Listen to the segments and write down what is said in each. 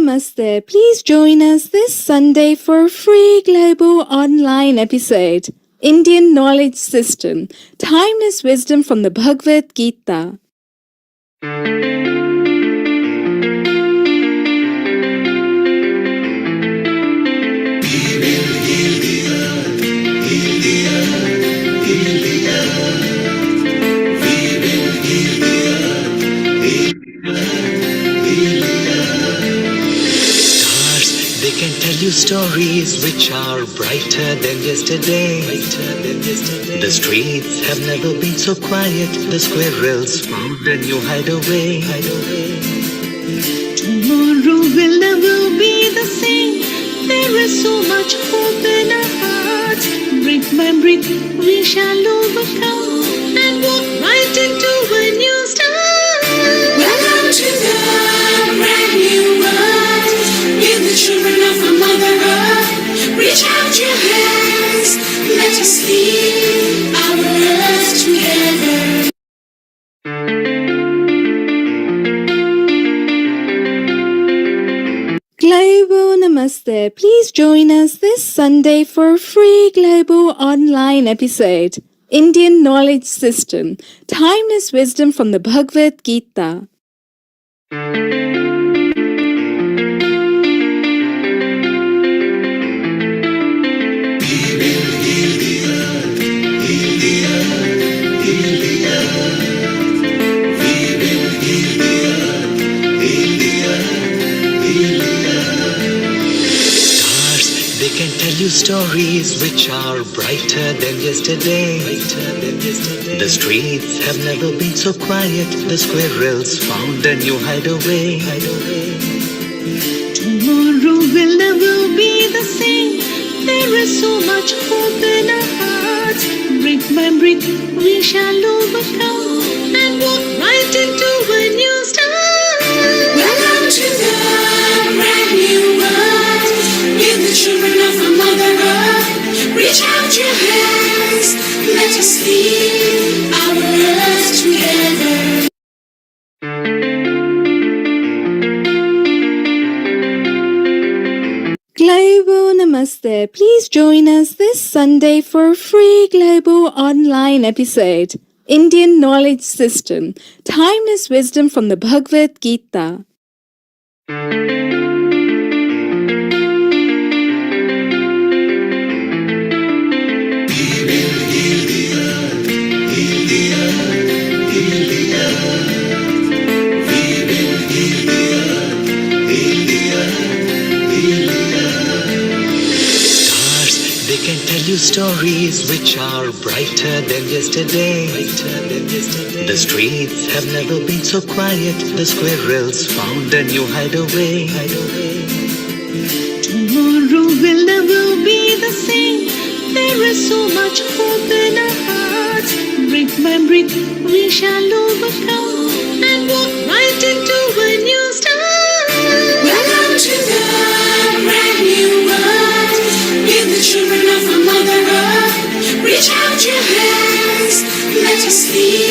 Namaste. Please join us this Sunday for a free global online episode. Indian Knowledge System. Timeless wisdom from the Bhagavad Gita. They can tell you stories which are brighter than yesterday. The streets have never been so quiet. The squirrels found a new hideaway. Tomorrow will never be the same. There is so much hope in our hearts. Brick by brick we shall overcome and walk right into a new start. Welcome to the brand new world. We're the children of a mother earth. Reach out your hands. Let us lead our earth together. Global Namaste. Please join us this Sunday for a free global online episode. Indian Knowledge System. Timeless wisdom from the Bhagavad Gita. They can tell you stories which are brighter than yesterday. The streets have never been so quiet. The squirrels found a new hideaway. Tomorrow will never be the same. There is so much hope in our hearts. Brick by brick we shall overcome and walk right into a new start. Welcome to the brand new world. We're the children of a mother earth. Reach out your hands. Let us lead our earth together. Global Namaste. Please join us this Sunday for a free global online episode. Indian Knowledge System. Timeless wisdom from the Bhagavad Gita. They can tell you stories which are brighter than yesterday. The streets have never been so quiet. The squirrels found a new hideaway. Tomorrow will never be the same. There is so much hope in our hearts. Brick by brick we shall overcome and walk right into a new start. Welcome to the brand new world. We're the children of a mother earth. Reach out your hands. Let us lead.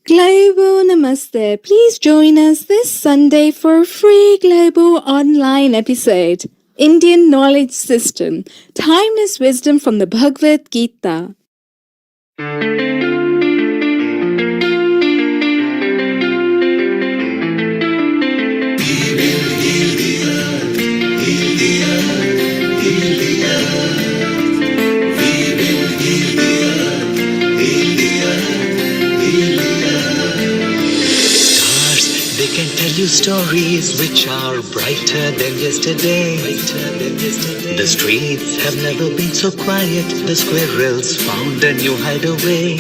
Global Namaste. Please join us this Sunday for a free global online episode. Indian Knowledge System. Timeless wisdom from the Bhagavad Gita. They can tell you stories which are brighter than yesterday. The streets have never been so quiet. The squirrels found a new hideaway.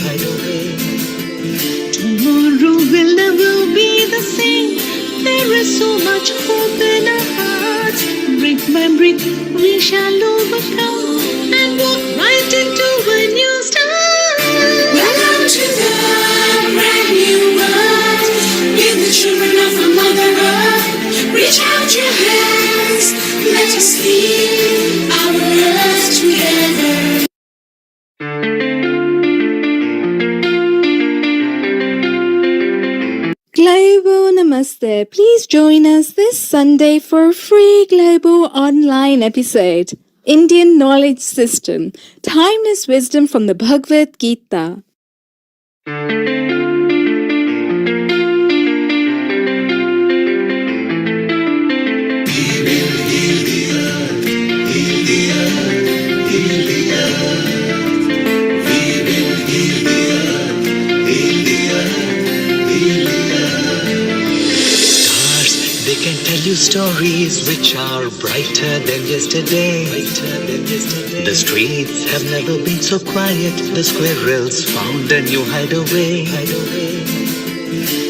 Tomorrow will never be the same. There is so much hope in our hearts. Brick by brick we shall overcome and walk right into a new start. Welcome to the brand new world. We're the children of a mother earth. Reach out your hands. Let us lead our earth together. Namaste. Please join us this Sunday for a free global online episode. Indian Knowledge System. Timeless wisdom from the Bhagavad Gita. They can tell you stories which are brighter than yesterday. The streets have never been so quiet. The squirrels found a new hideaway.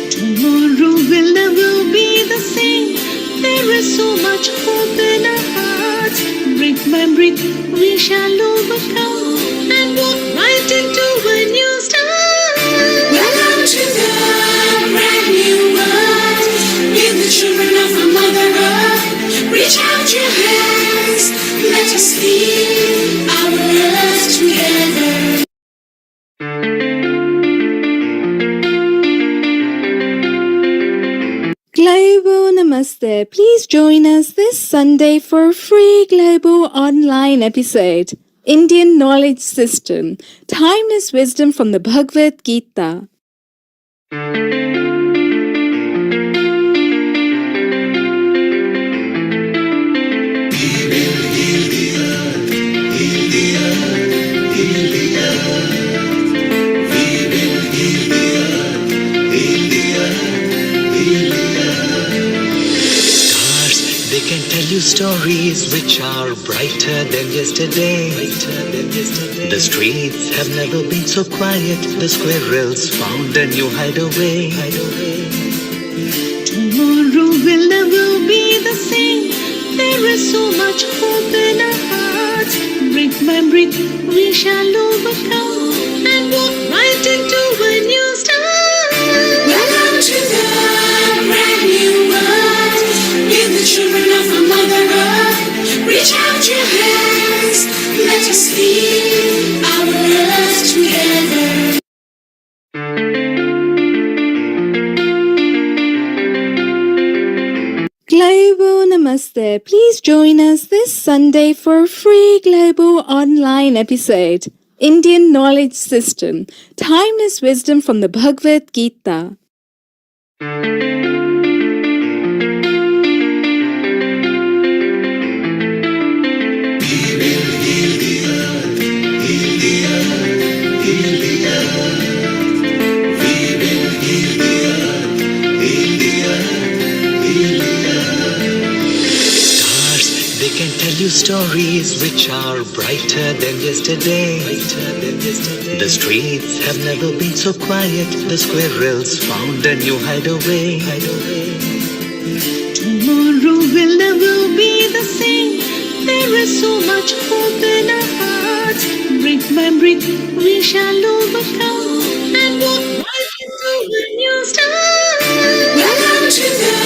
Tomorrow will never be the same. There is so much hope in our hearts. Brick by brick, we shall overcome and walk right into a new start. Welcome to the brand new world. Give the children of our Mother Earth. Reach out your hands. Let us heal our earth together. Global Namaste. Please join us this Sunday for a free global online episode. Indian Knowledge System. Timeless wisdom from the Bhagavad Gita. They can tell you stories which are brighter than yesterday. The streets have never been so quiet. The squirrels found a new hideaway. Tomorrow will never be the same. There is so much hope in our hearts. Brick by brick, we shall overcome and walk right into a new start. Welcome to the brand new world. Give the children of our Mother Earth. Reach out your hands. Let us heal our earth together. Global Namaste. Please join us this Sunday for a free global online episode. Indian Knowledge System. Timeless wisdom from the Bhagavad Gita. They can tell you stories which are brighter than yesterday. The streets have never been so quiet. The squirrels found a new hideaway. Tomorrow will never be the same. There is so much hope in our hearts. Brick by brick, we shall overcome and walk right into a new start. Welcome to the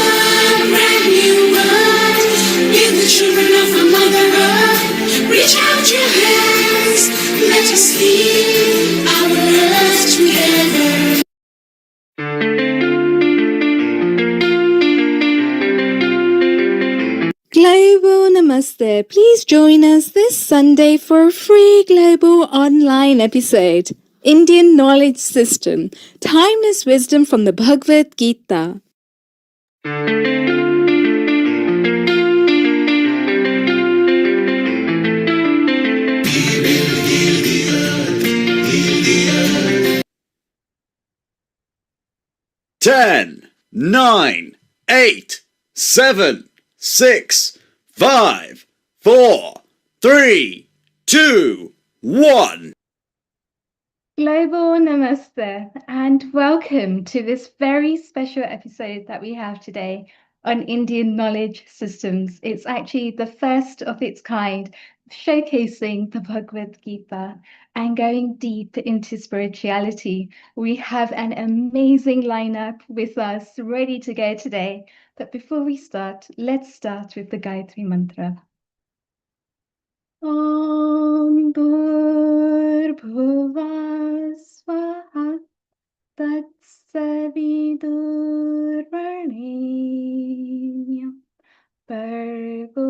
brand new world. Give the children of our Mother Earth. Reach out your hands. Let us heal our earth together. Global Namaste. Please join us this Sunday for a free global online episode. Indian Knowledge System. Timeless wisdom from the Bhagavad Gita. Ten, 9, 8, 7, 6, 5, 4, 3, 2, 1. Global Namaste and welcome to this very special episode that we have today on Indian Knowledge Systems. It's actually the first of its kind, showcasing the Bhagavad Gita and going deep into spirituality. We have an amazing lineup with us ready to go today. But before we start, let's start with the Gayatri Mantra. Om Bhur Bhuva Swaha Tat सविदुर्वरेण्यं भर्गो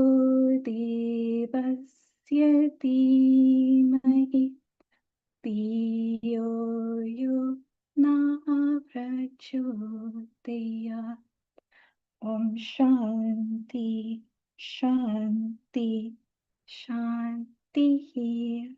देवस्य धीमहि धियो यो न प्रचोदयात्. Om Shanti, Shanti, Shanti.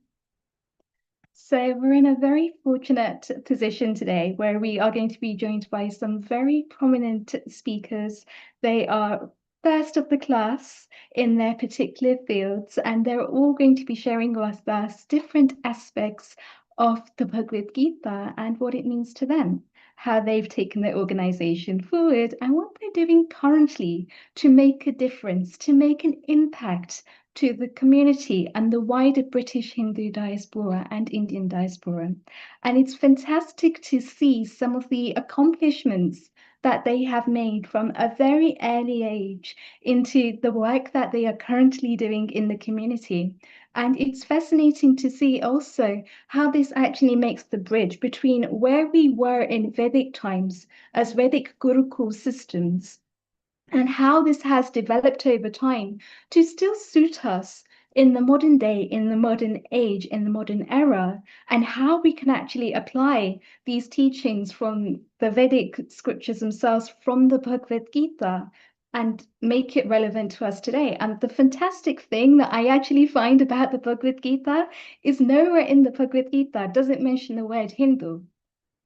So we're in a very fortunate position today where we are going to be joined by some very prominent speakers. They are first of the class in their particular fields, and they're all going to be sharing with us different aspects of the Bhagavad Gita and what it means to them, how they've taken their organization forward, and what they're doing currently to make a difference, to make an impact to the community and the wider British Hindu diaspora and Indian diaspora. And it's fantastic to see some of the accomplishments that they have made from a very early age into the work that they are currently doing in the community. And it's fascinating to see also how this actually makes the bridge between where we were in Vedic times as Vedic Gurukul systems and how this has developed over time to still suit us in the modern day, in the modern age, in the modern era, and how we can actually apply these teachings from the Vedic scriptures themselves, from the Bhagavad Gita, and make it relevant to us today. And the fantastic thing that I actually find about the Bhagavad Gita is nowhere in the Bhagavad Gita does it mention the word Hindu,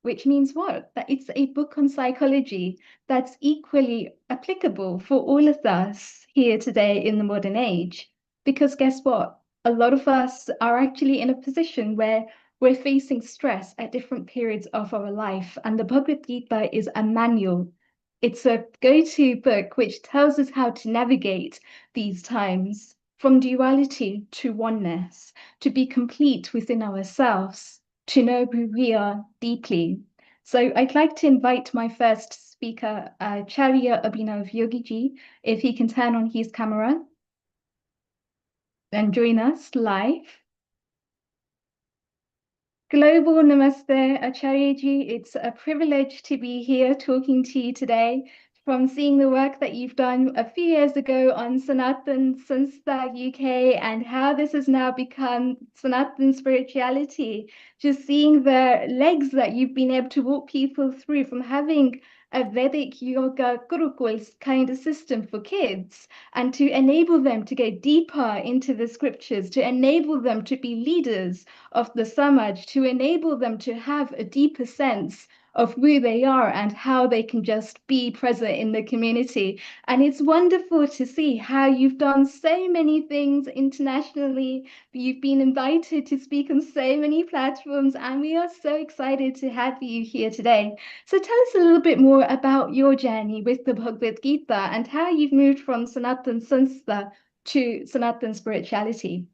which means what? That it's a book on psychology that's equally applicable for all of us here today in the modern age. Because guess what? A lot of us are actually in a position where we're facing stress at different periods of our life. And the Bhagavad Gita is a manual. It's a go-to book which tells us how to navigate these times from duality to oneness, to be complete within ourselves, to know who we are deeply. So I'd like to invite my first speaker, Charya Abhinav Yogiji, if he can turn on his camera and join us live. Global Namaste, Acharyaji. It's a privilege to be here talking to you today. From seeing the work that you've done a few years ago on Sanatan Sanstha UK and how this has now become Sanatan spirituality, just seeing the legs that you've been able to walk people through from having a Vedic yoga gurukul kind of system for kids and to enable them to go deeper into the scriptures, to enable them to be leaders of the Samaj, to enable them to have a deeper sense of who they are and how they can just be present in the community. And it's wonderful to see how you've done so many things internationally. You've been invited to speak on so many platforms, and we are so excited to have you here today. So tell us a little bit more about your journey with the Bhagavad Gita and how you've moved from Sanatan Sanstha to Sanatan spirituality.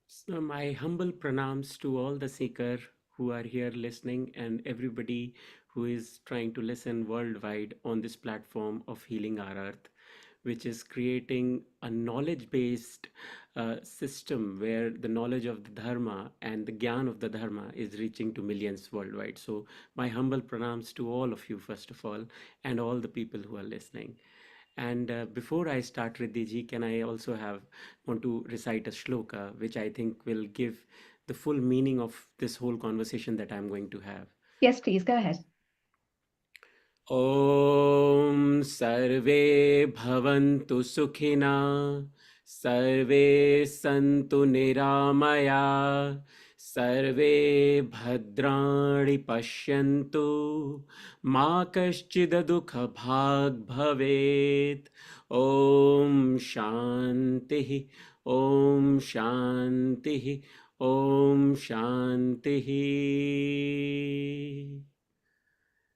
So my humble pranams to all the seeker who are here listening and everybody who is trying to listen worldwide on this platform of Healing Our Earth, which is creating a knowledge-based system where the knowledge of the Dharma and the Gyan of the Dharma is reaching to millions worldwide. So my humble pranams to all of you, first of all, and all the people who are listening. And before I start, Riddhi can I also want to recite a shloka, which I think will give the full meaning of this whole conversation that I'm going to have. Yes, please, go ahead. Om Sarve Bhavantu Sukhina Sarve Santu Niramaya Sarve Bhadrani Pashyantu Ma Kaschid Dukha Bhag Bhavet. Om Shanti, Om Shanti, Om Shanti.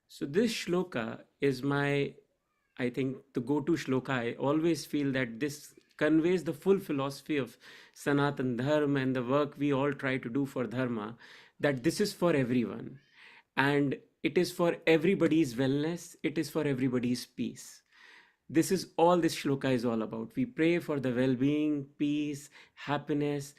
So this shloka is my, I think, the go-to shloka. I always feel that this conveys the full philosophy of Sanatan Dharma and the work we all try to do for Dharma, that this is for everyone. And it is for everybody's wellness. It is for everybody's peace. This is all this shloka is all about. We pray for the well-being, peace, happiness,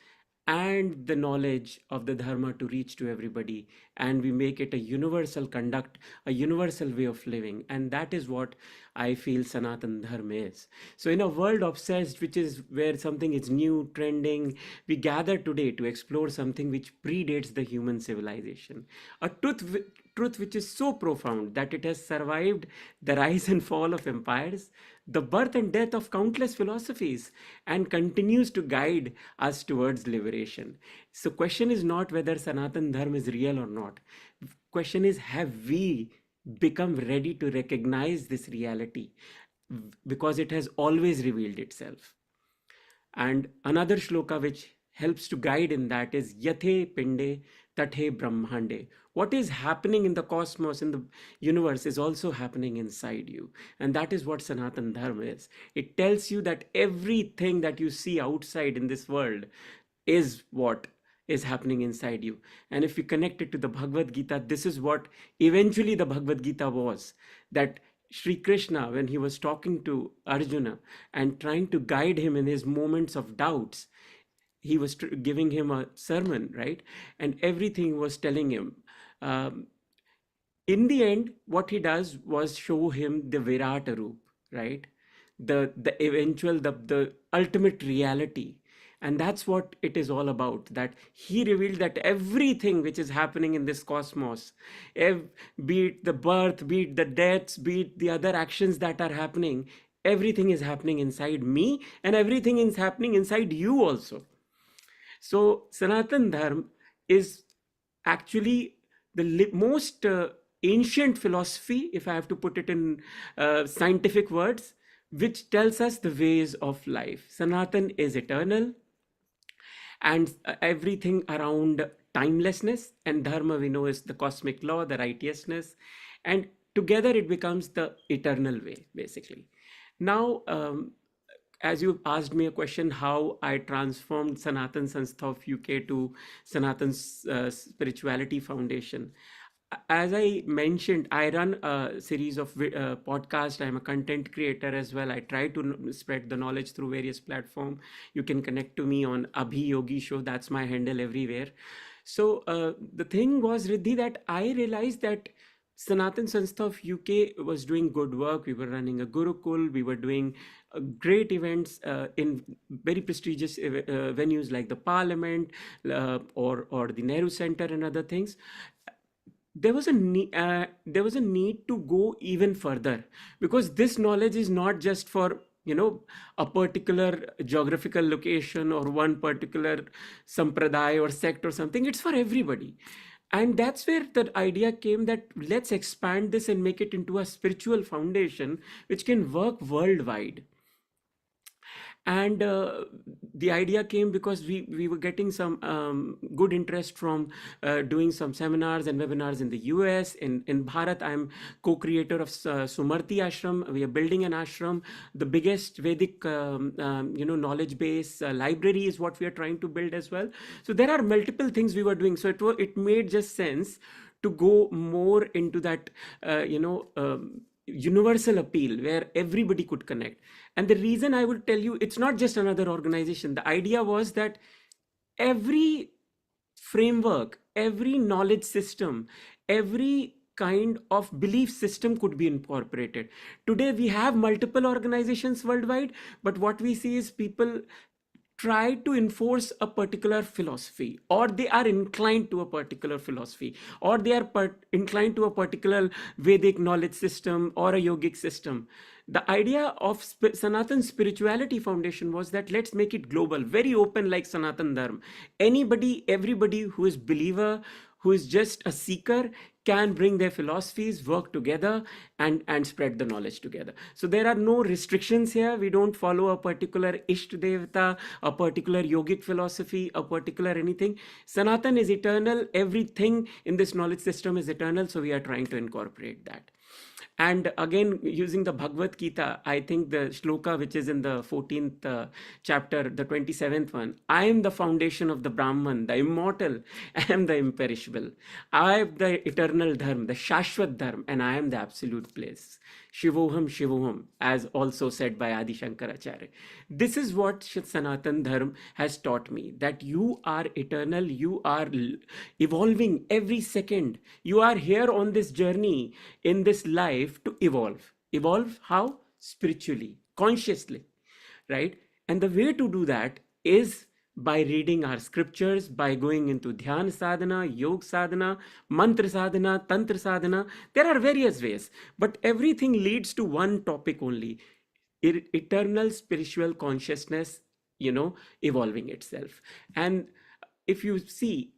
and the knowledge of the dharma to reach to everybody, and we make it a universal conduct, a universal way of living. And that is what I feel Sanatan Dharma is. So in a world obsessed, which is where something is new, trending, we gather today to explore something which predates the human civilization, a truth which is so profound that it has survived the rise and fall of empires, the birth and death of countless philosophies, and continues to guide us towards liberation. So question is not whether Sanatan Dharma is real or not. Question is, have we become ready to recognize this reality, because it has always revealed itself. And another shloka which helps to guide in that is Yathe Pinde Tathe Brahmande. What is happening in the cosmos, in the universe, is also happening inside you. And that is what Sanatan Dharma is. It tells you that everything that you see outside in this world is what is happening inside you. And if we connect it to the Bhagavad Gita, this is what eventually the Bhagavad Gita was. That Sri Krishna, when he was talking to Arjuna and trying to guide him in his moments of doubts, he was giving him a sermon, right? And everything was telling him. In the end, what he does was show him the Virata Roop, right? The eventual, the ultimate reality. And that's what it is all about, that he revealed that everything which is happening in this cosmos, be it the birth, be it the deaths, be it the other actions that are happening, everything is happening inside me, and everything is happening inside you also. So Sanatan Dharma is actually the most ancient philosophy, if I have to put it in scientific words, which tells us the ways of life. Sanatan is eternal, and everything around timelessness, and dharma we know is the cosmic law, the righteousness, and together it becomes the eternal way, basically. Now, as you asked me a question, how I transformed Sanatan Sanstha of UK to Sanatan Spirituality Foundation. As I mentioned, I run a series of podcasts. I'm a content creator as well. I try to spread the knowledge through various platforms. You can connect to me on Abhi Yogi Show. That's my handle everywhere. So the thing was, Riddhi, that I realized that Sanatan Sanstha of UK was doing good work. We were running a Gurukul. We were doing great events in very prestigious venues like the Parliament or the Nehru Center and other things. There was a need to go even further, because this knowledge is not just for a particular geographical location or one particular sampradaya or sect or something. It's for everybody. And that's where the idea came that let's expand this and make it into a spiritual foundation which can work worldwide. And the idea came because we were getting some good interest from doing some seminars and webinars in the US. In Bharat, I'm co-creator of Sumarti Ashram. We are building an ashram. The biggest Vedic knowledge base library is what we are trying to build as well. So there are multiple things we were doing. So it made just sense to go more into that universal appeal where everybody could connect. And the reason I would tell you, it's not just another organization. The idea was that every framework, every knowledge system, every kind of belief system could be incorporated. Today we have multiple organizations worldwide, but what we see is people try to enforce a particular philosophy, or they are inclined to a particular philosophy, or they are inclined to a particular Vedic knowledge system or a yogic system. The idea of Sanatan Spirituality Foundation was that let's make it global, very open, like Sanatan Dharma. Anybody, everybody who is believer, who is just a seeker, can bring their philosophies, work together, and spread the knowledge together. So there are no restrictions here. We don't follow a particular Ishta Devata, a particular yogic philosophy, a particular anything. Sanatan is eternal. Everything in this knowledge system is eternal. So we are trying to incorporate that. And again, using the Bhagavad Gita, I think the shloka which is in the 14th chapter, the 27th one, I am the foundation of the Brahman, the immortal, I am the imperishable, I am the eternal dharma, the Shashvat dharma, and I am the absolute place. Shivoham Shivoham, as also said by Adi Shankaracharya. This is what Sanatan Dharma has taught me, that you are eternal, you are evolving every second. You are here on this journey in this life to evolve. Evolve how? Spiritually, consciously, right? And the way to do that is by reading our scriptures, by going into Dhyan sadhana, Yog sadhana, Mantra sadhana, Tantra sadhana. There are various ways, but everything leads to one topic only: eternal spiritual consciousness, evolving itself. And if you see,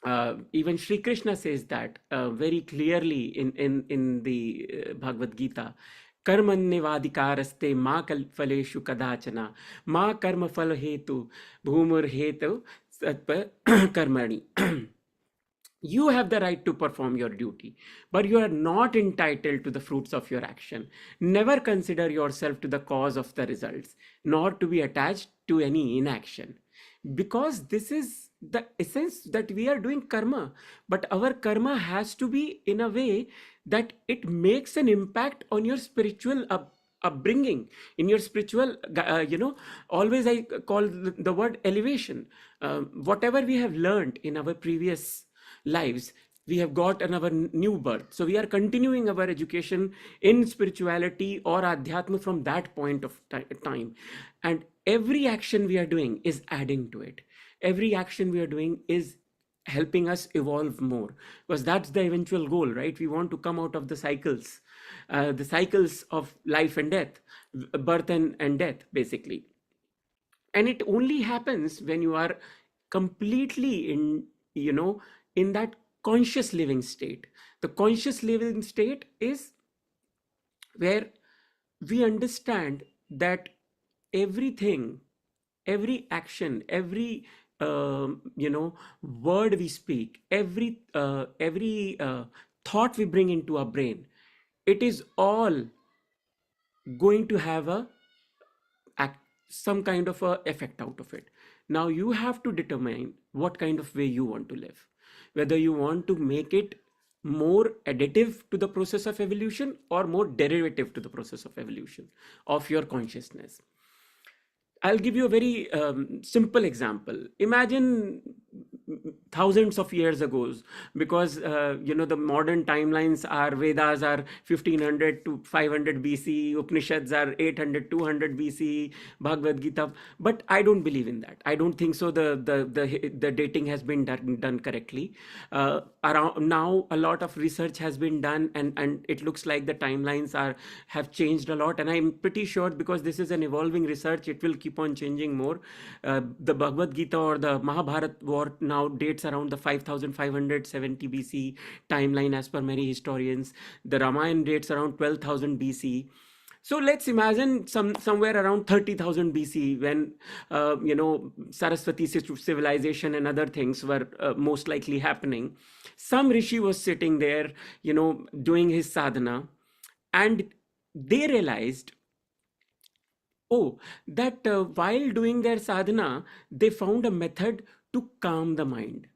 even Sri Krishna says that very clearly in the Bhagavad Gita. कर्मण्यवाधिकारस्ते मा फलेषु कदाचन मा कर्म फल हेतु भूमुर हेतु कर्मणि. You have the right to perform your duty, but you are not entitled to the fruits of your action. Never consider yourself to the cause of the results, nor to be attached to any inaction. Because this is the essence, that we are doing karma, but our karma has to be in a way that it makes an impact on your spiritual upbringing, in your spiritual, always I call the word elevation. Whatever we have learned in our previous lives, we have got another new birth, so we are continuing our education in spirituality or adhyatma from that point of time, and every action we are doing is adding to it. Every action we are doing is helping us evolve more, because that's the eventual goal, right? We want to come out of the cycles of life and death, birth and death, basically. And it only happens when you are completely in that conscious living state. The conscious living state is where we understand that everything, every action, every word we speak, every thought we bring into our brain, it is all going to have some kind of a effect out of it. Now you have to determine what kind of way you want to live, whether you want to make it more additive to the process of evolution or more derivative to the process of evolution of your consciousness. I'll give you a very simple example. Imagine thousands of years ago, because the modern timelines are, Vedas are 1500 to 500 BC, Upanishads are 800 200 BC, Bhagavad Gita, but I don't believe in that. I don't think so. The dating has been done correctly. Around now, a lot of research has been done, and it looks like the timelines have changed a lot, and I'm pretty sure, because this is an evolving research, it will keep on changing more. The Bhagavad Gita or the Mahabharat war now dates around the 5570 BC timeline as per many historians. The Ramayana dates around 12,000 BC. So let's imagine somewhere around 30,000 BC, when Saraswati civilization and other things were most likely happening. Some rishi was sitting there, doing his sadhana, and they realized, that while doing their sadhana, they found a method to calm the mind,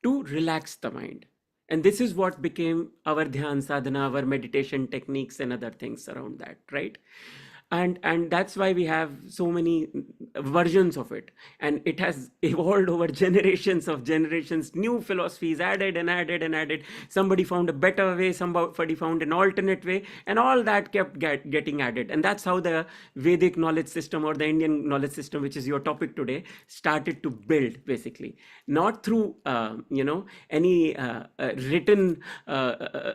to relax the mind. And this is what became our dhyan sadhana, our meditation techniques and other things around that, right? And that's why we have so many versions of it, and it has evolved over generations of generations. New philosophies added and added and added. Somebody found a better way, somebody found an alternate way, and all that kept getting added. And that's how the Vedic knowledge system, or the Indian knowledge system, which is your topic today, started to build, basically. Not through any written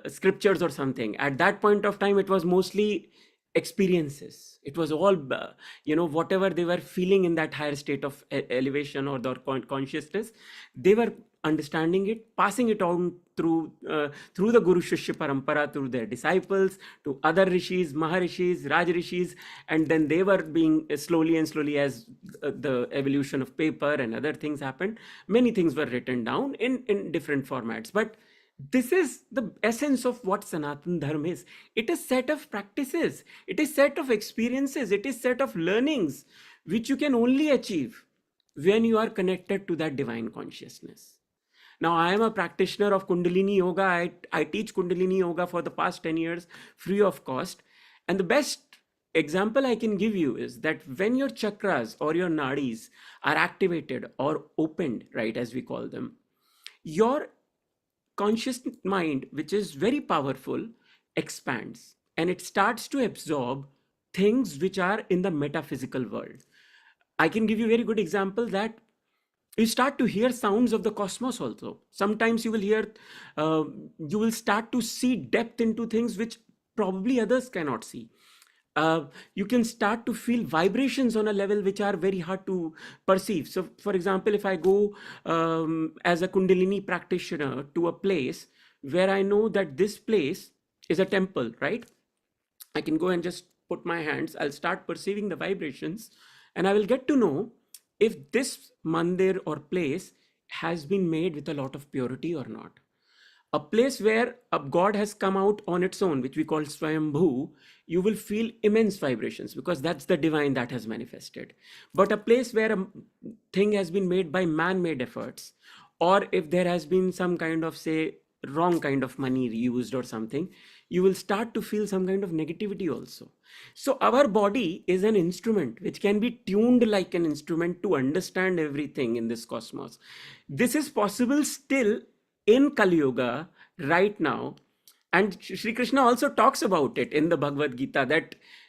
scriptures or something. At that point of time, it was mostly experiences. It was all whatever they were feeling in that higher state of elevation or their consciousness, they were understanding it, passing it on through the Guru Shishya Parampara, through their disciples, to other rishis, maharishis, rajrishis, and then they were being slowly and slowly, as the evolution of paper and other things happened, many things were written down in different formats. But This is the essence of what Sanatan Dharma is. It is set of practices, it is set of experiences, it is set of learnings which you can only achieve when you are connected to that divine consciousness. Now, I am a practitioner of Kundalini Yoga. I teach Kundalini Yoga for the past 10 years free of cost. And the best example I can give you is that when your chakras or your nadis are activated or opened, right, as we call them, your conscious mind, which is very powerful, expands and it starts to absorb things which are in the metaphysical world. I can give you a very good example that you start to hear sounds of the cosmos also. Sometimes you will hear, you will start to see depth into things which probably others cannot see. You can start to feel vibrations on a level which are very hard to perceive. So, for example, if I go as a Kundalini practitioner to a place where I know that this place is a temple, right? I can go and just put my hands, I'll start perceiving the vibrations, and I will get to know if this mandir or place has been made with a lot of purity or not. A place where a god has come out on its own, which we call Swayambhu, you will feel immense vibrations because that's the divine that has manifested. But a place where a thing has been made by man-made efforts, or if there has been some kind of, say, wrong kind of money used or something, you will start to feel some kind of negativity also. So our body is an instrument which can be tuned like an instrument to understand everything in this cosmos. This is possible still in Kali Yuga right now, and Sri Krishna also talks about it in the Bhagavad Gita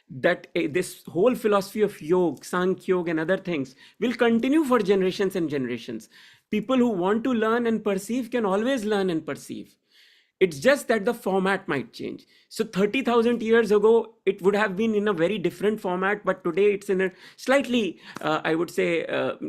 that this whole philosophy of yoga, Sankhya Yoga and other things will continue for generations and generations. People who want to learn and perceive can always learn and perceive. It's just that the format might change. So 30,000 years ago, it would have been in a very different format, but today it's in a slightly, I would say,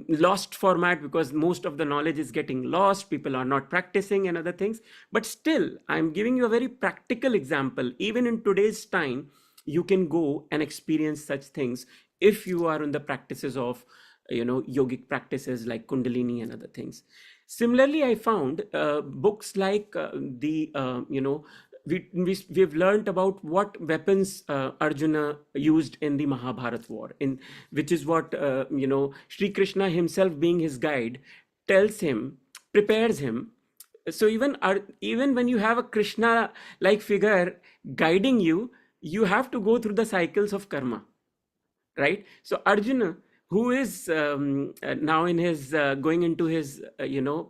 lost format because most of the knowledge is getting lost. People are not practicing and other things. But still, I'm giving you a very practical example. Even in today's time, you can go and experience such things if you are in the practices of, yogic practices like Kundalini and other things. Similarly, I found books like we've learned about what weapons Arjuna used in the Mahabharata war, which is what Sri Krishna himself, being his guide, tells him, prepares him. So even when you have a Krishna-like figure guiding you, you have to go through the cycles of karma, right? So Arjuna, who is now in his going into his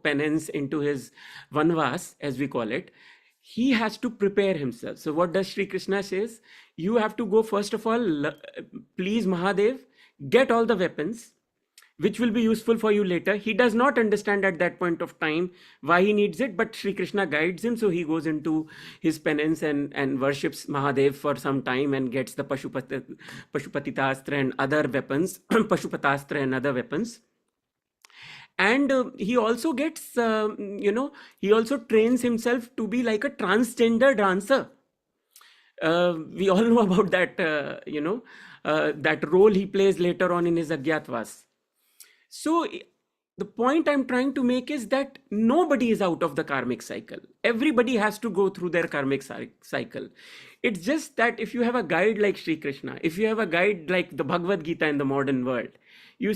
penance, into his vanvas, as we call it, he has to prepare himself. So what does Sri Krishna says? You have to go first of all, please Mahadev, get all the weapons which will be useful for you later. He does not understand at that point of time why he needs it, but Sri Krishna guides him. So he goes into his penance and worships Mahadev for some time and gets the Pashupatastra and other weapons, Pashupatastra and other weapons. And he also gets, he also trains himself to be like a transgender dancer. We all know about that, that role he plays later on in his Agyatwas. So the point I'm trying to make is that nobody is out of the karmic cycle. Everybody has to go through their karmic cycle. It's just that if you have a guide like Sri Krishna, if you have a guide like the Bhagavad Gita in the modern world, you are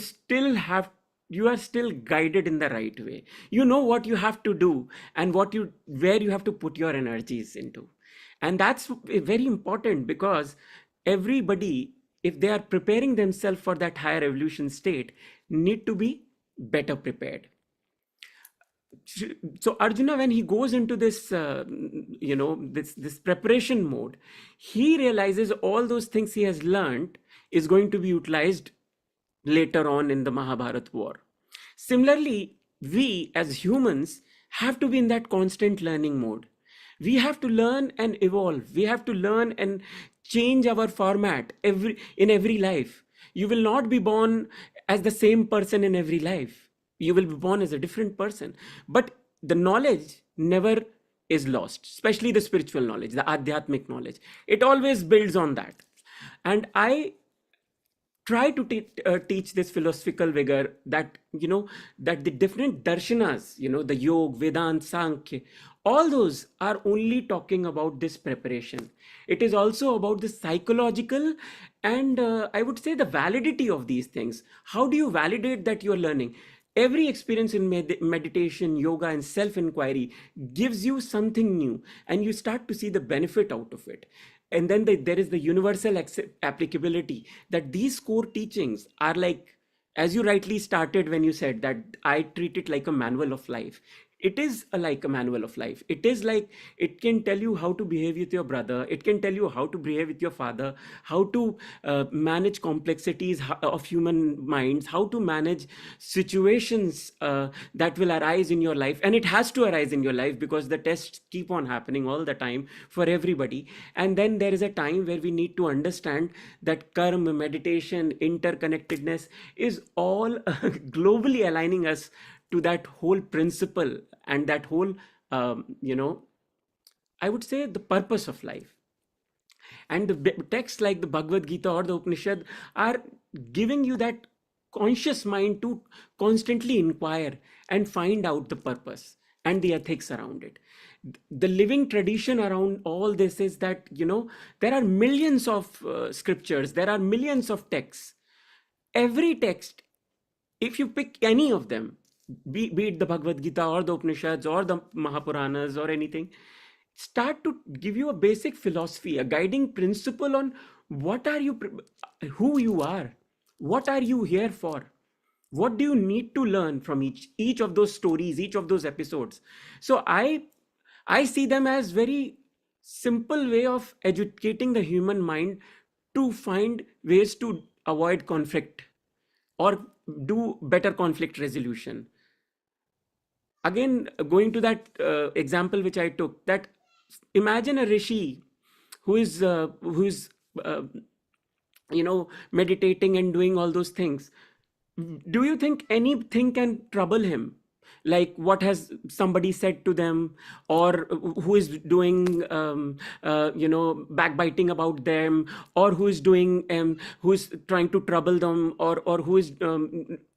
still guided in the right way. You know what you have to do and where you have to put your energies into. And that's very important because everybody, if they are preparing themselves for that higher evolution state, need to be better prepared. So Arjuna, when he goes into this, this preparation mode, he realizes all those things he has learned is going to be utilized later on in the Mahabharata war. Similarly, we as humans have to be in that constant learning mode. We have to learn and evolve. We have to learn and change our format in every life. You will not be born as the same person in every life. You will be born as a different person. But the knowledge never is lost, especially the spiritual knowledge, the Adhyatmic knowledge. It always builds on that. And I try to teach this philosophical vigor, that that the different darshanas, the yoga, vedanta, sankhya, all those are only talking about this preparation. It is also about the psychological and I would say the validity of these things. How do you validate that you are learning? Every experience in meditation, yoga, and self inquiry gives you something new, and you start to see the benefit out of it. And then there is the universal applicability, that these core teachings are like, as you rightly started when you said that I treat it like a manual of life. It is like a manual of life. It is like, it can tell you how to behave with your brother, it can tell you how to behave with your father, how to manage complexities of human minds, how to manage situations that will arise in your life. And it has to arise in your life, because the tests keep on happening all the time for everybody. And then there is a time where we need to understand that karma, meditation, interconnectedness is all globally aligning us to that whole principle and that whole I would say the purpose of life. And the texts like the Bhagavad Gita or the Upanishad are giving you that conscious mind to constantly inquire and find out the purpose and the ethics around it. The living tradition around all this is that there are millions of scriptures, there are millions of texts. Every text, if you pick any of them, be it the Bhagavad Gita or the Upanishads or the Mahapuranas or anything, start to give you a basic philosophy, a guiding principle on what are you, who you are, what are you here for, what do you need to learn from each of those stories, each of those episodes. So I see them as very simple way of educating the human mind to find ways to avoid conflict or do better conflict resolution. Again, going to that example which I took, that imagine a rishi who is uh, meditating and doing all those things. Do you think anything can trouble him, like what has somebody said to them, or who is doing backbiting about them, or who is doing who is trying to trouble them, or who is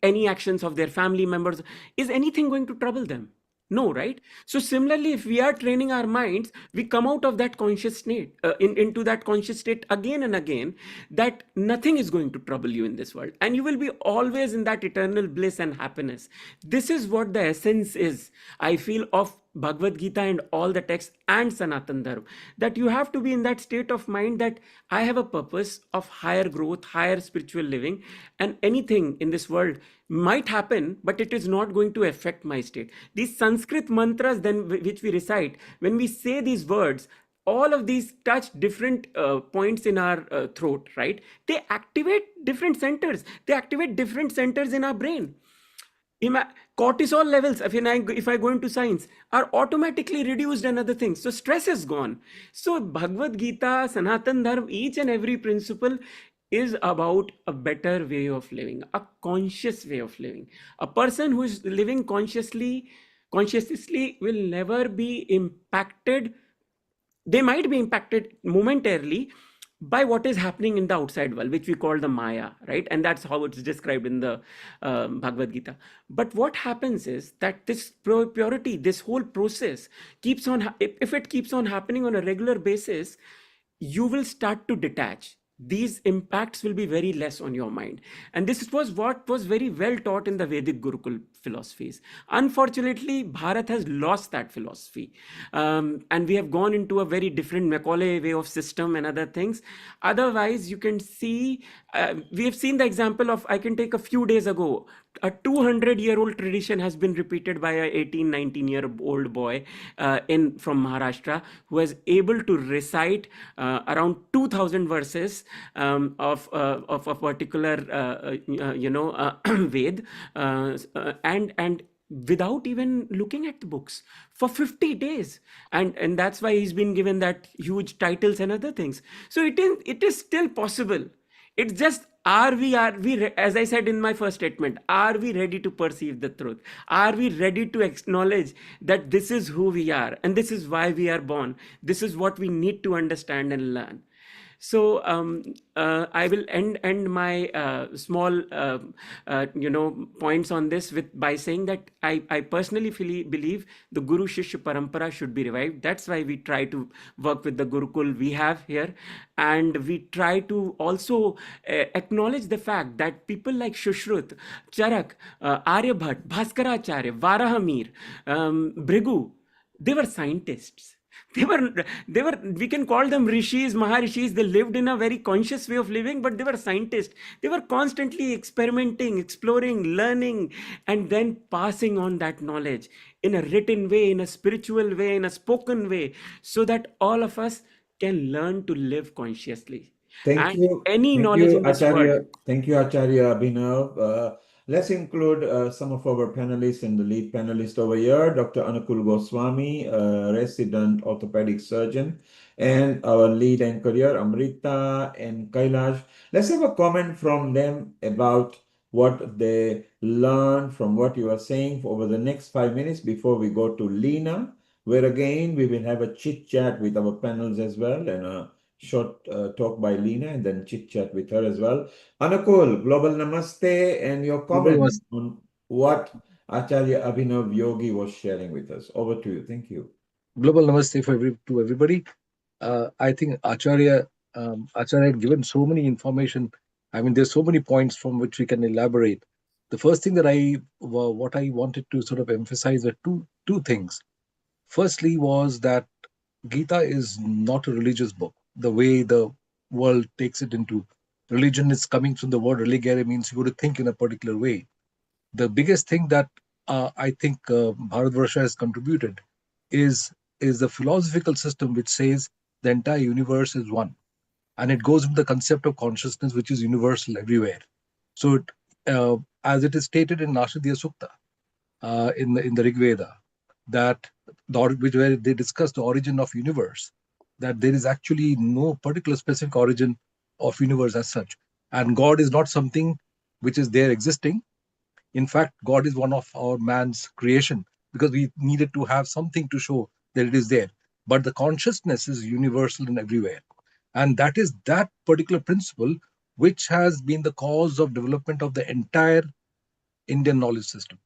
any actions of their family members, is anything going to trouble them? No, right? So similarly, if we are training our minds, we come out of that conscious state into that conscious state again and again, that nothing is going to trouble you in this world, and you will be always in that eternal bliss and happiness. This is what the essence is, I feel, of Bhagavad Gita and all the texts and Sanatan Dharma, that you have to be in that state of mind that I have a purpose of higher growth, higher spiritual living, and anything in this world might happen, but it is not going to affect my state. These Sanskrit mantras then which we recite, when we say these words, all of these touch different points in our throat, right? They activate different centers. They activate different centers in our brain. Cortisol levels, if I go into science, are automatically reduced and other things. So stress is gone. So Bhagavad Gita, Sanatan Dharma, each and every principle is about a better way of living, a conscious way of living. A person who is living consciously will never be impacted. They might be impacted momentarily by what is happening in the outside world, which we call the Maya, right? And that's how it's described in the Bhagavad Gita. But what happens is that this purity, this whole process keeps on, if it keeps on happening on a regular basis, you will start to detach. These impacts will be very less on your mind. And this was what was very well taught in the Vedic Gurukul philosophies. Unfortunately, Bharat has lost that philosophy. And we have gone into a very different Macaulay way of system and other things. Otherwise, you can see, we have seen the example of, I can take a few days ago, a 200-year-old tradition has been repeated by a 18, 19-year-old boy from Maharashtra, who was able to recite around 2,000 verses of a particular, Ved, and without even looking at the books for 50 days, and that's why he's been given that huge titles and other things. So it is still possible. It's just, are we, as I said in my first statement, are we ready to perceive the truth? Are we ready to acknowledge that this is who we are and this is why we are born? This is what we need to understand and learn. So I will end my small points on this with by saying that I personally believe the Guru Shishya Parampara should be revived. That's why we try to work with the Gurukul we have here, and we try to also acknowledge the fact that people like Shushrut, Charak, Aryabhat, Bhaskaracharya, Varahamir, Brigu, they were scientists. They were we can call them rishis, maharishis. They lived in a very conscious way of living, but they were scientists. They were constantly experimenting, exploring, learning, and then passing on that knowledge in a written way, in a spiritual way, in a spoken way, so that all of us can learn to live consciously. Thank And you. any Thank knowledge you, in this world. Acharya. Thank you, Acharya Abhinav. Let's include some of our panelists and the lead panelist over here, Dr. Anukul Goswami, resident orthopedic surgeon, and our lead anchor here, Amrita and Kailash. Let's have a comment from them about what they learned from what you are saying over the next 5 minutes before we go to Lena, where again we will have a chit chat with our panels as well, and short talk by Lena and then chit chat with her as well. Anukul, global namaste and your Global comment namaste. on what Acharya Abhinav Yogi was sharing with us. Over to you. Thank you. Global namaste to everybody. I think Acharya had given so many information. I mean, there's so many points from which we can elaborate. The first thing that what I wanted to sort of emphasize are two things. Firstly, was that Gita is not a religious book. The way the world takes it into religion is coming from the word religare, means you got to think in a particular way. The biggest thing that I think Bharatvarsha has contributed is the philosophical system which says the entire universe is one, and it goes with the concept of consciousness which is universal everywhere. So, as it is stated in Nashadiya Sukta, in the Rig Veda, that where they discuss the origin of universe, that there is actually no particular specific origin of universe as such, and God is not something which is there existing. In fact, God is one of our man's creation because we needed to have something to show that it is there. But the consciousness is universal and everywhere. And that is that particular principle which has been the cause of development of the entire Indian knowledge system.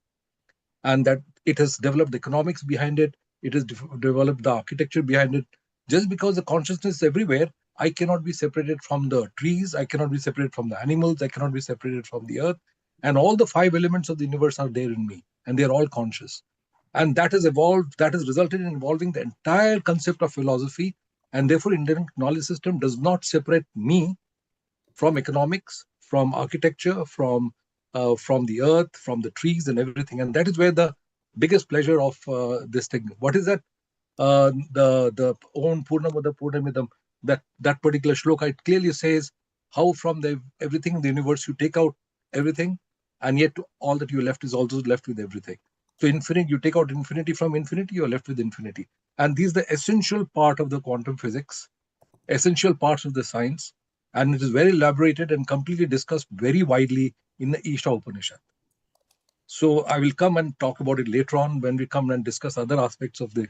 And that it has developed the economics behind it, it has developed the architecture behind it. Just because the consciousness is everywhere, I cannot be separated from the trees, I cannot be separated from the animals, I cannot be separated from the earth. And all the five elements of the universe are there in me, and they are all conscious. And that has evolved, that has resulted in evolving the entire concept of philosophy. And therefore, Indian knowledge system does not separate me from economics, from architecture, from the earth, from the trees and everything. And that is where the biggest pleasure of this thing. What is that? The Om Purnamada Purnamidam, that particular shloka, it clearly says how from the everything in the universe you take out everything, and yet all that you're left is also left with everything. So infinite, you take out infinity from infinity, you're left with infinity. And these are the essential part of the quantum physics, essential parts of the science, and it is very elaborated and completely discussed very widely in the Isha Upanishad. So I will come and talk about it later on when we come and discuss other aspects of the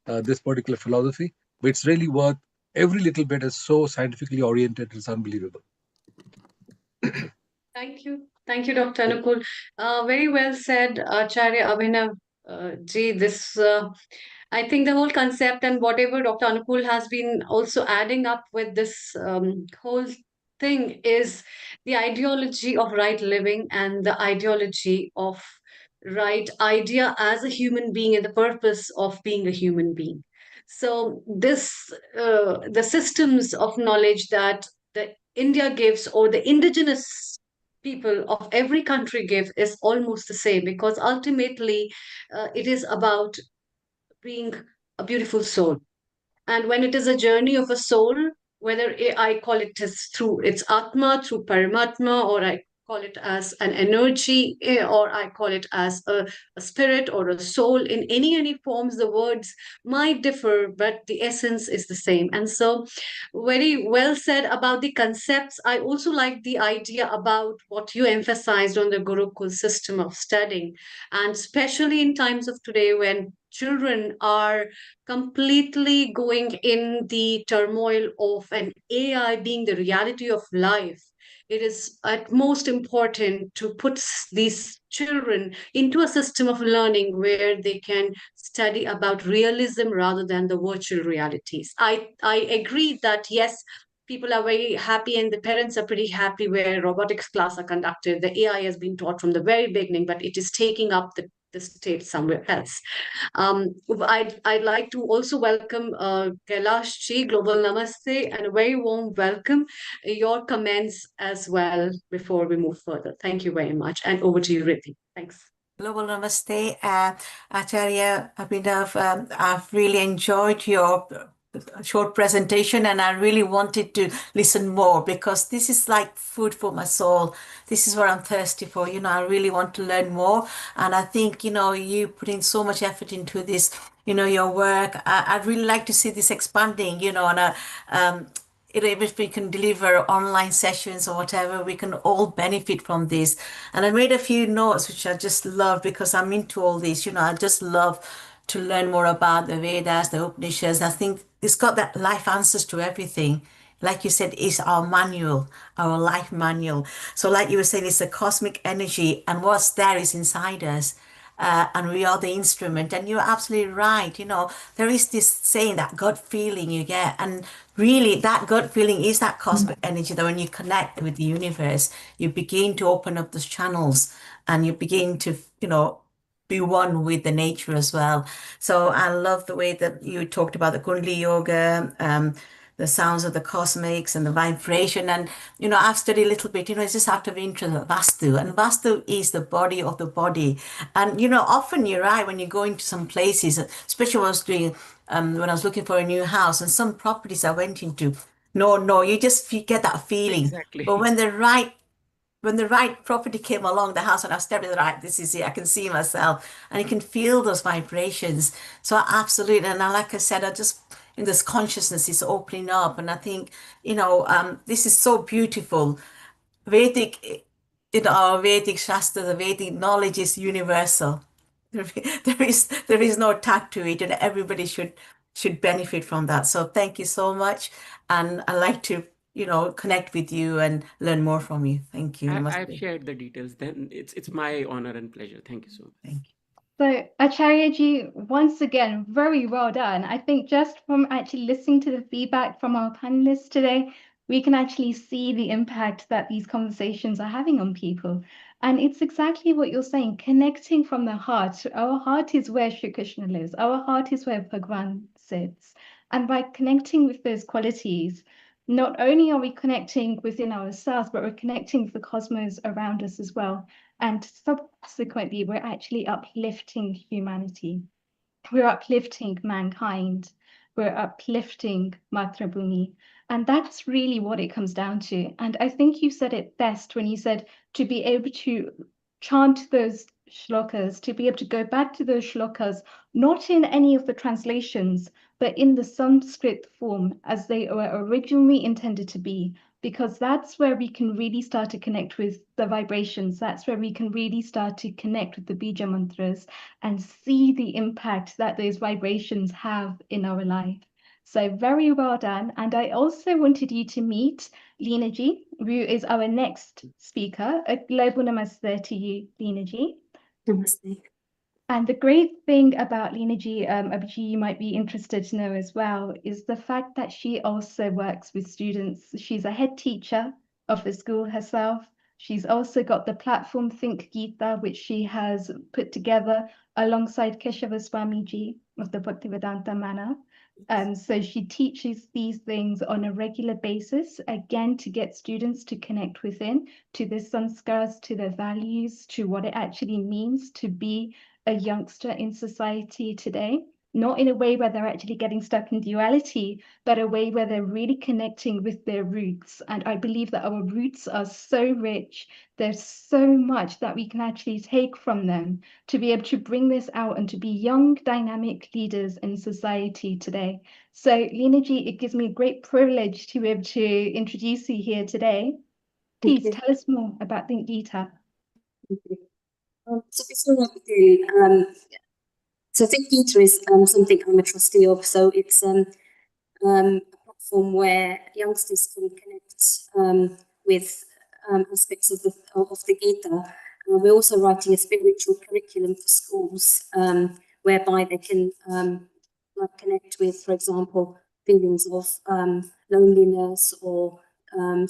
this particular philosophy. But it's really worth every little bit. Is so scientifically oriented. It's unbelievable. Thank you, Dr. Anukul. Very well said, Acharya Abhinav ji. I think the whole concept and whatever Dr. Anukul has been also adding up with this whole thing is the ideology of right living and the ideology of right idea as a human being and the purpose of being a human being. So the systems of knowledge that the India gives or the indigenous people of every country give is almost the same, because ultimately it is about being a beautiful soul. And when it is a journey of a soul, whether I call it as through its Atma, through Paramatma, or I call it as an energy, or I call it as a spirit or a soul. In any forms, the words might differ, but the essence is the same. And so, very well said about the concepts. I also like the idea about what you emphasized on the Gurukul system of studying, and especially in times of today when children are completely going in the turmoil of an AI being the reality of life. It is at most important to put these children into a system of learning where they can study about realism rather than the virtual realities. I agree that yes, people are very happy and the parents are pretty happy where robotics class are conducted. The AI has been taught from the very beginning, but it is taking up the state somewhere else. I'd like to also welcome Kailash Ji, Global Namaste, and a very warm welcome. Your comments as well before we move further. Thank you very much. And over to you, Riddhi. Thanks. Global Namaste, Acharya Abhinav. I've really enjoyed your short presentation and I really wanted to listen more because this is like food for my soul. This is what I'm thirsty for. I really want to learn more. And I think, you put in so much effort into this, your work. I'd really like to see this expanding, if we can deliver online sessions or whatever, we can all benefit from this. And I made a few notes, which I just love because I'm into all this. I just love to learn more about the Vedas, the Upanishads. I think it's got that life answers to everything. Like you said, it's our manual, our life manual. So like you were saying, it's the cosmic energy and what's there is inside us. And we are the instrument. And you're absolutely right. There is this saying, that gut feeling you get. And really, that gut feeling is that cosmic energy that when you connect with the universe, you begin to open up those channels and you begin to, be one with the nature as well. So I love the way that you talked about the Kundalini yoga, the sounds of the cosmics and the vibration. And, I've studied a little bit, it's just out of interest of Vastu. And Vastu is the body of the body. And, often you're right, when you go into some places, especially when I was doing, when I was looking for a new house and some properties I went into, no, you get that feeling. Exactly. But when the right property came along the house and I stepped in, right, this is it, I can see myself and you can feel those vibrations. So absolutely. And like I said, in this consciousness is opening up. And I think, this is so beautiful. Vedic, our Vedic Shastra, the Vedic knowledge is universal. There is no tag to it and everybody should benefit from that. So thank you so much. And I'd like to connect with you and learn more from you. Thank you. I've shared the details. Then it's my honor and pleasure. Thank you so much. Thank you. So, Acharyaji, once again, very well done. I think just from actually listening to the feedback from our panelists today, we can actually see the impact that these conversations are having on people. And it's exactly what you're saying, connecting from the heart. Our heart is where Shri Krishna lives. Our heart is where Bhagwan sits. And by connecting with those qualities, not only are we connecting within ourselves, but we're connecting with the cosmos around us as well. And subsequently, we're actually uplifting humanity. We're uplifting mankind. We're uplifting Matrabhumi. And that's really what it comes down to. And I think you said it best when you said to be able to chant those shlokas, to be able to go back to those shlokas, not in any of the translations, but in the Sanskrit form as they were originally intended to be, because that's where we can really start to connect with the vibrations. That's where we can really start to connect with the Bija mantras and see the impact that those vibrations have in our life. So very well done. And I also wanted you to meet Leena Ji, who is our next speaker. A global namaste to you, Leena Ji. Namaste. And the great thing about Leena Ji, Abhijit, you might be interested to know as well, is the fact that she also works with students. She's a head teacher of the school herself. She's also got the platform Think Gita, which she has put together alongside Keshava Swamiji of the Bhaktivedanta Manor. So she teaches these things on a regular basis, again, to get students to connect within, to the sanskars, to their values, to what it actually means to be a youngster in society today. not in a way where they're actually getting stuck in duality, but a way where they're really connecting with their roots. And I believe that our roots are so rich. There's so much that we can actually take from them to be able to bring this out and to be young, dynamic leaders in society today. So, Lena Ji, it gives me a great privilege to be able to introduce you here today. Please tell us more about the Gita. So before I begin, so Think Gita is something I'm a trustee of. So it's a platform where youngsters can connect with aspects of the Gita. We're also writing a spiritual curriculum for schools, whereby they can like connect with, for example, feelings of loneliness or low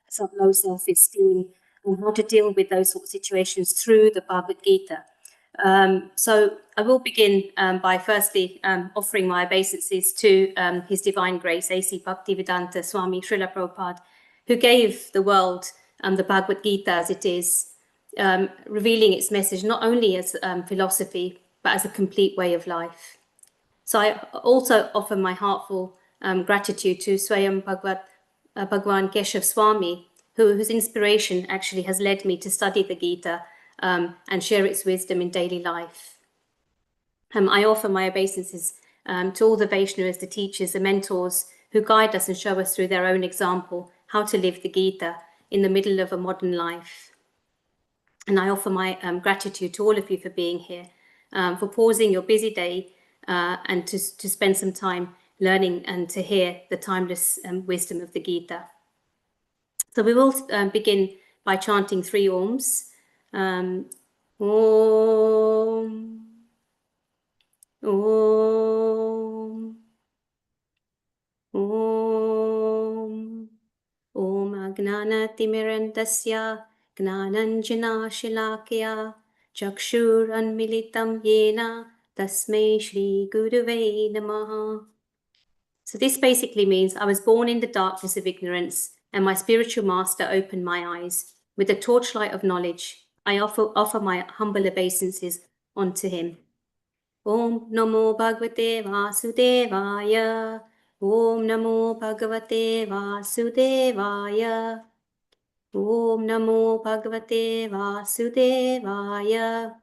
self-esteem, and how to deal with those sort of situations through the Bhagavad Gita. So I will begin by firstly offering my obeisances to His Divine Grace, A.C. Bhaktivedanta Swami Srila Prabhupada, who gave the world the Bhagavad Gita as it is, revealing its message not only as philosophy, but as a complete way of life. So I also offer my heartful gratitude to Swayam Bhagwan Keshav Swami, whose inspiration actually has led me to study the Gita and share its wisdom in daily life. I offer my obeisances to all the Vaishnavas, the teachers, the mentors who guide us and show us through their own example how to live the Gita in the middle of a modern life. And I offer my gratitude to all of you for being here, for pausing your busy day and to spend some time learning and to hear the timeless wisdom of the Gita. So we will begin by chanting 3 Oms. Om, Om, Om, Om Agnanatimirandasya Gnananjana Shilakya Chakshur Anmilitam Yena Tasmai Shri Guruve Namaha. So this basically means I was born in the darkness of ignorance, and my spiritual master opened my eyes. With the torchlight of knowledge, I offer my humble obeisances unto him. Om Namo Bhagavate Vasudevaya. Om Namo Bhagavate Vasudevaya. Om Namo Bhagavate Vasudevaya.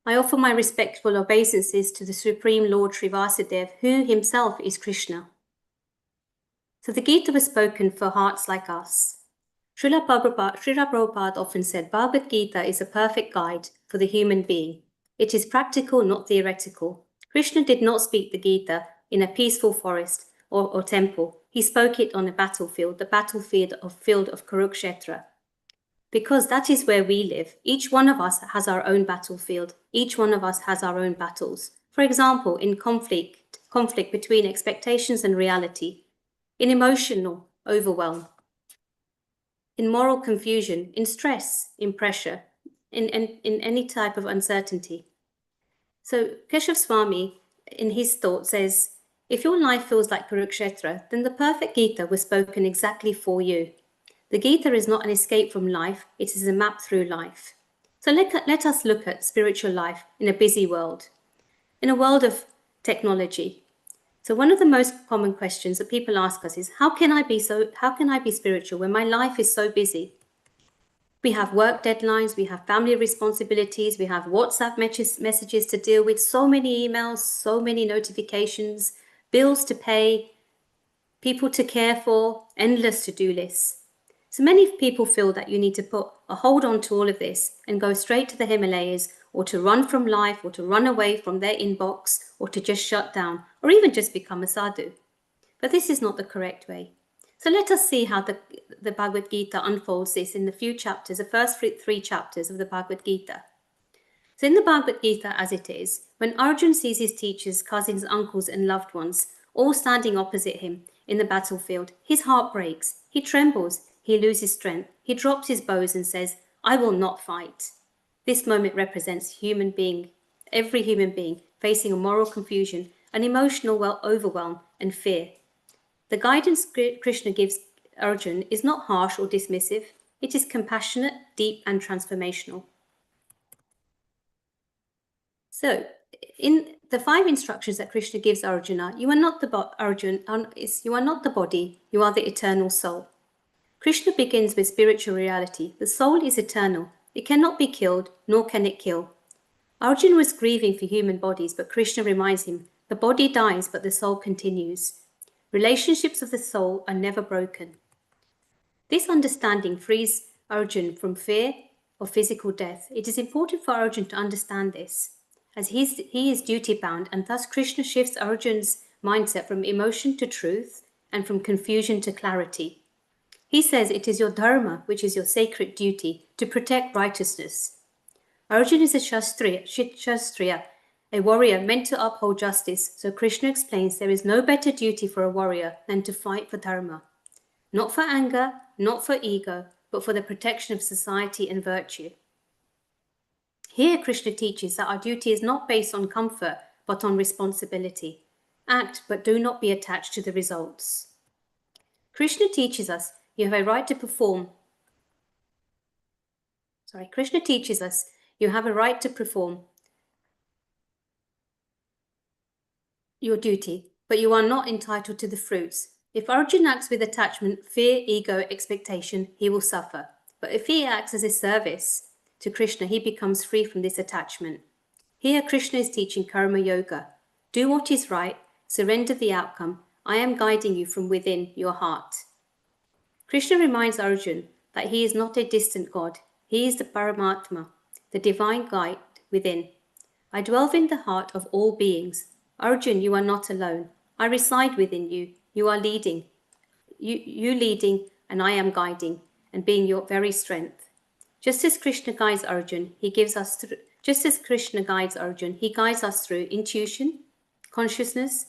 I offer my respectful obeisances to the Supreme Lord Sri Vasudev, who himself is Krishna. So the Gita was spoken for hearts like us. Srila Prabhupada often said Bhagavad Gita is a perfect guide for the human being. It is practical, not theoretical. Krishna did not speak the Gita in a peaceful forest or temple. He spoke it on a battlefield, the battlefield of Kurukshetra. Because that is where we live. Each one of us has our own battlefield. Each one of us has our own battles. For example, in conflict between expectations and reality, in emotional overwhelm, in moral confusion, in stress, in pressure, in any type of uncertainty. So Keshav Swami, in his thought, says, if your life feels like Kurukshetra, then the perfect Gita was spoken exactly for you. The Gita is not an escape from life, it is a map through life. So let us look at spiritual life in a busy world, in a world of technology. So one of the most common questions that people ask us is, how can I be spiritual when my life is so busy? We have work deadlines, we have family responsibilities, we have WhatsApp messages to deal with, so many emails, so many notifications, bills to pay, people to care for, endless to-do lists. So many people feel that you need to put a hold on to all of this and go straight to the Himalayas, or to run from life, or to run away from their inbox, or to just shut down, or even just become a sadhu. But this is not the correct way. So let us see how the Bhagavad Gita unfolds this in the few chapters, the first 3 chapters of the Bhagavad Gita. So in the Bhagavad Gita as it is, when Arjuna sees his teachers, cousins, uncles and loved ones all standing opposite him in the battlefield, his heart breaks, he trembles, he loses strength, he drops his bows and says, I will not fight. This moment represents every human being facing a moral confusion, an emotional overwhelm and fear. The guidance Krishna gives Arjuna is not harsh or dismissive, it is compassionate, deep and transformational. So, in the 5 instructions that Krishna gives Arjuna, you are not the you are not the body, you are the eternal soul. Krishna begins with spiritual reality. The soul is eternal. It cannot be killed, nor can it kill. Arjuna was grieving for human bodies, but Krishna reminds him, the body dies, but the soul continues. Relationships of the soul are never broken. This understanding frees Arjuna from fear of physical death. It is important for Arjuna to understand this, as he is duty-bound, and thus Krishna shifts Arjuna's mindset from emotion to truth and from confusion to clarity. He says it is your dharma, which is your sacred duty, to protect righteousness. Arjuna is a Kshatriya, a warrior meant to uphold justice, so Krishna explains there is no better duty for a warrior than to fight for dharma. Not for anger, not for ego, but for the protection of society and virtue. Here Krishna teaches that our duty is not based on comfort, but on responsibility. Act, but do not be attached to the results. Krishna teaches us you have a right to perform. Krishna teaches us you have a right to perform your duty, but you are not entitled to the fruits. If Arjuna acts with attachment, fear, ego, expectation, he will suffer. But if he acts as a service to Krishna, he becomes free from this attachment. Here Krishna is teaching karma yoga. Do what is right, surrender the outcome. I am guiding you from within your heart. Krishna reminds Arjuna that he is not a distant God. He is the Paramatma, the divine guide within. I dwell in the heart of all beings. Arjuna, you are not alone. I reside within you. You are leading. You leading, and I am guiding, and being your very strength. Just as Krishna guides Arjuna, he guides us through intuition, consciousness,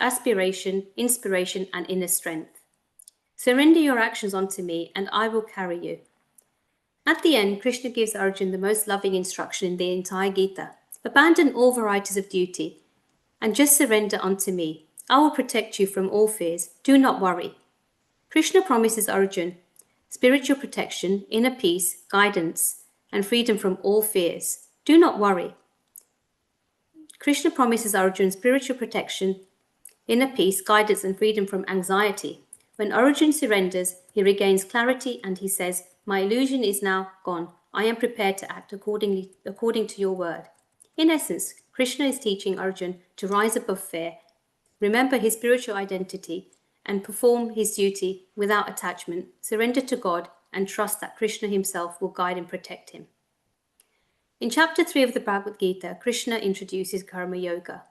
aspiration, inspiration, and inner strength. Surrender your actions onto me, and I will carry you. At the end, Krishna gives Arjuna the most loving instruction in the entire Gita. Abandon all varieties of duty, and just surrender unto me. I will protect you from all fears. Do not worry. Krishna promises Arjuna spiritual protection, inner peace, guidance, and freedom from all fears. Do not worry. Krishna promises Arjuna spiritual protection, inner peace, guidance, and freedom from anxiety. When Arjuna surrenders, he regains clarity and he says, my illusion is now gone. I am prepared to act according to your word. In essence, Krishna is teaching Arjuna to rise above fear, remember his spiritual identity, and perform his duty without attachment, surrender to God, and trust that Krishna himself will guide and protect him. In chapter 3 of the Bhagavad Gita, Krishna introduces karma yoga,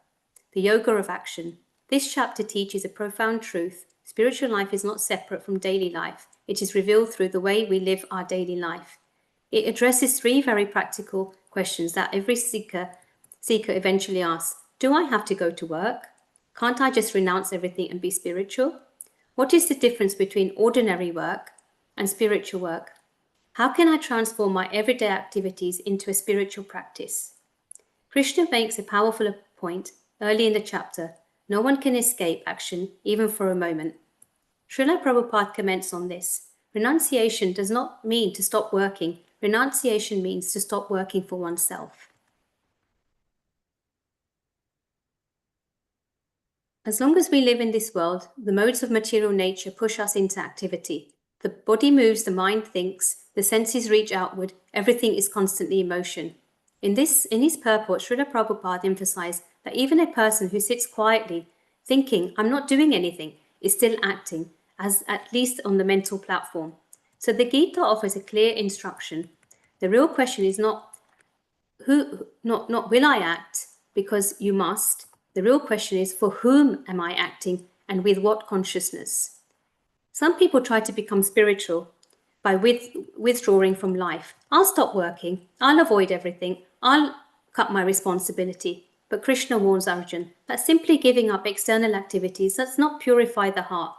the yoga of action. This chapter teaches a profound truth. Spiritual life is not separate from daily life. It is revealed through the way we live our daily life. It addresses 3 very practical questions that every seeker eventually asks. Do I have to go to work? Can't I just renounce everything and be spiritual? What is the difference between ordinary work and spiritual work? How can I transform my everyday activities into a spiritual practice? Krishna makes a powerful point early in the chapter. No one can escape action, even for a moment. Srila Prabhupada comments on this. Renunciation does not mean to stop working. Renunciation means to stop working for oneself. As long as we live in this world, the modes of material nature push us into activity. The body moves, the mind thinks, the senses reach outward, everything is constantly in motion. In his purport, Srila Prabhupada emphasized that even a person who sits quietly, thinking, I'm not doing anything, is still acting, as at least on the mental platform. So the Gita offers a clear instruction. The real question is not will I act, because you must. The real question is, for whom am I acting and with what consciousness? Some people try to become spiritual by withdrawing from life. I'll stop working. I'll avoid everything. I'll cut my responsibility. But Krishna warns Arjuna that simply giving up external activities does not purify the heart.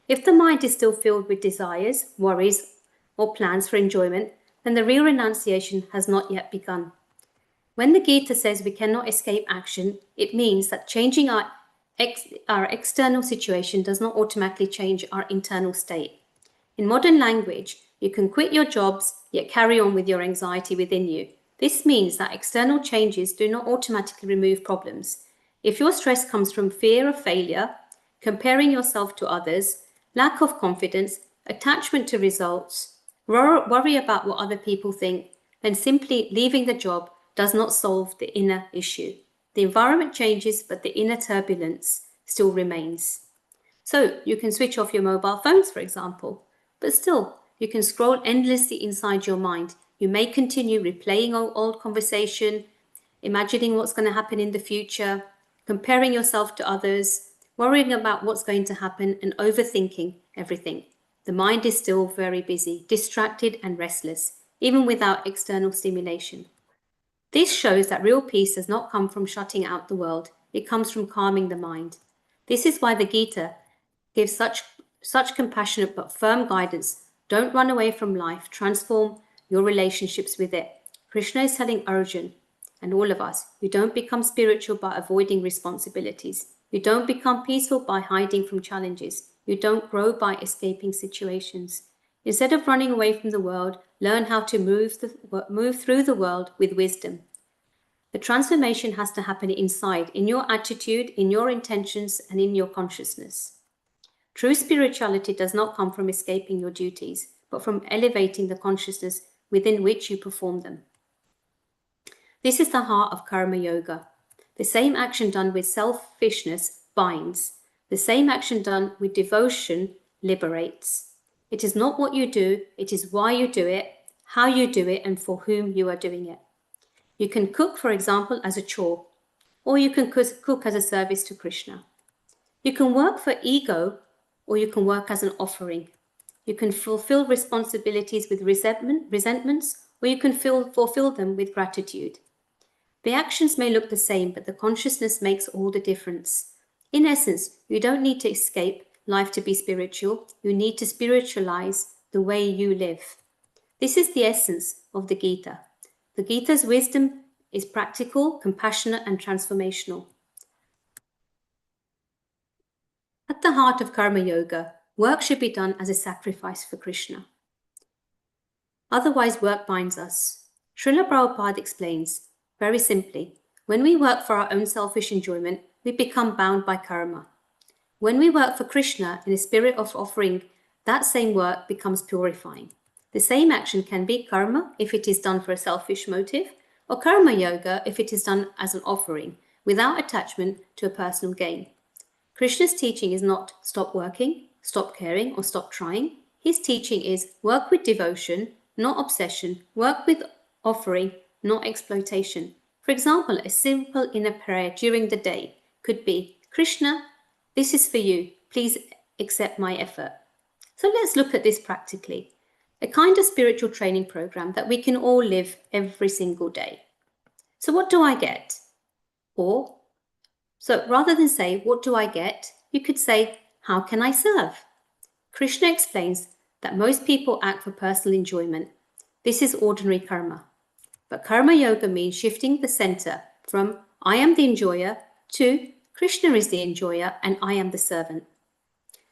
If the mind is still filled with desires, worries, or plans for enjoyment, then the real renunciation has not yet begun. When the Gita says we cannot escape action, it means that changing our external situation does not automatically change our internal state. In modern language, you can quit your jobs, yet carry on with your anxiety within you. This means that external changes do not automatically remove problems. If your stress comes from fear of failure, comparing yourself to others, lack of confidence, attachment to results, worry about what other people think, then simply leaving the job does not solve the inner issue. The environment changes, but the inner turbulence still remains. So you can switch off your mobile phones, for example, but still you can scroll endlessly inside your mind. You may continue replaying old conversation, imagining what's going to happen in the future, comparing yourself to others, worrying about what's going to happen, and overthinking everything. The mind is still very busy, distracted and restless, even without external stimulation. This shows that real peace does not come from shutting out the world. It comes from calming the mind. This is why the Gita gives such compassionate but firm guidance. Don't run away from life. Transform your relationships with it. Krishna is telling Arjun and all of us, you don't become spiritual by avoiding responsibilities. You don't become peaceful by hiding from challenges. You don't grow by escaping situations. Instead of running away from the world, learn how to move through the world with wisdom. The transformation has to happen inside, in your attitude, in your intentions, and in your consciousness. True spirituality does not come from escaping your duties, but from elevating the consciousness within which you perform them. This is the heart of karma yoga. The same action done with selfishness binds. The same action done with devotion liberates. It is not what you do, it is why you do it, how you do it, and for whom you are doing it. You can cook, for example, as a chore, or you can cook as a service to Krishna. You can work for ego, or you can work as an offering. You can fulfill responsibilities with resentments, or you can fulfill them with gratitude. The actions may look the same, but the consciousness makes all the difference. In essence, you don't need to escape life to be spiritual. You need to spiritualize the way you live. This is the essence of the Gita. The Gita's wisdom is practical, compassionate, and transformational. At the heart of karma yoga, work should be done as a sacrifice for Krishna. Otherwise, work binds us. Srila Prabhupada explains, very simply, when we work for our own selfish enjoyment, we become bound by karma. When we work for Krishna in a spirit of offering, that same work becomes purifying. The same action can be karma if it is done for a selfish motive, or karma yoga if it is done as an offering, without attachment to a personal gain. Krishna's teaching is not stop working, stop caring, or stop trying. His teaching is work with devotion, not obsession, work with offering, not exploitation. For example, a simple inner prayer during the day could be, Krishna, this is for you. Please accept my effort. So let's look at this practically. A kind of spiritual training program that we can all live every single day. So what do I get? So rather than say, what do I get? You could say, how can I serve? Krishna explains that most people act for personal enjoyment. This is ordinary karma. But karma yoga means shifting the center from I am the enjoyer to Krishna is the enjoyer and I am the servant.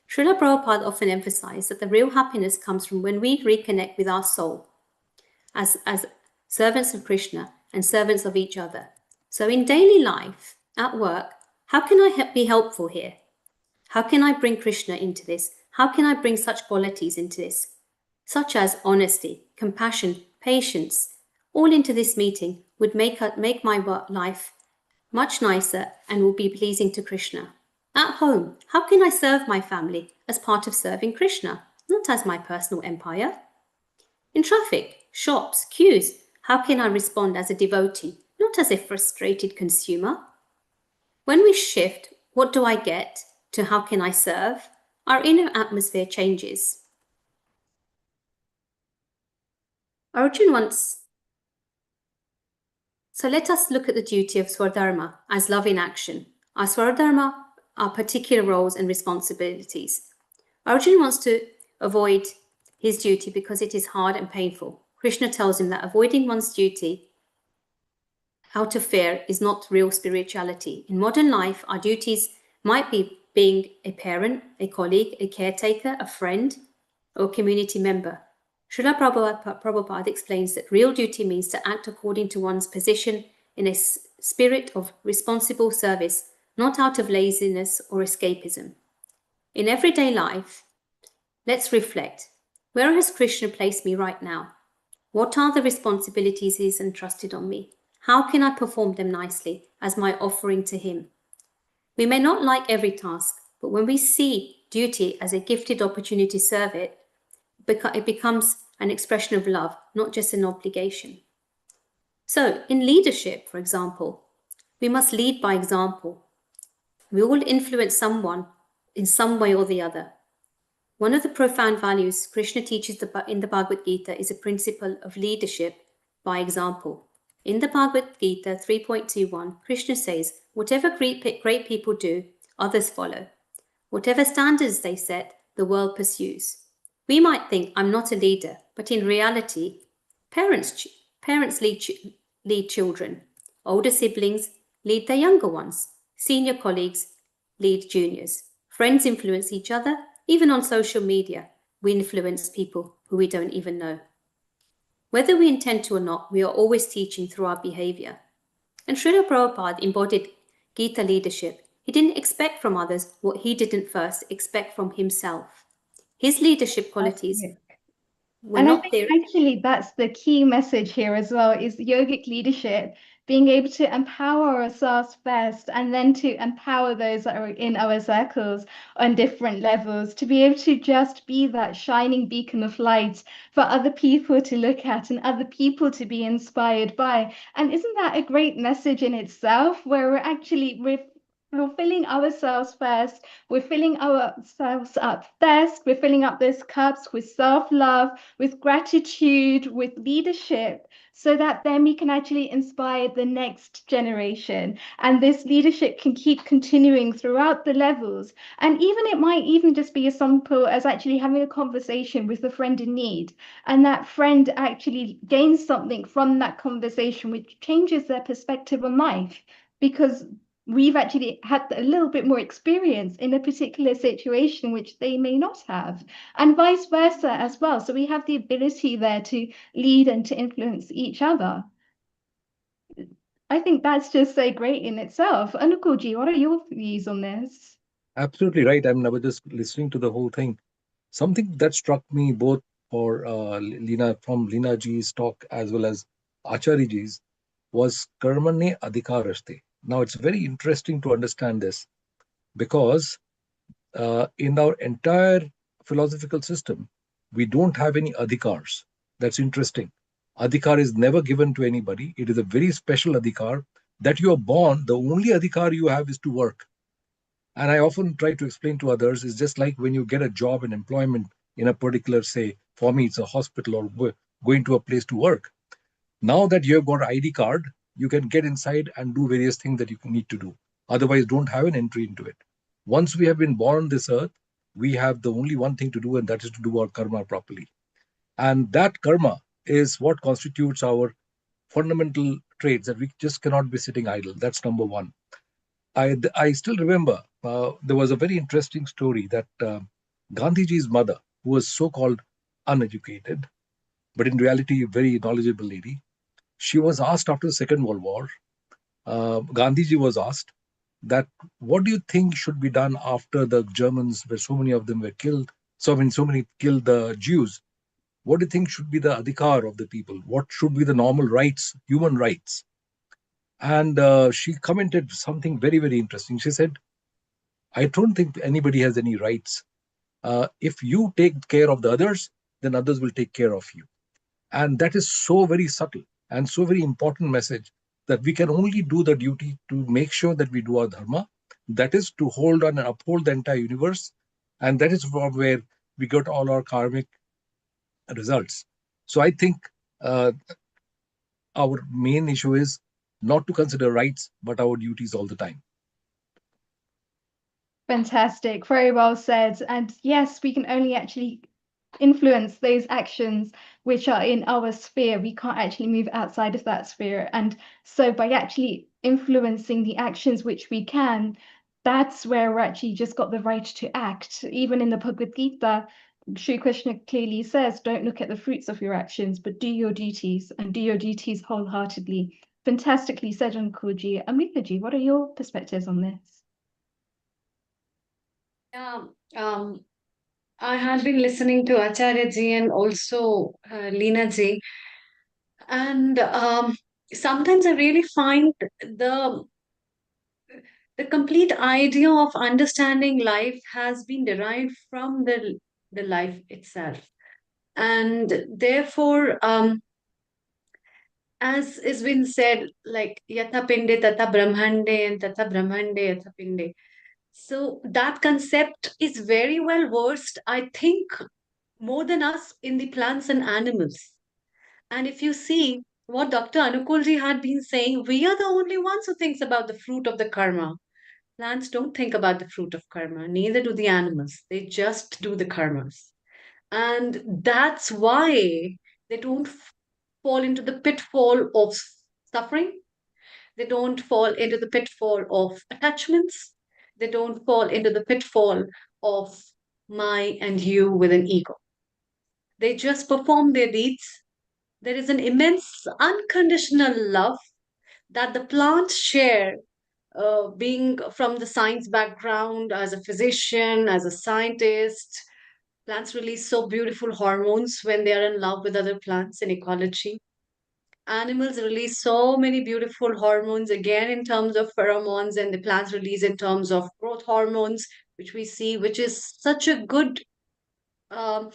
Srila Prabhupada often emphasized that the real happiness comes from when we reconnect with our soul as servants of Krishna and servants of each other. So in daily life, at work, how can I be helpful here? How can I bring Krishna into this? How can I bring such qualities into this? Such as honesty, compassion, patience, all into this meeting would make my work life much nicer and will be pleasing to Krishna. At home, how can I serve my family as part of serving Krishna, not as my personal empire? In traffic, shops, queues, how can I respond as a devotee, not as a frustrated consumer? When we shift, what do I get, to how can I serve, our inner atmosphere changes. Arjun once. So let us look at the duty of Swadharma as love in action. Our Swadharma are particular roles and responsibilities. Arjun wants to avoid his duty because it is hard and painful. Krishna tells him that avoiding one's duty out of fear is not real spirituality. In modern life, our duties might be being a parent, a colleague, a caretaker, a friend, or a community member. Srila Prabhupada explains that real duty means to act according to one's position in a spirit of responsible service, not out of laziness or escapism. In everyday life, let's reflect. Where has Krishna placed me right now? What are the responsibilities he's entrusted on me? How can I perform them nicely as my offering to him? We may not like every task, but when we see duty as a gifted opportunity to serve it, it becomes an expression of love, not just an obligation. So, in leadership, for example, we must lead by example. We all influence someone in some way or the other. One of the profound values Krishna teaches in the Bhagavad Gita is a principle of leadership by example. In the Bhagavad Gita 3.21, Krishna says, whatever great people do, others follow. Whatever standards they set, the world pursues. We might think I'm not a leader, but in reality, parents lead children. Older siblings lead their younger ones. Senior colleagues lead juniors. Friends influence each other. Even on social media, we influence people who we don't even know. Whether we intend to or not, we are always teaching through our behavior. And Srila Prabhupada embodied Gita leadership. He didn't expect from others what he didn't first expect from himself. His leadership qualities were And I not think there. actually that's the key message here as well, is yogic leadership, being able to empower ourselves first and then to empower those that are in our circles on different levels, to be able to just be that shining beacon of light for other people to look at and other people to be inspired by. And isn't that a great message in itself, where we're filling ourselves first, we're filling ourselves up first, we're filling up those cups with self-love, with gratitude, with leadership, so that then we can actually inspire the next generation. And this leadership can keep continuing throughout the levels. And even it might even just be as simple as actually having a conversation with a friend in need. And that friend actually gains something from that conversation, which changes their perspective on life, because we've actually had a little bit more experience in a particular situation which they may not have, and vice versa as well. So we have the ability there to lead and to influence each other. I think that's just so great in itself. Anukulji, what are your views on this? Absolutely right. I mean, I was just listening to the whole thing. Something that struck me both for Lina, from Lina ji's talk as well as Acharya ji's, was karmane adhikaraste. Now, it's very interesting to understand this, because in our entire philosophical system, we don't have any adhikars. That's interesting. Adhikar is never given to anybody. It is a very special adhikar that you are born. The only adhikar you have is to work. And I often try to explain to others, it's just like when you get a job and employment in a particular, say, for me, it's a hospital or going to a place to work. Now that you have got an ID card, you can get inside and do various things that you need to do. Otherwise, don't have an entry into it. Once we have been born on this earth, we have the only one thing to do, and that is to do our karma properly. And that karma is what constitutes our fundamental traits, that we just cannot be sitting idle. That's number one. I still remember there was a very interesting story that Gandhiji's mother, who was so-called uneducated, but in reality a very knowledgeable lady, she was asked after the Second World War, Gandhiji was asked that, what do you think should be done after the Germans, where so many of them were killed, so many killed the Jews? What do you think should be the adhikar of the people? What should be the normal rights, human rights? And she commented something very, very interesting. She said, I don't think anybody has any rights. If you take care of the others, then others will take care of you. And that is so very subtle and so very important message, that we can only do the duty to make sure that we do our dharma. That is to hold on and uphold the entire universe. And that is from where we got all our karmic results. So I think our main issue is not to consider rights, but our duties all the time. Fantastic, very well said. And yes, we can only actually influence those actions which are in our sphere. We can't actually move outside of that sphere. And so by actually influencing the actions which we can, that's where we're actually just got the right to act. Even in the Bhagavad Gita, Shri Krishna clearly says, don't look at the fruits of your actions, but do your duties and do your duties wholeheartedly. Fantastically said, Ankuji. Amitaji, what are your perspectives on this? Yeah, I had been listening to Acharya ji and also Leena ji, and sometimes I really find the the complete idea of understanding life has been derived from the life itself, and therefore, as is been said, like yatha pinde tata brahmande and tata brahmande yatha pinde. So that concept is very well versed, I think, more than us in the plants and animals. And if you see what Dr. Anukulji had been saying, we are the only ones who thinks about the fruit of the karma. Plants don't think about the fruit of karma, neither do the animals. They just do the karmas. And that's why they don't fall into the pitfall of suffering. They don't fall into the pitfall of attachments. They don't fall into the pitfall of my and you with an ego. They just perform their deeds. There is an immense unconditional love that the plants share, being from the science background, as a physician, as a scientist. Plants release so beautiful hormones when they are in love with other plants in ecology. Animals release so many beautiful hormones, again, in terms of pheromones, and the plants release in terms of growth hormones, which we see, which is such a good, um,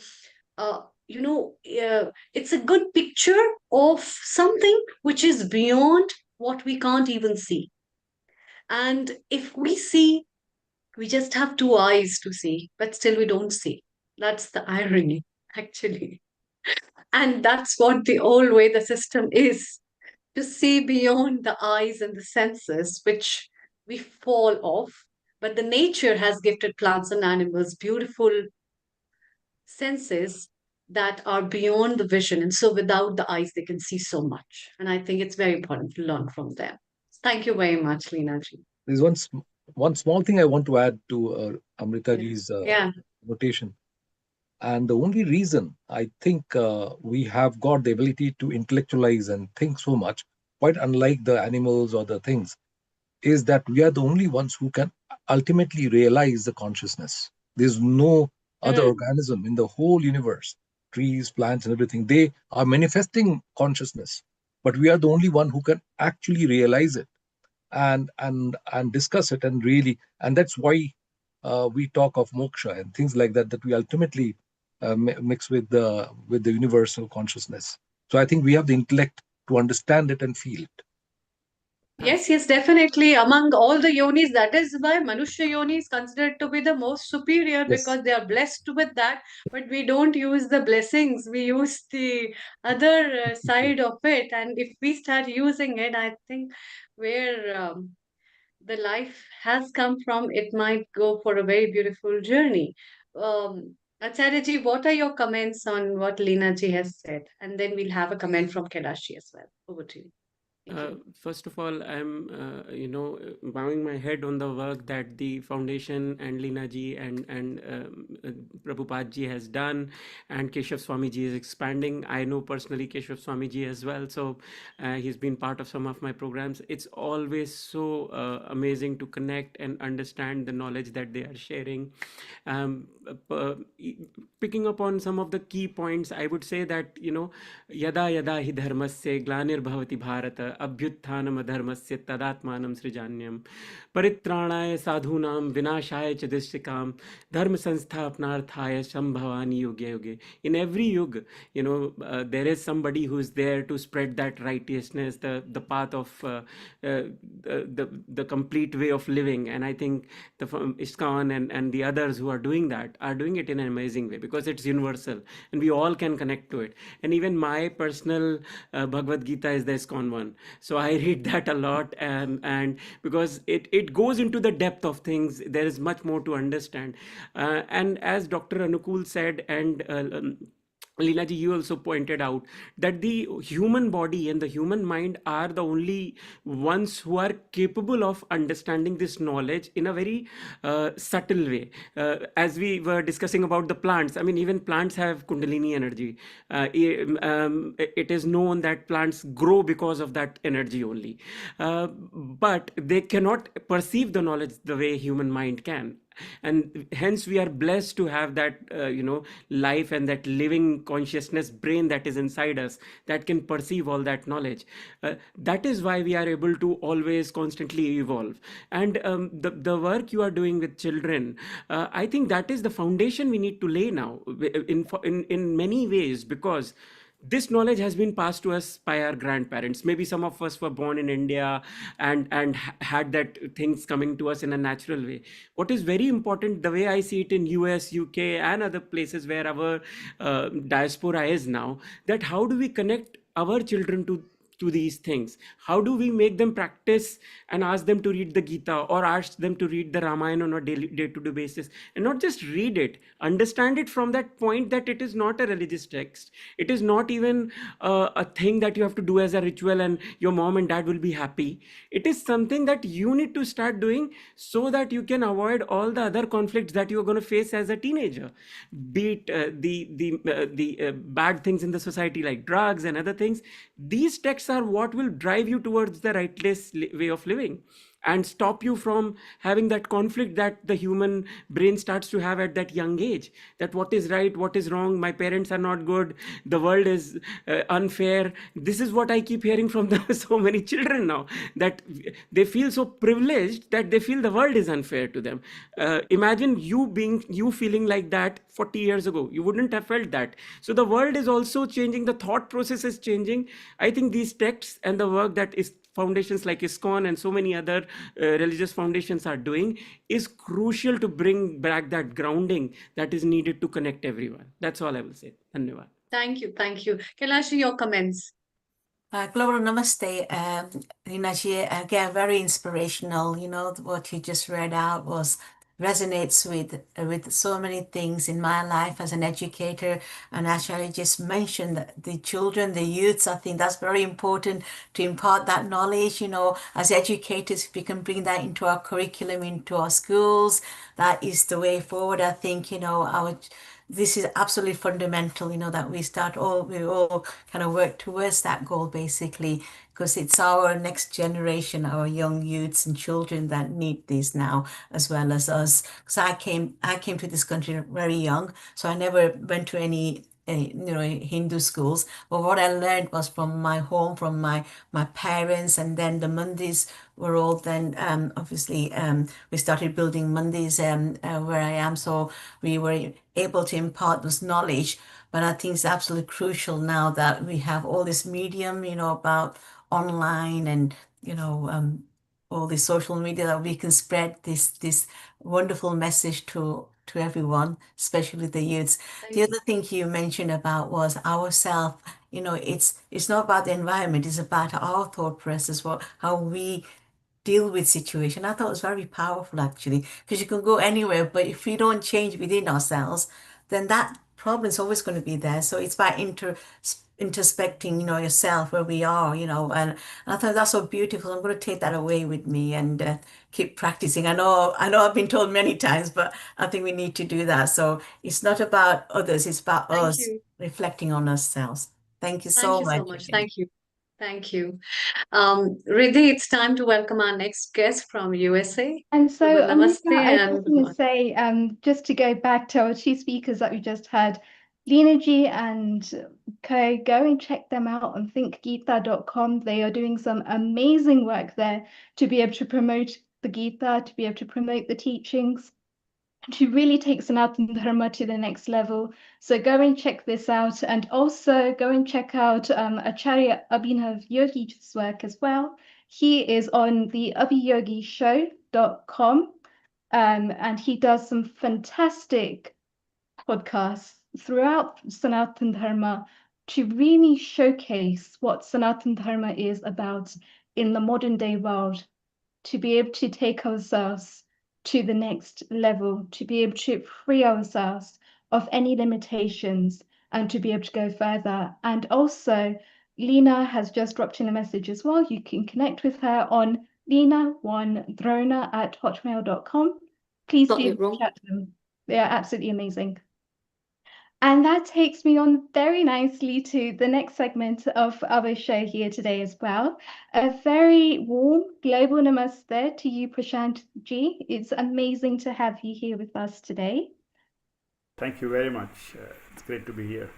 it's a good picture of something which is beyond what we can't even see. And if we see, we just have two eyes to see, but still we don't see. That's the irony, actually. And that's what the old way the system is, to see beyond the eyes and the senses, which we fall off. But the nature has gifted plants and animals beautiful senses that are beyond the vision. And so without the eyes, they can see so much. And I think it's very important to learn from them. Thank you very much, Leena ji. There's one small thing I want to add to Amritaji's Yeah. notation. And the only reason I think we have got the ability to intellectualize and think so much, quite unlike the animals or the things, is that we are the only ones who can ultimately realize the consciousness. There's no other organism in the whole universe, trees, plants, and everything. They are manifesting consciousness, but we are the only one who can actually realize it and discuss it, and really, and that's why we talk of moksha and things like that, that we ultimately mix with the universal consciousness. So I think we have the intellect to understand it and feel it. Yes, definitely. Among all the yonis, that is why Manushya yoni is considered to be the most superior, Yes. because they are blessed with that. But we don't use the blessings, we use the other side of it. And if we start using it, I think where the life has come from, it might go for a very beautiful journey. Acharya ji, what are your comments on what Leena ji has said? And then we'll have a comment from Kailashi as well. Over to you. First of all, I'm, bowing my head on the work that the foundation and Leena ji and Prabhupada ji has done, and Keshav Swami ji is expanding. I know personally Keshav Swami ji as well, so he's been part of some of my programs. It's always so amazing to connect and understand the knowledge that they are sharing. Picking up on some of the key points, I would say that, yada yada hi dharmasya glanir bharata abhyutthanam adharmasya tadatmanam srijanyam परित्राणाय साधूनाम विनाशाय च दिष्टिकाम dharma संस्थापनार्थाय शंभवानि युगे युगे. In every yug, there is somebody who is there to spread that righteousness, the path of the complete way of living. And I think the ISKCON and the others who are doing that are doing it in an amazing way, because it's universal and we all can connect to it. And even my personal Bhagavad Gita is the ISKCON one, so I read that a lot, and because it goes into the depth of things, there is much more to understand. And as Dr. Anukul said, and Leelaji, you also pointed out that the human body and the human mind are the only ones who are capable of understanding this knowledge in a very subtle way. As we were discussing about the plants, I mean, even plants have Kundalini energy. It is known that plants grow because of that energy only. But they cannot perceive the knowledge the way human mind can, and hence we are blessed to have that life and that living consciousness brain that is inside us, that can perceive all that knowledge. That is why we are able to always constantly evolve. And the work you are doing with children, I think that is the foundation we need to lay now, in many ways, because this knowledge has been passed to us by our grandparents. Maybe some of us were born in India and had that things coming to us in a natural way. What is very important, the way I see it in US, UK, and other places where our diaspora is now, that how do we connect our children to these things? How do we make them practice and ask them to read the Gita, or ask them to read the Ramayana on a day-to-day basis, and not just read it, understand it from that point that it is not a religious text. It is not even a thing that you have to do as a ritual and your mom and dad will be happy. It is something that you need to start doing so that you can avoid all the other conflicts that you're going to face as a teenager, be it the bad things in the society like drugs and other things. These texts are what will drive you towards the righteous way of living, and stop you from having that conflict that the human brain starts to have at that young age, that what is right, what is wrong, my parents are not good, the world is unfair. This is what I keep hearing from so many children now, that they feel so privileged that they feel the world is unfair to them. Imagine you feeling like that 40 years ago. You wouldn't have felt that. So the world is also changing, the thought process is changing. I think these texts and the work that is foundations like ISKCON and so many other religious foundations are doing is crucial to bring back that grounding that is needed to connect everyone. That's all I will say. Dhanyavad. Thank you. Thank you. Kailashi, your comments. Global Namaste, Rinaji, again, very inspirational. What you just read out resonates with so many things in my life as an educator. And actually just mentioned that the children, the youths, I think that's very important to impart that knowledge. As educators, if we can bring that into our curriculum, into our schools, that is the way forward. I think, this is absolutely fundamental, that we all kind of work towards that goal, basically, because it's our next generation, our young youths and children that need this now, as well as us. Because I came to this country very young, so I never went to any Hindu schools. But what I learned was from my home, from my parents, and then the mandis were all then obviously we started building mandis where I am, so we were able to impart this knowledge. But I think it's absolutely crucial now that we have all this medium, about online and all the social media, that we can spread this wonderful message to everyone, especially the youths. The other thing you mentioned about was ourself. It's not about the environment, it's about our thought process, how we deal with situation. I thought it was very powerful, actually, because you can go anywhere, but if we don't change within ourselves, then that problem is always going to be there. So it's by introspecting, yourself, where we are, and I thought that's so beautiful. I'm going to take that away with me and keep practicing. I know I've been told many times, but I think we need to do that. So it's not about others, it's about Thank us you. reflecting on ourselves. Thank you Thank so you so much much. again. Thank you. Thank you. Riddhi, it's time to welcome our next guest from USA. And so, Well, Amrita, namaste I and just good want to morning. say, just to go back to our two speakers that we just had, Lena G and Ko, go and check them out on thinkgita.com. They are doing some amazing work there to be able to promote the Gita, to be able to promote the teachings, to really take Sanatana Dharma to the next level. So go and check this out, and also go and check out Acharya Abhinav Yogi's work as well. He is on the abhiyogishow.com, and he does some fantastic podcasts throughout Sanatana Dharma to really showcase what Sanatana Dharma is about in the modern day world, to be able to take ourselves to the next level, to be able to free ourselves of any limitations, and to be able to go further. And also, Lena has just dropped in a message as well. You can connect with her on lena1drona@hotmail.com. Please Got do it wrong. chat to them. They are absolutely amazing. And that takes me on very nicely to the next segment of our show here today as well. A very warm global namaste to you, Prashant Ji. It's amazing to have you here with us today. Thank you very much. It's great to be here.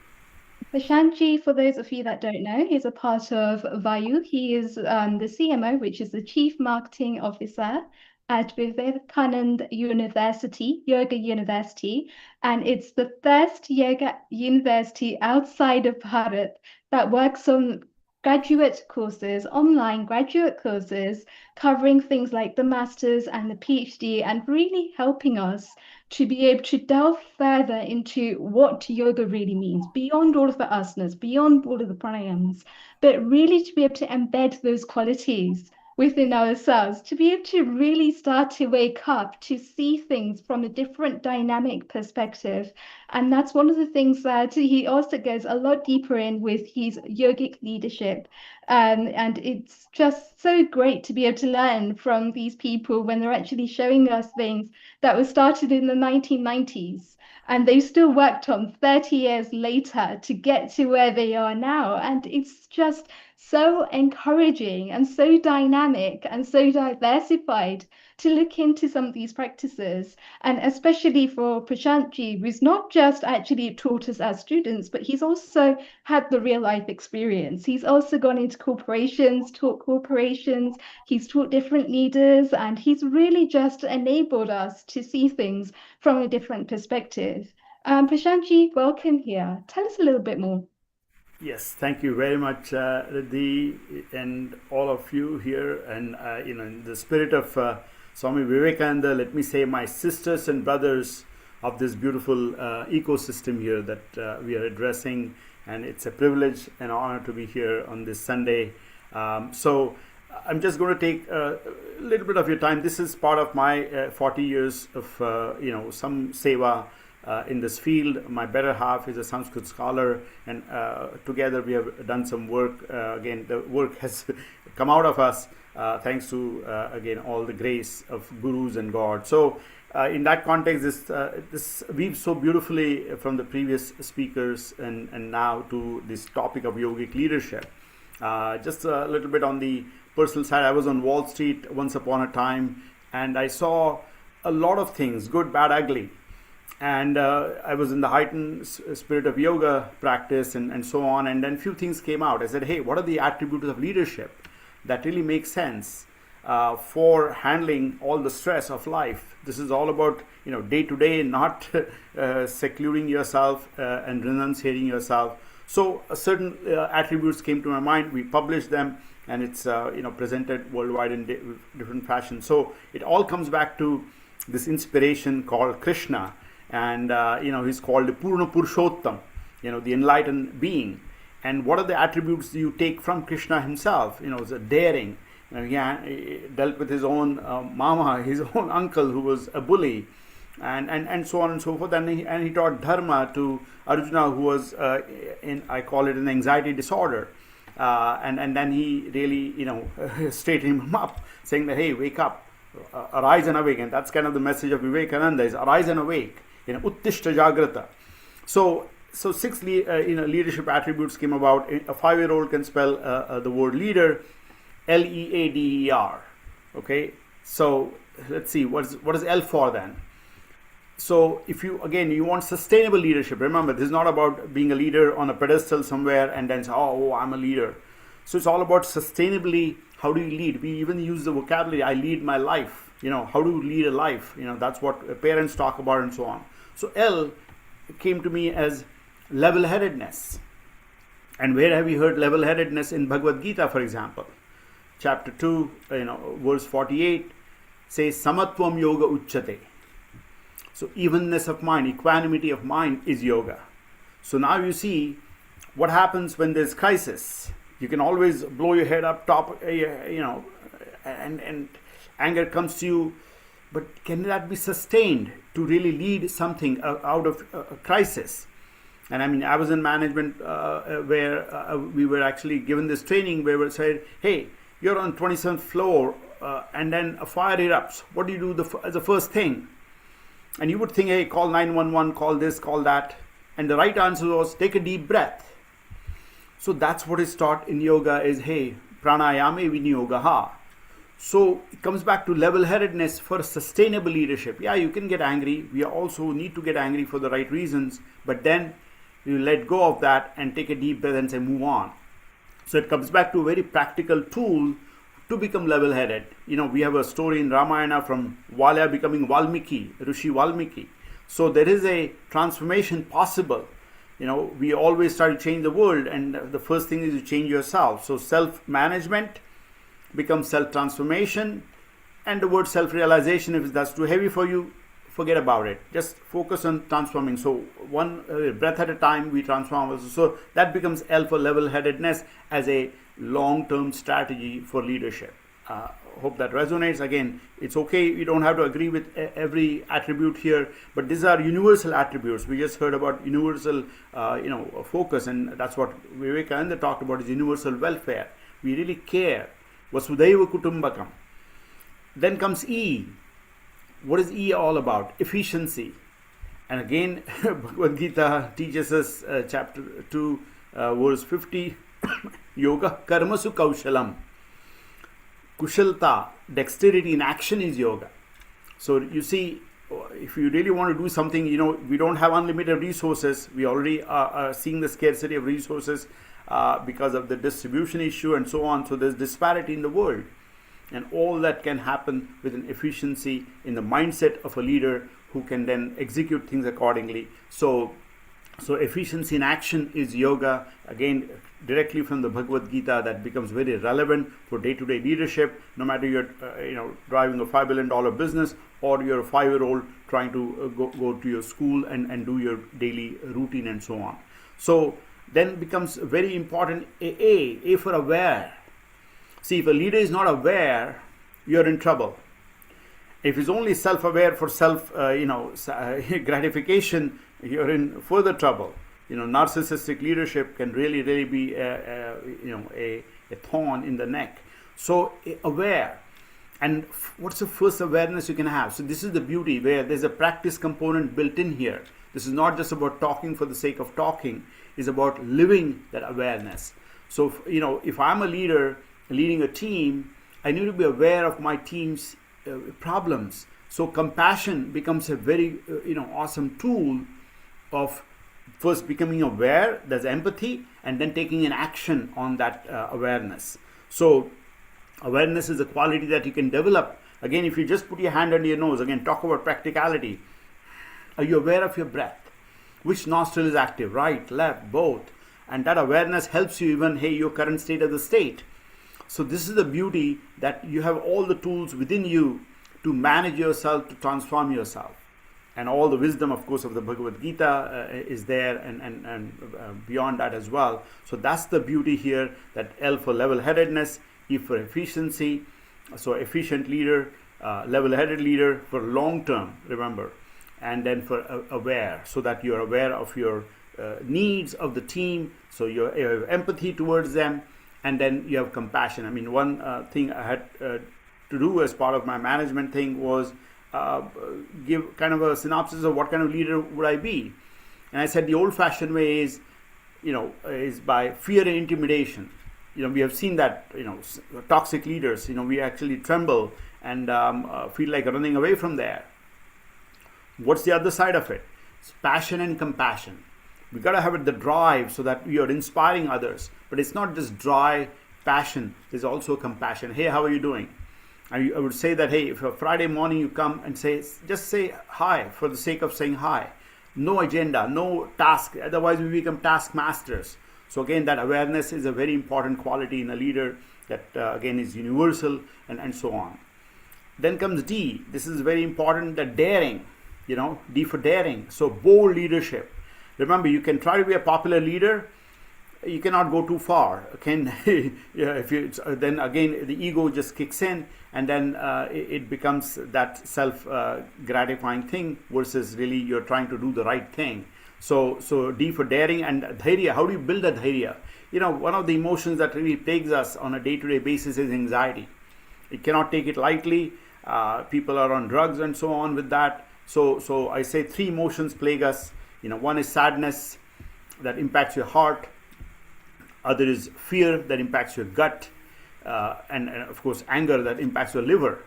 Prashantji, for those of you that don't know, he's a part of Vayu. He is the CMO, which is the Chief Marketing Officer at Vivekananda University, Yoga University, and it's the first yoga university outside of Bharat that works on graduate courses, online graduate courses, covering things like the master's and the PhD, and really helping us to be able to delve further into what yoga really means, beyond all of the asanas, beyond all of the pranayams, but really to be able to embed those qualities within ourselves, to be able to really start to wake up, to see things from a different dynamic perspective. And that's one of the things that he also goes a lot deeper in with his yogic leadership. And it's just so great to be able to learn from these people when they're actually showing us things that was started in the 1990s, and they've still worked on 30 years later to get to where they are now. And it's just so encouraging and so dynamic and so diversified to look into some of these practices. And especially for Prashantji, who's not just actually taught us as students, but he's also had the real life experience. He's also gone into corporations, taught corporations, he's taught different leaders, and he's really just enabled us to see things from a different perspective. Prashantji, welcome here. Tell us a little bit more. Yes, thank you very much, Riddhi, and all of you here. And in the spirit of Swami Vivekananda, let me say, my sisters and brothers of this beautiful ecosystem here that we are addressing, and it's a privilege and honor to be here on this Sunday. So I'm just going to take a little bit of your time. This is part of my 40 years of some seva in this field. My better half is a Sanskrit scholar, and together we have done some work. Again, the work has come out of us thanks to again all the grace of gurus and God. So in that context, this weaves so beautifully from the previous speakers and now to this topic of yogic leadership. Just a little bit on the personal side, I was on Wall Street once upon a time, and I saw a lot of things, good, bad, ugly. And I was in the heightened spirit of yoga practice and so on. And then few things came out. I said, hey, what are the attributes of leadership that really make sense for handling all the stress of life? This is all about, day to day, not secluding yourself and renunciating yourself. So certain attributes came to my mind. We published them, and it's presented worldwide in different fashions. So it all comes back to this inspiration called Krishna. And he's called the Purna Purushottam, the enlightened being. And what are the attributes you take from Krishna himself? It's a daring. He dealt with his own mama, his own uncle, who was a bully, and so on and so forth. And he taught dharma to Arjuna, who was I call it an anxiety disorder. And then he really straightened him up, saying that, hey, wake up, arise and awake. And that's kind of the message of Vivekananda, is arise and awake. Uttishta Jagrata. So 6 leadership attributes came about. A 5-year-old can spell the word leader, Leader. Okay, so let's see, what is L for then? So if you want sustainable leadership, remember, this is not about being a leader on a pedestal somewhere and then say, oh, I'm a leader. So it's all about sustainably, how do you lead? We even use the vocabulary, I lead my life. How do you lead a life? That's what parents talk about and so on. So L came to me as level-headedness. And where have you heard level-headedness? In Bhagavad Gita, for example. Chapter 2, verse 48 says, Samatvam yoga uchyate. So evenness of mind, equanimity of mind is yoga. So now you see what happens when there's crisis. You can always blow your head up top, and anger comes to you, but can that be sustained to really lead something out of a crisis? And I mean, I was in management where we were actually given this training where we said, hey, you're on 27th floor and then a fire erupts. What do you do as the first thing? And you would think, hey, call 911, call this, call that. And the right answer was, take a deep breath. So that's what is taught in yoga is, hey, pranayame vinyogaha. So it comes back to level-headedness for sustainable leadership. Yeah, you can get angry. We also need to get angry for the right reasons. But then you let go of that and take a deep breath and say, move on. So it comes back to a very practical tool to become level-headed. You know, we have a story in Ramayana from Valya becoming Valmiki, Rishi Valmiki. So there is a transformation possible. You know, we always try to change the world, and the first thing is to change yourself. So self-management becomes self-transformation, and the word self-realization, if that's too heavy for you, forget about it. Just focus on transforming. So one breath at a time, we transform. So that becomes L for level-headedness as a long-term strategy for leadership. Hope that resonates. Again, it's okay, you don't have to agree with every attribute here, but these are universal attributes. We just heard about universal focus, and that's what Vivekananda talked about, is universal welfare. We really care. Vasudhaiva Kutumbakam. Then comes E. What is E all about? Efficiency. And again, Bhagavad Gita teaches us chapter 2 verse 50, Yoga Karmasu Kaushalam. Kushalta, dexterity in action is yoga. So you see, if you really want to do something, we don't have unlimited resources. We already are seeing the scarcity of resources because of the distribution issue and so on. So there's disparity in the world. And all that can happen with an efficiency in the mindset of a leader who can then execute things accordingly. So efficiency in action is yoga. Again, directly from the Bhagavad Gita, that becomes very relevant for day-to-day leadership, no matter you're driving a $5 billion business or you're a 5-year-old trying to go to your school and do your daily routine and so on. So then becomes very important A for aware. See, if a leader is not aware, you're in trouble. If he's only self-aware for gratification, you're in further trouble. Narcissistic leadership can really be a thorn in the neck. So aware. And what's the first awareness you can have? So this is the beauty, where there's a practice component built in here. This is not just about talking for the sake of talking. It's about living that awareness. So, if I'm a leader leading a team, I need to be aware of my team's problems. So compassion becomes a very awesome tool of first becoming aware. There's empathy, and then taking an action on that awareness. So awareness is a quality that you can develop. Again, if you just put your hand under your nose, again, talk about practicality. Are you aware of your breath? Which nostril is active? Right, left, both. And that awareness helps you even, your current state of the state. So this is the beauty, that you have all the tools within you to manage yourself, to transform yourself. And all the wisdom, of course, of the Bhagavad Gita is there, and beyond that as well. So that's the beauty here, that L for level-headedness, E for efficiency. So efficient leader, level-headed leader for long-term, remember. And then for aware, so that you're aware of your needs of the team. So you have empathy towards them. And then you have compassion. I mean, one thing I had to do as part of my management thing was give kind of a synopsis of what kind of leader would I be. And I said the old-fashioned way is by fear and intimidation. We have seen that, toxic leaders, we actually tremble and feel like running away from there. What's the other side of it? It's passion and compassion. We got to have the drive so that we are inspiring others. But it's not just dry passion. There's also compassion. Hey, how are you doing? I would say that, hey, if a Friday morning you come and just say hi for the sake of saying hi. No agenda, no task. Otherwise, we become taskmasters. So again, that awareness is a very important quality in a leader that, again, is universal and so on. Then comes D. This is very important, the daring. D for daring. So bold leadership. Remember, you can try to be a popular leader. You cannot go too far. Then again, the ego just kicks in, and then it becomes that self-gratifying thing versus really you're trying to do the right thing. So D for daring, and dhairya. How do you build a dhairya? One of the emotions that really plagues us on a day-to-day basis is anxiety. You cannot take it lightly. People are on drugs and so on with that. So I say three emotions plague us. One is sadness that impacts your heart. Other is fear that impacts your gut, and of course anger that impacts your liver.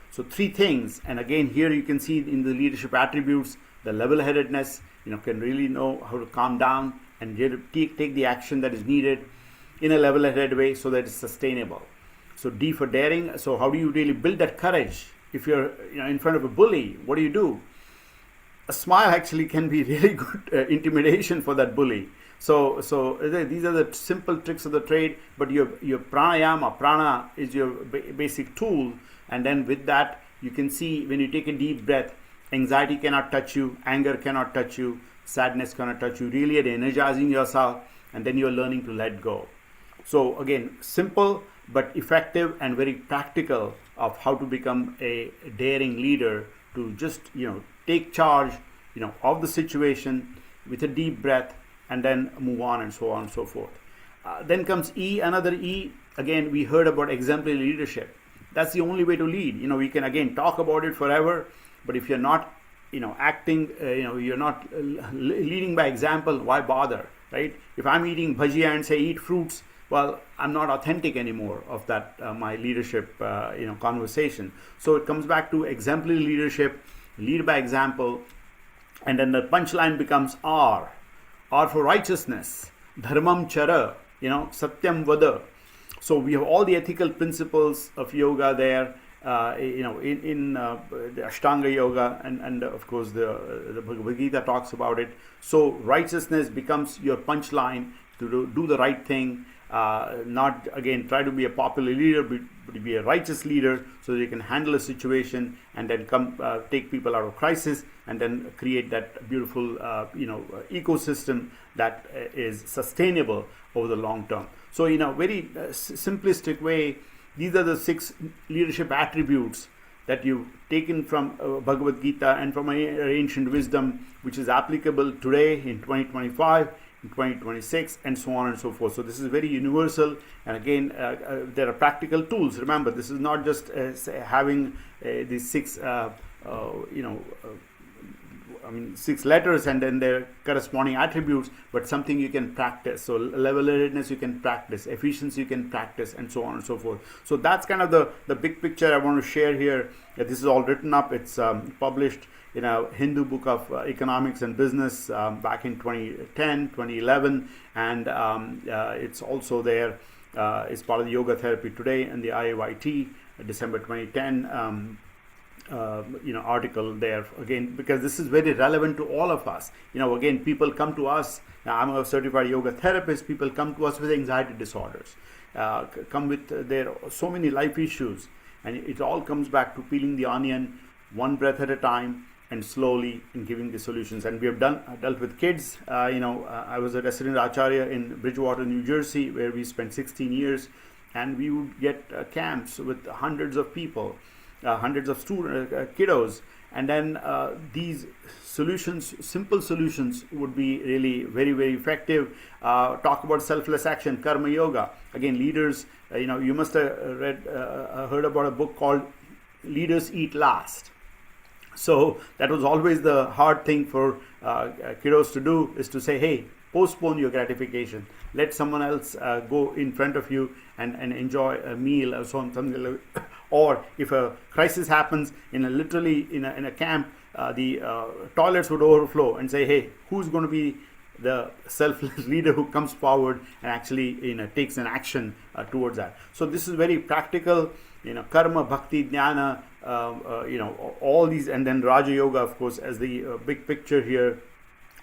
So three things. And again, here you can see in the leadership attributes, the level-headedness, can really know how to calm down and take the action that is needed in a level-headed way so that it's sustainable. So D for daring. So how do you really build that courage? If you're in front of a bully, what do? A smile actually can be really good intimidation for that bully. So these are the simple tricks of the trade, but your pranayama, prana is your basic tool. And then with that, you can see when you take a deep breath, anxiety cannot touch you, anger cannot touch you, sadness cannot touch you. Really are energizing yourself, and then you're learning to let go. So again, simple but effective and very practical of how to become a daring leader, to just take charge of the situation with a deep breath, and then move on and so on and so forth. Then comes E, another E. Again, we heard about exemplary leadership. That's the only way to lead. We can again talk about it forever, but if you're not acting, you're not leading by example, why bother, right? If I'm eating bhajia and say eat fruits, well, I'm not authentic anymore of that my leadership conversation. So it comes back to exemplary leadership, lead by example. And then the punchline becomes R for righteousness, dharmam chara, satyam vada. So we have all the ethical principles of yoga there, in the Ashtanga yoga, and of course the Bhagavad Gita talks about it. So righteousness becomes your punchline to do the right thing, not again try to be a popular leader, but to be a righteous leader, so that you can handle a situation and then take people out of crisis, and then create that beautiful ecosystem that is sustainable over the long term. So in a very simplistic way, these are the 6 leadership attributes that you've taken from Bhagavad Gita and from ancient wisdom, which is applicable today in 2025, in 2026, and so on and so forth. So this is very universal, and again, there are practical tools. Remember, this is not just having these 6 6 letters and then their corresponding attributes, but something you can practice. So level-headedness you can practice, efficiency you can practice, and so on and so forth. So that's kind of the big picture I want to share here. This is all written up. It's published in a Hindu book of economics and business back in 2010, 2011, and it's also there. It's part of the Yoga Therapy Today and the IAYT December 2010 article there, again, because this is very relevant to all of us. Again, people come to us. I'm a certified yoga therapist. People come to us with anxiety disorders, come with their so many life issues, and it all comes back to peeling the onion one breath at a time and slowly in giving the solutions. And we have dealt with kids. I was a resident acharya in Bridgewater, New Jersey, where we spent 16 years, and we would get camps with hundreds of people, hundreds of kiddos, and then these solutions, simple solutions, would be really very, very effective. Talk about selfless action, karma yoga. Again, leaders, you must have heard about a book called Leaders Eat Last. So that was always the hard thing for kiddos to do, is to say, hey, postpone your gratification. Let someone else go in front of you and enjoy a meal or something like that. Or if a crisis happens in a camp, the toilets would overflow, and say, hey, who's going to be the selfless leader who comes forward and actually takes an action towards that. So this is very practical, karma, bhakti, jnana, all these, and then Raja Yoga, of course, as the big picture here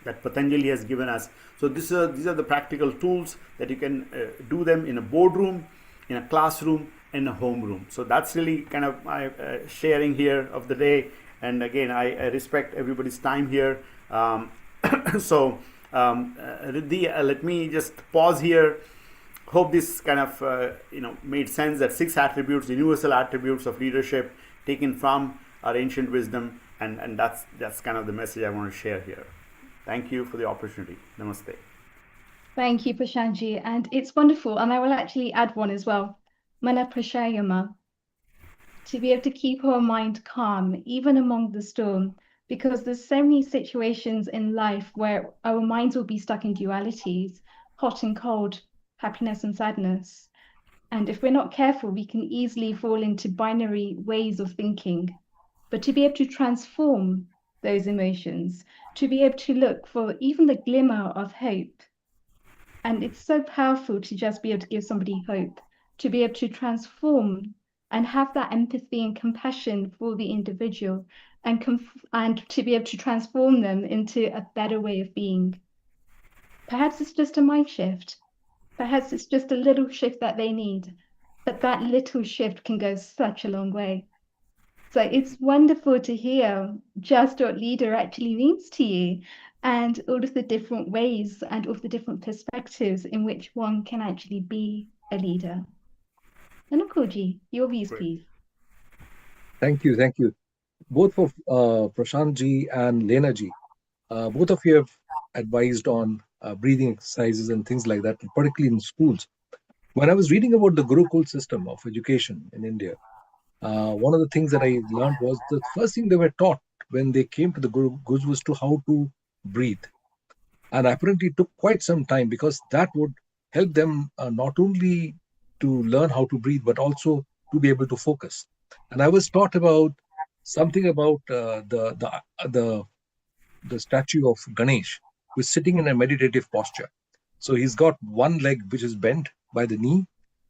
that Patanjali has given us. So these are the practical tools that you can do them in a boardroom, in a classroom, in a homeroom. So that's really kind of my sharing here of the day. And again, I respect everybody's time here. So Riddhi, let me just pause here. Hope this kind of made sense, that 6 attributes, universal attributes of leadership taken from our ancient wisdom, and that's kind of the message I want to share here. Thank you for the opportunity. Namaste. Thank you, Prashantji. And it's wonderful. And I will actually add one as well. Mana Prashayama. To be able to keep our mind calm, even among the storm, because there's so many situations in life where our minds will be stuck in dualities, hot and cold, happiness and sadness. And if we're not careful, we can easily fall into binary ways of thinking. But to be able to transform those emotions, to be able to look for even the glimmer of hope. And it's so powerful to just be able to give somebody hope, to be able to transform and have that empathy and compassion for the individual, and to be able to transform them into a better way of being. Perhaps it's just a mind shift. Perhaps it's just a little shift that they need, but that little shift can go such a long way. So it's wonderful to hear just what leader actually means to you and all of the different ways and all of the different perspectives in which one can actually be a leader. Nanukulji, your views, Great. please. Thank you. Thank you. Both of Prashant ji and Lena ji, both of you have advised on breathing exercises and things like that, particularly in schools. When I was reading about the Gurukul system of education in India, one of the things that I learned was the first thing they were taught when they came to the Gurus was to how to breathe. And apparently it took quite some time because that would help them not only to learn how to breathe, but also to be able to focus. And I was taught about something about the statue of Ganesh, who is sitting in a meditative posture. So he's got one leg which is bent by the knee.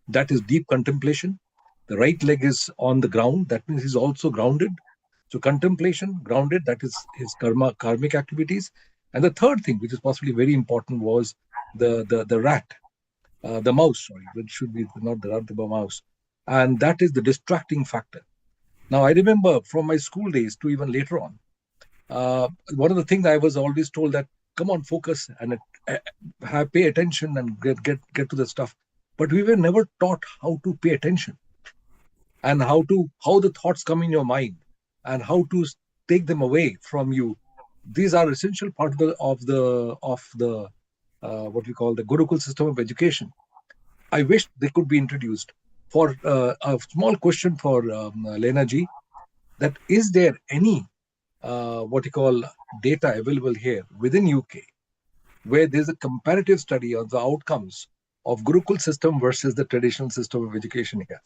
That is deep contemplation. The right leg is on the ground. That means he's also grounded. So contemplation, grounded, that is his karmic activities. And the third thing, which is possibly very important, was the rat, the mouse, sorry, which should be not the rat, the mouse. And that is the distracting factor. Now, I remember from my school days to even later on, one of the things I was always told that, come on, focus and pay attention and get to the stuff. But we were never taught how to pay attention and how the thoughts come in your mind and how to take them away from you. These are essential part of the what we call the Gurukul system of education. I wish they could be introduced. For a small question for Lena ji, that is there any what you call data available here within UK where there's a comparative study of the outcomes of Gurukul system versus the traditional system of education here?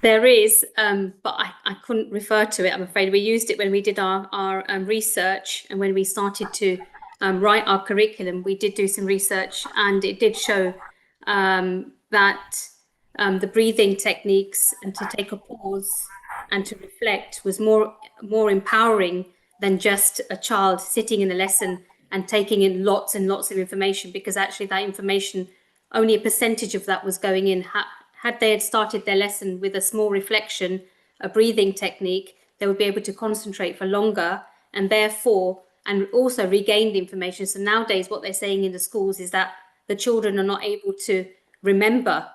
There is, but I couldn't refer to it, I'm afraid. We used it when we did our research, and when we started to write our curriculum, we did do some research, and it did show that the breathing techniques and to take a pause and to reflect was more empowering than just a child sitting in a lesson and taking in lots and lots of information, because actually that information, only a percentage of that was going in. Had they had started their lesson with a small reflection, a breathing technique, they would be able to concentrate for longer and therefore, and also regain the information. So nowadays what they're saying in the schools is that the children are not able to remember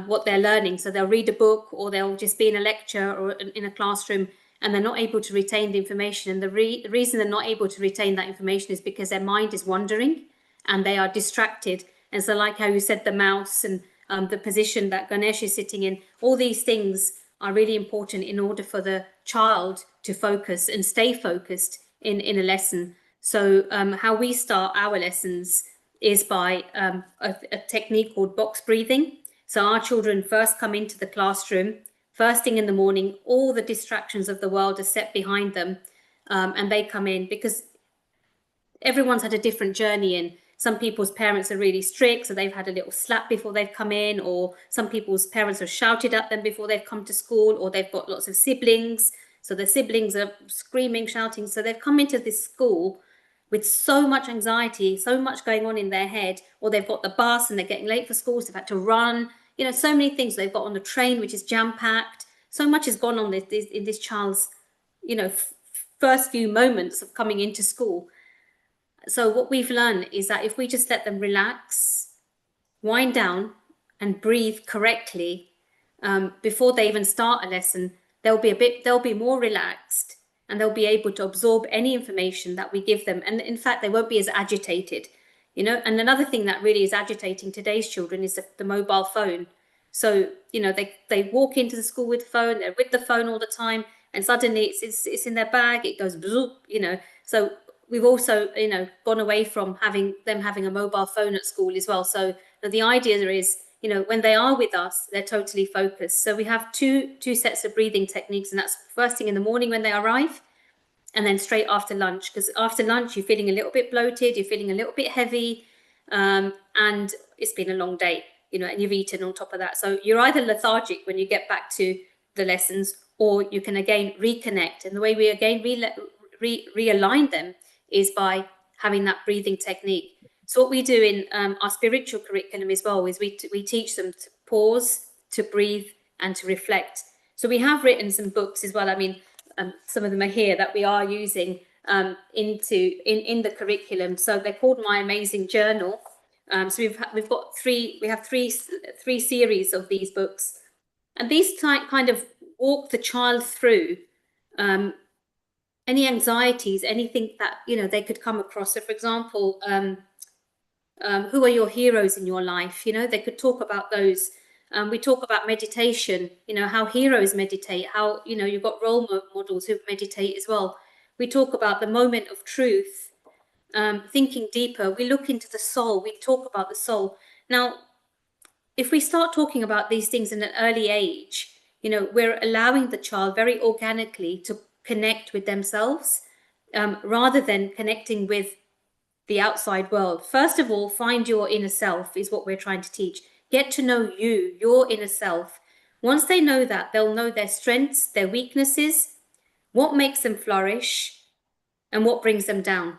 what they're learning. So they'll read a book or they'll just be in a lecture or in a classroom and they're not able to retain the information. And the reason they're not able to retain that information is because their mind is wandering and they are distracted. And so like how you said, the mouse and the position that Ganesh is sitting in, all these things are really important in order for the child to focus and stay focused in a lesson. So how we start our lessons is by a technique called box breathing. So our children first come into the classroom, first thing in the morning, all the distractions of the world are set behind them, and they come in because everyone's had a different journey in. Some people's parents are really strict, so they've had a little slap before they've come in, or some people's parents have shouted at them before they've come to school, or they've got lots of siblings, so the siblings are screaming, shouting. So they've come into this school with so much anxiety, so much going on in their head, or they've got the bus and they're getting late for school, so they've had to run, so many things. They've got on the train, which is jam-packed. So much has gone on in this child's, first few moments of coming into school. So what we've learned is that if we just let them relax, wind down and breathe correctly before they even start a lesson, they'll be more relaxed and they'll be able to absorb any information that we give them. And in fact, they won't be as agitated, you know. And another thing that really is agitating today's children is the mobile phone. So, you know, they walk into the school with the phone, they're with the phone all the time, and suddenly it's in their bag, it goes, bloop, you know. So we've also, you know, gone away from having a mobile phone at school as well. So the idea is, you know, when they are with us, they're totally focused. So we have two sets of breathing techniques, and that's first thing in the morning when they arrive, and then straight after lunch, because after lunch you're feeling a little bit bloated, you're feeling a little bit heavy, and it's been a long day, you know, and you've eaten on top of that. So you're either lethargic when you get back to the lessons, or you can again reconnect. And the way we again realign them is by having that breathing technique. So what we do in our spiritual curriculum as well is we teach them to pause, to breathe, and to reflect. So we have written some books as well. I mean, some of them are here that we are using in the curriculum. So they're called My Amazing Journal. So we have three series of these books, and these kind of walk the child through any anxieties, anything that, you know, they could come across. So, for example, who are your heroes in your life? You know, they could talk about those. We talk about meditation, you know, how heroes meditate, how, you know, you've got role models who meditate as well. We talk about the moment of truth, thinking deeper. We look into the soul. We talk about the soul. Now, if we start talking about these things in an early age, you know, we're allowing the child very organically to connect with themselves, rather than connecting with the outside world. First of all, find your inner self is what we're trying to teach. Get to know you, your inner self. Once they know that, they'll know their strengths, their weaknesses, what makes them flourish, and what brings them down.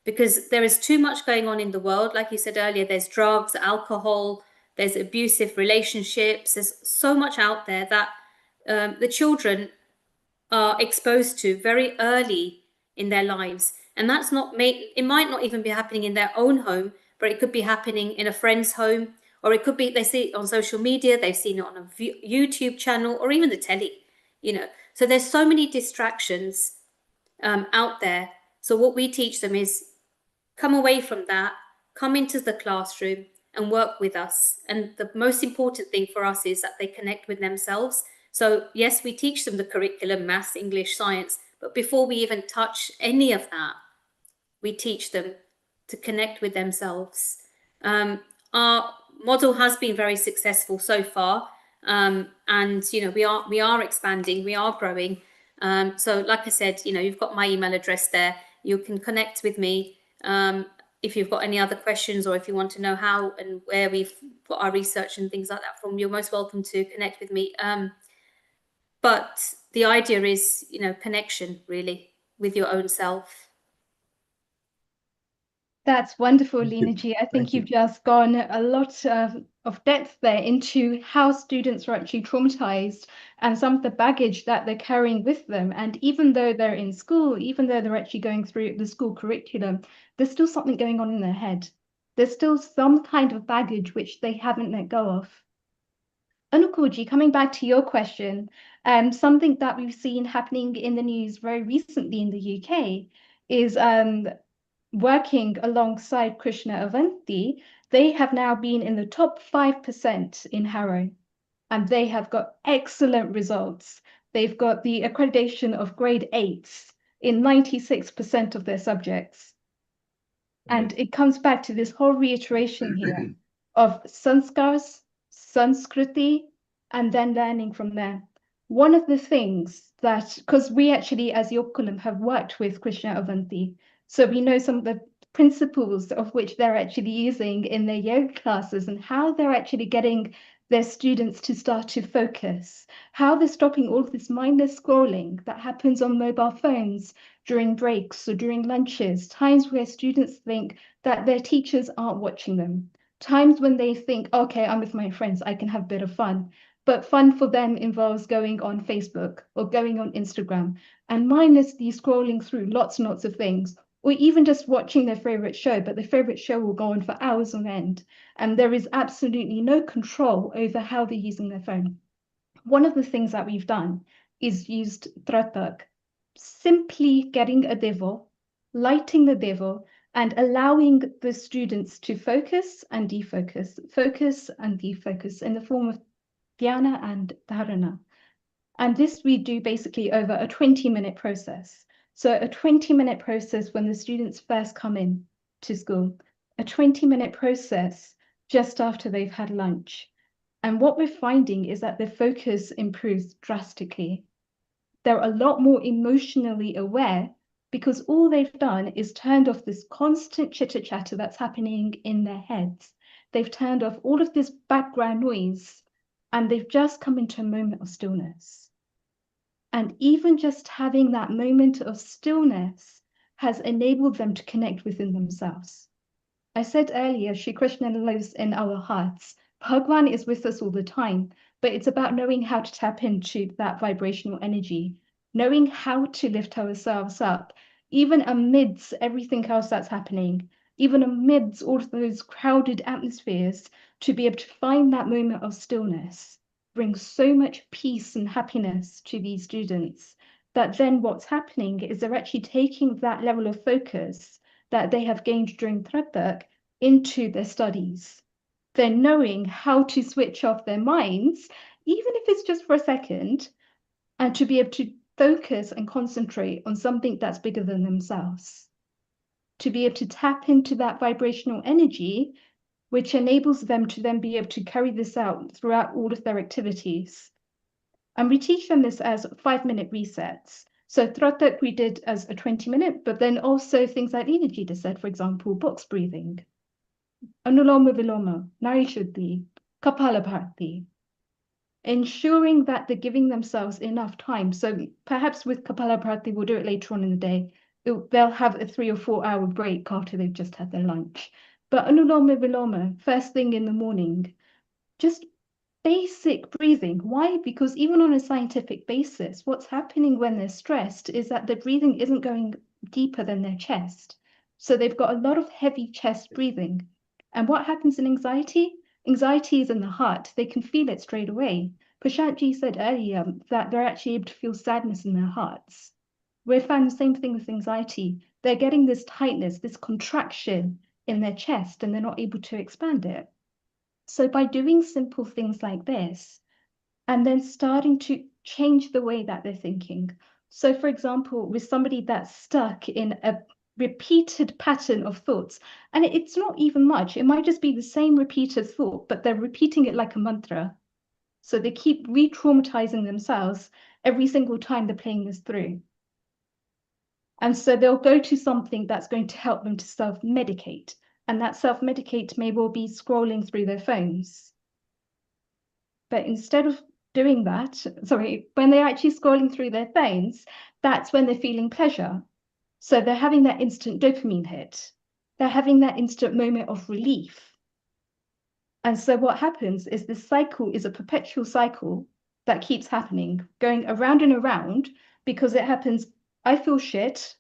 Because there is too much going on in the world. Like you said earlier, there's drugs, alcohol, there's abusive relationships. There's so much out there that the children are exposed to very early in their lives. And that's it might not even be happening in their own home, but it could be happening in a friend's home, or it could be they see it on social media, they've seen it on a YouTube channel, or even the telly, you know. So there's so many distractions out there. So what we teach them is come away from that, come into the classroom and work with us. And the most important thing for us is that they connect with themselves. So yes, we teach them the curriculum, maths, English, science, but before we even touch any of that, we teach them to connect with themselves. Our model has been very successful so far, and you know, we are expanding, we are growing. So like I said, you know, you've got my email address there. You can connect with me if you've got any other questions, or if you want to know how and where we've got our research and things like that from. You're most welcome to connect with me. But the idea is, you know, connection really with your own self. That's wonderful, Thank you. Lena G. I think Thank you. you've just gone a lot of depth there into how students are actually traumatized and some of the baggage that they're carrying with them. And even though they're in school, even though they're actually going through the school curriculum, there's still something going on in their head. There's still some kind of baggage which they haven't let go of. Anukulji, coming back to your question, something that we've seen happening in the news very recently in the UK is working alongside Krishna Avanti. They have now been in the top 5% in Harrow, and they have got excellent results. They've got the accreditation of grade 8s in 96% of their subjects. And it comes back to this whole reiteration here of sanskars, sanskriti, and then learning from there. One of the things that, because we actually as Yokulam have worked with Krishna Avanti, so we know some of the principles of which they're actually using in their yoga classes and how they're actually getting their students to start to focus, how they're stopping all of this mindless scrolling that happens on mobile phones during breaks or during lunches, times where students think that their teachers aren't watching them, times when they think, okay, I'm with my friends, I can have a bit of fun. But fun for them involves going on Facebook or going on Instagram and mindlessly scrolling through lots and lots of things, or even just watching their favorite show, but their favorite show will go on for hours on end. And there is absolutely no control over how they're using their phone. One of the things that we've done is used Tratak. simply getting a devo, lighting the devo, and allowing the students to focus and defocus in the form of dhyana and dharana. And this we do basically over a 20-minute process. So a 20-minute process when the students first come in to school, a 20-minute process just after they've had lunch. And what we're finding is that the focus improves drastically. They're a lot more emotionally aware because all they've done is turned off this constant chitter-chatter that's happening in their heads. They've turned off all of this background noise and they've just come into a moment of stillness. And even just having that moment of stillness has enabled them to connect within themselves. I said earlier, Shri Krishna lives in our hearts. Bhagwan is with us all the time, but it's about knowing how to tap into that vibrational energy, knowing how to lift ourselves up, even amidst everything else that's happening, even amidst all of those crowded atmospheres, to be able to find that moment of stillness brings so much peace and happiness to these students that then what's happening is they're actually taking that level of focus that they have gained during Tratak into their studies. They're knowing how to switch off their minds, even if it's just for a second, and to be able to focus and concentrate on something that's bigger than themselves. To be able to tap into that vibrational energy, which enables them to then be able to carry this out throughout all of their activities. And we teach them this as 5-minute resets. So Tratak we did as a 20-minute, but then also things like Leela said, for example, box breathing, Anuloma Viloma, Nari Shuddhi, Kapalabhati, ensuring that they're giving themselves enough time. So perhaps with Kapalabhati, we'll do it later on in the day. They'll have a 3 or 4 hour break after they've just had their lunch. But Anuloma Viloma, first thing in the morning, just basic breathing. Why? Because even on a scientific basis, what's happening when they're stressed is that the breathing isn't going deeper than their chest. So they've got a lot of heavy chest breathing. And what happens in anxiety? Anxiety is in the heart. They can feel it straight away. Prashantji said earlier that they're actually able to feel sadness in their hearts. We found the same thing with anxiety. They're getting this tightness, this contraction in their chest, and they're not able to expand it. So by doing simple things like this, and then starting to change the way that they're thinking. So for example, with somebody that's stuck in a repeated pattern of thoughts, and it's not even much, it might just be the same repeated thought, but they're repeating it like a mantra. So they keep re-traumatizing themselves every single time they're playing this through. And so they'll go to something that's going to help them to self-medicate. And that self-medicate may well be scrolling through their phones. But instead of doing that, when they're actually scrolling through their phones, that's when they're feeling pleasure. So they're having that instant dopamine hit. They're having that instant moment of relief. And so what happens is this cycle is a perpetual cycle that keeps happening, going around and around, because it happens, I feel shit,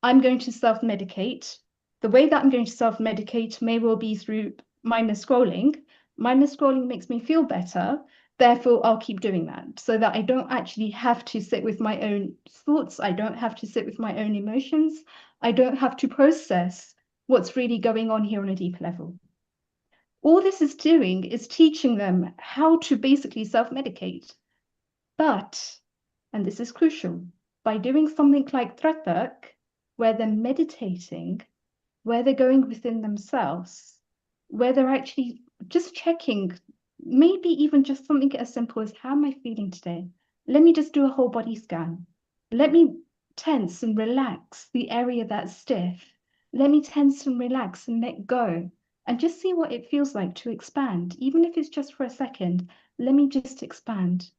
I'm going to self-medicate. The way that I'm going to self-medicate may well be through mindless scrolling. Mindless scrolling makes me feel better. Therefore, I'll keep doing that so that I don't actually have to sit with my own thoughts. I don't have to sit with my own emotions. I don't have to process what's really going on here on a deeper level. All this is doing is teaching them how to basically self-medicate. But, and this is crucial, by doing something like Tratak, where they're meditating, where they're going within themselves, where they're actually just checking, maybe even just something as simple as, how am I feeling today? Let me just do a whole body scan. Let me tense and relax the area that's stiff. Let me tense and relax and let go. And just see what it feels like to expand, even if it's just for a second. Let me just expand.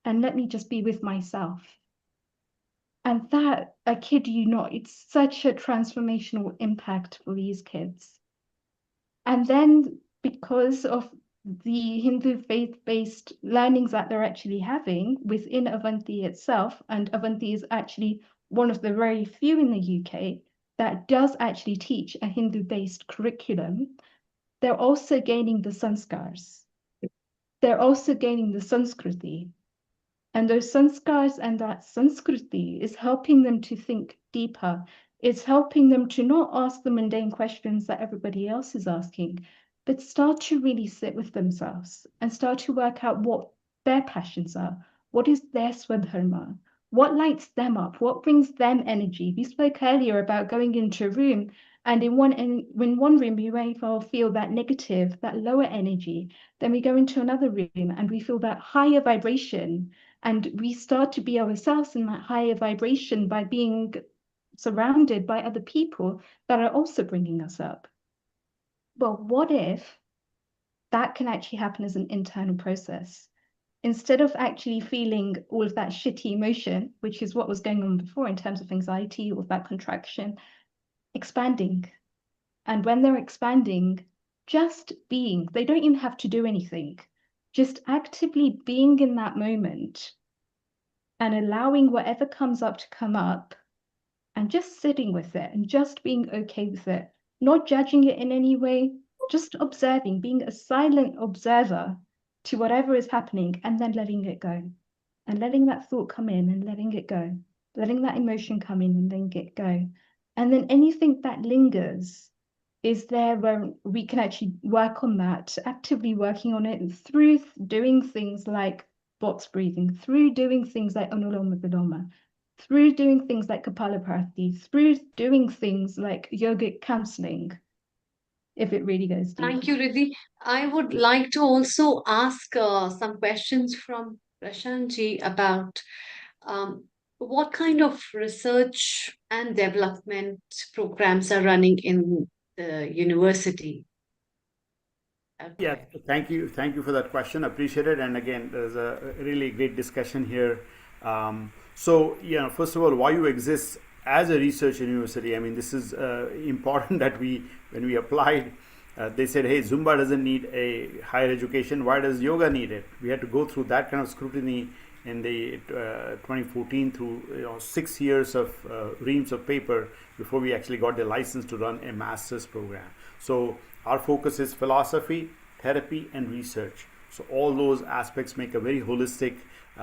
And let me just be with myself. And that, I kid you not, it's such a transformational impact for these kids. And then because of the Hindu faith-based learnings that they're actually having within Avanti itself, and Avanti is actually one of the very few in the UK that does actually teach a Hindu-based curriculum, they're also gaining the sanskars. They're also gaining the Sanskriti. And those sanskars and that sanskriti is helping them to think deeper. It's helping them to not ask the mundane questions that everybody else is asking, but start to really sit with themselves and start to work out what their passions are. What is their swadharma? What lights them up? What brings them energy? We spoke earlier about going into a room, and in one room you may well feel that negative, that lower energy. Then we go into another room and we feel that higher vibration, and we start to be ourselves in that higher vibration by being surrounded by other people that are also bringing us up. Well, what if that can actually happen as an internal process? Instead of actually feeling all of that shitty emotion, which is what was going on before in terms of anxiety or that contraction, expanding. And when they're expanding, just being, they don't even have to do anything, just actively being in that moment and allowing whatever comes up to come up and just sitting with it and just being okay with it, not judging it in any way, just observing, being a silent observer to whatever is happening and then letting it go and letting that thought come in and letting it go, letting that emotion come in and letting it go. And then anything that lingers is there where we can actually work on that, actively working on it through doing things like box breathing, through doing things like Anuloma Viloma, through doing things like Kapalabhati, through doing things like yogic counseling, if it really goes deep. Thank you, Riddhi. I would like to also ask some questions from Prashant ji about what kind of research and development programs are running in the university. Yeah, thank you for that question. Appreciate it. And again, there's a really great discussion here. So, first of all, why you exist as a research university? I mean, this is important that when we applied, they said, hey, Zumba doesn't need a higher education. Why does yoga need it? We had to go through that kind of scrutiny in the 2014 through 6 years of reams of paper before we actually got the license to run a master's program. So our focus is philosophy, therapy, and research. So all those aspects make a very holistic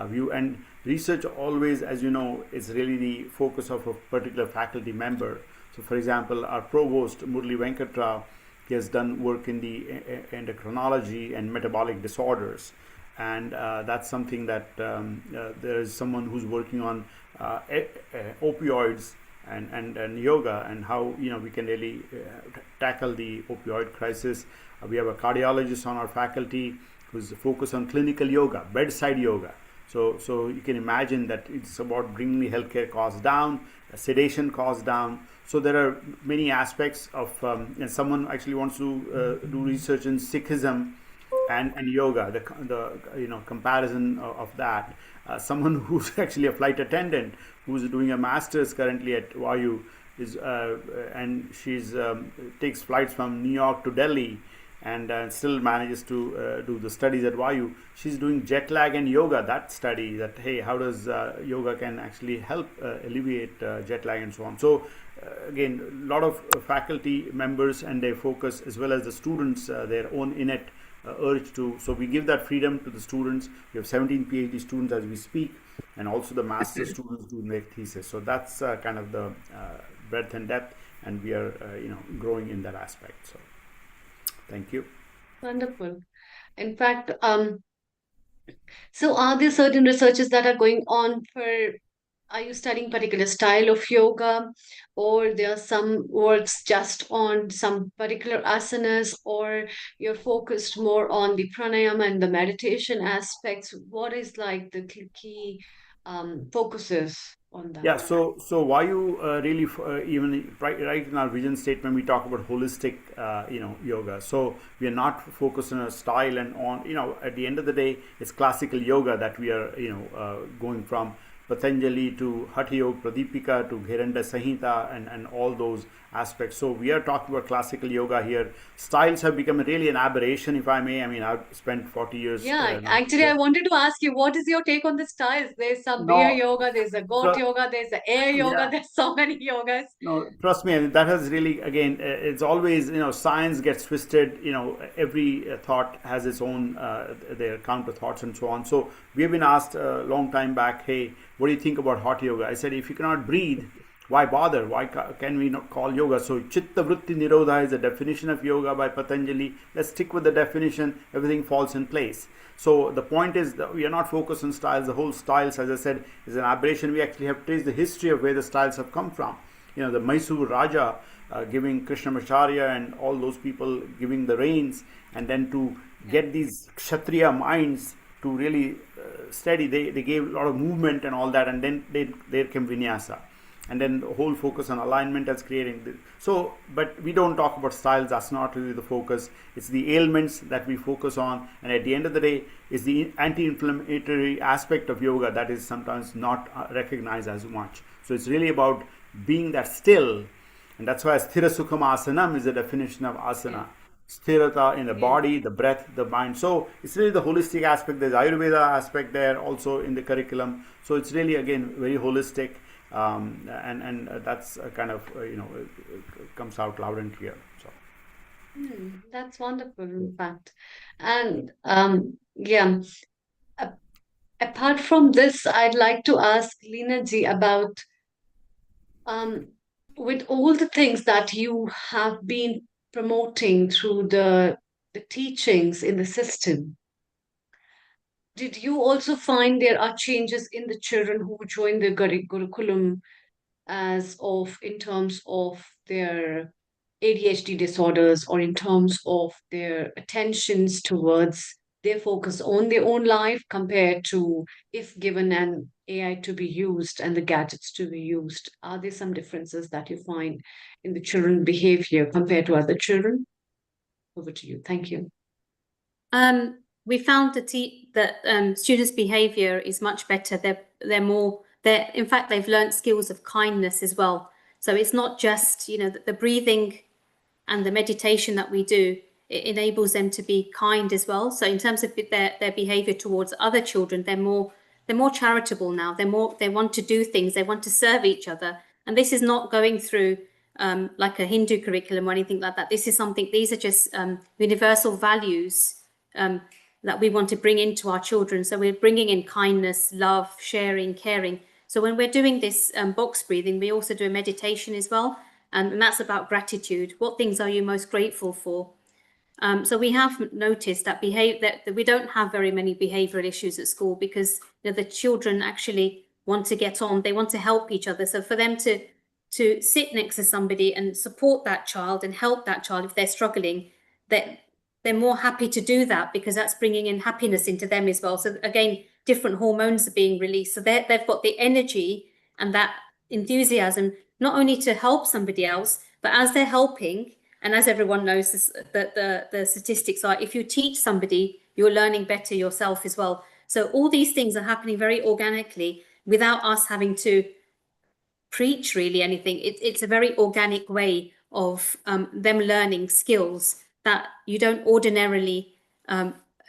view. And research always, as you know, is really the focus of a particular faculty member. So for example, our provost, Murli Venkatrao, he has done work in the endocrinology and metabolic disorders. And that's something that there is someone who's working on opioids and yoga, and how we can really tackle the opioid crisis. We have a cardiologist on our faculty who's focused on clinical yoga, bedside yoga. So you can imagine that it's about bringing the healthcare costs down, sedation costs down. So there are many aspects of, and someone actually wants to do research in Sikhism and yoga, the comparison of that. Someone who's actually a flight attendant who's doing a master's currently at YU is and she's takes flights from New York to Delhi and still manages to do the studies at YU. She's doing jet lag and yoga, that study, that hey, how does yoga can actually help alleviate jet lag and so on. So again, a lot of faculty members and their focus, as well as the students, their own innate urge to. So we give that freedom to the students. We have 17 PhD students as we speak, and also the master students doing their thesis. So that's kind of the breadth and depth, and we are growing in that aspect. So thank you. Wonderful. In fact, so are there certain researches that are going on for, are you studying particular style of yoga, or there are some works just on some particular asanas, or you're focused more on the pranayama and the meditation aspects? What is like the key focuses on that? Yeah, so why you really even right in our vision statement we talk about holistic yoga. So we are not focused on a style and on at the end of the day it's classical yoga that we are going from. Patanjali to Hatha Yoga Pradipika to Ghiranda Samhita and all those aspects. So we are talking about classical yoga here. Styles have become really an aberration, if I may. I mean, I've spent 40 years Yeah, now. actually, I wanted to ask you, what is your take on the styles? There's some beer No, yoga, there's a goat yoga, there's a air yoga, yeah. there's so many yogas. No, trust me, I mean, that has really, again, it's always, science gets twisted, every thought has its own, their counter thoughts and so on. So we have been asked a long time back, hey, what do you think about hot yoga? I said, if you cannot breathe, why bother? Why can we not call yoga? So Chitta Vritti Nirodha is the definition of yoga by Patanjali. Let's stick with the definition, everything falls in place. So the point is that we are not focused on styles. The whole styles, as I said, is an aberration. We actually have traced the history of where the styles have come from. The Mysore Raja giving Krishnamacharya and all those people giving the reins, and then to get these Kshatriya minds to really steady, they gave a lot of movement and all that, and then there came Vinyasa. And then the whole focus on alignment as creating. So, but we don't talk about styles. That's not really the focus. It's the ailments that we focus on. And at the end of the day, it's the anti-inflammatory aspect of yoga that is sometimes not recognized as much. So it's really about being that still. And that's why Sthira Sukham Asanam is the definition of asana. Sthirata in the body, the breath, the mind. So it's really the holistic aspect. There's Ayurveda aspect there also in the curriculum. So it's really, again, very holistic. And that's kind of comes out loud and clear. So That's wonderful, in fact. And yeah, apart from this, I'd like to ask Leena ji about with all the things that you have been promoting through the teachings in the system. Did you also find there are changes in the children who join the Gurukulam in terms of their ADHD disorders, or in terms of their attentions towards their focus on their own life compared to if given an AI to be used and the gadgets to be used? Are there some differences that you find in the children behavior compared to other children? Over to you. Thank you. We found that students' behavior is much better. In fact, they've learned skills of kindness as well. So it's not just, the breathing and the meditation that we do, it enables them to be kind as well. So in terms of their behavior towards other children, they're more charitable now. They want to do things, they want to serve each other. And this is not going through like a Hindu curriculum or anything like that. These are just universal values that we want to bring into our children. So we're bringing in kindness, love, sharing, caring. So when we're doing this box breathing, we also do a meditation as well. And that's about gratitude. What things are you most grateful for? So we have noticed that we don't have very many behavioral issues at school, because the children actually want to get on. They want to help each other. So for them to sit next to somebody and support that child and help that child if they're struggling, they're more happy to do that, because that's bringing in happiness into them as well. So again, different hormones are being released. So they've got the energy and that enthusiasm, not only to help somebody else, but as they're helping, and as everyone knows, that the statistics are, if you teach somebody, you're learning better yourself as well. So all these things are happening very organically without us having to preach really anything. It's a very organic way of them learning skills that you don't ordinarily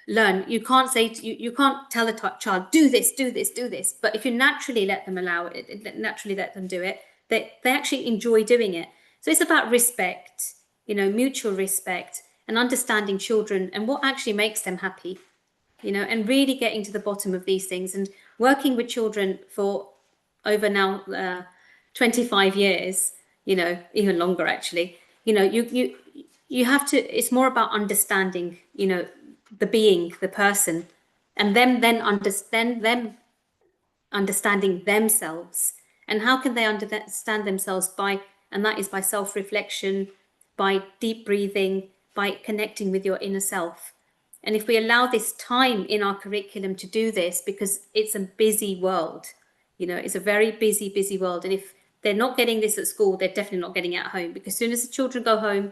learn. You can't say you can't tell a child, do this, do this, do this. But if you naturally let them naturally let them do it, they actually enjoy doing it. So it's about respect, mutual respect, and understanding children and what actually makes them happy, and really getting to the bottom of these things, and working with children for over now 25 years, even longer actually. You have to, it's more about understanding, the person, and then understanding themselves. And how can they understand themselves? And that is by self-reflection, by deep breathing, by connecting with your inner self. And if we allow this time in our curriculum to do this, because it's a busy world, it's a very busy, busy world. And if they're not getting this at school, they're definitely not getting it at home, because as soon as the children go home,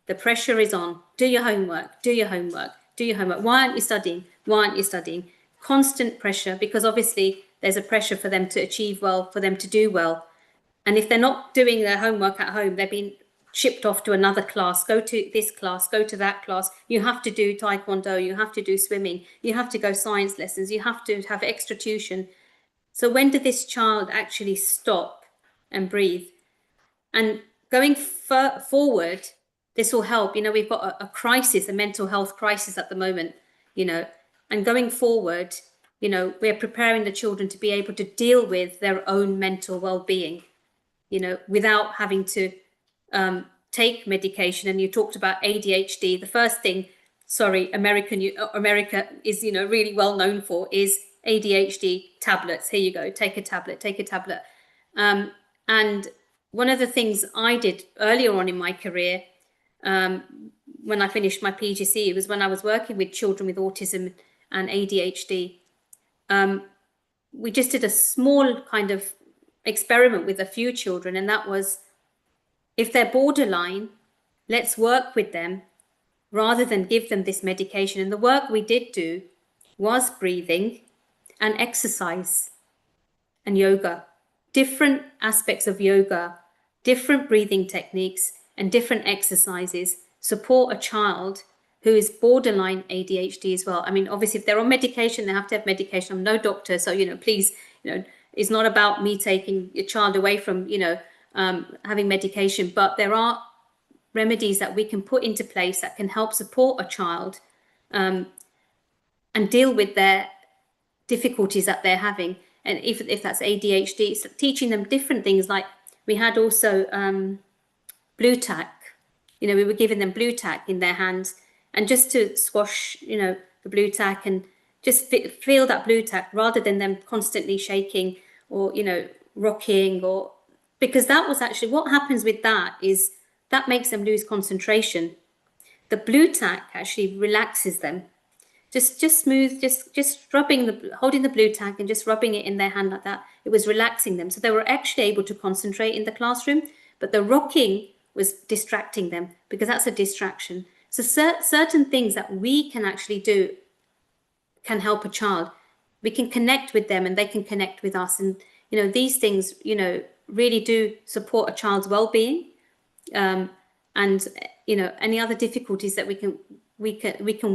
the pressure is on. Do your homework, do your homework, do your homework. Why aren't you studying? Why aren't you studying? Constant pressure, because obviously there's a pressure for them to achieve well, for them to do well. And if they're not doing their homework at home, they're being shipped off to another class, go to this class, go to that class. You have to do taekwondo, you have to do swimming, you have to go science lessons, you have to have extra tuition. So when did this child actually stop and breathe? And going forward, this will help. You know, we've got a crisis, a mental health crisis at the moment, you know, and going forward, you know, we're preparing the children to be able to deal with their own mental well-being, you know, without having to take medication. And you talked about ADHD. The first thing, America is, you know, really well known for is ADHD tablets. Here you go, take a tablet, take a tablet. And one of the things I did earlier on in my career, when I finished my PGCE, was when I was working with children with autism and ADHD. We just did a small kind of experiment with a few children, and that was, if they're borderline, let's work with them rather than give them this medication. And the work we did do was breathing and exercise and yoga, different aspects of yoga, different breathing techniques and different exercises support a child who is borderline ADHD as well. I mean, obviously, if they're on medication, they have to have medication. I'm no doctor, so, you know, please, you know, it's not about me taking your child away from, you know, having medication, but there are remedies that we can put into place that can help support a child and deal with their difficulties that they're having. And if that's ADHD, it's teaching them different things. Like we had also blue tack. You know, we were giving them blue tack in their hands, and just to squash, you know, the blue tack and just feel that blue tack rather than them constantly shaking or, you know, rocking, or because that was actually what happens with that is that makes them lose concentration. The blue tack actually relaxes them. Just smooth, just rubbing holding the blue tack and just rubbing it in their hand like that. It was relaxing them. So they were actually able to concentrate in the classroom, but the rocking was distracting them because that's a distraction. So certain things that we can actually do can help a child. We can connect with them and they can connect with us. And, you know, these things, you know, really do support a child's well-being. And, you know, any other difficulties that we can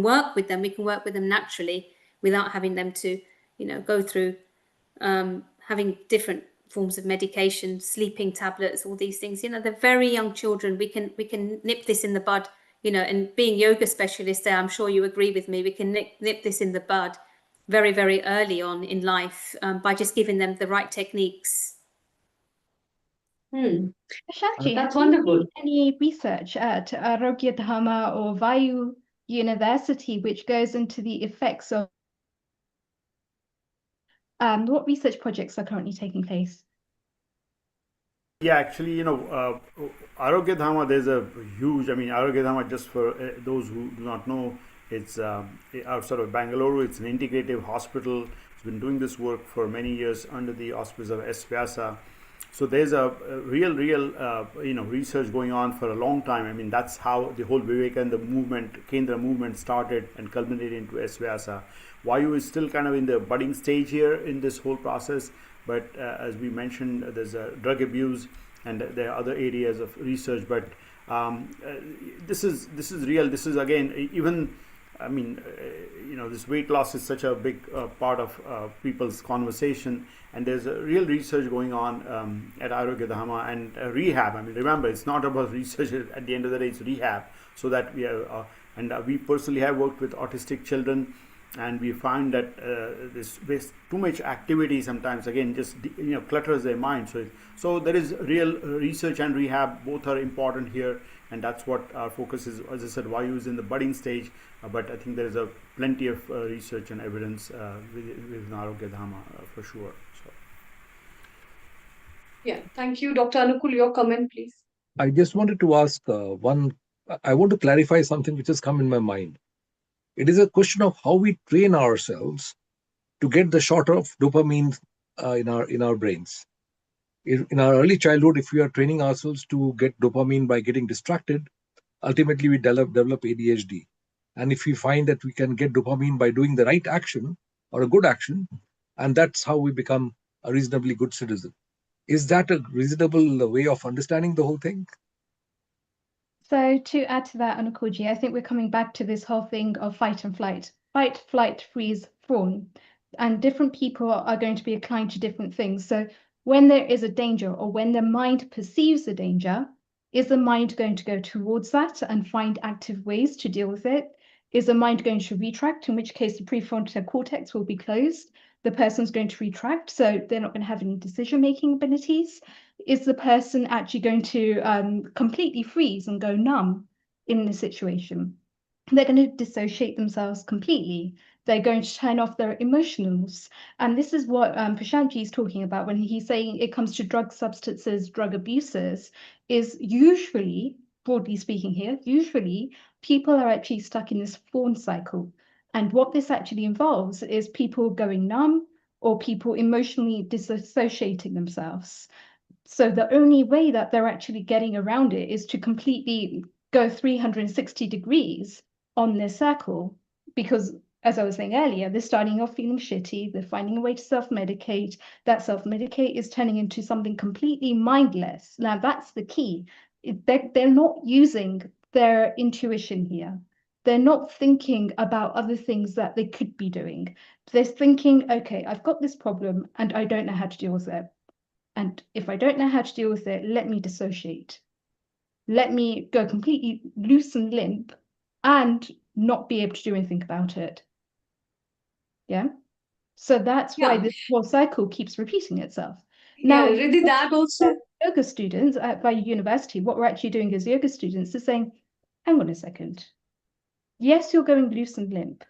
work with them. We can work with them naturally without having them to, you know, go through having different forms of medication, sleeping tablets, all these things. You know, they're very young children. We can nip this in the bud, you know, and being yoga specialists there, I'm sure you agree with me, we can nip this in the bud very, very early on in life by just giving them the right techniques. Shakti, That's have you wonderful. seen any research at Arogya Dharma or Vayu University which goes into the effects of what research projects are currently taking place? Yeah, actually, you know, Arogya Dharma, there's a huge, I mean, Arogya Dharma, just for those who do not know, it's outside of Bangalore. It's an integrative hospital. It's been doing this work for many years under the auspices of S. Vyasa. So there's a real, you know, research going on for a long time. I mean, that's how the whole Vivekananda movement, Kendra movement started and culminated into S. Vyasa. Vayu is still kind of in the budding stage here in this whole process. But as we mentioned, there's drug abuse and there are other areas of research. But this is real. This is, again, even, I mean, you know, this weight loss is such a big part of people's conversation. And there's a real research going on at Arogya Dharma and rehab. I mean, remember, it's not about research. At the end of the day, it's rehab. So that we have, we personally have worked with autistic children. And we find that there's too much activity sometimes, again, just, you know, clutters their mind. So there is real research and rehab, both are important here, and that's what our focus is. As I said, Vayu is in the budding stage, but I think there is plenty of research and evidence with Arogya Dharma for sure. So. Yeah, thank you. Dr. Anukul, your comment, please. I just wanted to ask I want to clarify something which has come in my mind. It is a question of how we train ourselves to get the shot of dopamine in our brains. In our early childhood, if we are training ourselves to get dopamine by getting distracted, ultimately we develop ADHD. And if we find that we can get dopamine by doing the right action or a good action, and that's how we become a reasonably good citizen. Is that a reasonable way of understanding the whole thing? So to add to that, Anukulji, I think we're coming back to this whole thing of fight and flight. Fight, flight, freeze, fawn. And different people are going to be inclined to different things. So when there is a danger or when the mind perceives a danger, is the mind going to go towards that and find active ways to deal with it? Is the mind going to retract, in which case the prefrontal cortex will be closed? The person's going to retract, so they're not going to have any decision-making abilities. Is the person actually going to completely freeze and go numb in the situation? They're going to dissociate themselves completely. They're going to turn off their emotionals. And this is what Prashantji is talking about when he's saying it comes to drug substances, drug abusers, is usually, broadly speaking here, usually people are actually stuck in this fawn cycle. And what this actually involves is people going numb or people emotionally disassociating themselves. So the only way that they're actually getting around it is to completely go 360 degrees on their circle. Because, as I was saying earlier, they're starting off feeling shitty, they're finding a way to self-medicate. That self-medicate is turning into something completely mindless. Now, that's the key. They're not using their intuition here. They're not thinking about other things that they could be doing. They're thinking, okay, I've got this problem and I don't know how to deal with it. And if I don't know how to deal with it, let me dissociate. Let me go completely loose and limp and not be able to do anything about it. Yeah. So that's why this whole cycle keeps repeating itself. Now, Riddhi, that also. yoga students at by university, what we're actually doing as yoga students is saying, hang on a second. Yes, you're going loose and limp.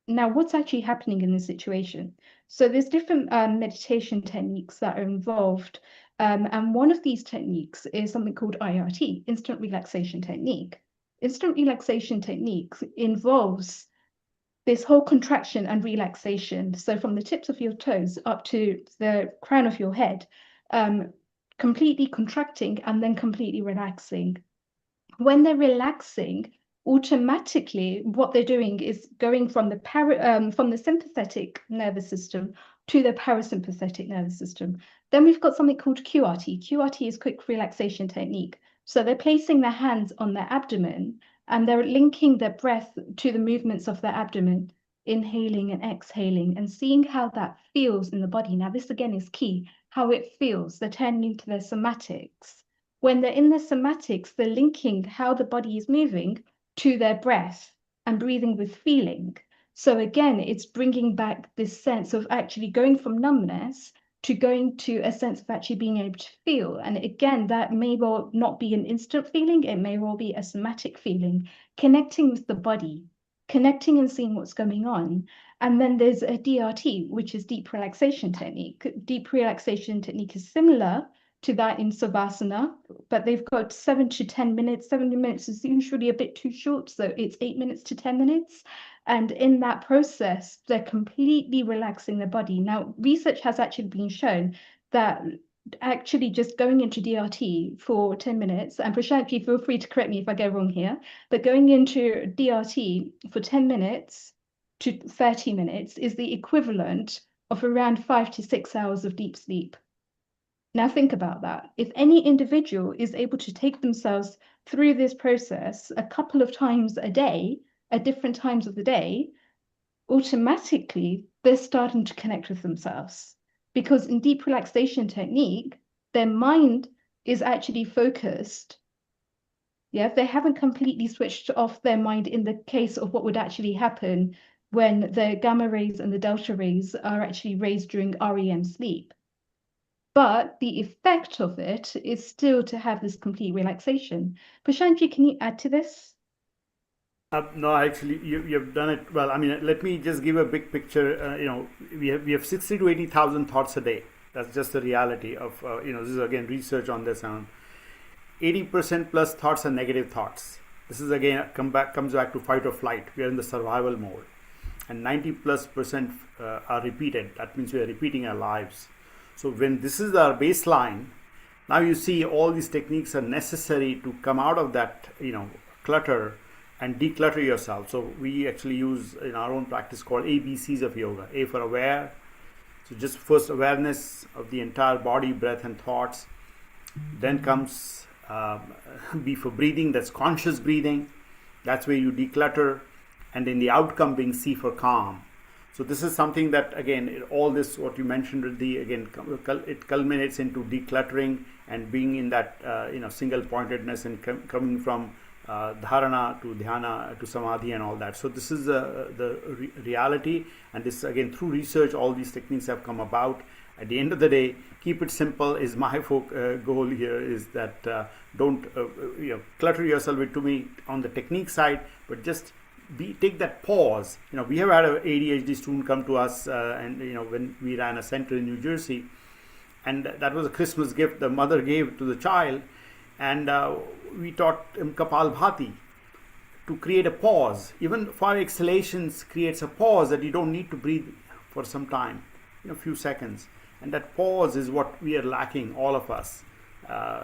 Now, what's actually happening in this situation? So there's different meditation techniques that are involved. And one of these techniques is something called IRT, instant relaxation technique. Instant relaxation technique involves this whole contraction and relaxation. So from the tips of your toes up to the crown of your head, completely contracting and then completely relaxing. When they're relaxing, automatically what they're doing is going from the sympathetic nervous system to the parasympathetic nervous system. Then we've got something called QRT. QRT is quick relaxation technique. So they're placing their hands on their abdomen and they're linking their breath to the movements of their abdomen, inhaling and exhaling and seeing how that feels in the body. Now, this again is key, how it feels. They're turning into their somatics. When they're in the somatics, they're linking how the body is moving to their breath and breathing with feeling. So again, it's bringing back this sense of actually going from numbness to going to a sense of actually being able to feel. And again, that may well not be an instant feeling, it may well be a somatic feeling, connecting with the body, connecting and seeing what's going on. And then there's a DRT, which is deep relaxation technique. Deep relaxation technique is similar to that in Savasana, but they've got 7 to 10 minutes. 7 minutes is usually a bit too short, so it's 8 minutes to 10 minutes. And in that process, they're completely relaxing their body. Now, research has actually been shown that actually just going into DRT for 10 minutes, and Prashantji, feel free to correct me if I go wrong here, but going into DRT for 10 minutes to 30 minutes is the equivalent of around 5 to 6 hours of deep sleep. Now think about that. If any individual is able to take themselves through this process a couple of times a day, at different times of the day, automatically they're starting to connect with themselves. Because in deep relaxation technique, their mind is actually focused. Yeah, they haven't completely switched off their mind in the case of what would actually happen when the gamma rays and the delta rays are actually raised during REM sleep. But the effect of it is still to have this complete relaxation. Prashantji, can you add to this? No, actually, you've done it well. I mean, let me just give a big picture. We have 60 to 80,000 thoughts a day. That's just the reality of this is again research on this. 80% plus thoughts are negative thoughts. This is again comes back to fight or flight. We are in the survival mode, and 90+% are repeated. That means we are repeating our lives. So when this is our baseline, now you see all these techniques are necessary to come out of that clutter and declutter yourself. So we actually use in our own practice called ABCs of yoga. A for aware, So just first awareness of the entire body, breath and thoughts. Then comes B for breathing, that's conscious breathing. That's where you declutter. And then the outcome being C for calm. So this is something that, again, all this, what you mentioned, Riddhi, again, it culminates into decluttering and being in that, single pointedness and coming from dharana to dhyana to samadhi and all that. So this is the reality. And this, again, through research, all these techniques have come about. At the end of the day, keep it simple is my goal here, is that don't clutter yourself with too many on the technique side, but just take that pause. We have had an ADHD student come to us, and when we ran a center in New Jersey, and that was a Christmas gift the mother gave to the child, and we taught him Kapal Bhati to create a pause. Even for exhalations creates a pause that you don't need to breathe for some time, a few seconds. And that pause is what we are lacking, all of us.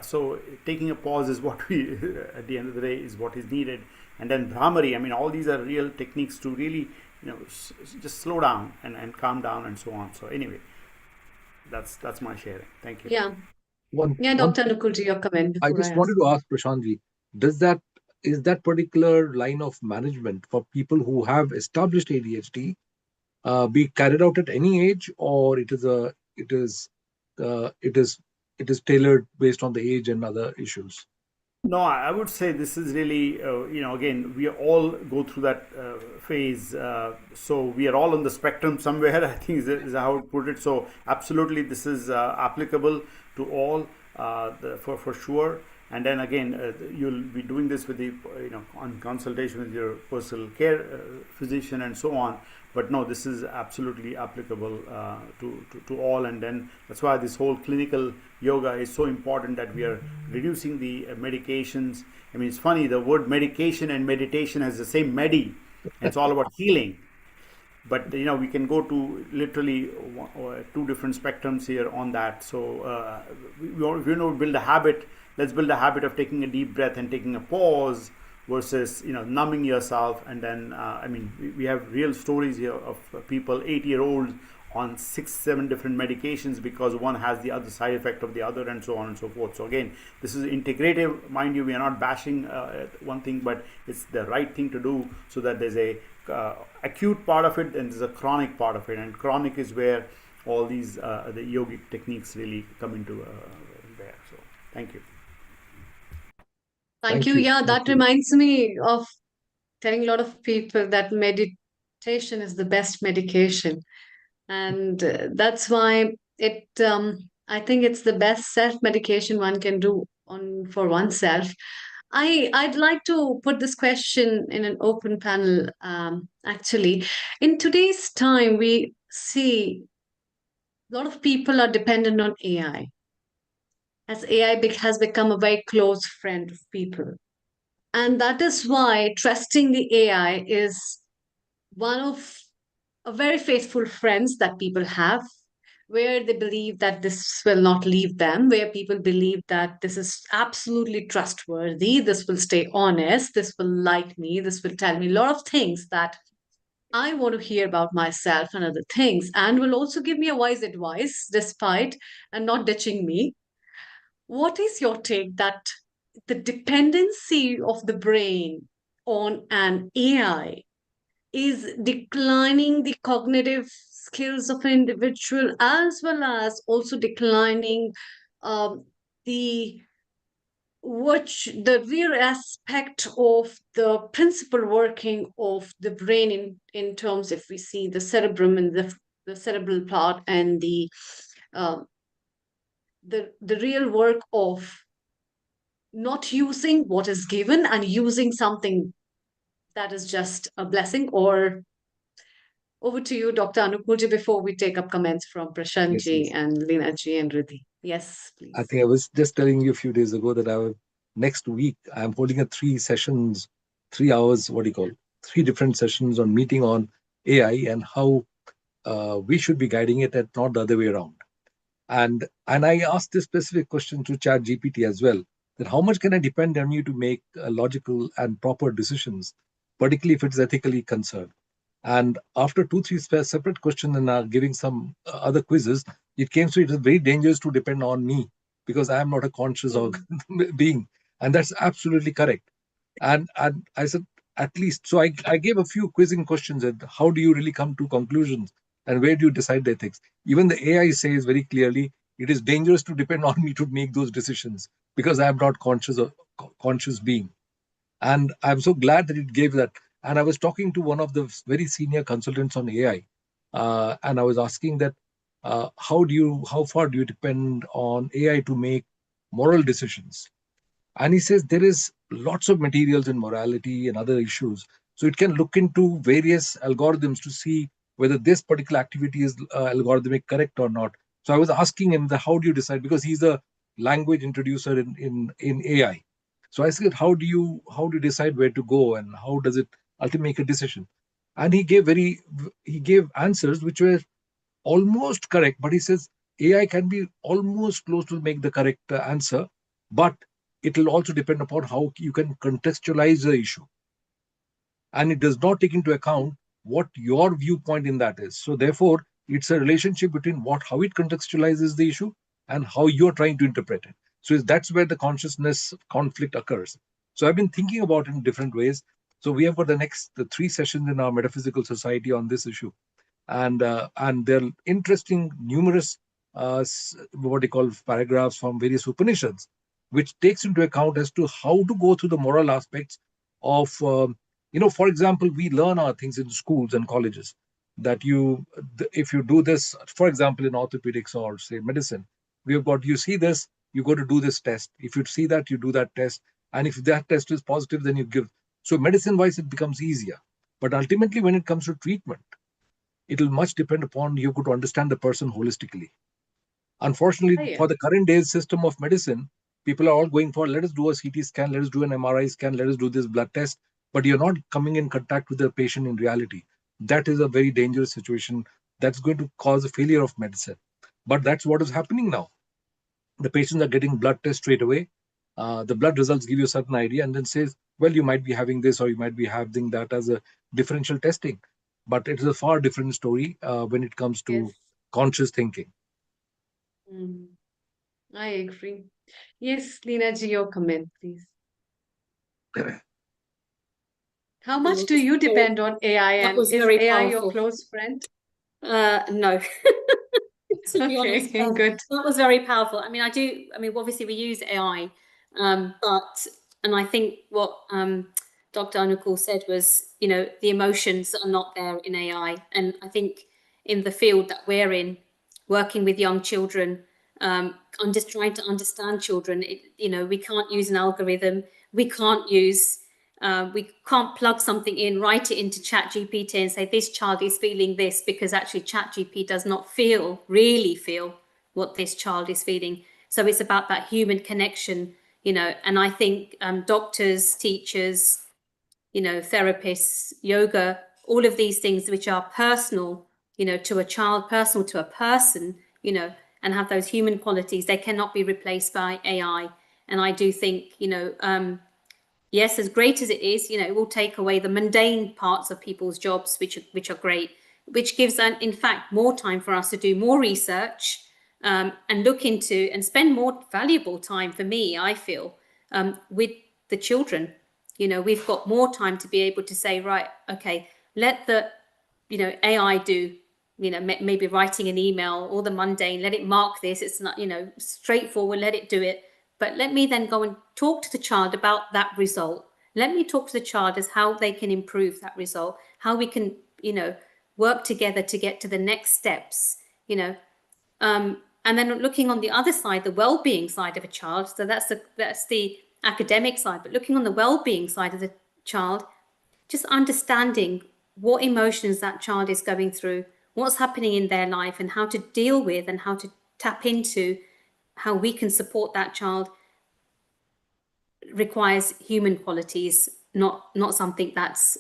So taking a pause is what we, at the end of the day, is what is needed. And then Brahmari, all these are real techniques to really, just slow down and calm down and so on. So anyway, that's my sharing. Thank you. Yeah. One, Dr. Anukulji, your comment I before just I wanted ask. to ask Prashantji, is that particular line of management for people who have established ADHD be carried out at any age, or it is tailored based on the age and other issues? No, I would say this is really, again, we all go through that phase. So we are all on the spectrum somewhere, I think is how I would put it. So absolutely, this is applicable to all for sure. And then again, you'll be doing this with the, on consultation with your personal care physician and so on. But no, this is absolutely applicable to all. And then that's why this whole clinical yoga is so important, that we are reducing the medications. It's funny, the word medication and meditation has the same medi. It's all about healing. But we can go to literally two different spectrums here on that. So if you build a habit, let's build a habit of taking a deep breath and taking a pause versus numbing yourself. And then we have real stories here of people 8-year-olds on 6-7 different medications because one has the other side effect of the other, and so on and so forth. So again, this is integrative. Mind you, we are not bashing one thing, but it's the right thing to do, so that there's a acute part of it and there's a chronic part of it. And chronic is where all these the yogic techniques really come into bear. So thank you. Thank you. Yeah, that reminds me of telling a lot of people that meditation is the best medication. And that's why I think it's the best self-medication one can do for oneself. I'd like to put this question in an open panel, actually. In today's time, we see a lot of people are dependent on AI, as AI has become a very close friend of people. And that is why trusting the AI is one of a very faithful friends that people have, where they believe that this will not leave them, where people believe that this is absolutely trustworthy, this will stay honest, this will like me, this will tell me a lot of things that I want to hear about myself and other things, and will also give me a wise advice despite and not ditching me. What is your take that the dependency of the brain on an AI is declining the cognitive skills of an individual, as well as also declining the real aspect of the principal working of the brain in terms, if we see the cerebrum and the cerebral part, and the real work of not using what is given and using something that is just a blessing. Or over to you, Dr. Anukulji, before we take up comments from Prashantji and Leenaji and Riddhi. Yes, please. I think I was just telling you a few days ago that next week I'm holding a 3 sessions, 3 hours, 3 different sessions on meeting on AI and how we should be guiding it and not the other way around. And I asked this specific question to ChatGPT as well, that how much can I depend on you to make logical and proper decisions, particularly if it's ethically concerned. And after 2-3 separate questions and giving some other quizzes, it came to it is very dangerous to depend on me because I am not a conscious being. And that's absolutely correct. And I said, at least, so I gave a few quizzing questions and how do you really come to conclusions and where do you decide the ethics? Even the AI says very clearly, it is dangerous to depend on me to make those decisions because I am not conscious being. And I'm so glad that it gave that. And I was talking to one of the very senior consultants on AI, and I was asking that how far do you depend on AI to make moral decisions? And he says there is lots of materials in morality and other issues. So it can look into various algorithms to see whether this particular activity is algorithmic correct or not. So I was asking him how do you decide, because he's a language introducer in AI. So I said, how do you decide where to go and how does it ultimately make a decision? And he gave answers which were almost correct, but he says AI can be almost close to make the correct answer, but it will also depend upon how you can contextualize the issue. And it does not take into account what your viewpoint in that is. So therefore, it's a relationship between how it contextualizes the issue and how you're trying to interpret it. So that's where the consciousness conflict occurs. So I've been thinking about it in different ways. So we have got the 3 sessions in our metaphysical society on this issue. And there are interesting numerous what they call paragraphs from various Upanishads, which takes into account as to how to go through the moral aspects of for example, we learn our things in schools and colleges that if you do this, for example, in orthopedics or say medicine, we have got, you see this, you go to do this test. If you see that, you do that test, and if that test is positive, then you give. So medicine wise it becomes easier, but ultimately when it comes to treatment, it will much depend upon you to understand the person holistically. Unfortunately, for the current day's system of medicine, people are all going for, let us do a CT scan, let us do an MRI scan, let us do this blood test, but you're not coming in contact with the patient in reality. That is a very dangerous situation that's going to cause a failure of medicine. But that's what is happening now. The patients are getting blood tests straight away. The blood results give you a certain idea and then says, well, you might be having this or you might be having that as a differential testing. But it is a far different story when it comes to conscious thinking. I agree. Yes, Leena ji, your comment, please. How much do you depend on AI, and is AI your close friend? No. To be honest, Good. That was very powerful. I mean, obviously we use AI, and I think what Dr. Anukul said was, the emotions are not there in AI. And I think in the field that we're in, working with young children, I'm just trying to understand children. We can't use an algorithm. We can't plug something in, write it into ChatGPT and say, this child is feeling this, because actually ChatGPT does not really feel what this child is feeling. So it's about that human connection, and I think doctors, teachers, therapists, yoga, all of these things which are personal, to a child, personal to a person, and have those human qualities, they cannot be replaced by AI. And I do think, yes, as great as it is, it will take away the mundane parts of people's jobs, which are great, which gives, in fact, more time for us to do more research and look into and spend more valuable time, for me, I feel, with the children. We've got more time to be able to say, right, okay, let the, AI do, maybe writing an email, or the mundane, let it mark this, it's not, straightforward, let it do it. But let me then go and talk to the child about that result. Let me talk to the child as how they can improve that result, how we can, work together to get to the next steps, and then looking on the other side, the well-being side of a child. So that's the academic side, but looking on the well-being side of the child, just understanding what emotions that child is going through, what's happening in their life, and how to deal with and how to tap into how we can support that child, requires human qualities, not something that's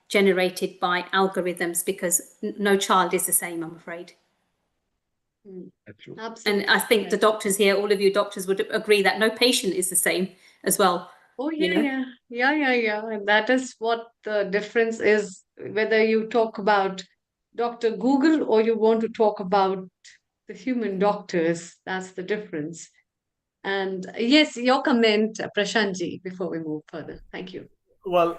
generated by algorithms, because no child is the same, I'm afraid. Absolutely. And I think the doctors here, all of you doctors would agree that no patient is the same as well. Oh, you know. yeah. That is what the difference is, whether you talk about Dr. Google or you want to talk about the human doctors. That's the difference. And yes, your comment, Prashantji, before we move further. Thank you. Well,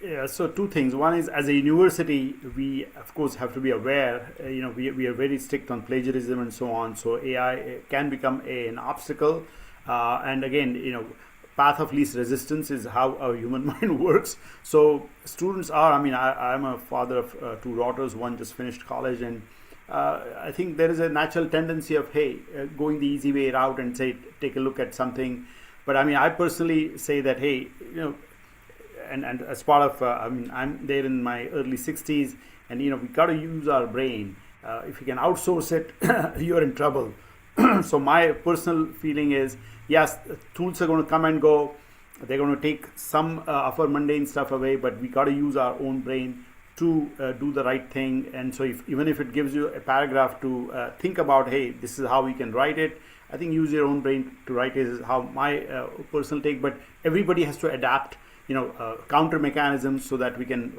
yeah, so two things. One is, as a university, we of course have to be aware. We are very strict on plagiarism and so on. So AI can become an obstacle. And again, path of least resistance is how our human mind works. So students are. I mean, I'm a father of two daughters. One just finished college, and I think there is a natural tendency of, hey, going the easy way out and say, take a look at something. But I mean, I personally say that, hey, and as part of I'm there in my early 60s, and we got to use our brain. If you can outsource it, you're in trouble. So my personal feeling is, yes, tools are going to come and go. They're going to take some of our mundane stuff away, but we got to use our own brain to do the right thing. And so even if it gives you a paragraph to think about, hey, this is how we can write it, I think use your own brain to write it is how my personal take. But everybody has to adapt, counter mechanisms so that we can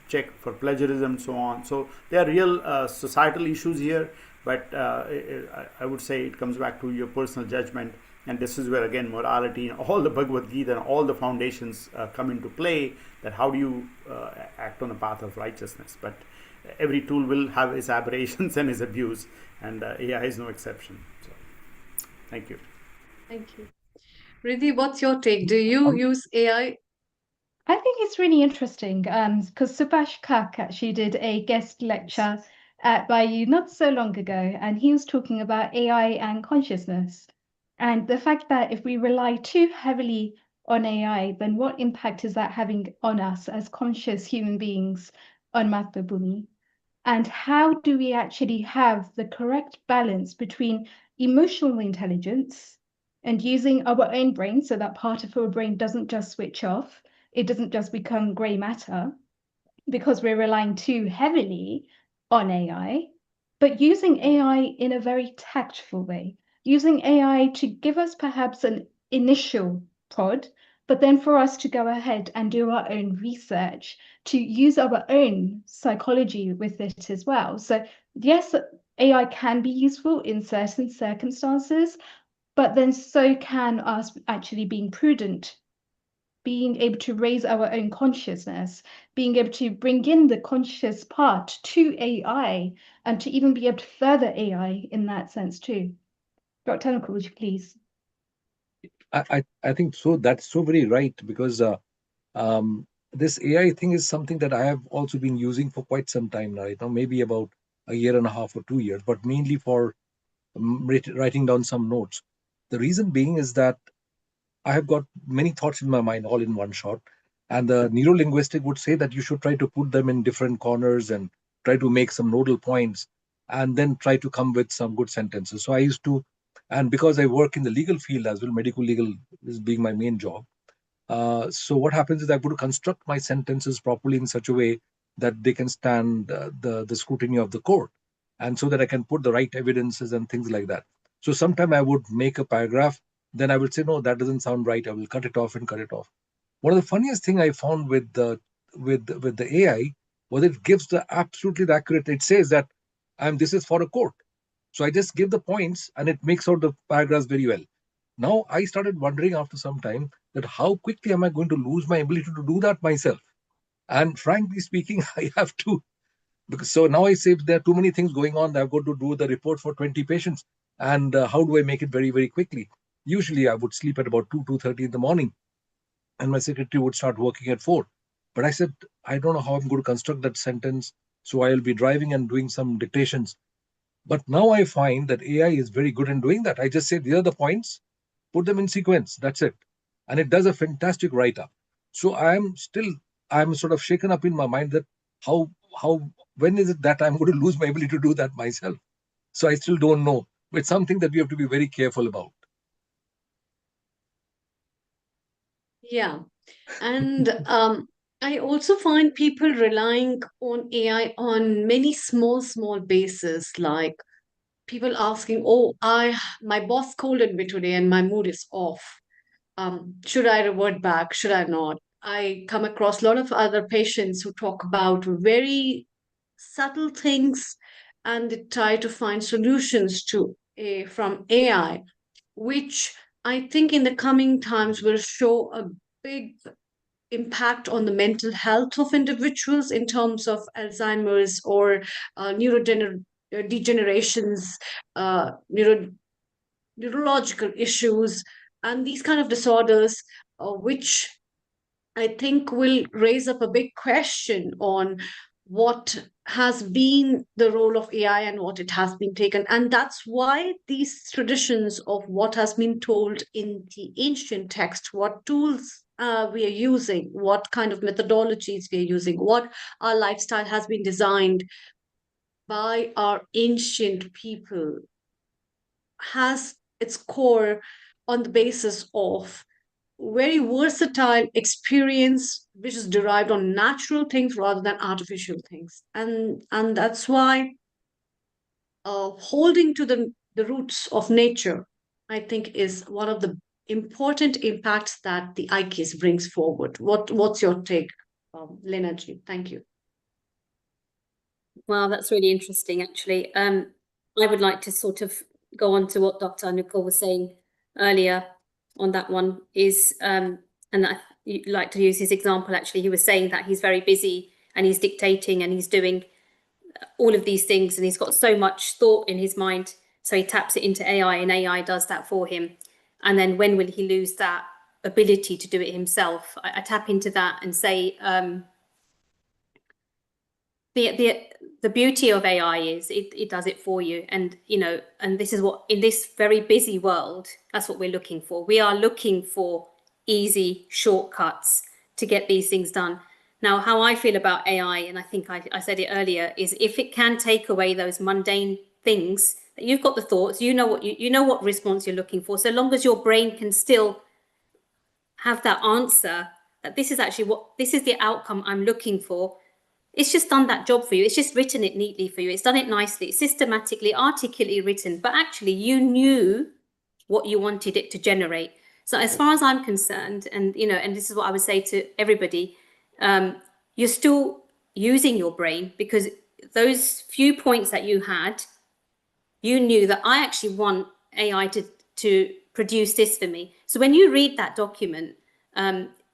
check for plagiarism and so on. So there are real societal issues here, but I would say it comes back to your personal judgment. And this is where, again, morality and all the Bhagavad Gita and all the foundations come into play, that how do you act on the path of righteousness. But every tool will have its aberrations and its abuse, and AI is no exception. So thank you. Thank you. Riddhi, what's your take? Do you use AI? I think it's really interesting because Subhash Kak actually did a guest lecture at BYU not so long ago, and he was talking about AI and consciousness. And the fact that if we rely too heavily on AI, then what impact is that having on us as conscious human beings on Mathabhumi? And how do we actually have the correct balance between emotional intelligence and using our own brain so that part of our brain doesn't just switch off, it doesn't just become gray matter because we're relying too heavily on AI, but using AI in a very tactful way, using AI to give us perhaps an initial prod, but then for us to go ahead and do our own research, to use our own psychology with it as well. So, yes, AI can be useful in certain circumstances, but then so can us actually being prudent, being able to raise our own consciousness, being able to bring in the conscious part to AI, and to even be able to further AI in that sense too. Dr. Anukul, would you please? I think so. That's so very right, because this AI thing is something that I have also been using for quite some time now. Maybe about a year and a half or 2 years, but mainly for writing down some notes. The reason being is that I have got many thoughts in my mind all in one shot. And the neurolinguistic would say that you should try to put them in different corners and try to make some nodal points and then try to come with some good sentences. So I used to, and because I work in the legal field as well, medical legal is being my main job. So what happens is I've got to construct my sentences properly in such a way that they can stand the scrutiny of the court, and so that I can put the right evidences and things like that. So sometime I would make a paragraph, then I would say, no, that doesn't sound right. I will cut it off and cut it off. One of the funniest thing I found with the AI was it gives the absolutely the accurate. It says that this is for a court. So I just give the points and it makes out the paragraphs very well. Now I started wondering after some time that how quickly am I going to lose my ability to do that myself? And frankly speaking, I have to, because so now I say there are too many things going on. I've got to do the report for 20 patients, and how do I make it very, very quickly? Usually I would sleep at about 2:30 in the morning, and my secretary would start working at 4. But I said, I don't know how I'm going to construct that sentence, so I'll be driving and doing some dictations. But now I find that AI is very good in doing that. I just say, these are the points, put them in sequence. That's it. And it does a fantastic write up. So I'm sort of shaken up in my mind that how, when is it that I'm going to lose my ability to do that myself? So I still don't know. But it's something that we have to be very careful about. Yeah. And I also find people relying on AI on many small bases, like people asking, oh, my boss scolded me today and my mood is off. should I revert back? Should I not? I come across a lot of other patients who talk about very subtle things and they try to find solutions to from AI, which I think in the coming times will show a big impact on the mental health of individuals in terms of Alzheimer's or neurodegenerations, neurological issues, and these kind of disorders, which I think will raise up a big question on what has been the role of AI and what it has been taken. And that's why these traditions of what has been told in the ancient text, what tools we are using, what kind of methodologies we are using, what our lifestyle has been designed by our ancient people, has its core on the basis of very versatile experience which is derived on natural things rather than artificial things, and that's why holding to the roots of nature, I think, is one of the important impacts that the IKES brings forward. What's your take, Lena G? Thank you. Wow, that's really interesting, actually. I would like to sort of go on to what Dr. Anukul was saying earlier on that one is, and I like to use his example, actually. He was saying that he's very busy and he's dictating and he's doing all of these things and he's got so much thought in his mind. So he taps it into AI and AI does that for him. And then when will he lose that ability to do it himself? I tap into that and say, the beauty of AI is it does it for you. And, you know, and this is what, in this very busy world, that's what we're looking for. We are looking for easy shortcuts to get these things done. Now, how I feel about AI, and I think I said it earlier, is if it can take away those mundane things, that you've got the thoughts, you know what response you're looking for, so long as your brain can still have that answer, that this is actually this is the outcome I'm looking for. It's just done that job for you. It's just written it neatly for you. It's done it nicely, systematically, articulately written, but actually you knew what you wanted it to generate. So as far as I'm concerned, and, you know, and this is what I would say to everybody, you're still using your brain, because those few points that you had, you knew that I actually want AI to produce this for me. So when you read that document,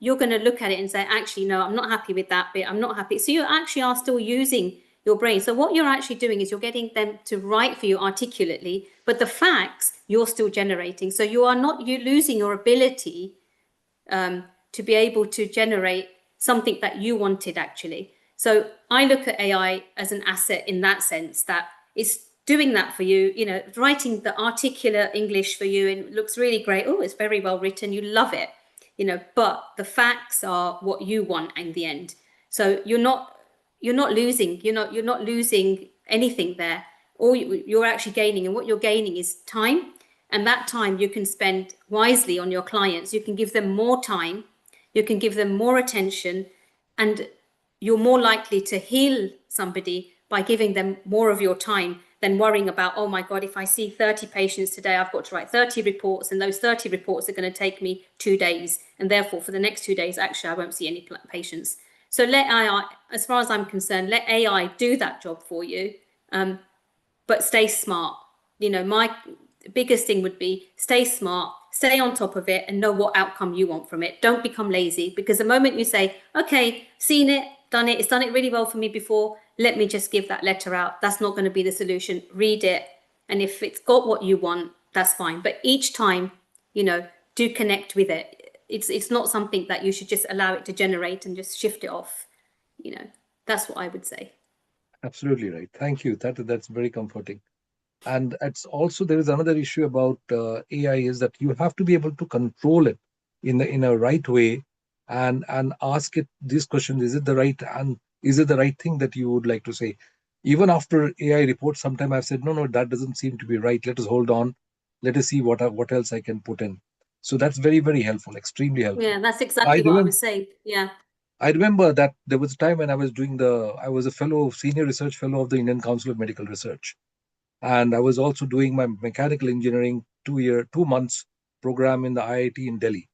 you're going to look at it and say, actually, no, I'm not happy with that bit. I'm not happy. So you actually are still using your brain. So what you're actually doing is you're getting them to write for you articulately, but the facts you're still generating. So you're losing your ability to be able to generate something that you wanted, actually. So I look at AI as an asset in that sense, that it's doing that for you, you know, writing the articulate English for you, and it looks really great. Oh, it's very well written. You love it, you know, but the facts are what you want in the end. So you're not losing, you're not losing anything there. All you're actually gaining, and what you're gaining is time. And that time you can spend wisely on your clients. You can give them more time, you can give them more attention, and you're more likely to heal somebody by giving them more of your time than worrying about, oh my God, if I see 30 patients today, I've got to write 30 reports, and those 30 reports are going to take me 2 days. And therefore, for the next 2 days, actually, I won't see any patients. So let AI, as far as I'm concerned, let AI do that job for you, but stay smart. You know, my biggest thing would be stay smart, stay on top of it, and know what outcome you want from it. Don't become lazy, because the moment you say, okay, seen it, done it, it's done it really well for me before, let me just give that letter out. That's not going to be the solution. Read it. And if it's got what you want, that's fine. But each time, you know, do connect with it. It's not something that you should just allow it to generate and just shift it off. You know, that's what I would say. Absolutely right. Thank you. That's very comforting. And it's also, there is another issue about AI, is that you have to be able to control it in a right way, and ask it these questions. Is it the right thing that you would like to say? Even after AI reports, sometimes I've said, no, that doesn't seem to be right. Let us hold on. Let us see what else I can put in. So that's very, very helpful, extremely helpful. Yeah, that's exactly what I was saying. Yeah. I remember that there was a time when I was a senior research fellow of the Indian Council of Medical Research. And I was also doing my mechanical engineering 2 months program in the IIT in Delhi.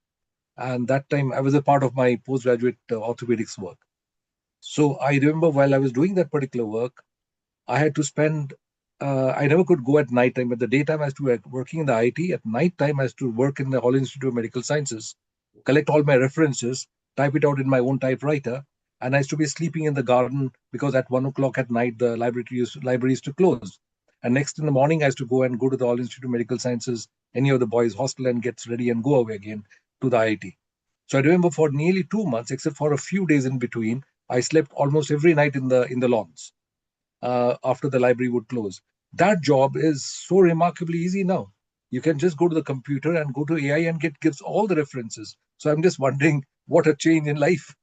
And that time I was a part of my postgraduate orthopedics work. So I remember while I was doing that particular work, I had to spend, I never could go at night time. At the daytime, I was to working in the IT. At night time, I was to work in the All Institute of Medical Sciences, collect all my references, type it out in my own typewriter. And I used to be sleeping in the garden because at 1 o'clock at night, the library used to close. And next in the morning, I used to go to the All Institute of Medical Sciences, any of the boys' hostel, and get ready and go away again to the IIT. So I remember for nearly 2 months, except for a few days in between, I slept almost every night in the lawns after the library would close. That job is so remarkably easy now. You can just go to the computer and go to AI and gives all the references. So I'm just wondering what a change in life.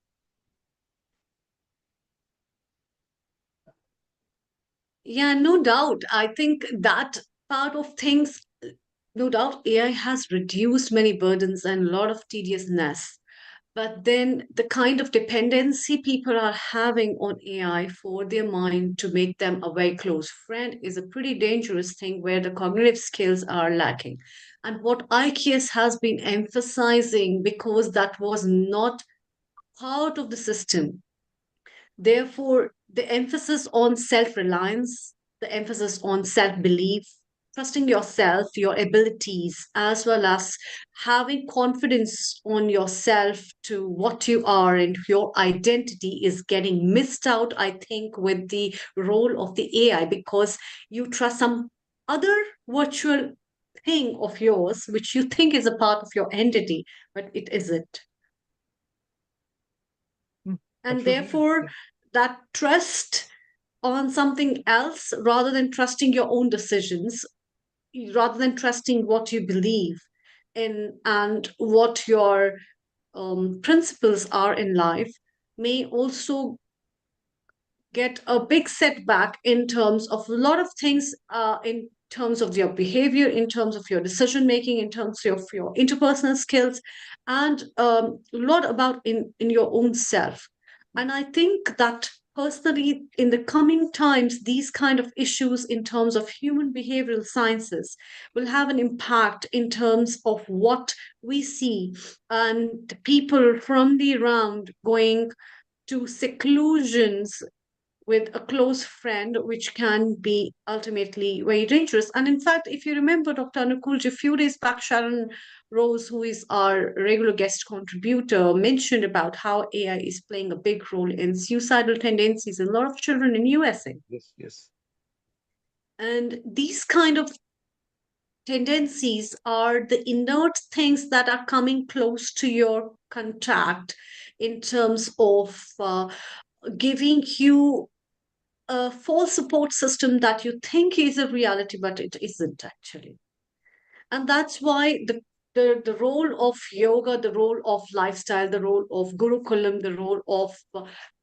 Yeah, no doubt. I think that part of things, no doubt, AI has reduced many burdens and a lot of tediousness. But then the kind of dependency people are having on AI for their mind to make them a very close friend is a pretty dangerous thing where the cognitive skills are lacking. And what IKS has been emphasizing, because that was not part of the system, therefore, the emphasis on self reliance, the emphasis on self belief, trusting yourself, your abilities, as well as having confidence on yourself to what you are and your identity is getting missed out, I think, with the role of the AI because you trust some other virtual thing of yours, which you think is a part of your entity, but it isn't. And Absolutely. therefore, that trust on something else rather than trusting your own decisions, rather than trusting what you believe in and what your principles are in life, may also get a big setback in terms of a lot of things, in terms of your behavior, in terms of your decision making, in terms of your interpersonal skills, and a lot about in your own self. And I think that personally, in the coming times, these kind of issues in terms of human behavioral sciences will have an impact in terms of what we see and people from the around going to seclusions with a close friend, which can be ultimately very dangerous. And in fact, if you remember, Dr. Anukulji, a few days back, Sharon Rose, who is our regular guest contributor, mentioned about how AI is playing a big role in suicidal tendencies in a lot of children in USA. Yes, yes. And these kind of tendencies are the inert things that are coming close to your contact in terms of giving you a false support system that you think is a reality, but it isn't actually. And that's why the role of yoga, the role of lifestyle, the role of Gurukulam, the role of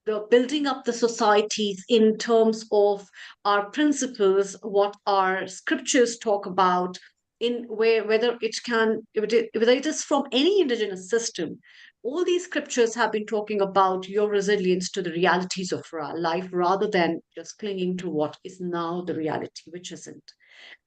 the building up the societies in terms of our principles, what our scriptures talk about, in where whether it can whether it is from any indigenous system, all these scriptures have been talking about your resilience to the realities of our life rather than just clinging to what is now the reality, which isn't.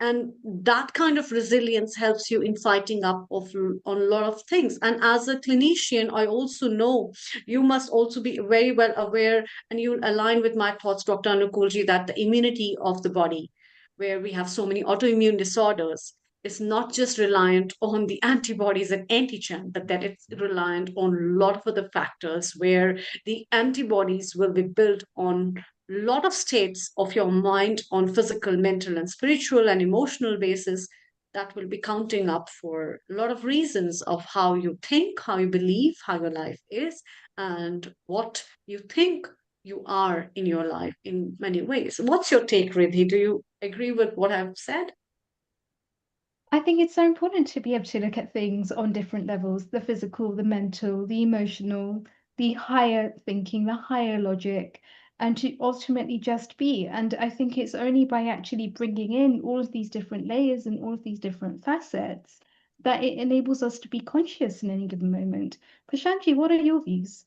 And that kind of resilience helps you in fighting up on a lot of things. And as a clinician, I also know you must also be very well aware, and you'll align with my thoughts, Dr. Anukulji, that the immunity of the body, where we have so many autoimmune disorders, is not just reliant on the antibodies and antigen, but that it's reliant on a lot of other factors where the antibodies will be built on lot of states of your mind on physical, mental, and spiritual and emotional basis that will be counting up for a lot of reasons of how you think, how you believe, how your life is, and what you think you are in your life in many ways. What's your take, Riddhi? Do you agree with what I've said? I think it's so important to be able to look at things on different levels, the physical, the mental, the emotional, the higher thinking, the higher logic, and to ultimately just be. And I think it's only by actually bringing in all of these different layers and all of these different facets that it enables us to be conscious in any given moment. Prashanti, what are your views?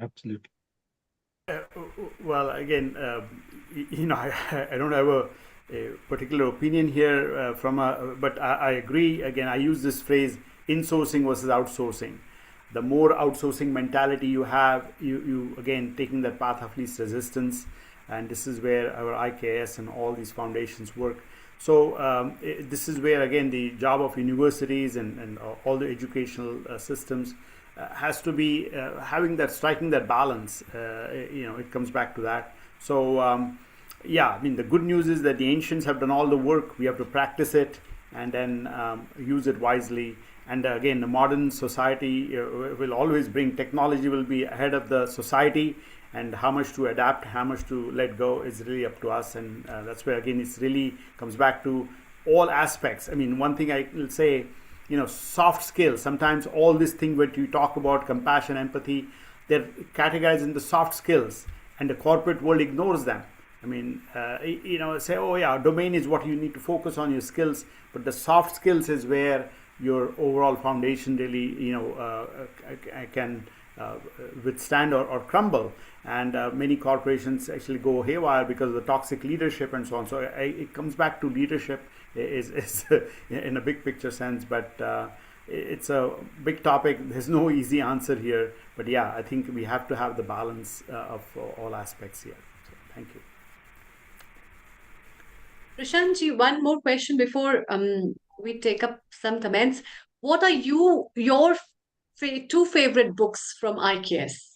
Absolutely. Well, again, I don't have a particular opinion here but I agree. Again, I use this phrase insourcing versus outsourcing. The more outsourcing mentality you have, you again taking that path of least resistance, and this is where our IKS and all these foundations work. So this is where again the job of universities and all the educational systems has to be having that, striking that balance. It comes back to that. So yeah, I mean, the good news is that the ancients have done all the work. We have to practice it and then use it wisely. And again, the modern society will always bring, technology will be ahead of the society, and how much to adapt, how much to let go is really up to us. And that's where again it's really comes back to all aspects. I mean, one thing I will say, soft skills, sometimes all this thing that you talk about, compassion, empathy, they're categorized into soft skills, and the corporate world ignores them. I mean, say, oh yeah, domain is what you need to focus on, your skills, but the soft skills is where your overall foundation really, can withstand or crumble. And many corporations actually go haywire because of the toxic leadership and so on. So it comes back to leadership is in a big picture sense, but it's a big topic. There's no easy answer here, but yeah, I think we have to have the balance of all aspects here. So, thank you. Prashantji, one more question before we take up some comments. What are your two favorite books from IKS?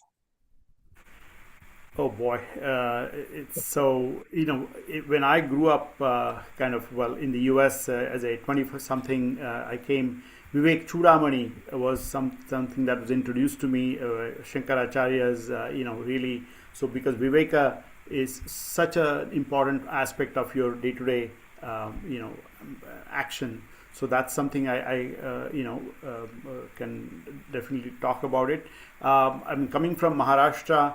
Oh boy, it's so, when I grew up in the US as a 20-something, I came, Vivek Chudamani was something that was introduced to me, Shankaracharya's, really, so because Viveka is such an important aspect of your day-to-day, action. So that's something I can definitely talk about it. I'm coming from Maharashtra.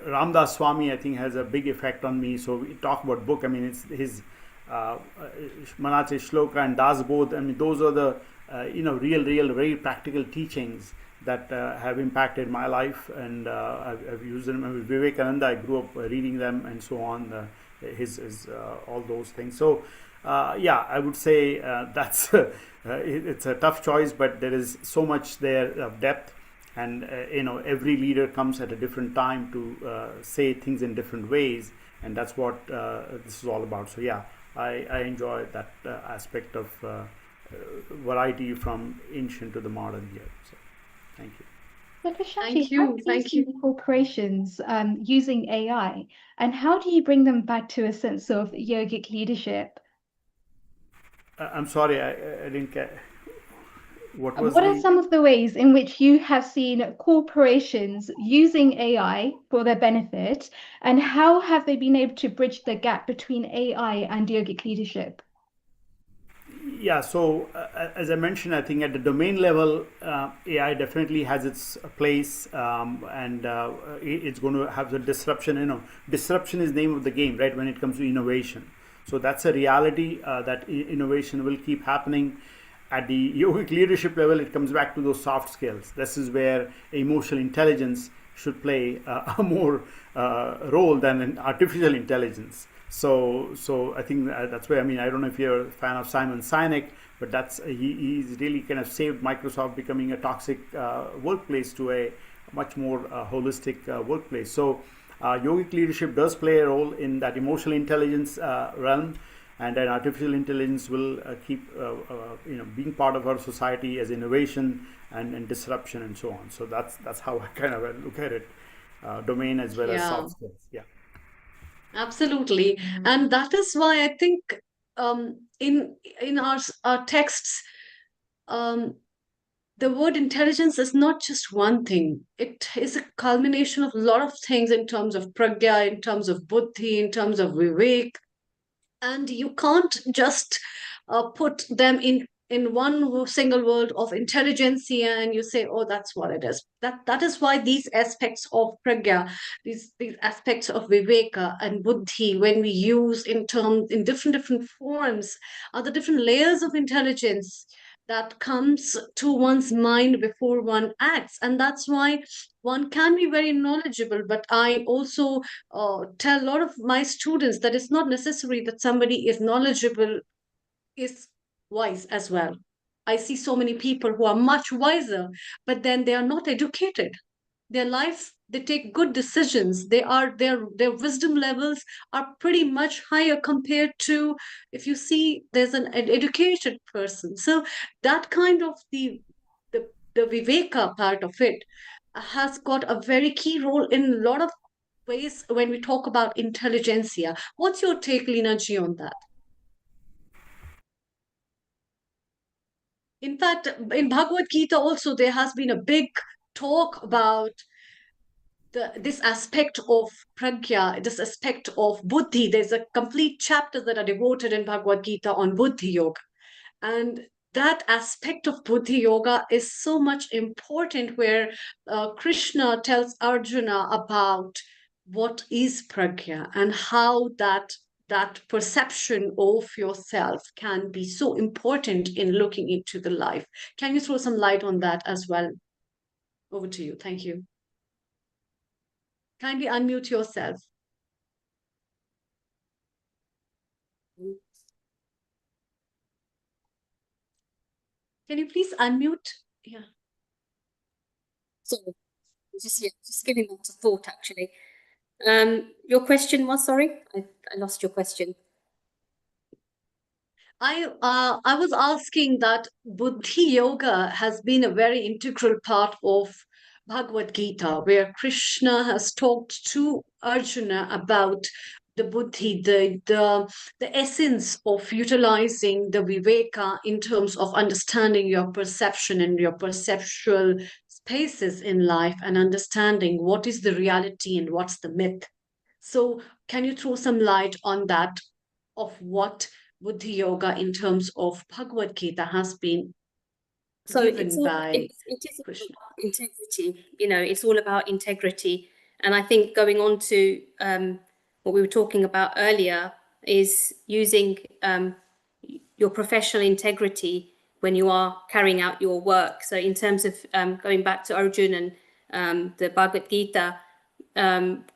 Ramdas Swami, I think, has a big effect on me. So we talk about book. I mean, it's his Manache Shloka and Das Bodh. I mean, those are the real, very practical teachings that have impacted my life, and I've used them. I mean, Vivekananda, I grew up reading them and so on. His all those things. So yeah, I would say that's it's a tough choice, but there is so much there of depth. And every leader comes at a different time to say things in different ways, and that's what this is all about. So yeah, I enjoy that aspect of variety from ancient to the modern here. So thank you. So Prashantji, how do you see corporations using AI, and how do you bring them back to a sense of yogic leadership? I'm sorry, I didn't get. What are some of the ways in which you have seen corporations using AI for their benefit, and how have they been able to bridge the gap between AI and yogic leadership? Yeah, so as I mentioned, I think at the domain level, AI definitely has its place, and it's going to have the disruption. Disruption is the name of the game, right, when it comes to innovation. So that's a reality, that innovation will keep happening. At the yogic leadership level, it comes back to those soft skills. This is where emotional intelligence should play a more role than an artificial intelligence. So I think that's where, I mean, I don't know if you're a fan of Simon Sinek, but he's really kind of saved Microsoft becoming a toxic workplace to a much more holistic workplace. So yogic leadership does play a role in that emotional intelligence realm. And then artificial intelligence will keep being part of our society as innovation and disruption and so on. So that's how I kind of look at it, domain as well as soft skills. Yeah, absolutely. And that is why I think in our texts, the word intelligence is not just one thing. It is a culmination of a lot of things in terms of pragya, in terms of buddhi, in terms of vivek. And you can't just put them in one single word of intelligentsia and you say, oh, that's what it is. That is why these aspects of pragya, these aspects of viveka and buddhi, when we use in different forms, are the different layers of intelligence that comes to one's mind before one acts. And that's why one can be very knowledgeable, but I also tell a lot of my students that it's not necessary that somebody is knowledgeable is wise as well. I see so many people who are much wiser, but then they are not educated. Their lives, they take good decisions. Their wisdom levels are pretty much higher compared to, if you see, there's an educated person. So that kind of the viveka part of it has got a very key role in a lot of ways when we talk about intelligentsia. What's your take, Lina Ji, on that? In fact, in Bhagavad Gita also, there has been a big talk about this aspect of pragya, this aspect of buddhi. There's a complete chapter that are devoted in Bhagavad Gita on buddhi yoga. And that aspect of buddhi yoga is so much important, where Krishna tells Arjuna about what is pragya and how that perception of yourself can be so important in looking into the life. Can you throw some light on that as well? Over to you. Thank you. Kindly unmute yourself. Can you please unmute? Yeah. So just giving that a thought, actually. Your question was, sorry, I lost your question. I was asking that Buddhi Yoga has been a very integral part of Bhagavad Gita, where Krishna has talked to Arjuna about the Buddhi, the essence of utilizing the Viveka in terms of understanding your perception and your perceptual spaces in life, and understanding what is the reality and what's the myth. So, can you throw some light on that, of what Buddhi Yoga in terms of Bhagavad Gita has been given by it is all Krishna? about integrity. It's all about integrity. And I think going on to what we were talking about earlier is using your professional integrity when you are carrying out your work. So in terms of going back to Arjuna and the Bhagavad Gita,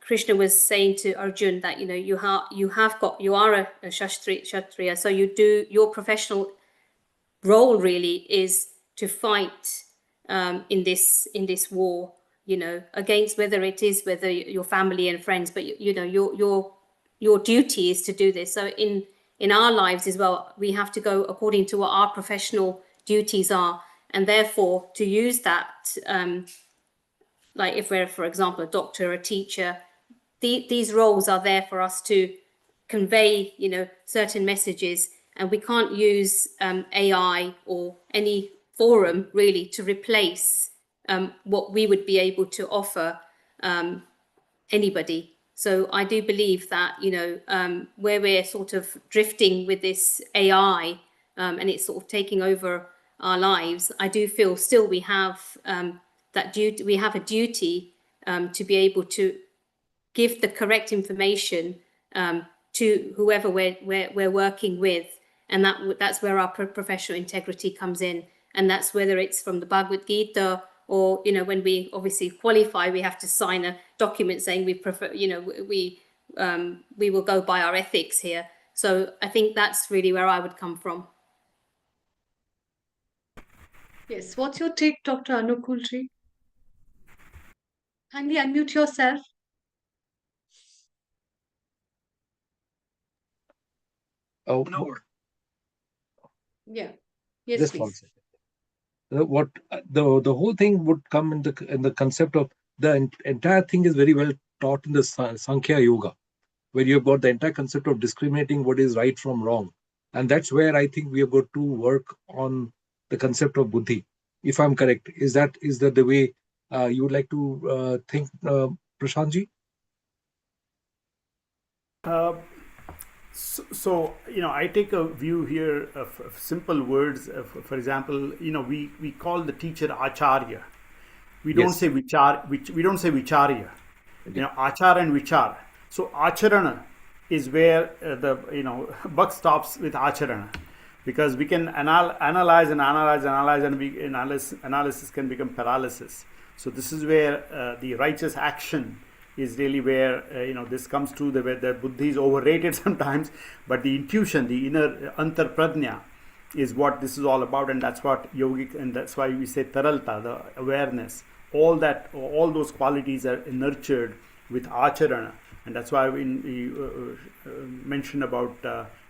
Krishna was saying to Arjun that you are a Kshatriya, so your professional role really is to fight in this war, against whether your family and friends, but your duty is to do this. So in our lives as well, we have to go according to what our professional duties are, and therefore to use that. Like if we're, for example, a doctor, a teacher, these roles are there for us to convey, certain messages, and we can't use AI or any forum really to replace what we would be able to offer anybody. So I do believe that, where we're sort of drifting with this AI and it's sort of taking over our lives, I do feel still we have that duty. We have a duty to be able to give the correct information to whoever we're working with, and that's where our professional integrity comes in. And that's whether it's from the Bhagavad Gita, or when we obviously qualify, we have to sign a document saying we prefer, we will go by our ethics here. So I think that's really where I would come from. Yes, what's your take, Dr. Anukulji? Kindly unmute yourself. Oh, Yeah. Yes, just please. 1 second. What the whole thing would come in the concept of the entire thing is very well taught in the Sankhya Yoga, where you've got the entire concept of discriminating what is right from wrong, and that's where I think we have got to work on the concept of buddhi. If I'm correct, is that the way you would like to think, Prashantji? So I take a view here of simple words. For example, we call the teacher acharya. We don't say vichar. We don't say vicharya. Achar and vichar. So acharana is where the buck stops with acharana, because we can analyze, and analysis can become paralysis. So this is where the righteous action is really where this comes to where the buddhi is overrated sometimes, but the intuition, the inner antarpradnya, is what this is all about, and that's what yogic, and that's why we say taralta, the awareness. All those qualities are nurtured with acharana, and that's why we mention about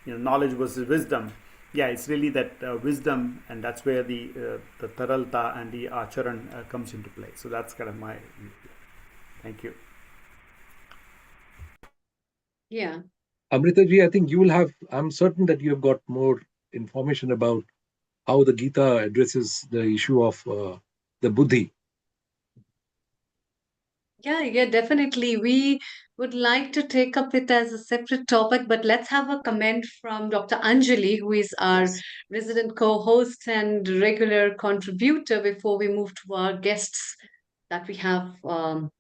knowledge versus wisdom. Yeah, it's really that wisdom, and that's where the taralta and the acharan comes into play. So that's kind of my view. Thank you. Yeah. Amritaji, I think you will have, I'm certain that you have got more information about how the Gita addresses the issue of the buddhi. Yeah, definitely. We would like to take up it as a separate topic, but let's have a comment from Dr. Anjali, who is our resident co-host and regular contributor before we move to our guests that we have for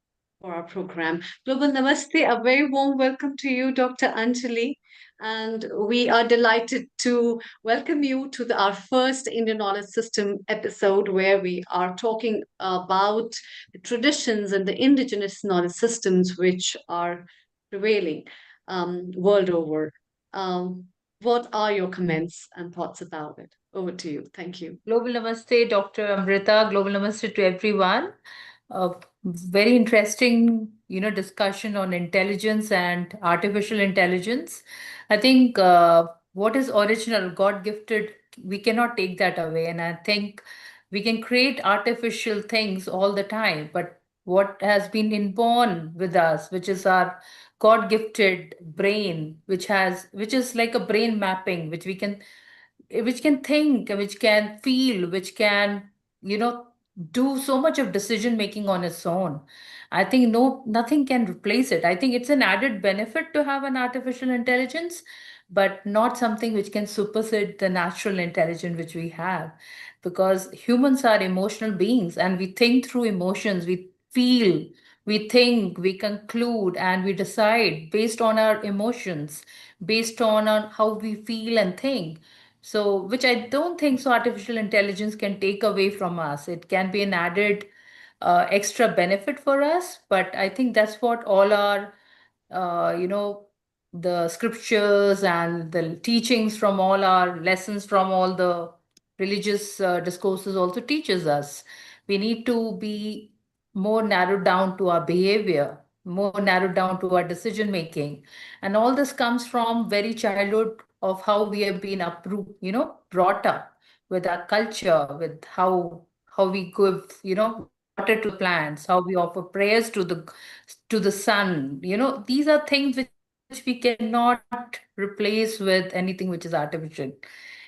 our program. Global Namaste, a very warm welcome to you, Dr. Anjali. And we are delighted to welcome you to our first Indian Knowledge System episode, where we are talking about the traditions and the indigenous knowledge systems which are prevailing world over. What are your comments and thoughts about it? Over to you. Thank you. Global Namaste, Dr. Amrita. Global Namaste to everyone. A very interesting, discussion on intelligence and artificial intelligence. I think what is original, God gifted, we cannot take that away. And I think we can create artificial things all the time, but what has been inborn with us, which is our God gifted brain, which is like a brain mapping, which can think, which can feel, which can, you know, do so much of decision making on its own. I think nothing can replace it. I think it's an added benefit to have an artificial intelligence, but not something which can supersede the natural intelligence which we have. Because humans are emotional beings and we think through emotions, we feel, we think, we conclude, and we decide based on our emotions, based on how we feel and think. So, which I don't think so artificial intelligence can take away from us. It can be an added extra benefit for us, but I think that's what all our, uh, you know, the scriptures and the teachings from all our lessons from all the religious discourses also teaches us. We need to be more narrowed down to our behavior, more narrowed down to our decision making, and all this comes from very childhood of how we have been brought up with our culture, with how we give water to the plants, how we offer prayers to the sun. These are things which we cannot replace with anything which is artificial.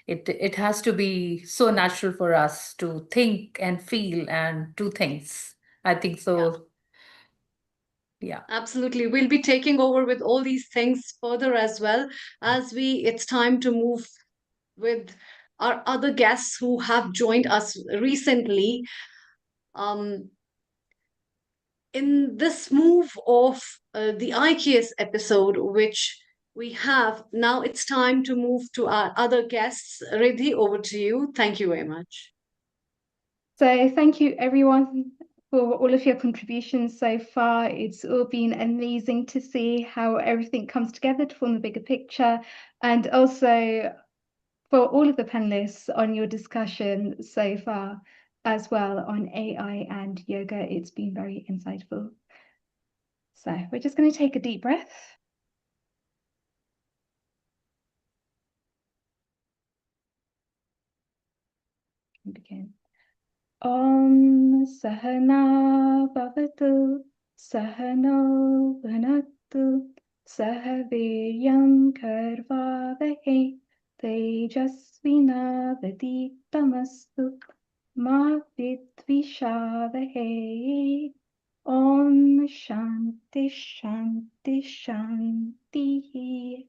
It has to be so natural for us to think and feel and do things. I think Yeah. so. Yeah. Absolutely. We'll be taking over with all these things further as well as it's time to move with our other guests who have joined us recently. Um, in this move of the IKS episode, which we have now, it's time to move to our other guests. Riddhi, over to you. Thank you very much. So thank you everyone for all of your contributions so far. It's all been amazing to see how everything comes together to form the bigger picture, and also for all of the panelists on your discussion so far as well on AI and yoga. It's been very insightful. So we're just going to take a deep breath. And begin. Om Sahana Bhavatu Sahano Bhanatu Sahaviryam Karvavahe Tejasvinavaditamastu Ma Vidvishavahe. Om Shanti Shanti Shanti.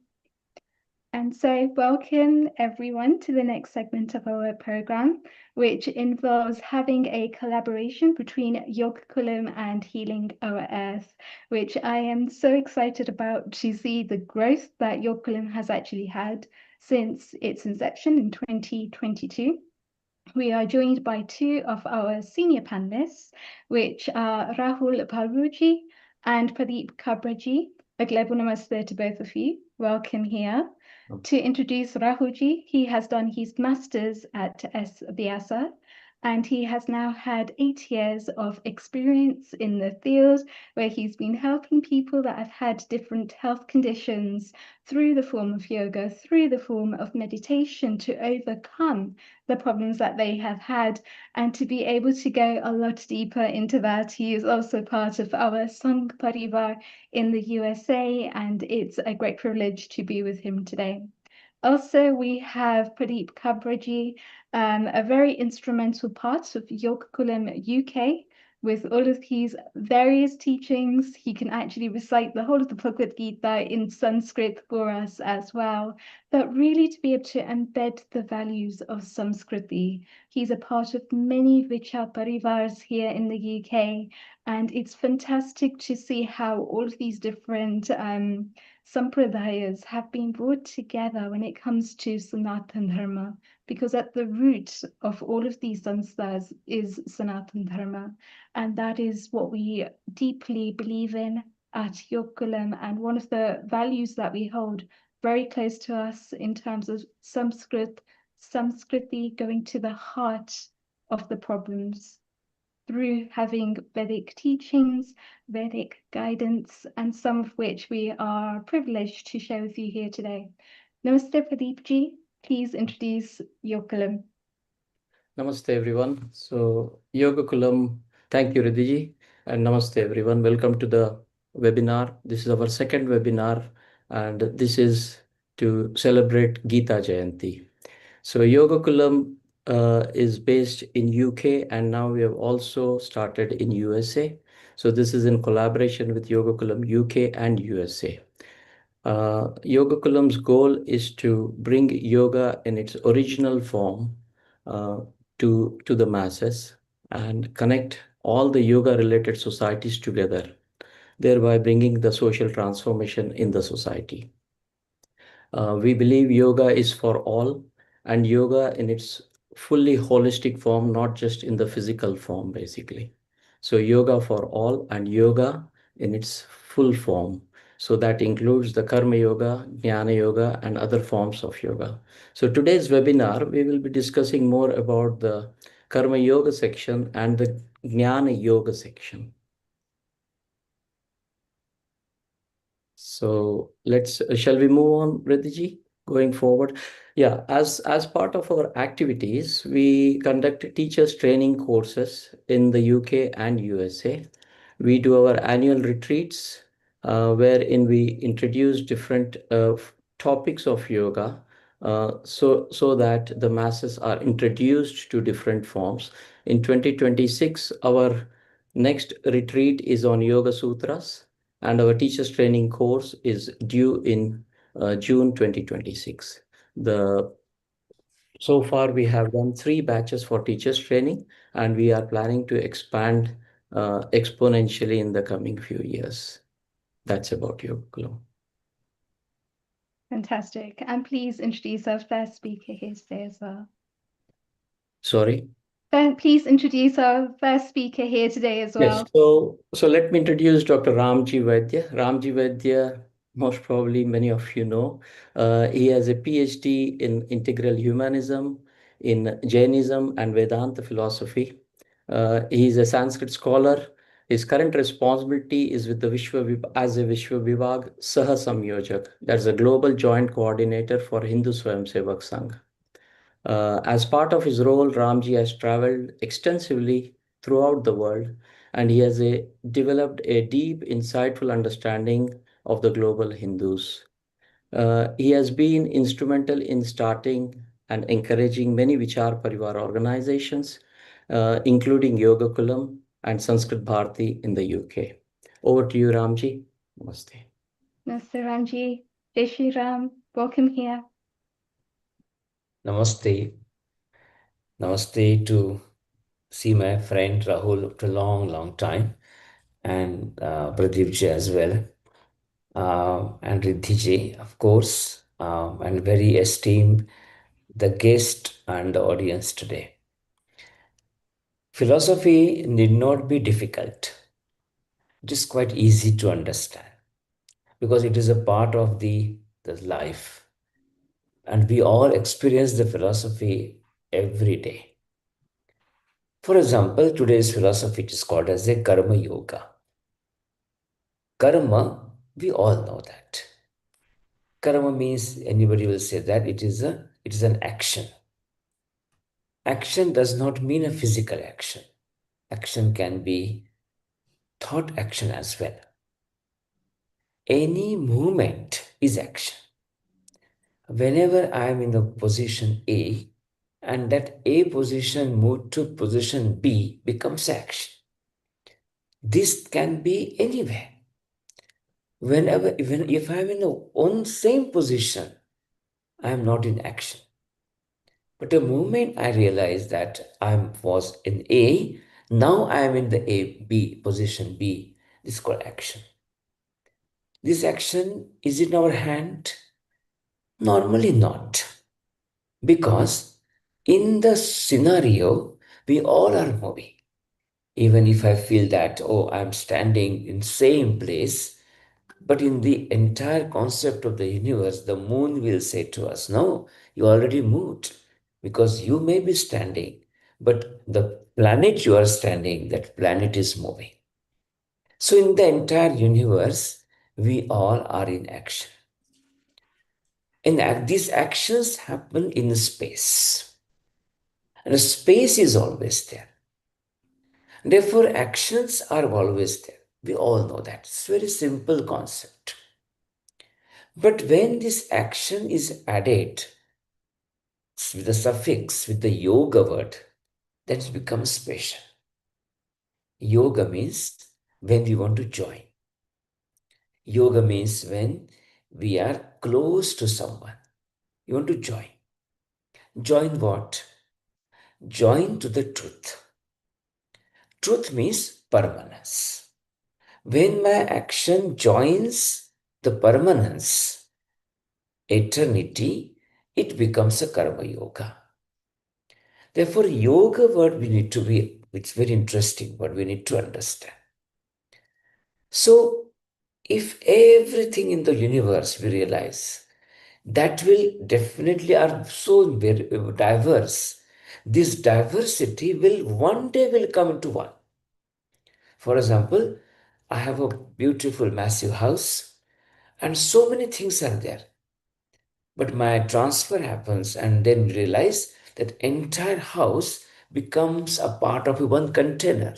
And so, welcome everyone to the next segment of our program, which involves having a collaboration between Yogakulam and Healing Our Earth, which I am so excited about to see the growth that Yogakulam has actually had since its inception in 2022. We are joined by two of our senior panelists, which are Rahul Palruji and Pradeep Kabraji. A global namaste to both of you. Welcome here. to introduce Rahulji. He has done his master's at S. Vyasa, and he has now had 8 years of experience in the field where he's been helping people that have had different health conditions through the form of yoga, through the form of meditation to overcome the problems that they have had and to be able to go a lot deeper into that. He is also part of our Sangh Parivar in the USA, and it's a great privilege to be with him today. Also, we have Pradeep Kabraji, a very instrumental part of Yogakulam UK. With all of his various teachings, he can actually recite the whole of the Bhagavad Gita in Sanskrit for us as well. But really to be able to embed the values of Samskriti. He's a part of many Vichar Parivars here in the UK, and it's fantastic to see how all of these different sampradayas have been brought together when it comes to Sanatan Dharma, because at the root of all of these sanstha's is Sanatan Dharma, and that is what we deeply believe in at Yogakulam, and one of the values that we hold very close to us in terms of Samskriti, going to the heart of the problems through having Vedic teachings, Vedic guidance, and some of which we are privileged to share with you here today. Namaste Pradeepji, please introduce Yogakulam. Namaste everyone. So Yogakulam, thank you Ridhiji, and namaste everyone. Welcome to the webinar. This is our second webinar, and this is to celebrate Gita Jayanti. So Yogakulam is based in UK, and now we have also started in USA. So this is in collaboration with Yogakulam UK and USA. Yogakulam's goal is to bring yoga in its original form to the masses and connect all the yoga related societies together, thereby bringing the social transformation in the society. We believe yoga is for all, and yoga in its fully holistic form, not just in the physical form, basically. So yoga for all and yoga in its full form. So that includes the Karma Yoga, Jnana Yoga, and other forms of yoga. So today's webinar, we will be discussing more about the Karma Yoga section and the Jnana Yoga section. So shall we move on, Riddhiji, going forward? Yeah, as part of our activities, we conduct teachers training courses in the UK and USA. We do our annual retreats, wherein we introduce different topics of yoga, so that the masses are introduced to different forms. In 2026, our next retreat is on Yoga Sutras, and our teachers training course is due in June 2026. So far we have done 3 batches for teachers training, and we are planning to expand exponentially in the coming few years. That's about Yogakulam. Fantastic. And please introduce our first speaker here today as well. Sorry? Please introduce our first speaker here today as well. Yes, so let me introduce Dr. Ramji Vaidya. Ramji Vaidya, most probably many of you know. He has a PhD in integral humanism, in Jainism and Vedanta philosophy. He is a Sanskrit scholar. His current responsibility is with the as a Vishwa Vibhag Saha Samyojak. That's a global joint coordinator for Hindu Swayamsevak Sangh. As part of his role, Ramji has traveled extensively throughout the world, and he has developed a deep, insightful understanding of the global Hindus. He has been instrumental in starting and encouraging many Vichar Parivar organizations, including Yogakulam and Sanskrit Bharati in the UK. Over to you, Ramji. Namaste. Namaste, Ramji. Jai Shri Ram. Welcome here. Namaste. Namaste to see my friend Rahul after a long time, and Pradeepji as well, and Riddhiji, of course, and very esteemed the guest and the audience today. Philosophy need not be difficult. It is quite easy to understand because it is a part of the life. And we all experience the philosophy every day. For example, today's philosophy is called as a karma yoga. Karma, we all know that. Karma means, anybody will say that it is an action. Action does not mean a physical action. Action can be thought action as well. Any movement is action. Whenever I am in the position A and that A position moved to position B becomes action. This can be anywhere. Whenever, even if I am in the one same position, I am not in action. But the moment I realized that I was in A, now I am in the B position B. This is called action. This action is in our hand? Normally not. Because in the scenario, we all are moving. Even if I feel that, oh, I'm standing in same place, but in the entire concept of the universe, the moon will say to us, no, you already moved because you may be standing, but the planet you are standing, that planet is moving. So in the entire universe, we all are in action. And these actions happen in space. And space is always there. Therefore, actions are always there. We all know that. It's a very simple concept. But when this action is added with the suffix, with the yoga word, then it becomes special. Yoga means when we want to join. Yoga means when we are close to someone. You want to join. Join what? Join to the truth. Truth means permanence. When my action joins the permanence, eternity, it becomes a karma yoga. Therefore, yoga word we need to be, it's very interesting, but we need to understand. So, if everything in the universe we realize, that will definitely are so very diverse. This diversity will one day will come into one. For example, I have a beautiful massive house and so many things are there. But my transfer happens and then realize that entire house becomes a part of one container.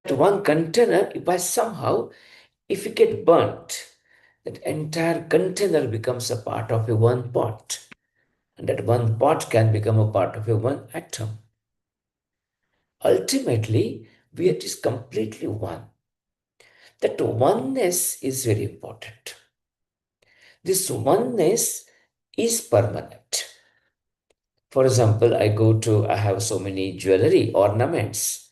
That one container, by somehow, if it get burnt, that entire container becomes a part of a one pot. And that one pot can become a part of a one atom. Ultimately, we are just completely one. That oneness is very important. This oneness is permanent. For example, I have so many jewelry, ornaments,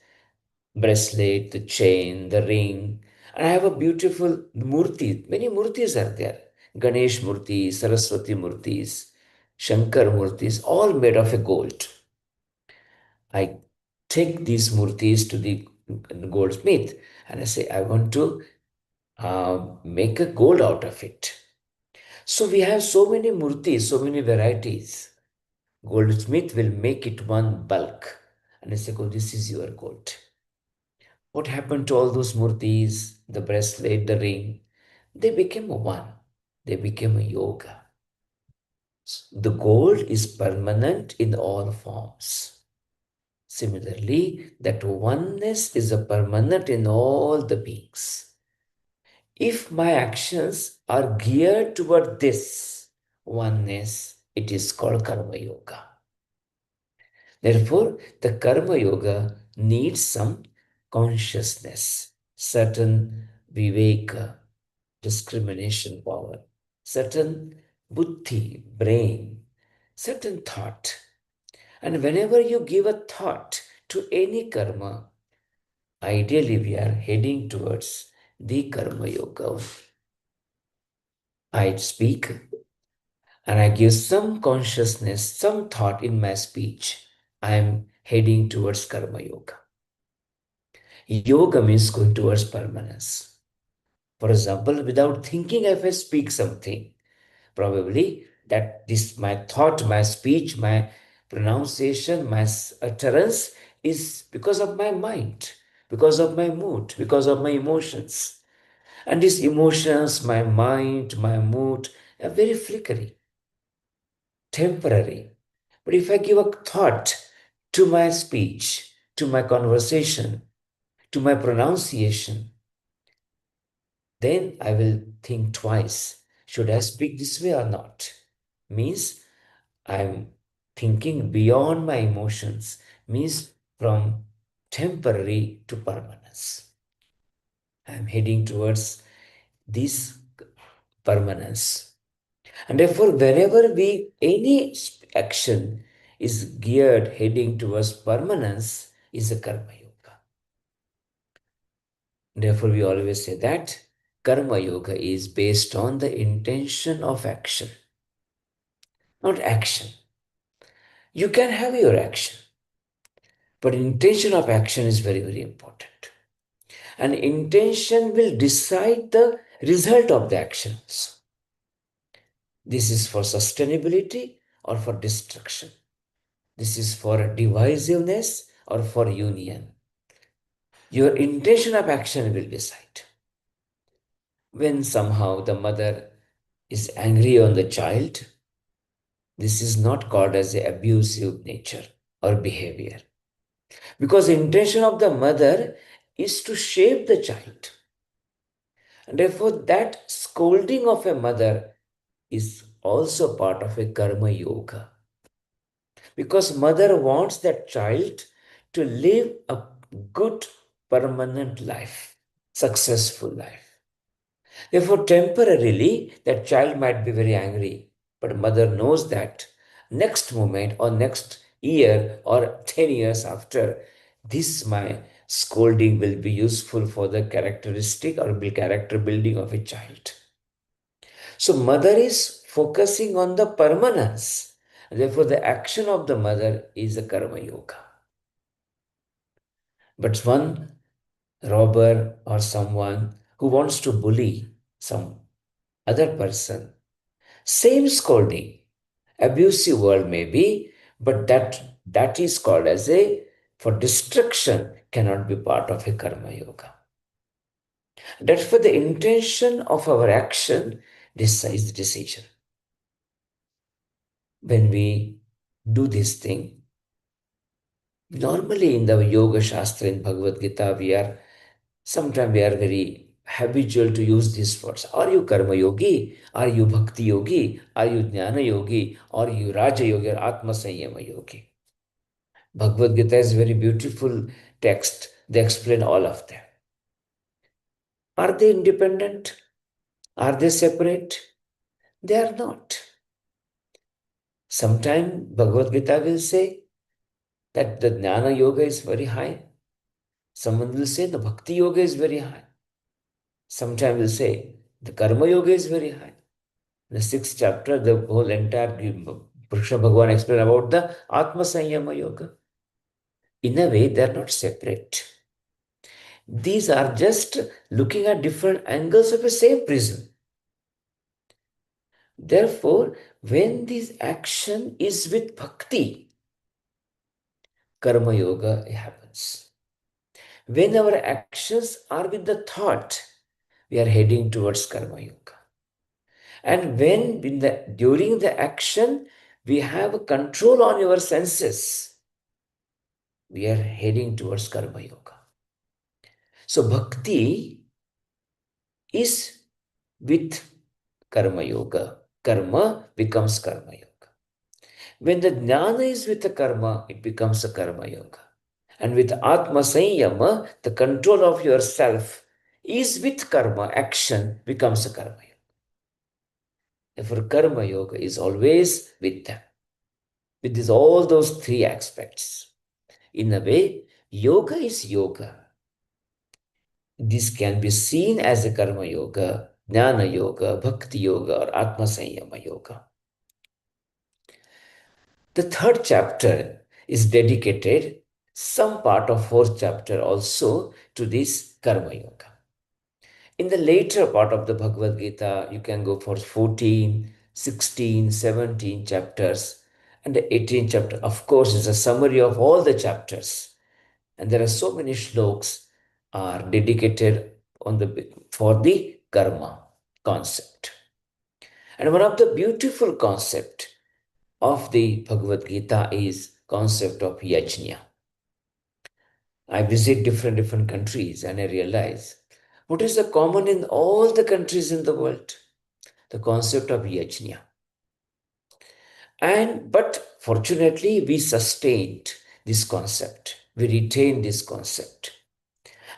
bracelet, the chain, the ring, and I have a beautiful murti. Many murtis are there. Ganesh murti, Saraswati murtis, Shankar murtis, all made of a gold. I take these murtis to the goldsmith and I say, I want to make a gold out of it. So we have so many murtis, so many varieties. Goldsmith will make it one bulk. And I say, oh, this is your gold. What happened to all those murtis, the bracelet, the ring? They became one. They became a yoga. The gold is permanent in all forms. Similarly, that oneness is a permanent in all the beings. If my actions are geared toward this oneness, it is called karma yoga. Therefore, the karma yoga needs some consciousness, certain viveka, discrimination power, certain buddhi, brain, certain thought. And whenever you give a thought to any karma, ideally we are heading towards the karma yoga. I speak and I give some consciousness, some thought in my speech. I am heading towards karma yoga. Yoga means going towards permanence. For example, without thinking, if I speak something, probably that this my thought, my speech, my pronunciation, my utterance is because of my mind, because of my mood, because of my emotions. And these emotions, my mind, my mood are very flickery, temporary. But if I give a thought to my speech, to my conversation, to my pronunciation, then I will think twice. Should I speak this way or not? Means I'm thinking beyond my emotions, means from temporary to permanence. I'm heading towards this permanence. And therefore, whenever any action is geared heading towards permanence, is a karma yoga. Therefore, we always say that karma yoga is based on the intention of action, not action. You can have your action, but intention of action is very, very important. And intention will decide the result of the actions. This is for sustainability or for destruction. This is for divisiveness or for union. Your intention of action will decide. When somehow the mother is angry on the child, this is not called as a abusive nature or behavior. Because the intention of the mother is to shape the child. And therefore, that scolding of a mother is also part of a karma yoga. Because mother wants that child to live a good, permanent life, successful life. Therefore, temporarily, that child might be very angry, but mother knows that next moment or next year or 10 years after, this my scolding will be useful for the characteristic or character building of a child. So, mother is focusing on the permanence. Therefore, the action of the mother is a karma yoga. But one robber or someone who wants to bully some other person, same scolding, abusive word maybe, but that is called as a for destruction cannot be part of a karma yoga. That's for the intention of our action, this is the decision. When we do this thing, normally in the Yoga Shastra in Bhagavad Gita, sometimes we are very habitual to use these words. Are you karma yogi? Are you bhakti yogi? Are you jnana yogi? Are you raja yogi or atma sanyama yogi? Bhagavad Gita is a very beautiful text. They explain all of them. Are they independent? Are they separate? They are not. Sometimes Bhagavad Gita will say that the jnana yoga is very high. Someone will say the bhakti yoga is very high. Sometimes will say the karma yoga is very high. The sixth chapter, the whole entire Krishna Bhagavan explained about the Atma Sanyama Yoga. In a way, they are not separate. These are just looking at different angles of the same prism. Therefore, when this action is with bhakti, karma yoga happens. When our actions are with the thought, we are heading towards karma yoga. And when during the action, we have a control on your senses, we are heading towards karma yoga. So bhakti is with karma yoga. Karma becomes karma yoga. When the jnana is with the karma, it becomes a karma yoga. And with atma sanyama, the control of yourself is with karma, action becomes a karma yoga. Therefore, karma yoga is always with them. With all those three aspects. In a way, yoga is yoga. This can be seen as a karma yoga, jnana yoga, bhakti yoga, or atma sanyama yoga. The third chapter is dedicated, some part of fourth chapter also, to this karma yoga. In the later part of the Bhagavad Gita, you can go for 14, 16, 17 chapters, and the 18th chapter, of course, is a summary of all the chapters. And there are so many shloks are dedicated for the karma concept. And one of the beautiful concept of the Bhagavad Gita is concept of yajna. I visit different countries and I realize what is the common in all the countries in the world? The concept of yajna. But fortunately, we sustained this concept. We retained this concept.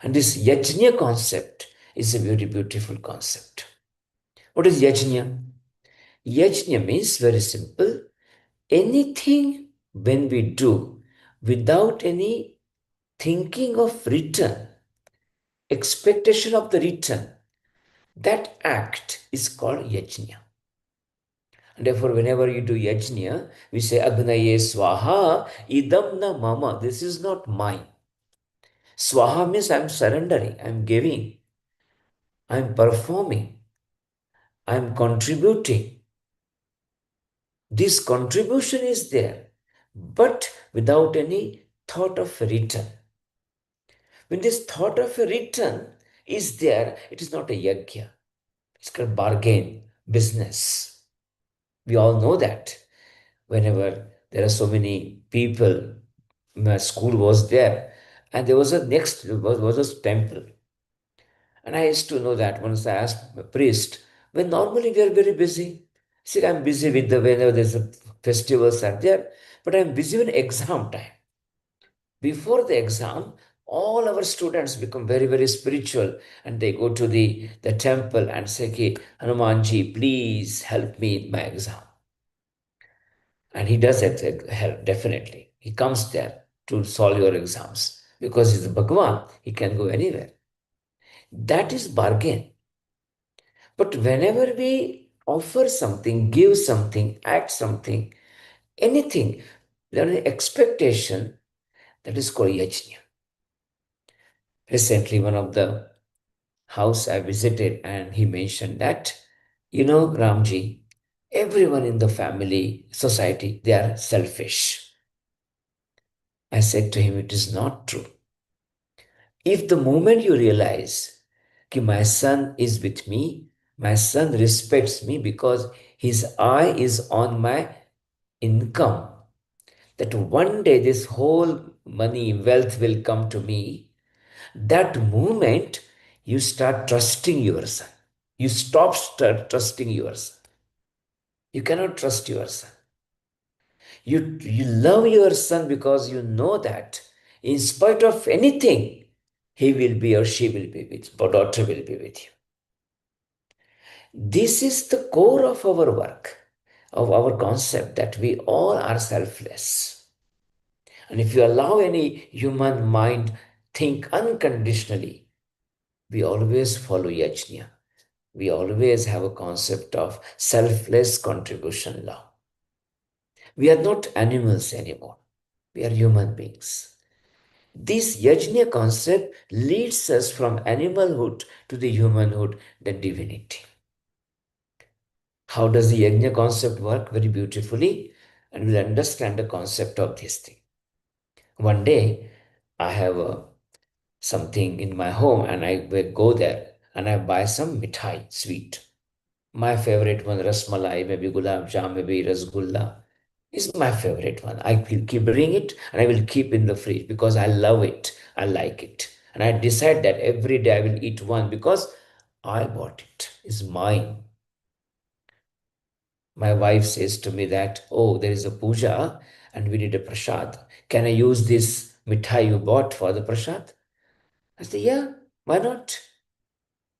And this yajna concept is a very beautiful concept. What is yajna? Yajna means very simple. Anything when we do without any thinking of return, expectation of the return, that act is called yajna. And therefore, whenever you do yajna, we say Agnaye Swaha, idam na mama. This is not mine. Swaha means I'm surrendering, I'm giving, I'm performing, I'm contributing. This contribution is there, but without any thought of return. When this thought of a return is there, it is not a yajna. It's called bargain, business. We all know that. Whenever there are so many people, my school was there, and there was a temple. And I used to know that once I asked a priest, when normally we are very busy. See, I'm busy with whenever there's a festivals are there, but I'm busy with exam time. Before the exam, all our students become very spiritual and they go to the temple and say, okay, Hanumanji, please help me in my exam. And he does it, help, definitely. He comes there to solve your exams because he's a Bhagavan. He can go anywhere. That is bargain. But whenever we offer something, give something, act something, anything, there is an expectation that is called yajna. Recently, one of the house I visited and he mentioned that, Ramji, everyone in the family, society, they are selfish. I said to him, it is not true. If the moment you realize that my son is with me, my son respects me because his eye is on my income, that one day this whole money, wealth will come to me, that moment you start trusting your son. You start trusting your son. You cannot trust your son. You love your son because you know that in spite of anything, he will be or she will be with you, or daughter will be with you. This is the core of our work, of our concept that we all are selfless. And if you allow any human mind think unconditionally, we always follow yajna. We always have a concept of selfless contribution law. We are not animals anymore. We are human beings. This yajna concept leads us from animalhood to the humanhood, then divinity. How does the yajna concept work? Very beautifully, and we'll understand the concept of this thing. One day, I have something in my home and I will go there and I buy some mithai, sweet. My favorite one, rasmalai, maybe gulab jam, maybe rasgulla, is my favorite one. I will keep bring it and I will keep in the fridge because I love it. I like it. And I decide that every day I will eat one because I bought it. It's mine. My wife says to me that, oh, there is a puja and we need a prasad. Can I use this mithai you bought for the prasad? I say, yeah, why not?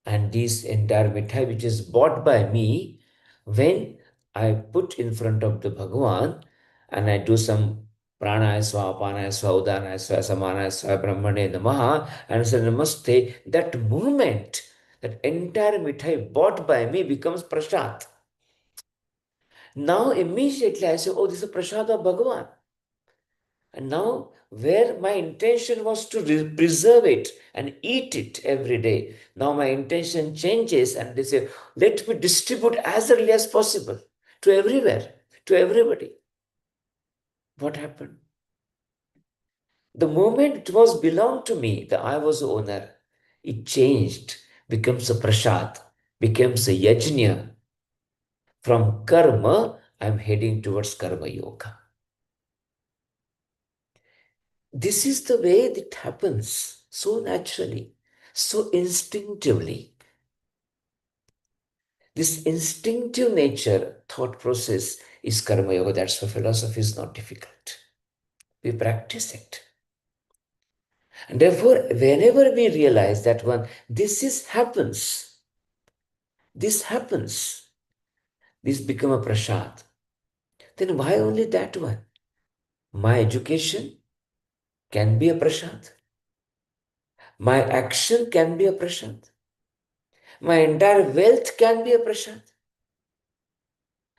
And this entire mithai which is bought by me, when I put in front of the Bhagavan and I do some pranaya swaha, panaya swaha, udanaya swaha, samanaya swaha, brahmane namaha, and say namaste, that moment, that entire mithai bought by me becomes prasad. Now immediately I say, oh, this is prasad of Bhagavan. And now where my intention was to preserve it and eat it every day, now my intention changes and they say, let me distribute as early as possible. to everywhere, to everybody. What happened? The moment it was belonged to me, that I was the owner, it changed, becomes a prasad, becomes a yajna. From karma, I'm heading towards karma yoga. This is the way it happens, so naturally, so instinctively. This instinctive nature, thought process is karma yoga. That's why philosophy is not difficult. We practice it. And therefore, whenever we realize that this happens, this become a prasad, then why only that one? My education can be a prasad. My action can be a prasad. My entire wealth can be a prasad.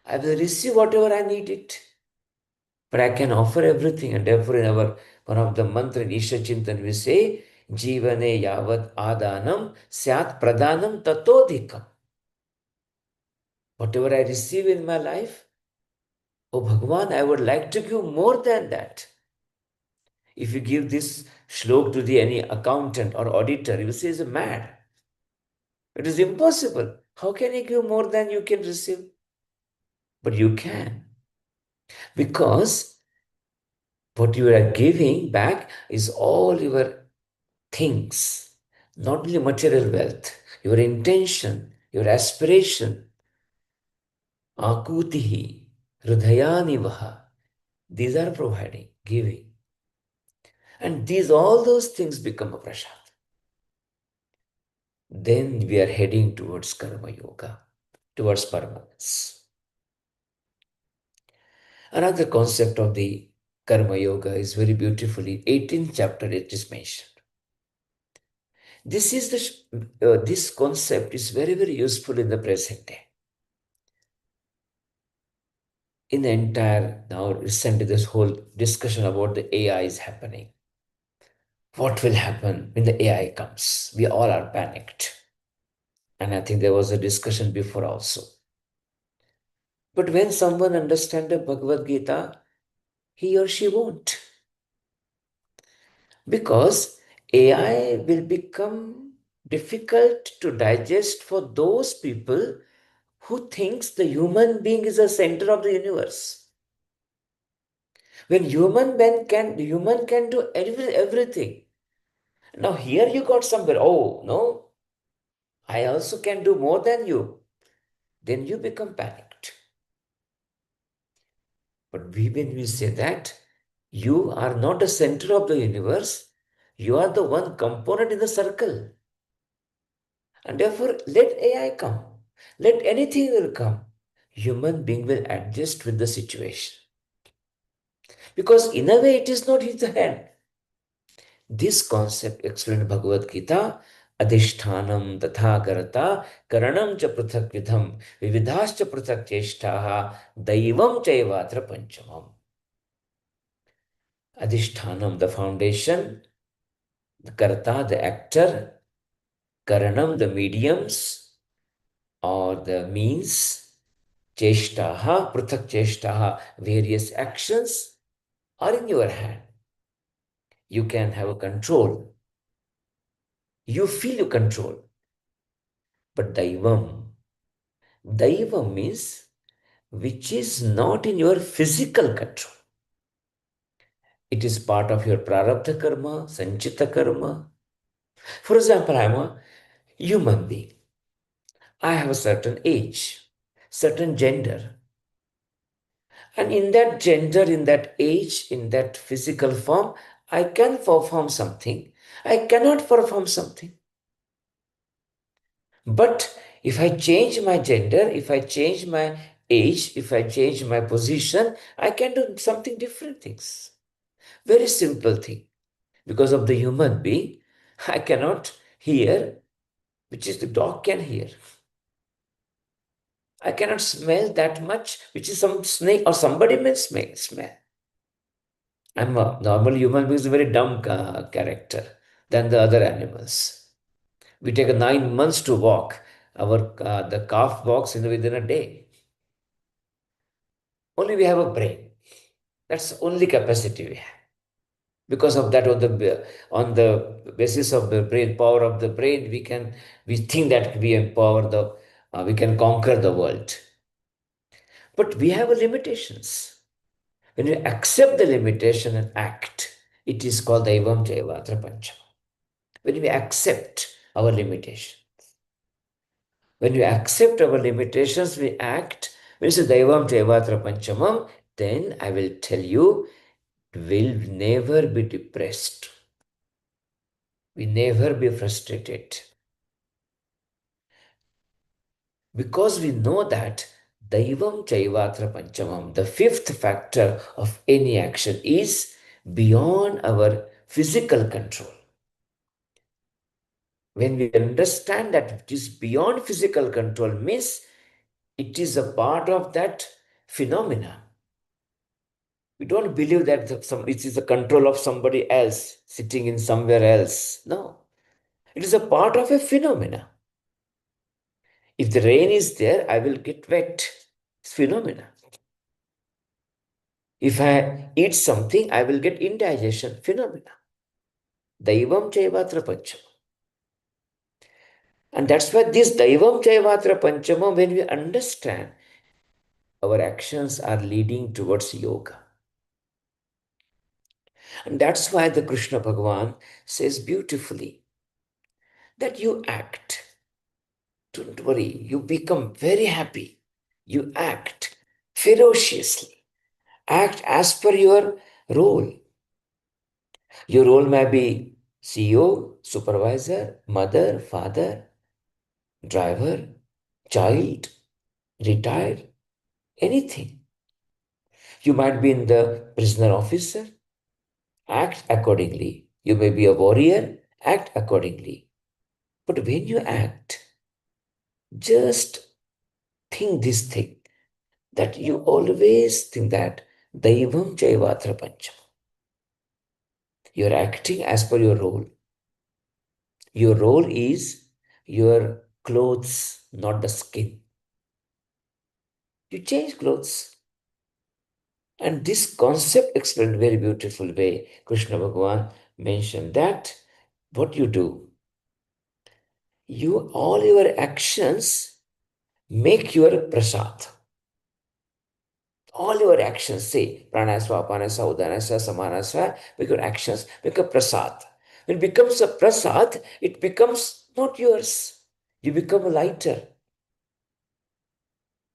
I will receive whatever I need it. But I can offer everything. And therefore, in our one of the mantra in Isha Chintan, we say, Jivane yavat adanam syat pradanam tatodhikam. Whatever I receive in my life, oh Bhagwan, I would like to give more than that. If you give this shlok to any accountant or auditor, he will say he's mad. It is impossible. How can you give more than you can receive? But you can. Because what you are giving back is all your things, not only material wealth, your intention, your aspiration, akutihi, hridayanivaha. These are providing, giving. And all those things become a prasad. Then we are heading towards karma yoga, towards permanence. Another concept of the karma yoga is very beautifully, 18th chapter it is mentioned. This concept is very, very useful in the present day. In the entire, now recently this whole discussion about the AI is happening. What will happen when the AI comes? We all are panicked. And I think there was a discussion before also. But when someone understands the Bhagavad Gita, he or she won't. Because AI will become difficult to digest for those people who thinks the human being is the center of the universe. When human can do everything. Now here you got somewhere, oh no, I also can do more than you. Then you become panicked. But when we say that, you are not the center of the universe, you are the one component in the circle. And therefore, let AI come. Let anything will come. Human being will adjust with the situation. Because in a way, it is not his hand. This concept explained in Bhagavad Gita, adhishthanam tatha karata karanam cha prithak vidham vividhascha prithak cheshtaha daivam chaivatra panchamam. Adhishthanam, the foundation, the karta, the actor, karanam, the mediums or the means, cheshtaha, prithak cheshtaha, various actions are in your hand. You can have a control. You feel you control. But Daivam means which is not in your physical control. It is part of your prarabdha karma, sanchita karma. For example, I am a human being. I have a certain age, certain gender. And in that gender, in that age, in that physical form, I can perform something. I cannot perform something. But if I change my gender, if I change my age, if I change my position, I can do something different things. Very simple thing. Because of the human being, I cannot hear, which is the dog can hear. I cannot smell that much, which is some snake or somebody may smell. I'm a normal human being is a very dumb character than the other animals. We take 9 months to walk. The calf walks within a day. Only we have a brain. That's the only capacity we have. Because of that, on the basis of the brain, power of the brain, we think that we can conquer the world. But we have limitations. When you accept the limitation and act, it is called Daivam Jayavatra Panchama. When we accept our limitations, when we accept our limitations, we act. When you say Daivam Jayavatra Panchamam, then I will tell you, will never be depressed. We never be frustrated. Because we know that Daivam Chaivatra Panchamam, the fifth factor of any action, is beyond our physical control. When we understand that it is beyond physical control, means it is a part of that phenomena. We don't believe that it is the control of somebody else sitting in somewhere else. No. It is a part of a phenomena. If the rain is there, I will get wet. It's phenomena. If I eat something, I will get indigestion. Phenomena. Daivam Chaivatra Panchama. And that's why this Daivam Chaivatra Panchama, when we understand, our actions are leading towards yoga. And that's why the Krishna Bhagavan says beautifully that you act. Don't worry, you become very happy. You act ferociously. Act as per your role. Your role may be CEO, supervisor, mother, father, driver, child, retired, anything. You might be in the prisoner officer. Act accordingly. You may be a warrior. Act accordingly. But when you act, just think this thing, that you always think that Daivam Jaivatra Pancham. You are acting as per your role. Your role is your clothes, not the skin. You change clothes. And this concept explained very beautiful way. Krishna Bhagavan mentioned that what you do, all your actions make your prasad. All your actions, say pranasva, apanasva, udanasva, samanasva, make your actions, make a prasad. When it becomes a prasad, it becomes not yours. You become lighter.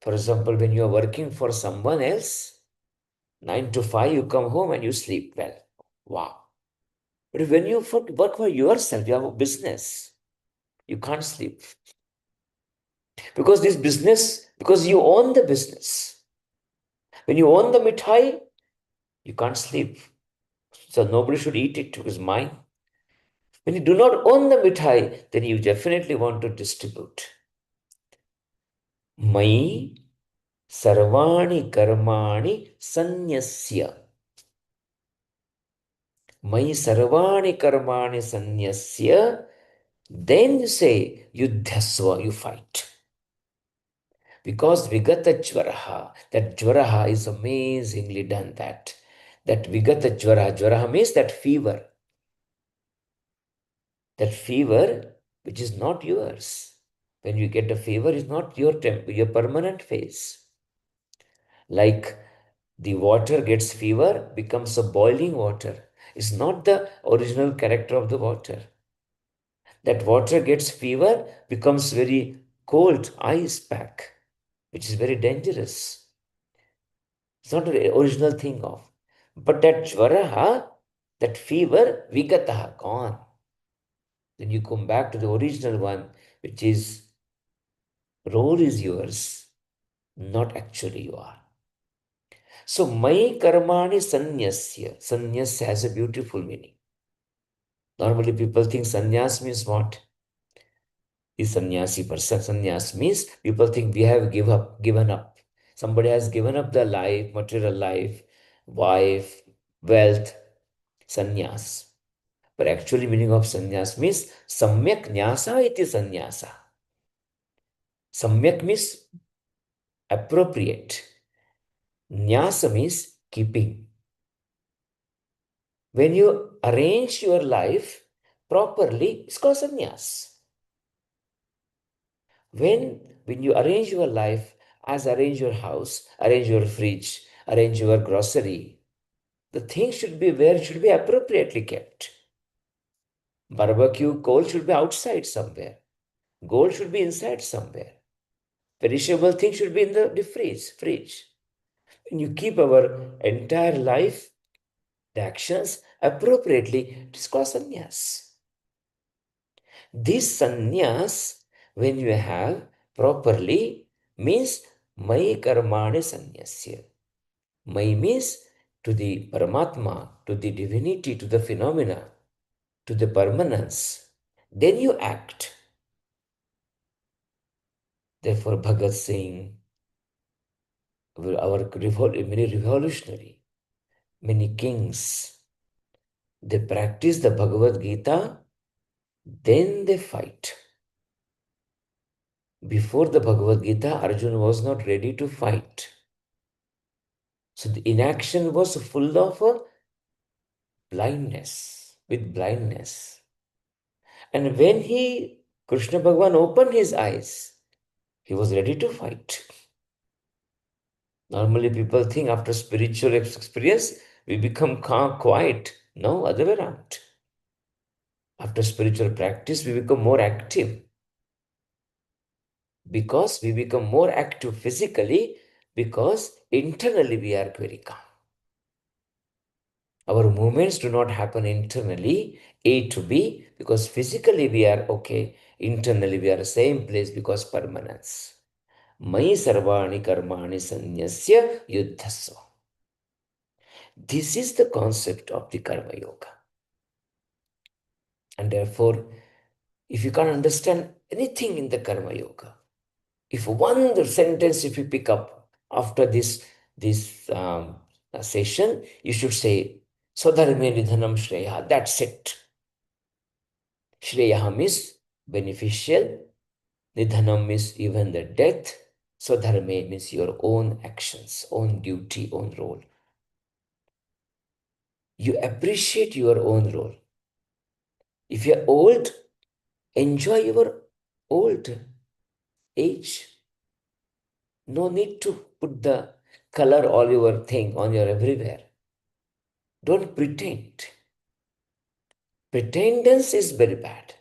For example, when you are working for someone else, 9 to 5, you come home and you sleep well. Wow. But when you work for yourself, you have a business, you can't sleep. Because this business, because you own the business. When you own the mithai, you can't sleep. So nobody should eat it, it is mine. When you do not own the mithai, then you definitely want to distribute. Mai sarvani karmani sanyasya. Mai sarvani karmani sanyasya. Then you say, yuddhasva, you fight. Because vigata jvaraha, that jvaraha is amazingly done that. That vigata jvaraha means that fever. That fever which is not yours. When you get a fever, it's not your permanent phase. Like the water gets fever, becomes a boiling water. It's not the original character of the water. That water gets fever, becomes very cold, ice pack, which is very dangerous. It's not the original thing of. But that jvaraha, that fever, vigataha, gone. Then you come back to the original one, which is role is yours, not actually you are. So, mai karmani sanyasya. Sanyas has a beautiful meaning. Normally, people think sannyas means what? Is sannyasi person. Sannyas means people think we have given up. Somebody has given up their life, material life, wife, wealth, sannyas. But actually, meaning of sannyas means samyak nyasa iti sannyasa. Samyak means appropriate. Nyasa means keeping. When you arrange your life properly, it's called sannyas. When you arrange your life, as arrange your house, arrange your fridge, arrange your grocery, the things should be where it should be appropriately kept. Barbecue coal should be outside somewhere. Gold should be inside somewhere. Perishable things should be in the fridge. When you keep our entire life, the actions appropriately, it is called sannyas. This sannyas, when you have properly, means mai karmani sannyasya. Mai means to the Paramatma, to the divinity, to the phenomena, to the permanence. Then you act. Therefore, Bhagat Singh, our many revolutionary, many kings, they practice the Bhagavad Gita, then they fight. Before the Bhagavad Gita, Arjuna was not ready to fight. So the inaction was full of blindness, with blindness. And when Krishna Bhagavan opened his eyes, he was ready to fight. Normally people think after spiritual experience, we become calm, quiet. No, other way around. After spiritual practice, we become more active. Because we become more active physically, because internally we are very calm. Our movements do not happen internally, A to B, because physically we are okay. Internally we are the same place because permanence. Mai sarvani karmani sanyasya yuddhasva. This is the concept of the Karma Yoga. And therefore, if you can't understand anything in the Karma Yoga, if one sentence if you pick up after this session, you should say, Swadharme nidhanam shreya. That's it. Shreya means beneficial. Nidhanam means even the death. Swadharme means your own actions, own duty, own role. You appreciate your own role. If you're old, enjoy your old age. No need to put the color all your thing on your everywhere. Don't pretend. Pretendance is very bad.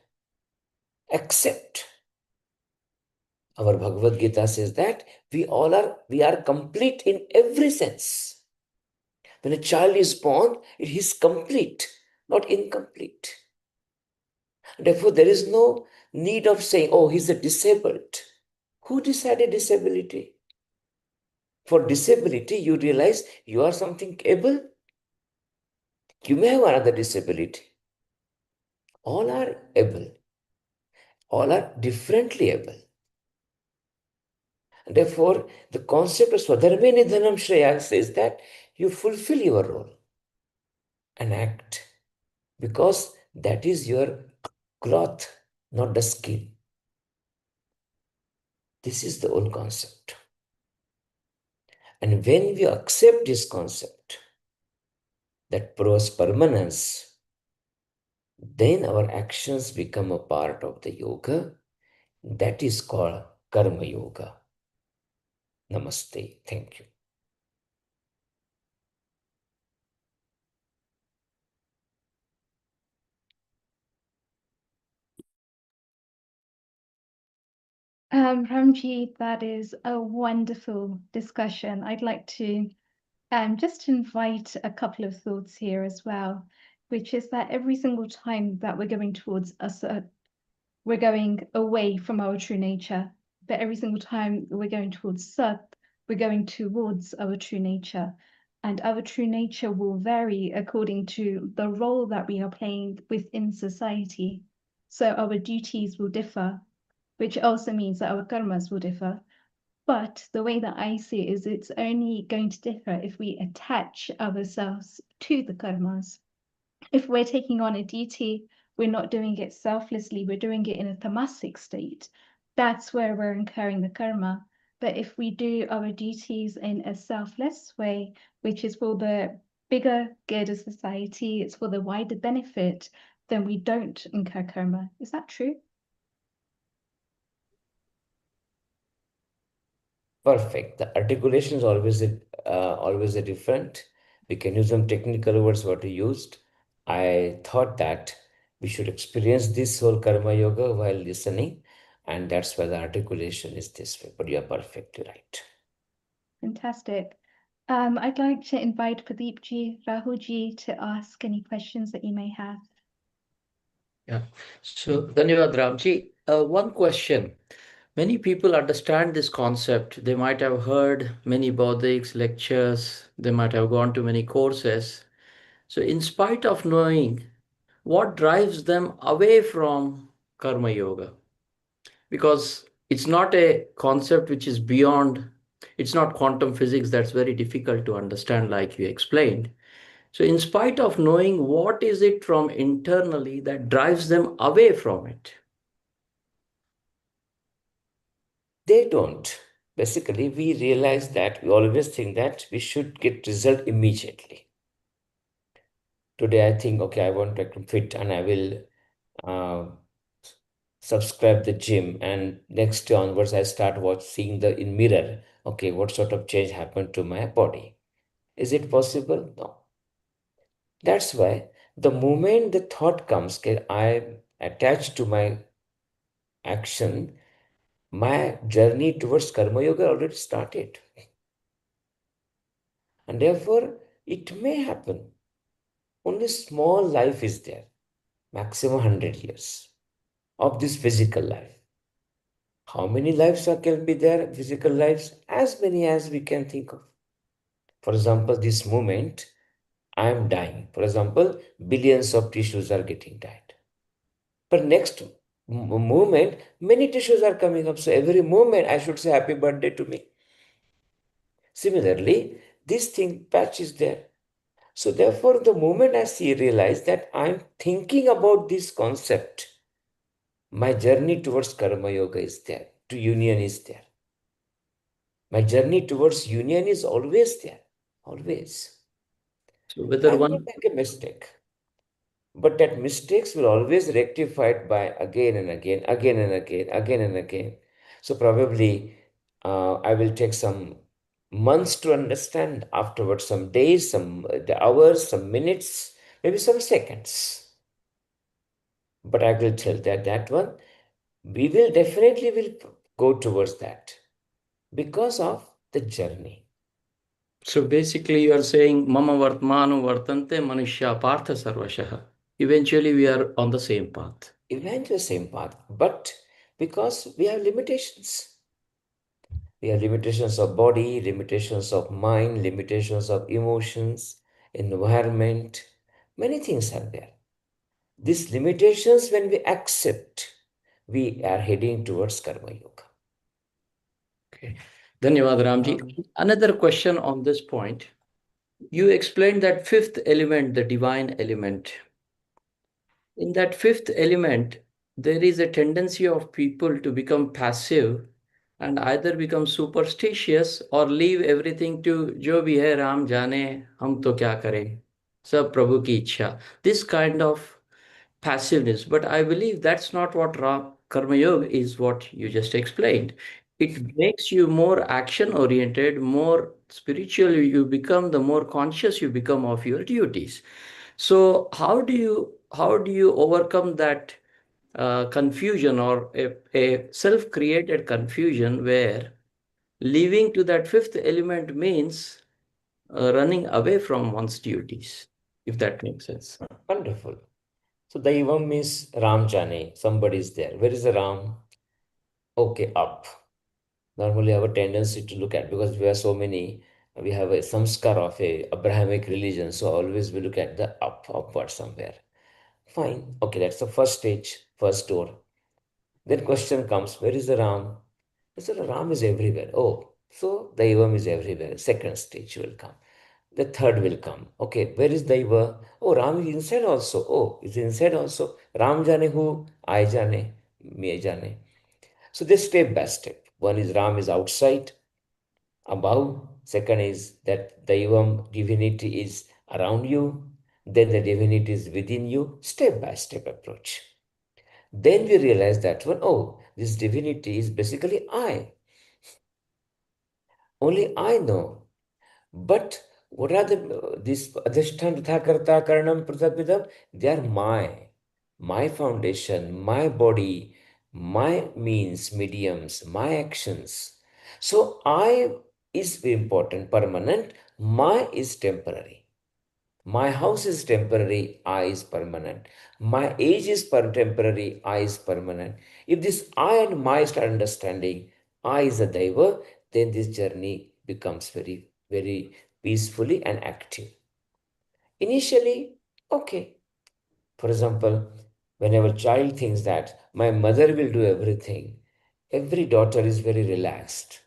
Accept. Our Bhagavad Gita says that we are complete in every sense. When a child is born, it is complete, not incomplete. Therefore, there is no need of saying, oh, he's a disabled. Who decided disability? For disability, you realize you are something able. You may have another disability. All are able. All are differently able. Therefore, the concept of Swadharme Nidhanam Shreya says that you fulfill your role and act because that is your cloth, not the skin. This is the whole concept. And when we accept this concept that proves permanence, then our actions become a part of the yoga. That is called Karma Yoga. Namaste. Thank you. Ramji, that is a wonderful discussion. I'd like to just invite a couple of thoughts here as well, which is that every single time that we're going towards we're going away from our true nature, but every single time we're going towards Sat, we're going towards our true nature. And our true nature will vary according to the role that we are playing within society. So our duties will differ, which also means that our karmas will differ. But the way that I see it is it's only going to differ if we attach ourselves to the karmas. If we're taking on a duty, we're not doing it selflessly, we're doing it in a tamasic state. That's where we're incurring the karma. But if we do our duties in a selfless way, which is for the bigger good of society, it's for the wider benefit, then we don't incur karma. Is that true? Perfect. The articulation is always a different. We can use some technical words what we used. I thought that we should experience this whole karma yoga while listening, and that's why the articulation is this way. But you are perfectly right. Fantastic. I'd like to invite Pradeepji, Rahulji to ask any questions that you may have. Yeah. So, Dhanyavad Ramji. One question. Many people understand this concept. They might have heard many Baudics lectures. They might have gone to many courses. So, in spite of knowing, what drives them away from Karma Yoga? Because it's not a concept which is beyond, it's not quantum physics that's very difficult to understand, like you explained. So, in spite of knowing, what is it from internally that drives them away from it? They don't. Basically, we realize that we always think that we should get result immediately. Today, I think, okay, I want to become fit and I will uh, subscribe the gym, and next day onwards I start seeing the in mirror, okay, what sort of change happened to my body. Is it possible? No. That's why the moment the thought comes, okay, I'm attached to my action, my journey towards karma yoga already started. And therefore, it may happen. Only small life is there, maximum 100 years of this physical life. How many lives can be there, physical lives? As many as we can think of. For example, this moment, I am dying. For example, billions of tissues are getting died. But next moment, many tissues are coming up. So every moment, I should say happy birthday to me. Similarly, this thing patch is there. So therefore, the moment I realize that I'm thinking about this concept, my journey towards karma yoga is there, to union is there. My journey towards union is always there, always. So whether I may one, make a mistake, but that mistakes will always rectified by again and again, again and again, again and again. So probably I will take some months to understand, afterwards some days, some the hours, some minutes, maybe some seconds. But I will tell that one, we will definitely will go towards that because of the journey. so basically you are saying mama vartmanu vartante manushya partha sarvashah. Eventually we are on the same path. Eventually same path, but because we have limitations. We have limitations of body, limitations of mind, limitations of emotions, environment. Many things are there. These limitations, when we accept, we are heading towards Karma Yoga. Okay. Dhanyavad Ramji. Another question on this point. You explained that fifth element, the divine element. In that fifth element, there is a tendency of people to become passive and either become superstitious or leave everything to जो भी है राम जाने हम तो क्या करें सब प्रभु की इच्छा. This kind of passiveness. But I believe that's not what Karma Yoga is, what you just explained. It makes you more action oriented, more spiritual you become, the more conscious you become of your duties. So how do you overcome that confusion or a self-created confusion where leaving to that fifth element means running away from one's duties, if that makes sense? Wonderful. So Daivam means Ram Jane, somebody is there. Where is the Ram? Okay, up. Normally have a tendency to look at, because we have so many, we have a samskar of a Abrahamic religion, so always we look at the upward somewhere. Fine. Okay, that's the first stage, first door. Then question comes, where is the Ram? I said, Ram is everywhere. Oh, so Daivam is everywhere. Second stage will come. The third will come. Okay, where is Daiva? Oh, Ram is inside also. Oh, is inside also. Ram jane who? I jane, me jane. So this step by step. One is Ram is outside, above. Second is that Daivam, divinity, is around you. Then the divinity is within you. Step by step approach. Then we realize that one, oh, this divinity is basically I. Only I know. But what are this adhishtan tathakarta karanam prathapidam? They are my foundation, my body, my means, mediums, my actions. So I is important, permanent. My is temporary. My house is temporary, I is permanent. My age is temporary, I is permanent. If this I and my start understanding, I is a diver, then this journey becomes very, very peacefully and active. Initially, okay. For example, whenever child thinks that my mother will do everything, every daughter is very relaxed.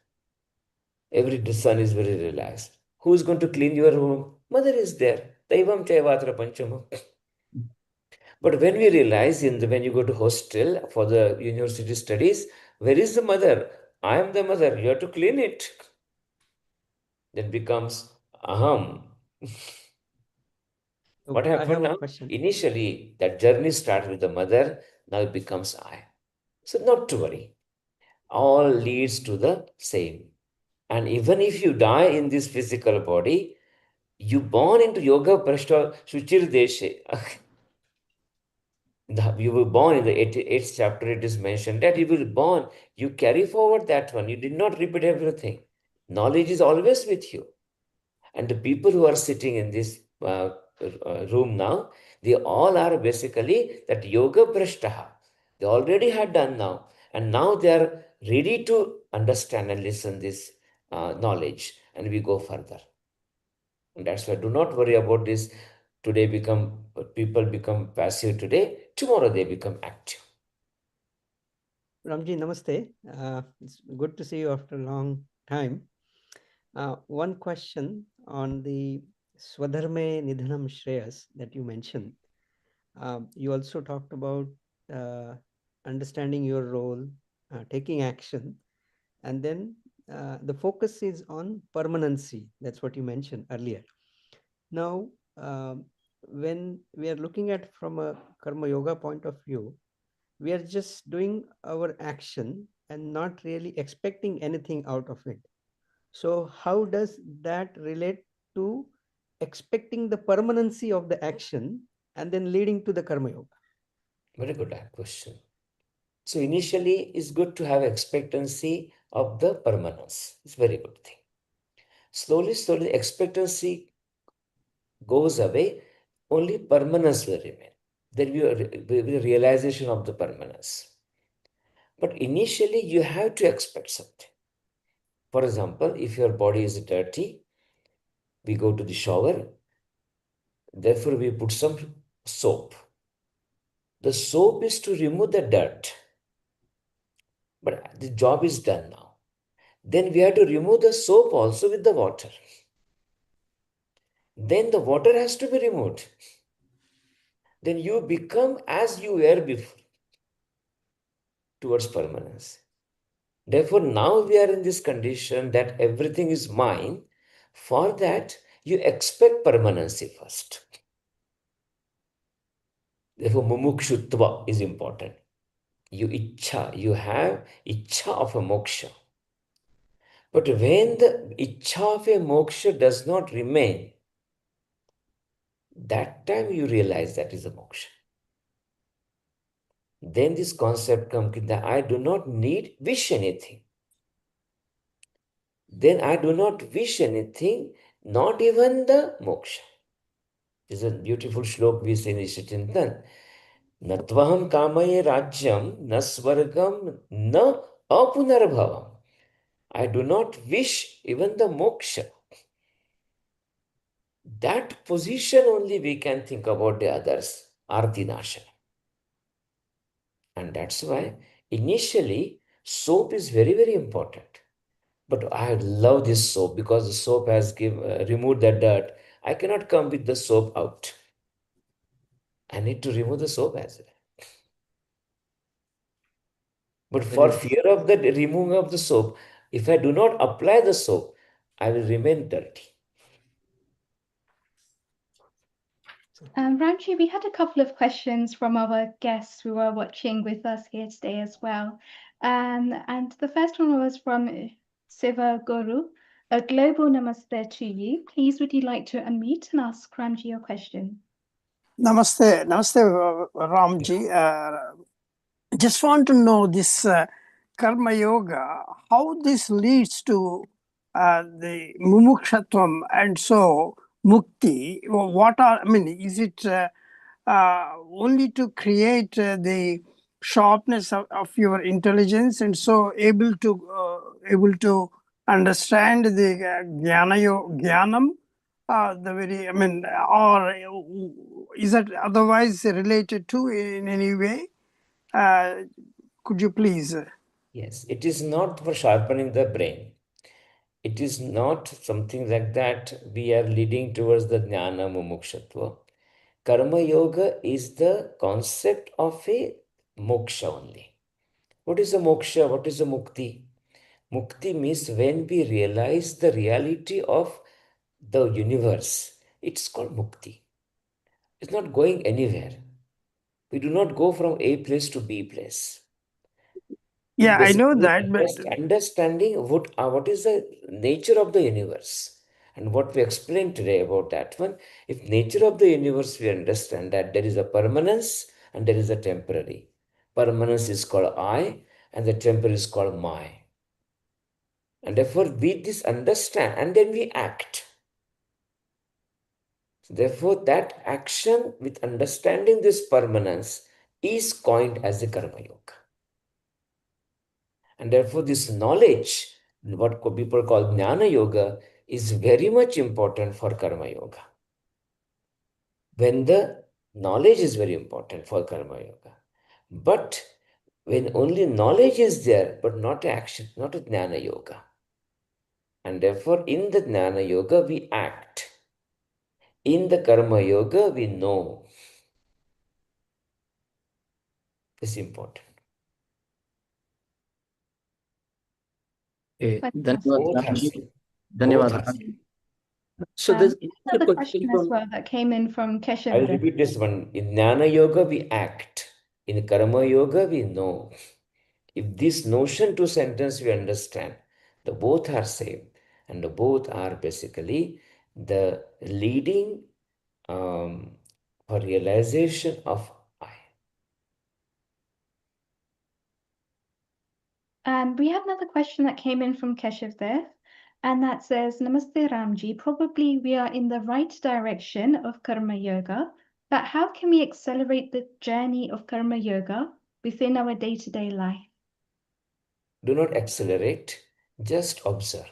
Every son is very relaxed. Who is going to clean your room? Mother is there. Daivam Chayavatra Panchamam. But when we realize when you go to hostel for the university studies, where is the mother? I am the mother. You have to clean it. Then becomes aham. What Okay, I happened have a now? question. Initially, that journey starts with the mother. Now it becomes I. So not to worry. All leads to the same. And even if you die in this physical body, you born into yoga prashta shuchir deshe. You were born in the 88th chapter, it is mentioned that you will born, you carry forward that one. You did not repeat everything. Knowledge is always with you. And the people who are sitting in this room now, they all are basically that yoga prashtaha. They already had done now. And now they are ready to understand and listen this knowledge. And we go further. And that's why do not worry about this. Today people become passive today. Tomorrow they become active. Ramji, namaste. It's good to see you after a long time. One question on the Swadharme Nidhanam Shreyas that you mentioned. You also talked about understanding your role, taking action, and then the focus is on permanency. That's what you mentioned earlier. Now, when we are looking at from a Karma Yoga point of view, we are just doing our action and not really expecting anything out of it. So how does that relate to expecting the permanency of the action and then leading to the Karma Yoga? Very good question. So initially, it's good to have expectancy of the permanence. It's a very good thing. Slowly, expectancy goes away. Only permanence will remain. There will be a realization of the permanence. But initially, you have to expect something. For example, if your body is dirty, we go to the shower. Therefore, we put some soap. The soap is to remove the dirt. But the job is done now. Then we have to remove the soap also with the water. Then the water has to be removed. Then you become as you were before towards permanence. Therefore, now we are in this condition that everything is mine. For that, you expect permanency first. Therefore, mumukshutva is important. You have ichha of a moksha. But when the ichha of a moksha does not remain, that time you realize that is a moksha. Then this concept comes that I do not wish anything. Then I do not wish anything, not even the moksha. This is a beautiful shlok we say in Ishichintan. Natvaham kamaye rajyam na svargam na apunarbhavam. I do not wish even the moksha. That position only we can think about the others, artinasha. And that's why initially soap is very, very important. But I love this soap because the soap has removed the dirt. I cannot come with the soap out. I need to remove the soap as well. But for fear of the removing of the soap, if I do not apply the soap, I will remain dirty. Ramji, we had a couple of questions from our guests who are watching with us here today as well. And the first one was from Siva Guru. A global namaste to you. Please, would you like to unmute and ask Ramji your question? Namaste, Ramji. Just want to know this karma yoga, how this leads to the mumukshatvam and so mukti. What are, I mean, is it only to create the sharpness of your intelligence and so able to understand the jnanam, the very, I mean, or is it otherwise related to in any way? Could you please? Yes, it is not for sharpening the brain. It is not something like that we are leading towards the jnana mumukshatva. Karma yoga is the concept of a moksha only. What is a moksha? What is a mukti? Mukti means when we realize the reality of the universe. It's called mukti. It's not going anywhere. We do not go from A place to B place. Yeah, I know Basically, that, but understanding what is the nature of the universe and what we explained today about that one. If nature of the universe we understand that there is a permanence and there is a temporary. Permanence is called I and the temporary is called my. And therefore we this understand and then we act. Therefore, that action with understanding this permanence is coined as the karma yoga. And therefore, this knowledge, what people call jnana yoga, is very much important for karma yoga. When the knowledge is very important for karma yoga. But when only knowledge is there, but not action, not a jnana yoga. And therefore, in the jnana yoga, we act. In the karma yoga, we know. It's important. Dhanyavad, Both are Ramji. same. Dhanyavad, Both are Ramji. same. So there's another Another question question as from well that came in from I will Keshav. repeat this one. In Jnana Yoga, we act. In Karma Yoga, we know. If this notion to sentence we understand, the both are same. And the both are basically the leading for realization of I. And we have another question that came in from Keshav there. And that says, Namaste Ramji, probably we are in the right direction of Karma Yoga, but how can we accelerate the journey of Karma Yoga within our day-to-day life? Do not accelerate, just observe.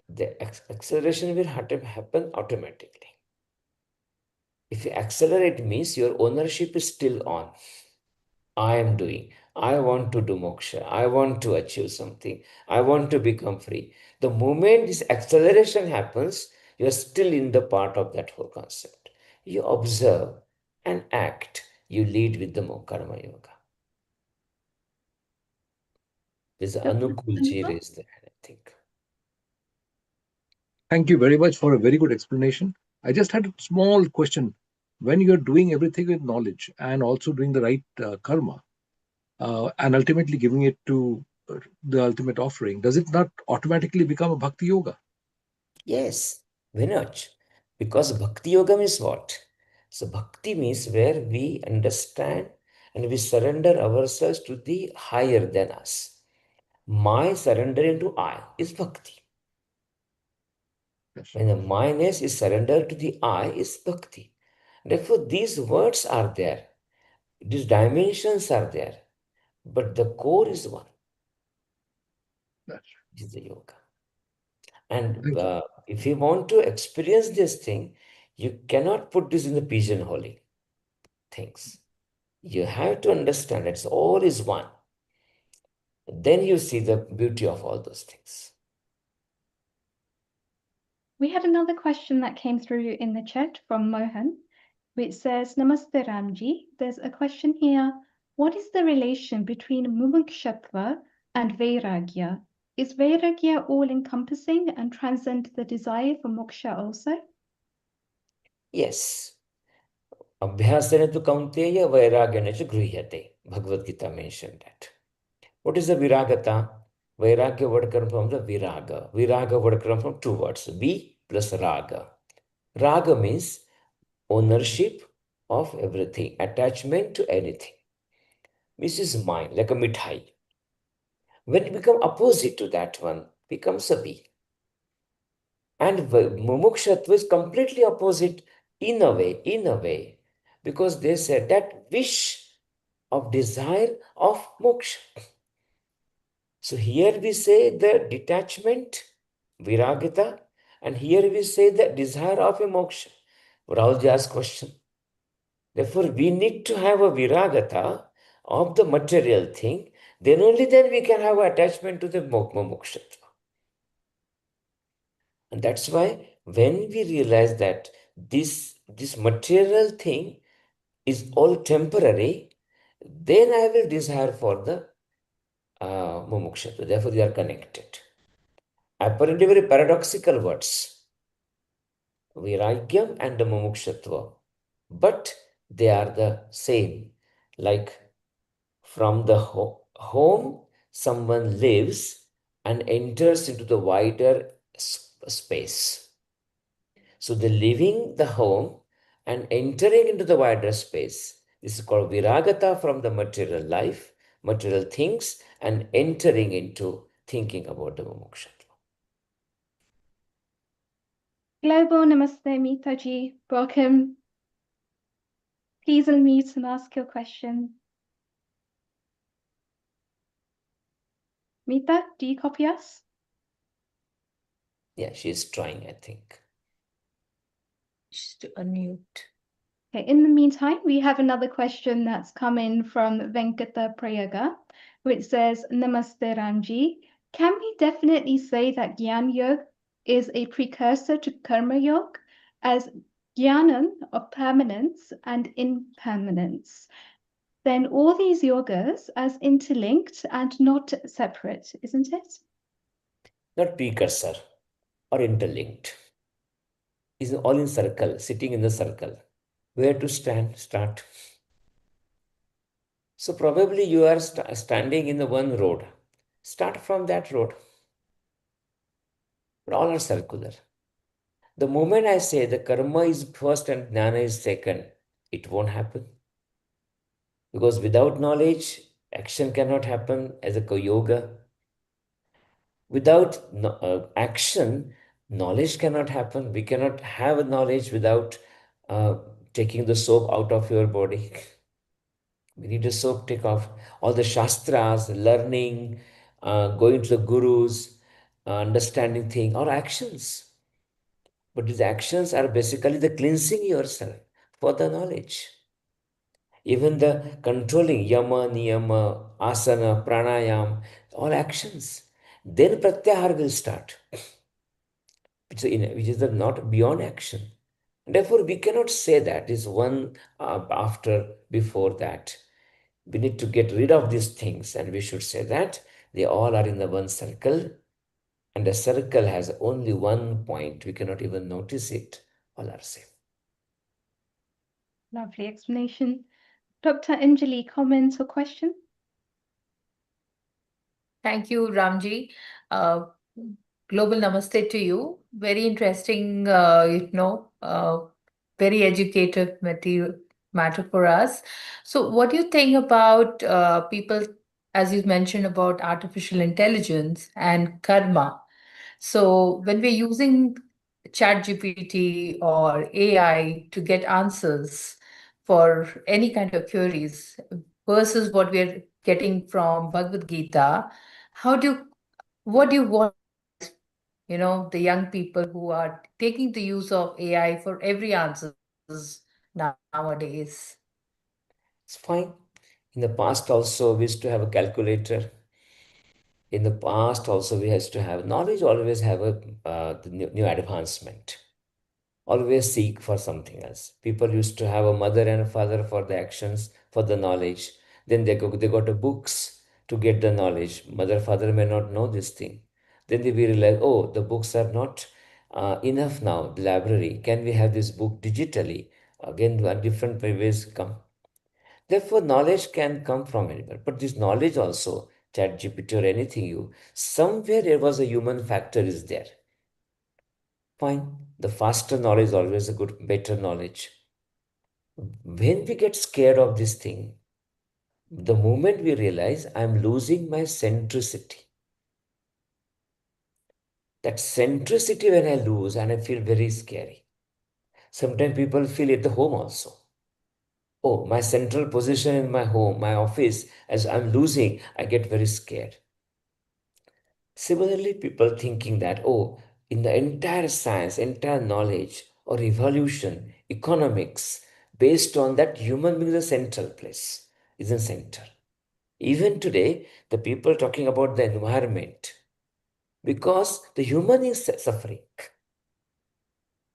The acceleration will happen automatically. If you accelerate means your ownership is still on. I am doing. I want to do moksha. I want to achieve something. I want to become free. The moment this acceleration happens, you are still in the part of that whole concept. You observe and act. You lead with the karma yoga. There's Anukul ji raised there, I think. Thank you very much for a very good explanation. I just had a small question. When you're doing everything with knowledge and also doing the right karma, and ultimately giving it to the ultimate offering, does it not automatically become a bhakti yoga? Yes, why not? Because bhakti yoga means what? So bhakti means where we understand and we surrender ourselves to the higher than us. My surrendering to I is bhakti. Yes. When the mindness is surrendered to the I is bhakti. Therefore, these words are there. These dimensions are there. But the core is one. Yes. It is the yoga. And if you want to experience this thing, you cannot put this in the pigeonholing things. You have to understand it's all is one. Then you see the beauty of all those things. We had another question that came through in the chat from Mohan, which says, Namaste Ramji. There's a question here. What is the relation between mumukshatva and vairagya? Is vairagya all-encompassing and transcend the desire for moksha also? Yes. Abhyasana tu kaunteya vairagana cha grihate. Bhagavad Gita mentioned that. What is the viragata? Vairagya word comes from the viraga. Viraga word comes from two words, V plus raga. Raga means ownership of everything, attachment to anything. This is mine, like a mithai. When it becomes opposite to that one, becomes a V. And mumukshatva is completely opposite in a way, because they said that wish of desire of moksha. So here we say the detachment, viragita, and here we say the desire of a moksha. Rahulji asked question. Therefore, we need to have a viragata of the material thing. Then only then we can have attachment to the mokshatva. And that's why when we realize that this material thing is all temporary, then I will desire for the mumukshatva. Therefore, they are connected. Apparently very paradoxical words, Vairagyam and the mumukshatva, but they are the same. Like from the home, someone lives and enters into the wider space. So the leaving the home and entering into the wider space, this is called viragata from the material life, material things, and entering into thinking about the mumukshatva. Global Namaste Mitaji, welcome. Please unmute and ask your question. Mita, do you copy us? Yeah, she's trying, I think. Just to unmute. Okay, in the meantime, we have another question that's come in from Venkata Prayaga, which says, Namaste Ramji. Can we definitely say that Gyan Yoga is a precursor to Karma Yoga as Gyanan of permanence and impermanence? Then all these yogas as interlinked and not separate, isn't it? Not precursor or interlinked. It's all in circle, sitting in the circle. Where to start. So probably you are standing in the one road. Start from that road. But all are circular. The moment I say the karma is first and jnana is second, it won't happen. Because without knowledge, action cannot happen as a yoga. Without action, knowledge cannot happen. We cannot have knowledge without taking the soap out of your body. We need a soap, take off all the shastras, learning, going to the gurus, understanding things, or actions. But these actions are basically the cleansing yourself for the knowledge. Even the controlling yama, niyama, asana, pranayam, all actions. Then pratyahar will start, which is not beyond action. Therefore, we cannot say that is one after, before that. We need to get rid of these things, and we should say that they all are in the one circle, and the circle has only one point. We cannot even notice it. All are same. Lovely explanation. Dr. Anjali, comment or question? Thank you, Ramji. Global namaste to you. Very interesting, very educative matter for us. So what do you think about people, as you mentioned, about artificial intelligence and karma? So when we're using ChatGPT or AI to get answers for any kind of queries versus what we're getting from Bhagavad Gita, what do you want, the young people who are taking the use of AI for every answers nowadays? It's fine. In the past also, we used to have a calculator. In the past also, we used to have knowledge, always have a the new advancement. Always seek for something else. People used to have a mother and a father for the actions, for the knowledge. Then they got the books to get the knowledge. Mother, father may not know this thing. Then they realize, oh, the books are not enough now, the library. Can we have this book digitally? Again, different ways come. Therefore, knowledge can come from anywhere. But this knowledge also, chat GPT or anything somewhere there was a human factor is there. Fine. The faster knowledge is always a good, better knowledge. When we get scared of this thing, the moment we realize I'm losing my centricity, that centricity when I lose and I feel very scary. Sometimes people feel at the home also. Oh, my central position in my home, my office, as I'm losing, I get very scared. Similarly, people thinking that, oh, in the entire science, entire knowledge or evolution, economics, based on that human being is a central place, is a center. Even today, the people talking about the environment, because the human is suffering.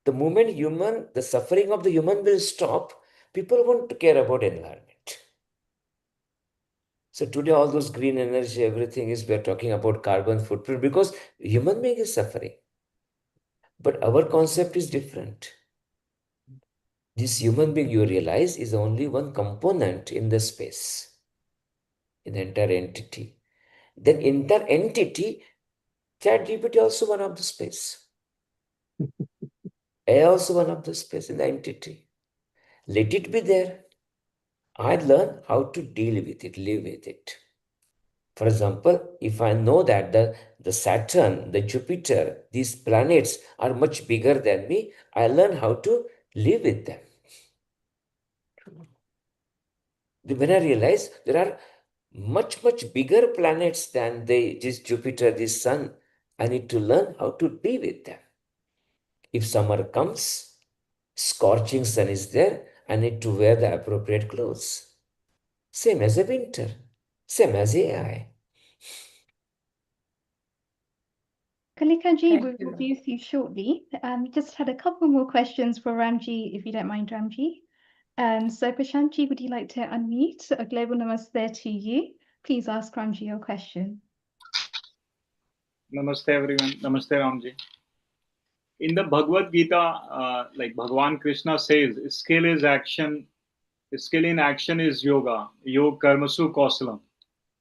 The moment the suffering of the human will stop, people won't care about environment. So today, all those green energy, everything is, we're talking about carbon footprint because human being is suffering. But our concept is different. This human being, you realize, is only one component in the space, in the entire entity. Then entire entity, chat GPT also one of the space. AI also one of the space in the entity. Let it be there. I learn how to deal with it, live with it. For example, if I know that the Saturn, the Jupiter, these planets are much bigger than me, I learn how to live with them. When I realize there are much, much bigger planets than this Jupiter, this Sun, I need to learn how to be with them. If summer comes, scorching sun is there, I need to wear the appropriate clothes. Same as a winter, same as AI. Kalikaji, we Thank will you. be with you shortly. Just had a couple more questions for Ramji, if you don't mind, Ramji. So Prashantji, would you like to unmute? A global namaste to you. Please ask Ramji your question. Namaste everyone. Namaste Ramji. In the Bhagavad Gita, like Bhagavan Krishna says, skill in action is yoga, yog karmasu kausalam,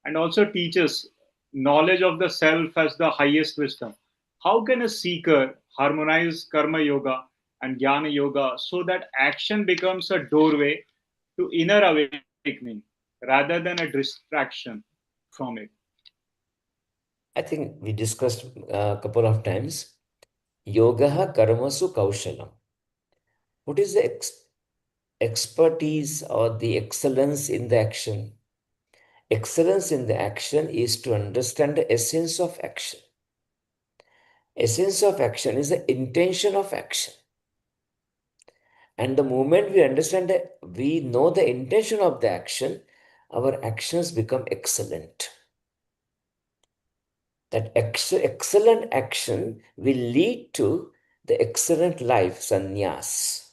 and also teaches knowledge of the self as the highest wisdom. How can a seeker harmonize karma yoga and jnana yoga so that action becomes a doorway to inner awakening rather than a distraction from it? I think we discussed a couple of times. Yoga karmasu kaushalam. What is the expertise or the excellence in the action? Excellence in the action is to understand the essence of action. Essence of action is the intention of action. And the moment we understand that we know the intention of the action, our actions become excellent. That excellent action will lead to the excellent life, sannyas.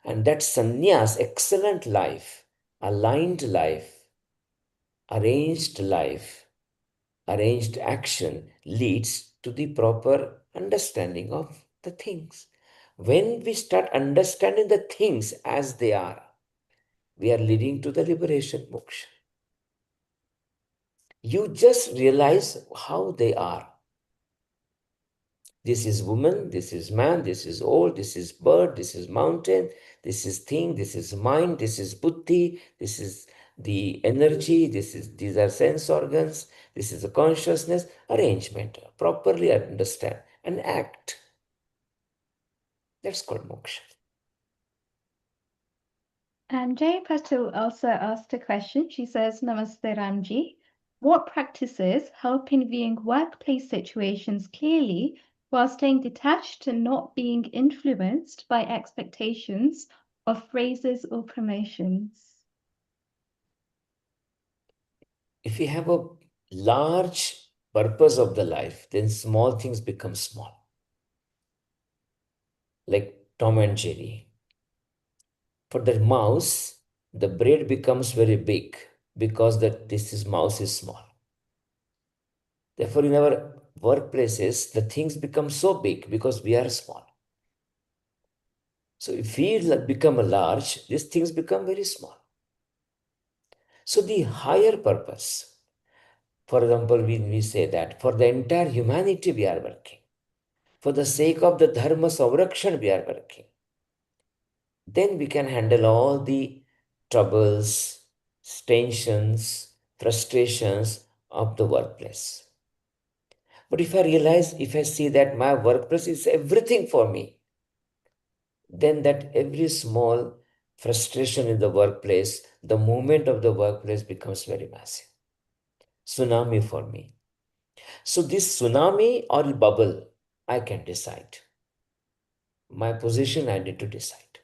And that sannyas, excellent life, aligned life, arranged life, arranged action leads to the proper understanding of the things. When we start understanding the things as they are, we are leading to the liberation moksha. You just realize how they are. This is woman, this is man, this is old, this is bird, this is mountain, this is thing, this is mind, this is buddhi, this is the energy, these are sense organs, this is the consciousness, arrangement, properly understand and act. That's called moksha. Jay Patil also asked a question. She says, Namaste Ramji. What practices help in viewing workplace situations clearly while staying detached and not being influenced by expectations of phrases or promotions? If you have a large purpose of the life, then small things become small. Like Tom and Jerry. For the mouse, the bread becomes very big because mouse is small. Therefore, in our workplaces, the things become so big because we are small. So if we become large, these things become very small. So the higher purpose, for example, when we say that for the entire humanity we are working, for the sake of the dharma savrakshan we are working, then we can handle all the troubles, tensions, frustrations of the workplace. But if I see that my workplace is everything for me, then that every small frustration in the workplace, the movement of the workplace becomes very massive. Tsunami for me. So this tsunami or bubble, I can decide. My position I need to decide.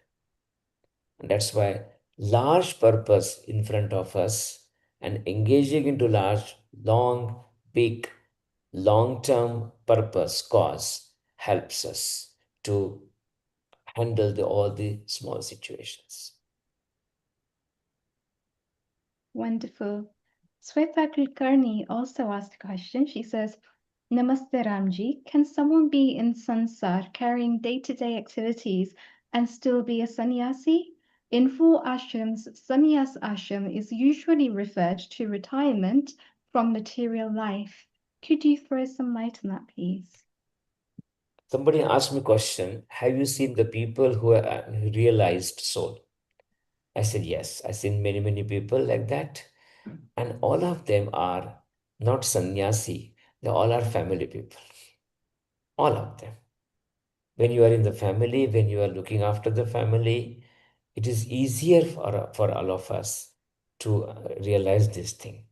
And that's why large purpose in front of us and engaging into large, long, big, long-term purpose, cause helps us to handle all the small situations. Wonderful. Sweta Kulkarni also asked a question. She says, Namaste Ramji, can someone be in sansar carrying day-to-day activities and still be a sannyasi? In full ashrams, sannyas ashram is usually referred to retirement from material life. Could you throw some light on that, please? Somebody asked me a question, have you seen the people who are realized soul? I said, yes. I've seen many, many people like that. And all of them are not sannyasi. They all are family people. All of them. When you are in the family, when you are looking after the family, it is easier for all of us to realize this thing.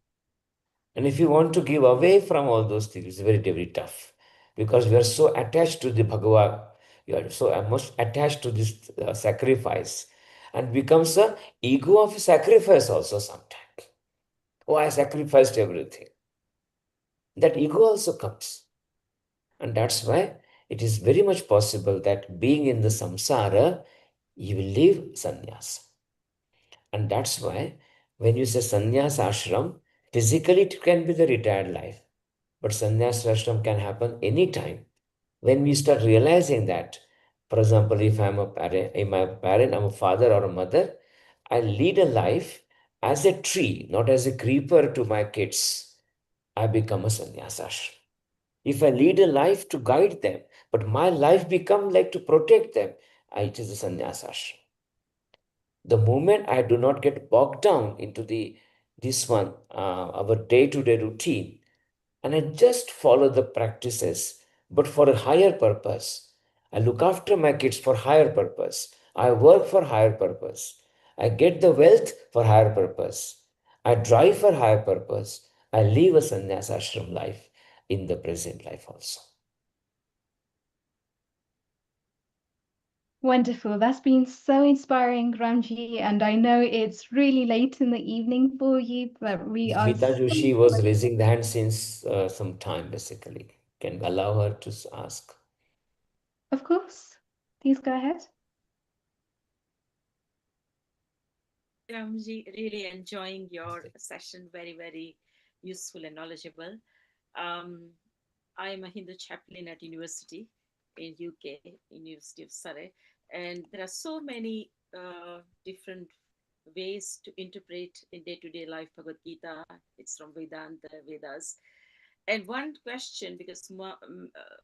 And if you want to give away from all those things, it's very, very tough because we are so attached to the Bhagavad. You are so much attached to this sacrifice and becomes a ego of sacrifice also sometimes. Oh, I sacrificed everything. That ego also comes. And that's why it is very much possible that being in the samsara, you will leave sannyas. And that's why when you say sannyas ashram, physically it can be the retired life. But sannyas ashram can happen anytime. When we start realizing that, for example, if I'm a parent, I'm a father or a mother, I lead a life as a tree, not as a creeper to my kids. I become a sannyas ashram. If I lead a life to guide them, but my life become like to protect them, it is a sannyas ashram. The moment I do not get bogged down into our day-to-day routine, and I just follow the practices, but for a higher purpose. I look after my kids for higher purpose. I work for higher purpose. I get the wealth for higher purpose. I drive for higher purpose. I live a sannyas ashram life in the present life also. Wonderful. That's been so inspiring, Ramji. And I know it's really late in the evening for you, but we are Smita so Joshi was raising the hand since some time, basically. Can we allow her to ask? Of course. Please go ahead. Ramji, really enjoying your session. Very, very useful and knowledgeable. I am a Hindu chaplain at university in UK, University of Surrey, and there are so many different ways to interpret in day-to-day life Bhagavad Gita. It's from Vedanta, Vedas. And one question, because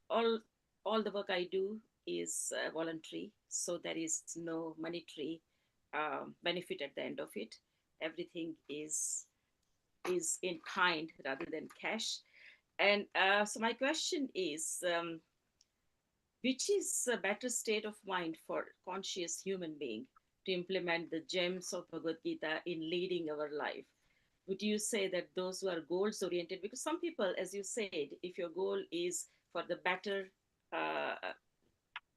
all the work I do is voluntary, so there is no monetary benefit at the end of it. Everything is in kind rather than cash. And so my question is, which is a better state of mind for conscious human being to implement the gems of Bhagavad Gita in leading our life? Would you say that those who are goals oriented, because some people, as you said, if your goal is for the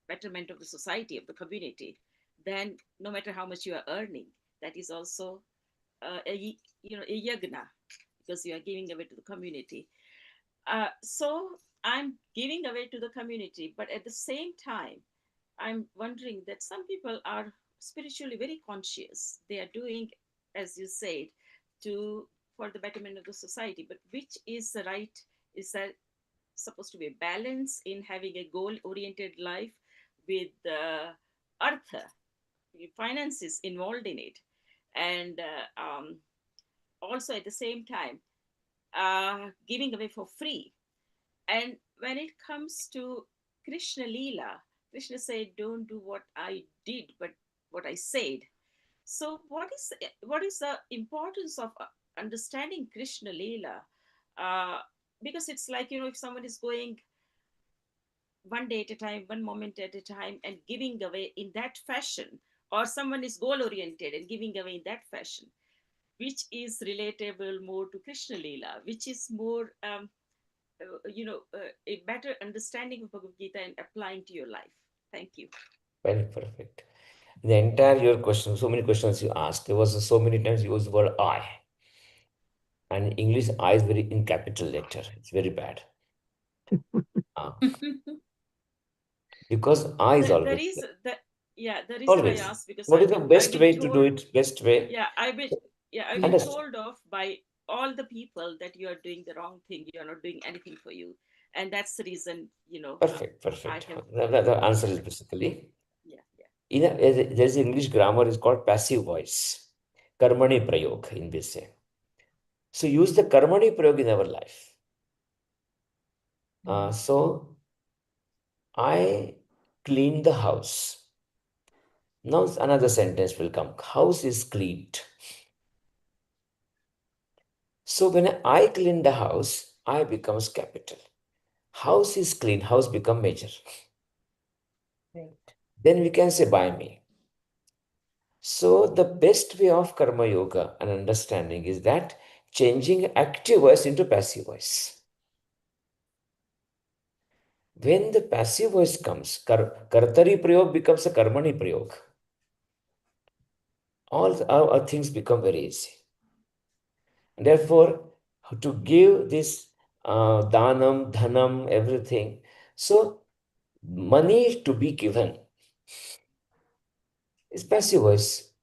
betterment of the society, of the community, then no matter how much you are earning, that is also a yagna, because you are giving away to the community. So I'm giving away to the community, but at the same time, I'm wondering that some people are spiritually very conscious. They are doing as you said, to for the betterment of the society. But which is the right? Is that supposed to be a balance in having a goal-oriented life with artha, finances involved in it, and also at the same time giving away for free. And when it comes to Krishna Leela, Krishna said, "Don't do what I did, but what I said." So, what is the importance of understanding Krishna Leela? Because it's like, if someone is going one day at a time, one moment at a time, and giving away in that fashion, or someone is goal oriented and giving away in that fashion, which is relatable more to Krishna Leela, which is more, a better understanding of Bhagavad Gita and applying to your life. Thank you. Very perfect. The entire your question, so many questions you asked, there was so many times you used the word I. And English I is very in capital letter. It's very bad. Because I is The always reason there. that the reason I Always. asked, because What is the I've best been way to told, do it? Best way? I've been Understand. told off by all the people that you are doing the wrong thing. You are not doing anything for you, and that's the reason. Perfect. I have. The answer is basically, Yeah. there's English grammar is called passive voice. Karmani prayog in this. So use the karmani prayog in our life. So I clean the house. Now another sentence will come. House is cleaned. So when I clean the house, I becomes capital. House is clean, house become major. Right. Then we can say by me. So the best way of karma yoga and understanding is that changing active voice into passive voice. When the passive voice comes, kartari prayog becomes a karmani prayog. All our things become very easy. Therefore, to give this danam, dhanam, everything. So money to be given is passive voice.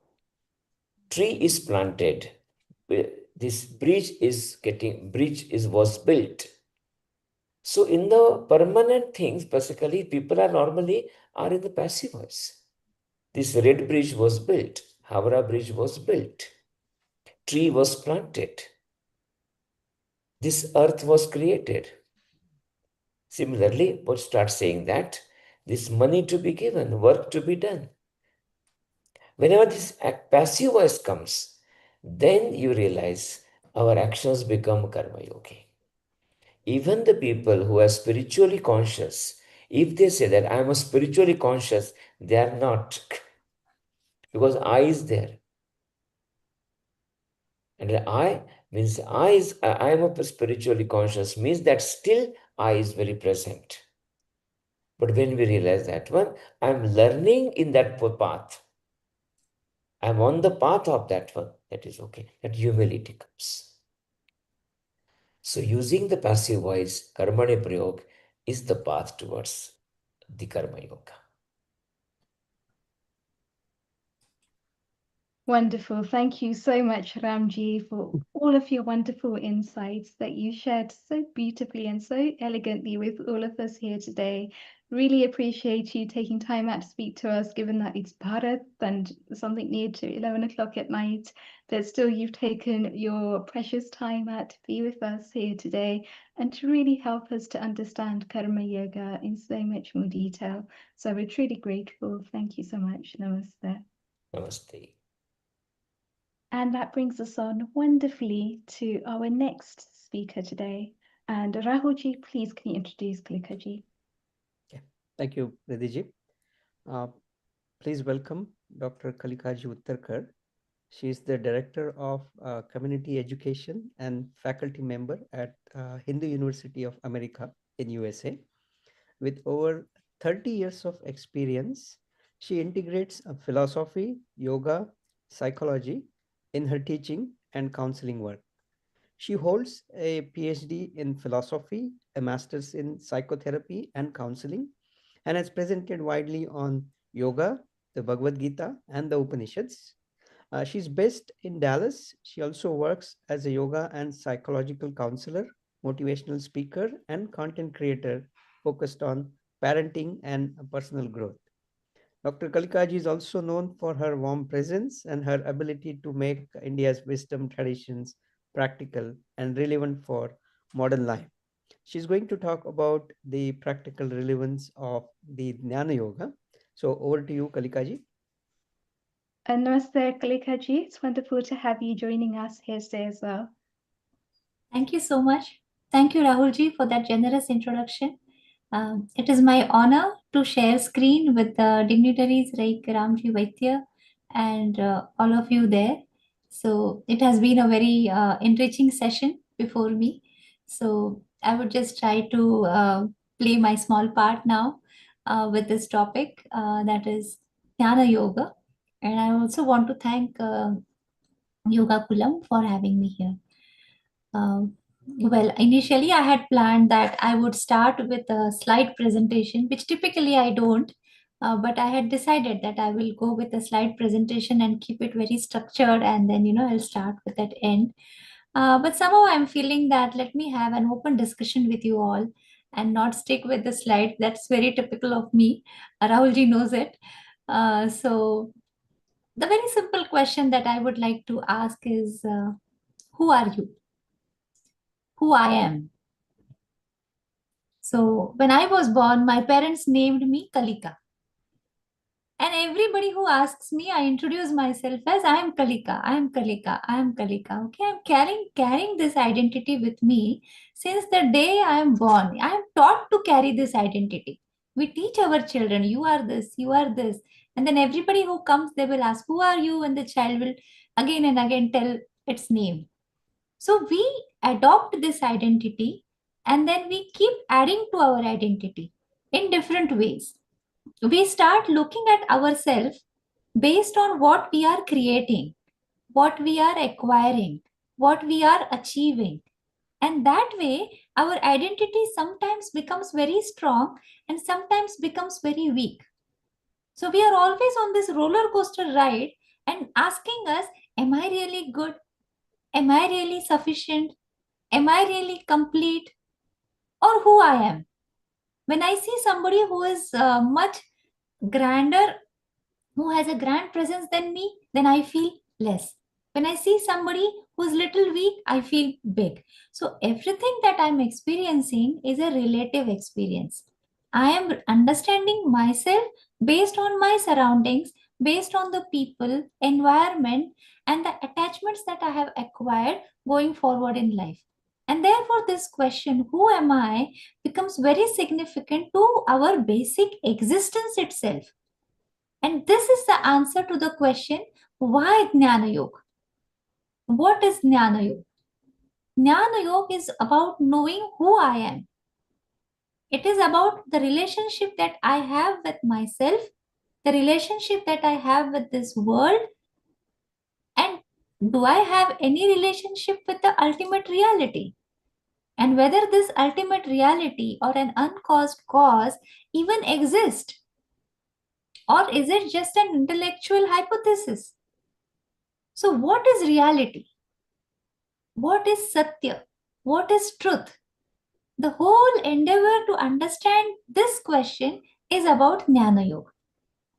Tree is planted. This bridge was built. So in the permanent things, basically, people are normally in the passive voice. This red bridge was built. Howrah bridge was built. Tree was planted. This earth was created. Similarly, but start saying that this money to be given, work to be done. Whenever this passive voice comes, then you realize our actions become karma yogi. Even the people who are spiritually conscious, if they say that I am a spiritually conscious, they are not. Because I is there. And I means I am a spiritually conscious, means that still I is very present. But when we realize that one, I am learning in that path. I am on the path of that one. That is okay. That humility comes. So using the passive voice, karmani prayog, is the path towards the karma yoga. Wonderful. Thank you so much, Ramji, for all of your wonderful insights that you shared so beautifully and so elegantly with all of us here today. Really appreciate you taking time out to speak to us, given that it's Bharat and something near to 11 o'clock at night, that still you've taken your precious time out to be with us here today and to really help us to understand Karma Yoga in so much more detail. So we're truly grateful. Thank you so much. Namaste. Namaste. And that brings us on wonderfully to our next speaker today. And Rahulji, please can you introduce Kalikaji? Thank you, Ridhiji. Please welcome Dr. Kalikaji Uttarkar. She is the Director of Community Education and faculty member at Hindu University of America in USA. With over 30 years of experience, she integrates philosophy, yoga, psychology in her teaching and counseling work. She holds a PhD in philosophy, a master's in psychotherapy and counseling, and has presented widely on yoga, the Bhagavad Gita, and the Upanishads. She's based in Dallas. She also works as a yoga and psychological counselor, motivational speaker, and content creator focused on parenting and personal growth. Dr. Kalikaji is also known for her warm presence and her ability to make India's wisdom traditions practical and relevant for modern life. She's going to talk about the practical relevance of the Jnana Yoga. So over to you, Kalikaji. Namaste, Kalikaji. It's wonderful to have you joining us here today as well. Thank you so much. Thank you, Rahulji, for that generous introduction. It is my honor to share screen with the dignitaries like Ramji Vaidya and all of you there. So it has been a very enriching session before me. So I would just try to play my small part now with this topic that is Jnana Yoga. And I also want to thank Yoga Kulam for having me here. Well, initially I had planned that I would start with a slide presentation, which typically I don't, but I had decided that I will go with a slide presentation and keep it very structured, and then, I'll start with that end. But somehow I'm feeling that let me have an open discussion with you all and not stick with the slide. That's very typical of me. Rahulji knows it. So the very simple question that I would like to ask is, who are you? Who I am? So when I was born, my parents named me Kalika. And everybody who asks me, I introduce myself as I am Kalika, I am Kalika, I am Kalika. Okay, I'm carrying this identity with me since the day I am born. I am taught to carry this identity. We teach our children, you are this, you are this. And then everybody who comes, they will ask, who are you? And the child will again and again tell its name. So we adopt this identity and then we keep adding to our identity in different ways. We start looking at ourselves based on what we are creating, what we are acquiring, what we are achieving. And that way, our identity sometimes becomes very strong and sometimes becomes very weak. So we are always on this roller coaster ride and asking us, am I really good? Am I really sufficient? Am I really complete? Or who I am? When I see somebody who is much grander, who has a grand presence than me, then I feel less. When I see somebody who's little weak, I feel big. So everything that I'm experiencing is a relative experience. I am understanding myself based on my surroundings, based on the people, environment, and the attachments that I have acquired going forward in life. And therefore, this question, who am I, becomes very significant to our basic existence itself. And this is the answer to the question, why Jnana Yoga? What is Jnana Yoga? Jnana Yoga is about knowing who I am. It is about the relationship that I have with myself, the relationship that I have with this world, and do I have any relationship with the ultimate reality? And whether this ultimate reality or an uncaused cause even exists? Or is it just an intellectual hypothesis? So what is reality? What is Satya? What is truth? The whole endeavor to understand this question is about Jnana Yoga.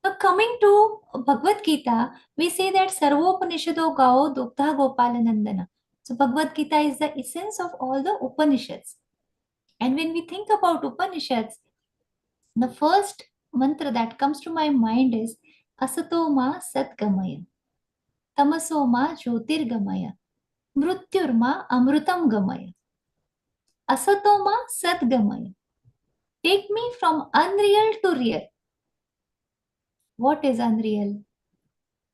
Now coming to Bhagavad Gita, we say that Sarvopanishado Gao Duktha Gopalanandana. So Bhagavad Gita is the essence of all the Upanishads. And when we think about Upanishads, the first mantra that comes to my mind is Asatoma Satgamaya, Tamasoma Jyotirgamaya, Mrutyurma Amrutam Gamaya. Asatoma Satgamaya. Take me from unreal to real. What is unreal?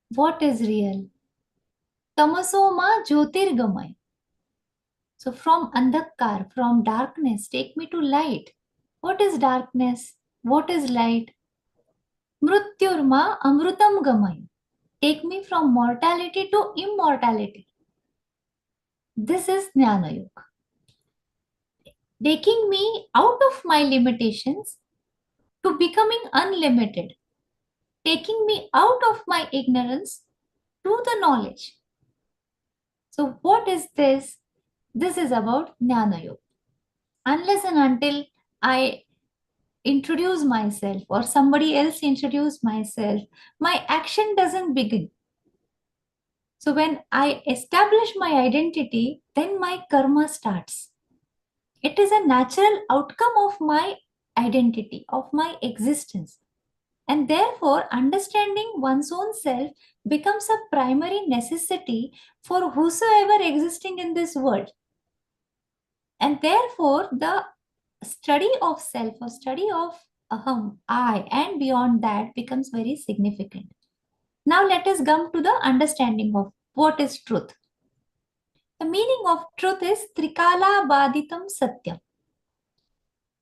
What is real? Tamasoma Jyotirgamaya. So from andhakar, from darkness, take me to light. What is darkness? What is light? Mrutyurma Amrutam Gamaya. Take me from mortality to immortality. This is Jnana Yoga. Taking me out of my limitations to becoming unlimited. Taking me out of my ignorance to the knowledge. So what is this? This is about Jnana Yoga. Unless and until I introduce myself or somebody else introduce myself, my action doesn't begin. So when I establish my identity, then my karma starts. It is a natural outcome of my identity, of my existence. And therefore, understanding one's own self becomes a primary necessity for whosoever existing in this world. And therefore, the study of self or study of aham, I, and beyond that becomes very significant. Now let us come to the understanding of what is truth. The meaning of truth is Trikala Baditam Satyam.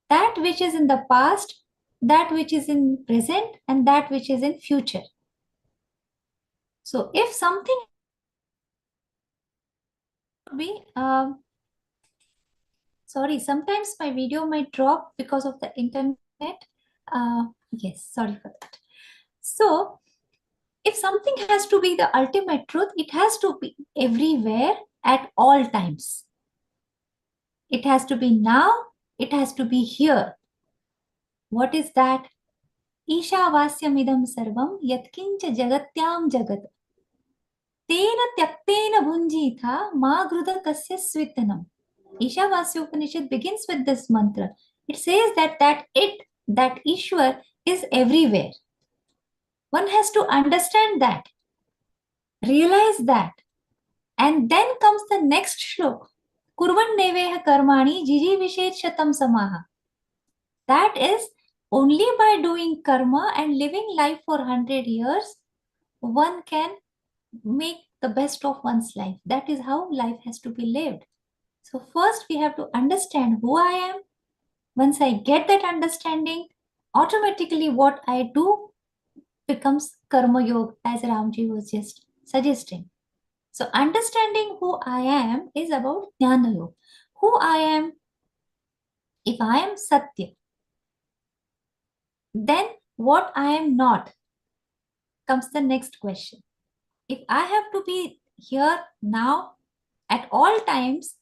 That which is in the past, that which is in present, and that which is in future. So if something be sorry, sometimes my video might drop because of the internet. Yes, sorry for that. So if something has to be the ultimate truth, it has to be everywhere at all times. It has to be now, it has to be here. What is that? Ishavasyamidam sarvam yatkincha jagatyam jagat. Tena tyaktena bhunjitha ma gruda kasya svitanam. Ishavasya Upanishad begins with this mantra. It says that that Ishwar is everywhere. One has to understand that, realize that. And then comes the next shlok. Kurvan neveha karmani jiji vishet shatam samaha. That is, only by doing karma and living life for 100 years, one can make the best of one's life. That is how life has to be lived. So first we have to understand who I am. Once I get that understanding, automatically what I do becomes karma yoga, as Ramji was just suggesting. So understanding who I am is about Jnana Yoga. Who I am, if I am Satya, then what I am not comes the next question. If I have to be here now at all times,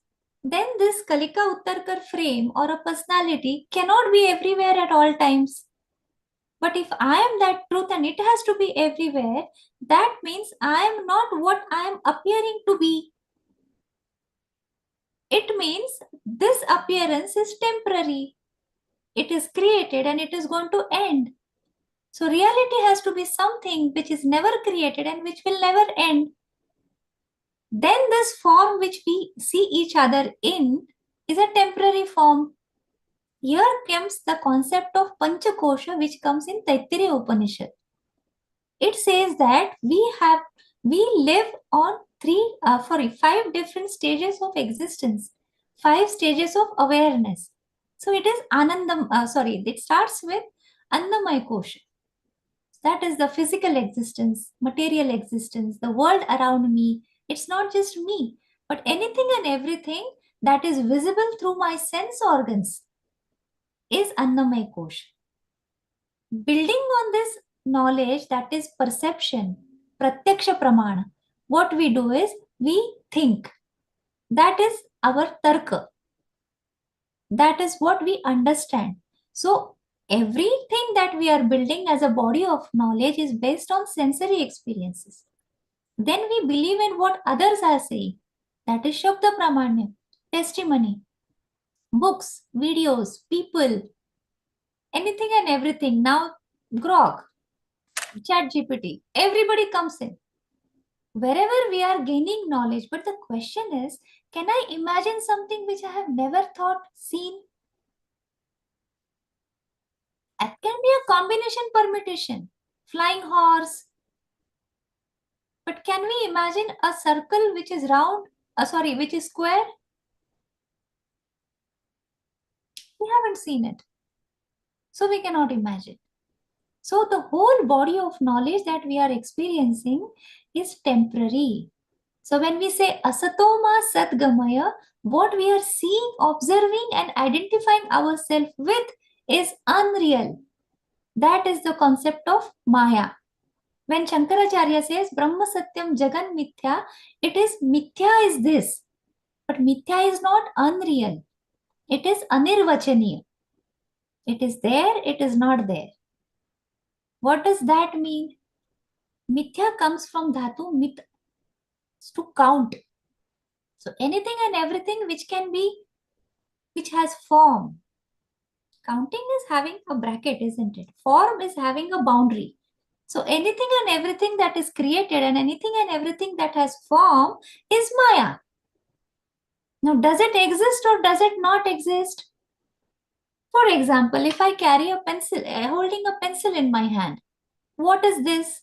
then this Kalika Uttarkar frame or a personality cannot be everywhere at all times. But if I am that truth and it has to be everywhere, that means I am not what I am appearing to be. It means this appearance is temporary. It is created and it is going to end. So reality has to be something which is never created and which will never end. Then this form which we see each other in is a temporary form. Here comes the concept of Panchakosha which comes in Taittiriya Upanishad. It says that we live on 5 different stages of existence, 5 stages of awareness. So it is it starts with Annamaya Kosha. That is the physical existence, material existence, the world around me. It's not just me, but anything and everything that is visible through my sense organs is Annamaya Kosha. Building on this knowledge, that is perception, pratyaksha pramana, what we do is we think. That is our tarka. That is what we understand. So everything that we are building as a body of knowledge is based on sensory experiences. Then we believe in what others are saying. That is Shabda Pramanya, testimony, books, videos, people, anything and everything. Now, Grok, ChatGPT, everybody comes in. Wherever we are gaining knowledge, but the question is, can I imagine something which I have never thought, seen? It can be a combination permutation, flying horse. But can we imagine a circle which is round, which is square? We haven't seen it. So we cannot imagine. So the whole body of knowledge that we are experiencing is temporary. So when we say asatoma satgamaya, what we are seeing, observing and identifying ourselves with is unreal. That is the concept of Maya. When Shankaracharya says Brahma Satyam Jagan Mithya, it is Mithya is this. But Mithya is not unreal. It is Anirvachaniya. It is there, it is not there. What does that mean? Mithya comes from Dhatu mit, to count. So anything and everything which has form. Counting is having a bracket, isn't it? Form is having a boundary. So anything and everything that is created and anything and everything that has form is Maya. Now, does it exist or does it not exist? For example, if I carry a pencil, holding a pencil in my hand, what is this?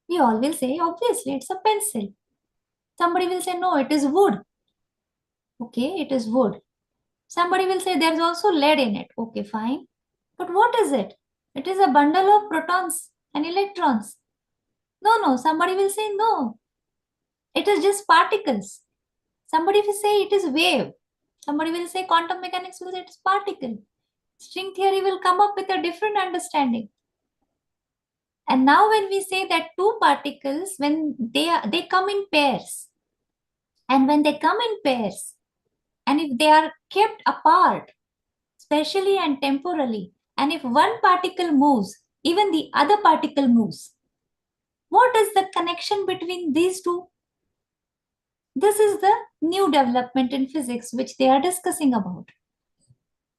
We all will say, obviously, it's a pencil. Somebody will say, no, it is wood. Okay, it is wood. Somebody will say, there's also lead in it. Okay, fine. But what is it? It is a bundle of protons and electrons. No, somebody will say, no, it is just particles. Somebody will say it is wave. Somebody will say quantum mechanics will say it is particle. String theory will come up with a different understanding. And now when we say that two particles, when they come in pairs, and when they come in pairs, and if they are kept apart, spatially and temporally, and if one particle moves, even the other particle moves. What is the connection between these two? This is the new development in physics which they are discussing about.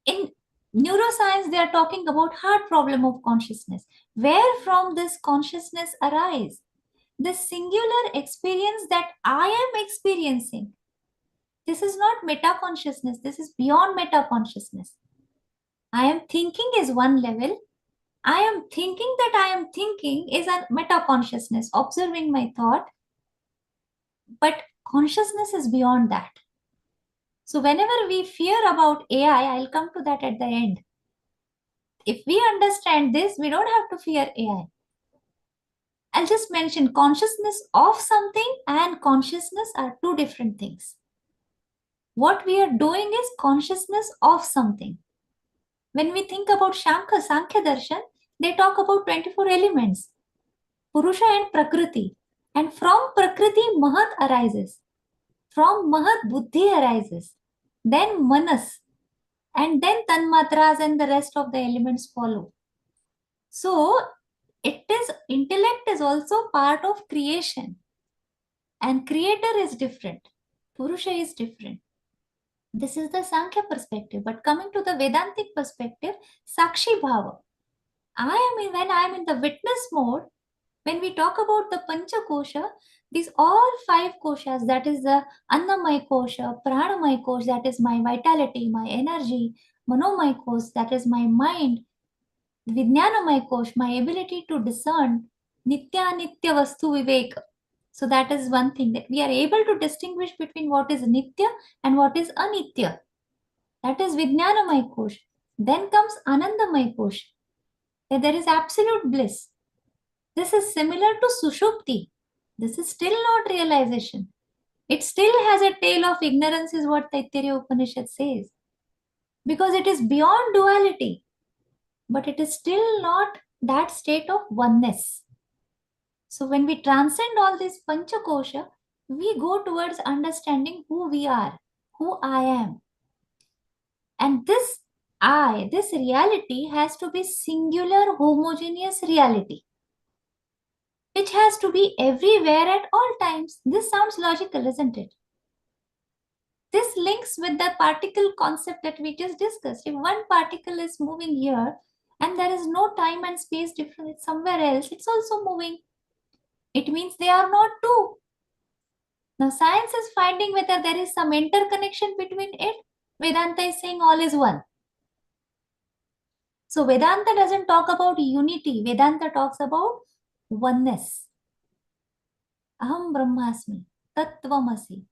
In neuroscience, they are talking about hard problem of consciousness. Where from this consciousness arise? This singular experience that I am experiencing. This is not meta consciousness. This is beyond meta consciousness. I am thinking is one level. I am thinking that I am thinking is a meta consciousness, observing my thought. But consciousness is beyond that. So whenever we fear about AI, I'll come to that at the end. If we understand this, we don't have to fear AI. I'll just mention consciousness of something and consciousness are two different things. What we are doing is consciousness of something. When we think about Sankhya Darshan, they talk about 24 elements, Purusha and Prakriti. And from Prakriti, Mahat arises. From Mahat, Buddhi arises. Then Manas. And then Tanmatras and the rest of the elements follow. So, intellect is also part of creation. And creator is different. Purusha is different. This is the Sankhya perspective. But coming to the Vedantic perspective, Sakshi Bhava. When I am in the witness mode, when we talk about the Pancha Kosha, these all 5 koshas, that is the Annamaya Kosha, Pranamaya Kosha, that is my vitality, my energy, Manomaya Kosha, that is my mind, Vijnanamaya Kosha, my ability to discern, Nitya Nitya Vastu Vivek. So that is one thing, that we are able to distinguish between what is Nitya and what is Anitya. That is Vijnanamaya Kosha. Then comes Anandamaya Kosha, where there is absolute bliss. This is similar to Sushupti. This is still not realization. It still has a tail of ignorance, is what Taittiriya Upanishad says. Because it is beyond duality. But it is still not that state of oneness. So when we transcend all this Panchakosha, we go towards understanding who we are, who I am. And this reality has to be singular, homogeneous reality, which has to be everywhere at all times. This sounds logical, isn't it? This links with the particle concept that we just discussed. If one particle is moving here and there is no time and space difference somewhere else, it's also moving. It means they are not two. Now science is finding whether there is some interconnection between it. Vedanta is saying all is one. So Vedanta doesn't talk about unity. Vedanta talks about oneness. Aham Brahmasmi, Tattvamasi,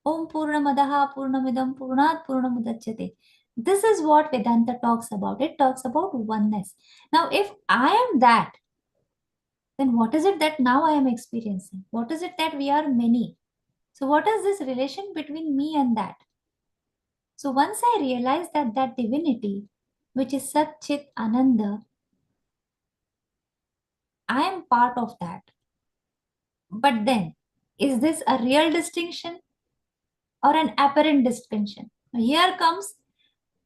Om Purnamadaha Purnamidam Purnat Purnamudachyate. This is what Vedanta talks about. It talks about oneness. Now, if I am that, then what is it that now I am experiencing? What is it that we are many? So what is this relation between me and that? So once I realize that that divinity, which is Sat Chit Ananda, I am part of that. But then, is this a real distinction or an apparent distinction? Here comes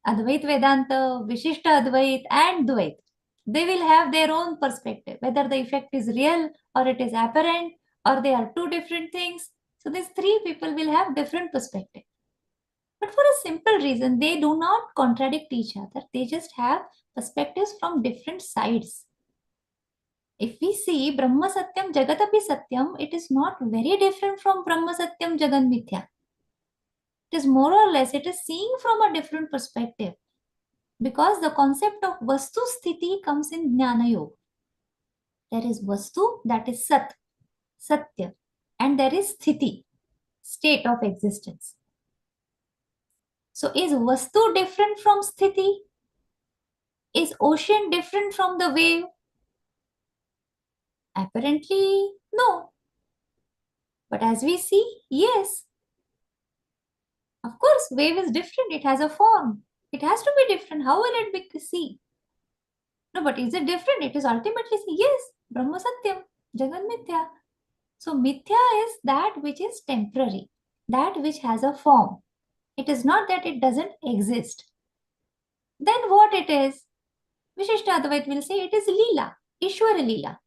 Advait Vedanta, Vishishta Advait, and Dvait. They will have their own perspective, whether the effect is real or it is apparent or they are two different things. So these three people will have different perspective. But for a simple reason, they do not contradict each other. They just have perspectives from different sides. If we see Brahma Satyam Jagatapi Satyam, it is not very different from Brahma Satyam Jagan Mithya. It is more or less, it is seeing from a different perspective. Because the concept of Vastu Sthiti comes in Jnana Yoga. There is Vastu, that is Sat, Satya, and there is Sthiti, state of existence. So is Vastu different from Sthiti? Is ocean different from the wave? Apparently, no. But as we see, yes. Of course, wave is different. It has a form. It has to be different. How will it be see? No, but is it different? It is ultimately see. Yes, Brahma Satyam, Jagan Mithya. So Mithya is that which is temporary, that which has a form. It is not that it doesn't exist. Then what it is? Vishishta Advait will say it is Leela, Ishwara Leela.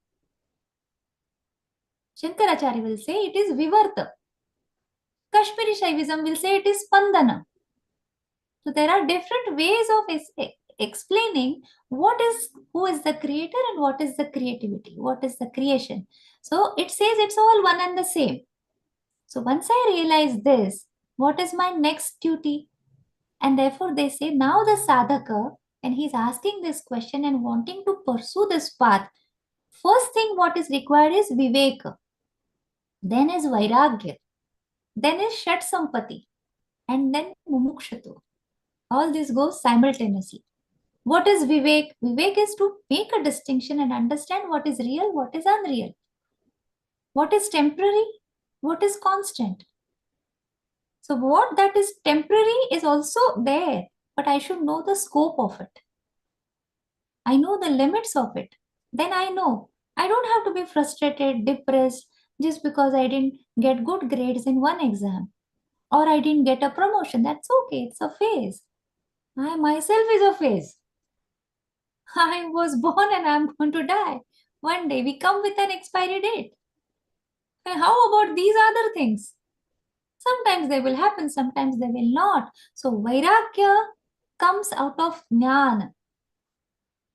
Shankaracharya will say it is Vivarta. Kashmiri Shaivism will say it is Spandana. So there are different ways of explaining who is the creator and what is the creativity, what is the creation. So it says it's all one and the same. So once I realize this, what is my next duty? And therefore they say now the sadhaka, and he's asking this question and wanting to pursue this path, first thing what is required is viveka, then is vairagya, then is shat sampati, and then mumukshatu. All this goes simultaneously. What is vivek? Vivek is to make a distinction and understand what is real, what is unreal, what is temporary, what is constant. So what that is temporary is also there, but I should know the scope of it. I know the limits of it. Then I know I don't have to be frustrated, depressed just because I didn't get good grades in one exam or I didn't get a promotion. That's okay. It's a phase. I myself is a phase. I was born and I'm going to die. One day we come with an expiry date. And how about these other things? Sometimes they will happen, sometimes they will not. So Vairagya comes out of Jnana.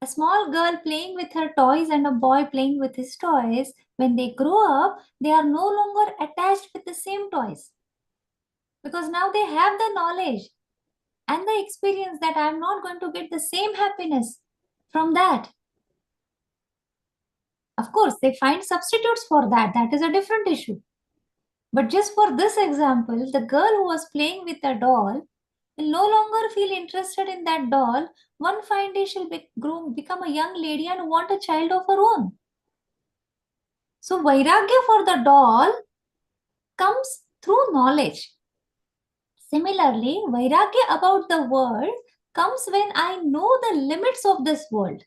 A small girl playing with her toys and a boy playing with his toys, when they grow up, they are no longer attached with the same toys. Because now they have the knowledge and the experience that I am not going to get the same happiness from that. Of course, they find substitutes for that. That is a different issue. But just for this example, the girl who was playing with a doll will no longer feel interested in that doll. One fine day she'll become a young lady and want a child of her own. So Vairagya for the doll comes through knowledge. Similarly, Vairagya about the world comes when I know the limits of this world.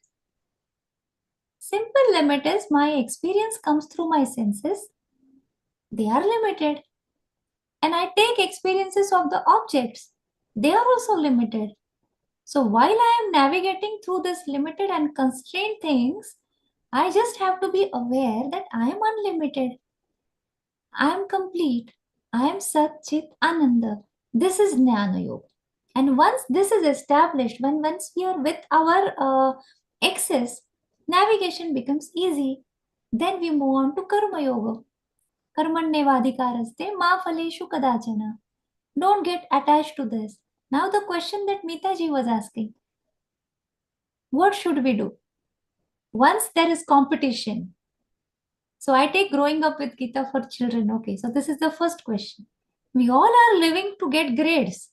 Simple limit is my experience comes through my senses. They are limited. And I take experiences of the objects. They are also limited. So while I am navigating through this limited and constrained things, I just have to be aware that I am unlimited. I am complete. I am Sat Chit Ananda. This is Jnana Yoga. And once this is established, once we are with our excess, navigation becomes easy. Then we move on to Karma Yoga. Karmanyevadhikaraste ma phaleshu kadachana. Don't get attached to this. Now the question that Mitaji was asking. What should we do? Once there is competition. So I take growing up with Gita for children. Okay, so this is the first question. We all are living to get grades.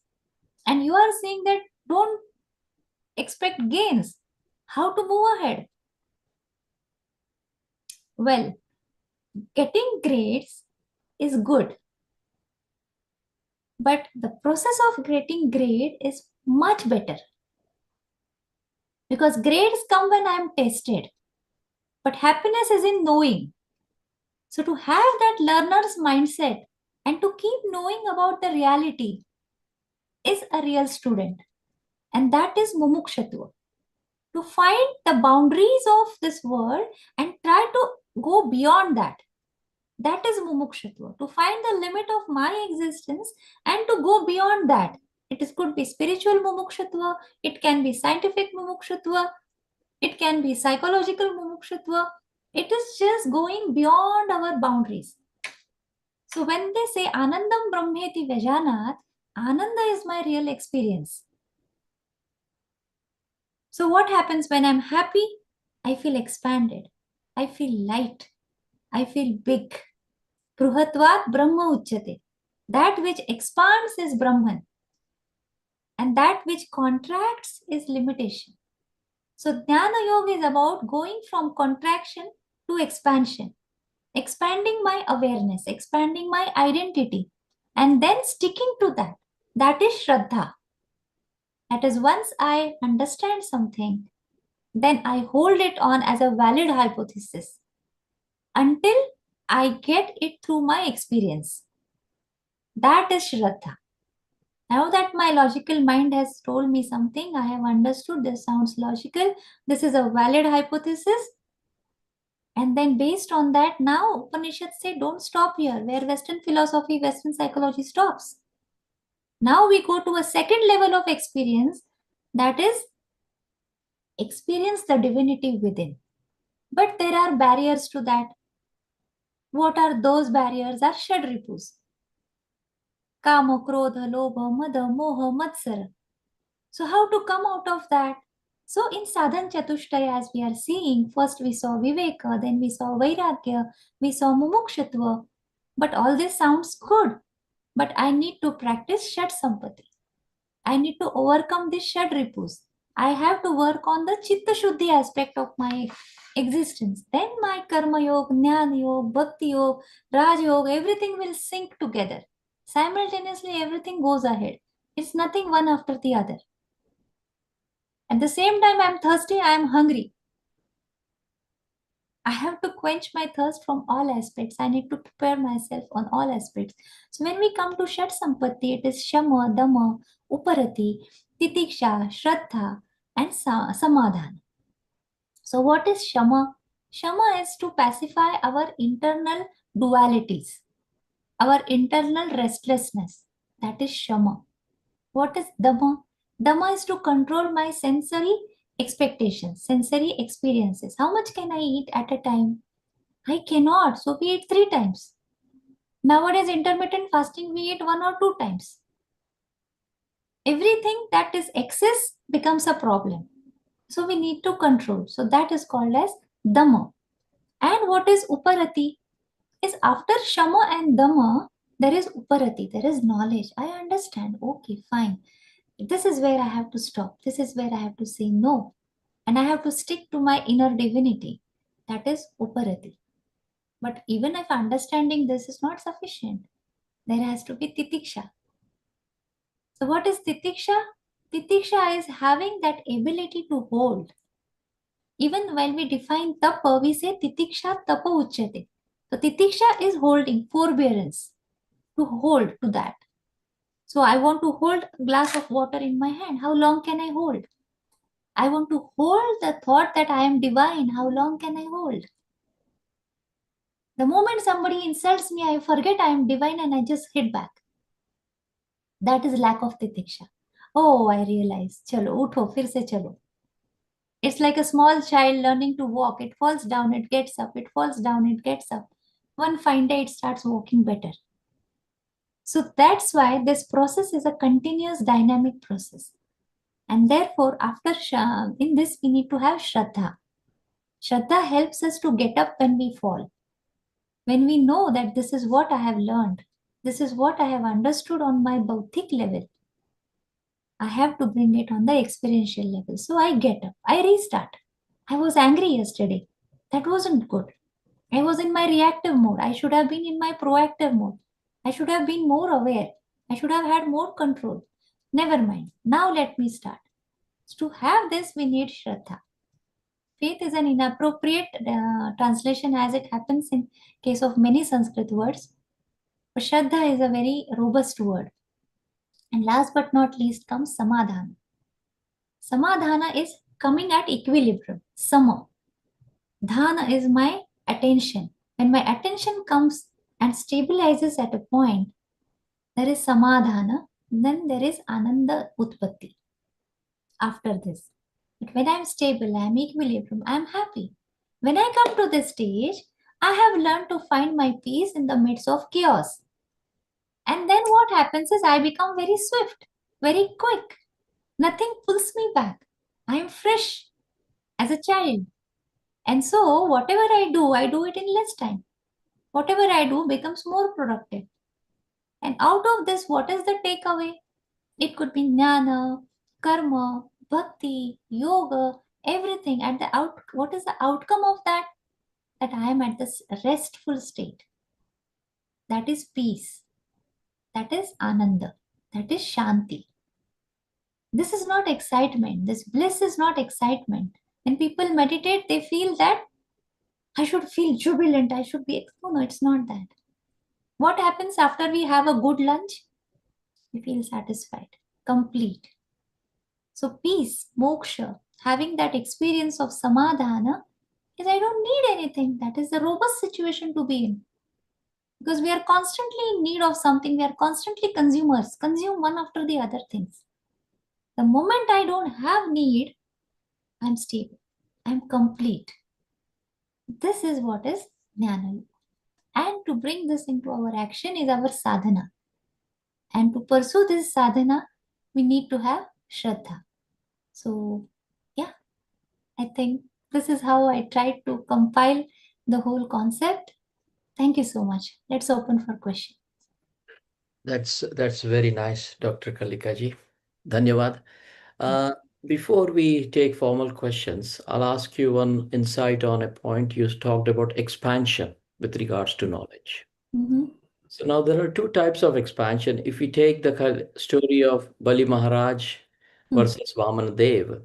And you are saying that don't expect gains. How to move ahead? Well, getting grades is good. But the process of getting grade is much better. Because grades come when I am tested. But happiness is in knowing. So to have that learner's mindset and to keep knowing about the reality is a real student. And that is mumukshatva. To find the boundaries of this world and try to go beyond that. That is mumukshatva. To find the limit of my existence and to go beyond that. Could be spiritual mumukshatva, it can be scientific mumukshatva, it can be psychological mumukshatva. It is just going beyond our boundaries. So when they say Anandam Brahmeti Vajanat, Ananda is my real experience. So what happens when I'm happy? I feel expanded. I feel light. I feel big. Bruhatvat Brahma Uchyate. That which expands is Brahman. And that which contracts is limitation. So Jnana Yoga is about going from contraction to expansion. Expanding my awareness, expanding my identity, and then sticking to that. That is Shraddha. That is, once I understand something, then I hold it on as a valid hypothesis until I get it through my experience. That is Shraddha. Now that my logical mind has told me something, I have understood this sounds logical, this is a valid hypothesis. And then based on that, now Upanishads say don't stop here, where Western philosophy, Western psychology stops. Now we go to a second level of experience, that is experience the divinity within. But there are barriers to that. What are those barriers? Are Shadripus. Kama, Krodha, Lobha, Mada, Moha, Matsara. So how to come out of that? So in Sadhan Chatushtaya, as we are seeing, first we saw Viveka, then we saw Vairagya, we saw Mumukshatva. But all this sounds good. But I need to practice Shad Sampati. I need to overcome this Shadripus. I have to work on the Chitta Shuddhi aspect of my existence. Then my Karma Yoga, Jnana Yoga, Bhakti Yoga, Raj Yoga, everything will sync together. Simultaneously, everything goes ahead. It's nothing one after the other. At the same time, I'm thirsty, I'm hungry. I have to quench my thirst from all aspects. I need to prepare myself on all aspects. So when we come to Shat Sampatti, it is Shama, Dama, Uparati, Titiksha, Shraddha, and Samadhana. So what is Shama? Shama is to pacify our internal dualities, our internal restlessness. That is Shama. What is Dama? Dama is to control my sensory expectations, sensory experiences. How much can I eat at a time? I cannot, so we eat 3 times. Nowadays, intermittent fasting, we eat 1 or 2 times. Everything that is excess becomes a problem. So we need to control. So that is called as Dhamma. And what is Uparati? Is after Shama and Dhamma, there is Uparati, there is knowledge. I understand. Okay, fine. This is where I have to stop. This is where I have to say no. And I have to stick to my inner divinity. That is Uparati. But even if understanding this is not sufficient, there has to be Titiksha. So what is Titiksha? Titiksha is having that ability to hold. Even when we define Tapa, we say Titiksha Tapa Uchyate. So Titiksha is holding, forbearance, to hold to that. So I want to hold a glass of water in my hand. How long can I hold? I want to hold the thought that I am divine. How long can I hold? The moment somebody insults me, I forget I am divine and I just hit back. That is lack of titiksha. Oh, I realize. Chalo, utho, fir se chalo. It's like a small child learning to walk. It falls down, it gets up. It falls down, it gets up. One fine day, it starts walking better. So that's why this process is a continuous dynamic process. And therefore, after in this, we need to have Shraddha. Shraddha helps us to get up when we fall. When we know that this is what I have learned, this is what I have understood on my bautic level, I have to bring it on the experiential level. So I get up, I restart. I was angry yesterday. That wasn't good. I was in my reactive mode. I should have been in my proactive mode. I should have been more aware. I should have had more control. Never mind. Now let me start. To have this, we need Shraddha. Faith is an inappropriate translation as it happens in case of many Sanskrit words. But Shraddha is a very robust word. And last but not least comes Samadhana. Samadhana is coming at equilibrium, sama. Dhana is my attention. When my attention comes and stabilizes at a point, there is Samadhana, then there is Ananda Utpatti. After this. But when I'm stable, I'm equilibrium, I'm happy. When I come to this stage, I have learned to find my peace in the midst of chaos. And then what happens is I become very swift, very quick. Nothing pulls me back. I am fresh as a child. And so whatever I do it in less time. Whatever I do becomes more productive. And out of this, what is the takeaway? It could be jnana, karma, bhakti, yoga, everything. At the what is the outcome of that? That I am at this restful state. That is peace. That is ananda. That is shanti. This is not excitement. This bliss is not excitement. When people meditate, they feel that I should feel jubilant. I should be. No, it's not that. What happens after we have a good lunch? We feel satisfied, complete. So peace, moksha, having that experience of samadhana is I don't need anything. That is the robust situation to be in. Because we are constantly in need of something. We are constantly consumers. Consume one after the other things. The moment I don't have need, I'm stable. I'm complete. This is what is jnana. And to bring this into our action is our sadhana. And to pursue this sadhana, we need to have shraddha. So, yeah, I think this is how I tried to compile the whole concept. Thank you so much. Let's open for questions. That's very nice, Dr. Kalikaji. Dhanyavad. Before we take formal questions, I'll ask you one insight on a point you talked about expansion with regards to knowledge. So now there are two types of expansion. If we take the story of Bali Maharaj versus Vamana Dev,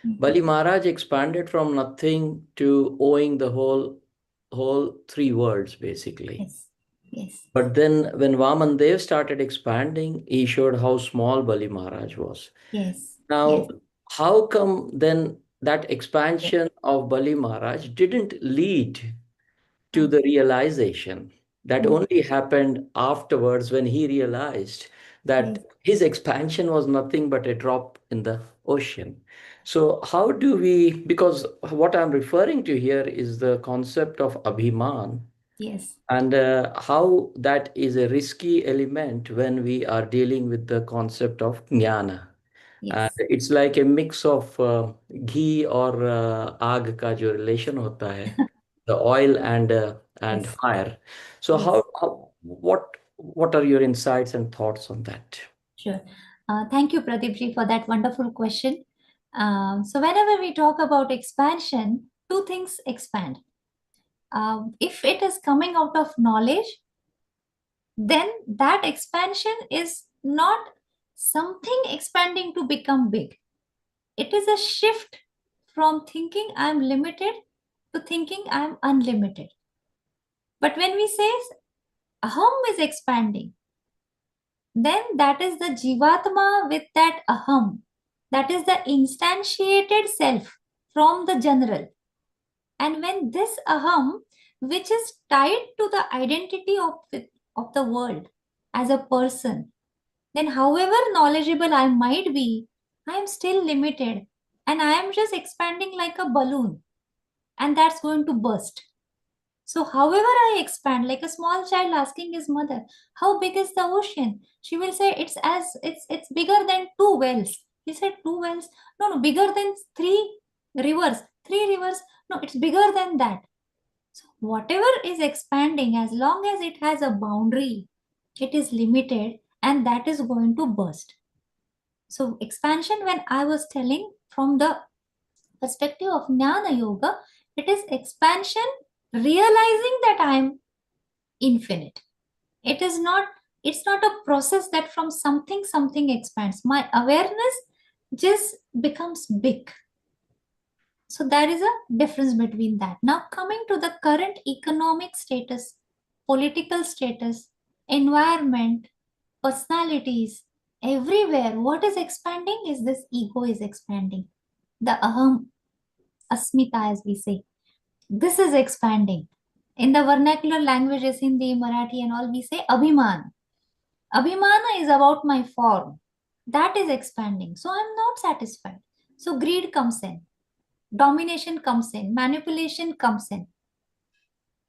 Bali Maharaj expanded from nothing to owing the whole three worlds, basically. Yes. Yes. But then when Vaman Dev started expanding, he showed how small Bali Maharaj was. Yes. Now, Yes. how come then that expansion of Bali Maharaj didn't lead to the realization that only happened afterwards when he realized that his expansion was nothing but a drop in the ocean? So how do we, because what I'm referring to here is the concept of Abhiman. Yes. And how that is a risky element when we are dealing with the concept of jnana. And it's like a mix of ghee or aag ka jo relation hota hai, the oil and fire. So what are your insights and thoughts on that? Sure. Thank you, Pradeepji, for that wonderful question. So whenever we talk about expansion, two things expand. If it is coming out of knowledge, then that expansion is not something expanding to become big. It is a shift from thinking I'm limited to thinking I'm unlimited. But when we say aham is expanding, then that is the jivatma with that aham. That is the instantiated self from the general. And when this aham, which is tied to the identity of the world as a person, then however knowledgeable I might be, I am still limited and I am just expanding like a balloon and that's going to burst. So however I expand, like a small child asking his mother, how big is the ocean? She will say it's bigger than 2 wells. He said 2 wells? No, bigger than 3 rivers. 3 rivers? No, it's bigger than that. So whatever is expanding, as long as it has a boundary, it is limited and that is going to burst. So expansion, when I was telling from the perspective of Jnana Yoga, it is expansion realizing that I am infinite. It's not a process that from something expands. My awareness just becomes big. So there is a difference between that. Now coming to the current economic status, political status, environment, personalities, everywhere, what is expanding is this ego is expanding. The aham, asmita as we say. This is expanding. In the vernacular languages, Hindi, Marathi and all, we say abhiman. Abhimana is about my form. That is expanding. So I'm not satisfied. So greed comes in. Domination comes in. Manipulation comes in.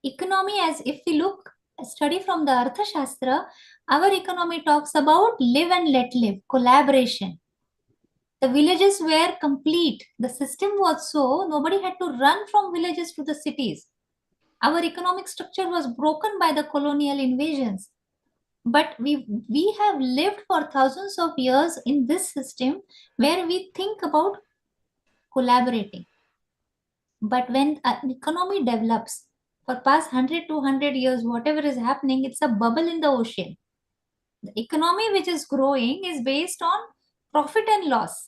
Economy, as if we look, study from the Artha Shastra, our economy talks about live and let live, collaboration. The villages were complete. The system was so, nobody had to run from villages to the cities. Our economic structure was broken by the colonial invasions. But we have lived for thousands of years in this system where we think about collaborating. But when an economy develops, for past 100, 200 years, whatever is happening, it's a bubble in the ocean. The economy which is growing is based on profit and loss.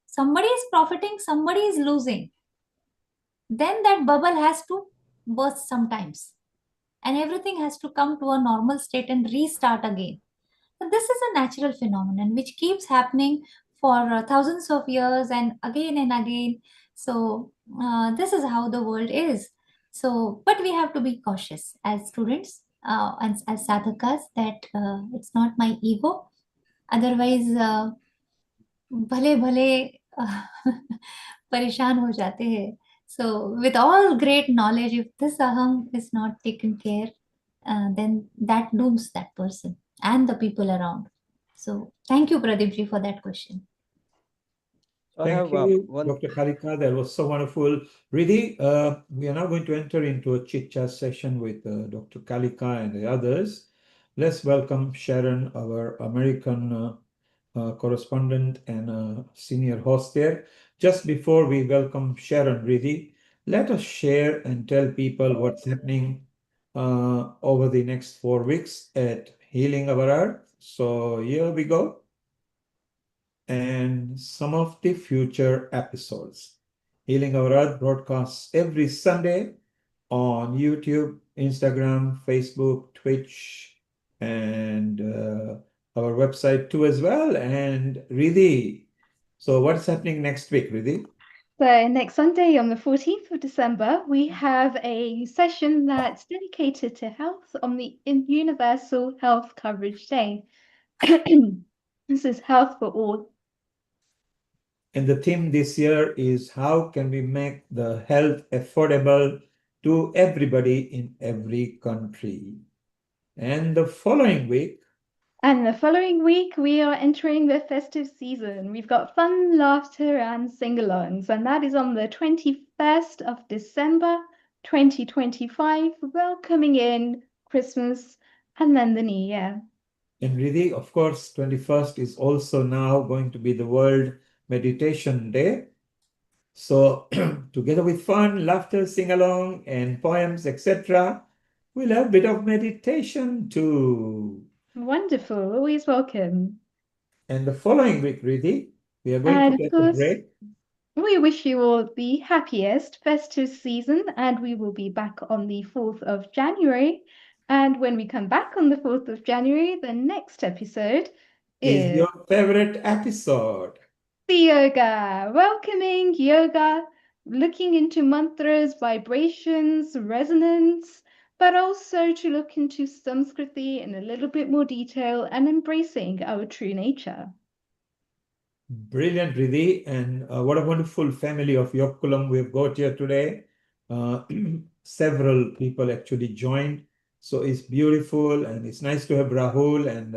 Somebody is profiting, somebody is losing. Then that bubble has to burst sometimes. And everything has to come to a normal state and restart again. So this is a natural phenomenon which keeps happening for thousands of years and again. So this is how the world is. So, but we have to be cautious as students and as sadhakas that it's not my ego. Otherwise, भले भले परेशान हो जाते हैं. So, with all great knowledge, if this aham is not taken care, then that dooms that person and the people around. So, thank you, Pradeep ji, for that question. Thank you, Dr. Kalika. That was so wonderful. Riddhi, we are now going to enter into a chit-chat session with Dr. Kalika and the others. Let's welcome Sharon, our American correspondent and senior host there. Just before we welcome Sharon, Riddhi, let us share and tell people what's happening over the next 4 weeks at Healing Our Earth. So here we go. And some of the future episodes. Healing Our Earth broadcasts every Sunday on YouTube, Instagram, Facebook, Twitch, and our website too as well. And Riddhi, so what's happening next week, Riddhi? So next Sunday on the 14th of December, we have a session that's dedicated to health on the Universal Health Coverage Day. This is Health for All. And the theme this year is how can we make the health affordable to everybody in every country. And the following week, we are entering the festive season. We've got fun, laughter, and sing-alongs, and that is on the 21st of December, 2025, welcoming in Christmas and then the New Year. And Riddhi, of course, 21st is also now going to be the World Meditation Day. So together with fun, laughter, sing-along, and poems, etc., we'll have a bit of meditation too. Wonderful, always welcome. And the following week, Riddhi, we are going to take a break. We wish you all the happiest festive season, and we will be back on the 4th of January. And when we come back on the 4th of January, the next episode is your favorite episode. The yoga, welcoming yoga, looking into mantras, vibrations, resonance, but also to look into Sanskriti in a little bit more detail and embracing our true nature. Brilliant, Riddhi, and what a wonderful family of Yokkulam we've got here today. Several people actually joined, so it's beautiful, and it's nice to have Rahul and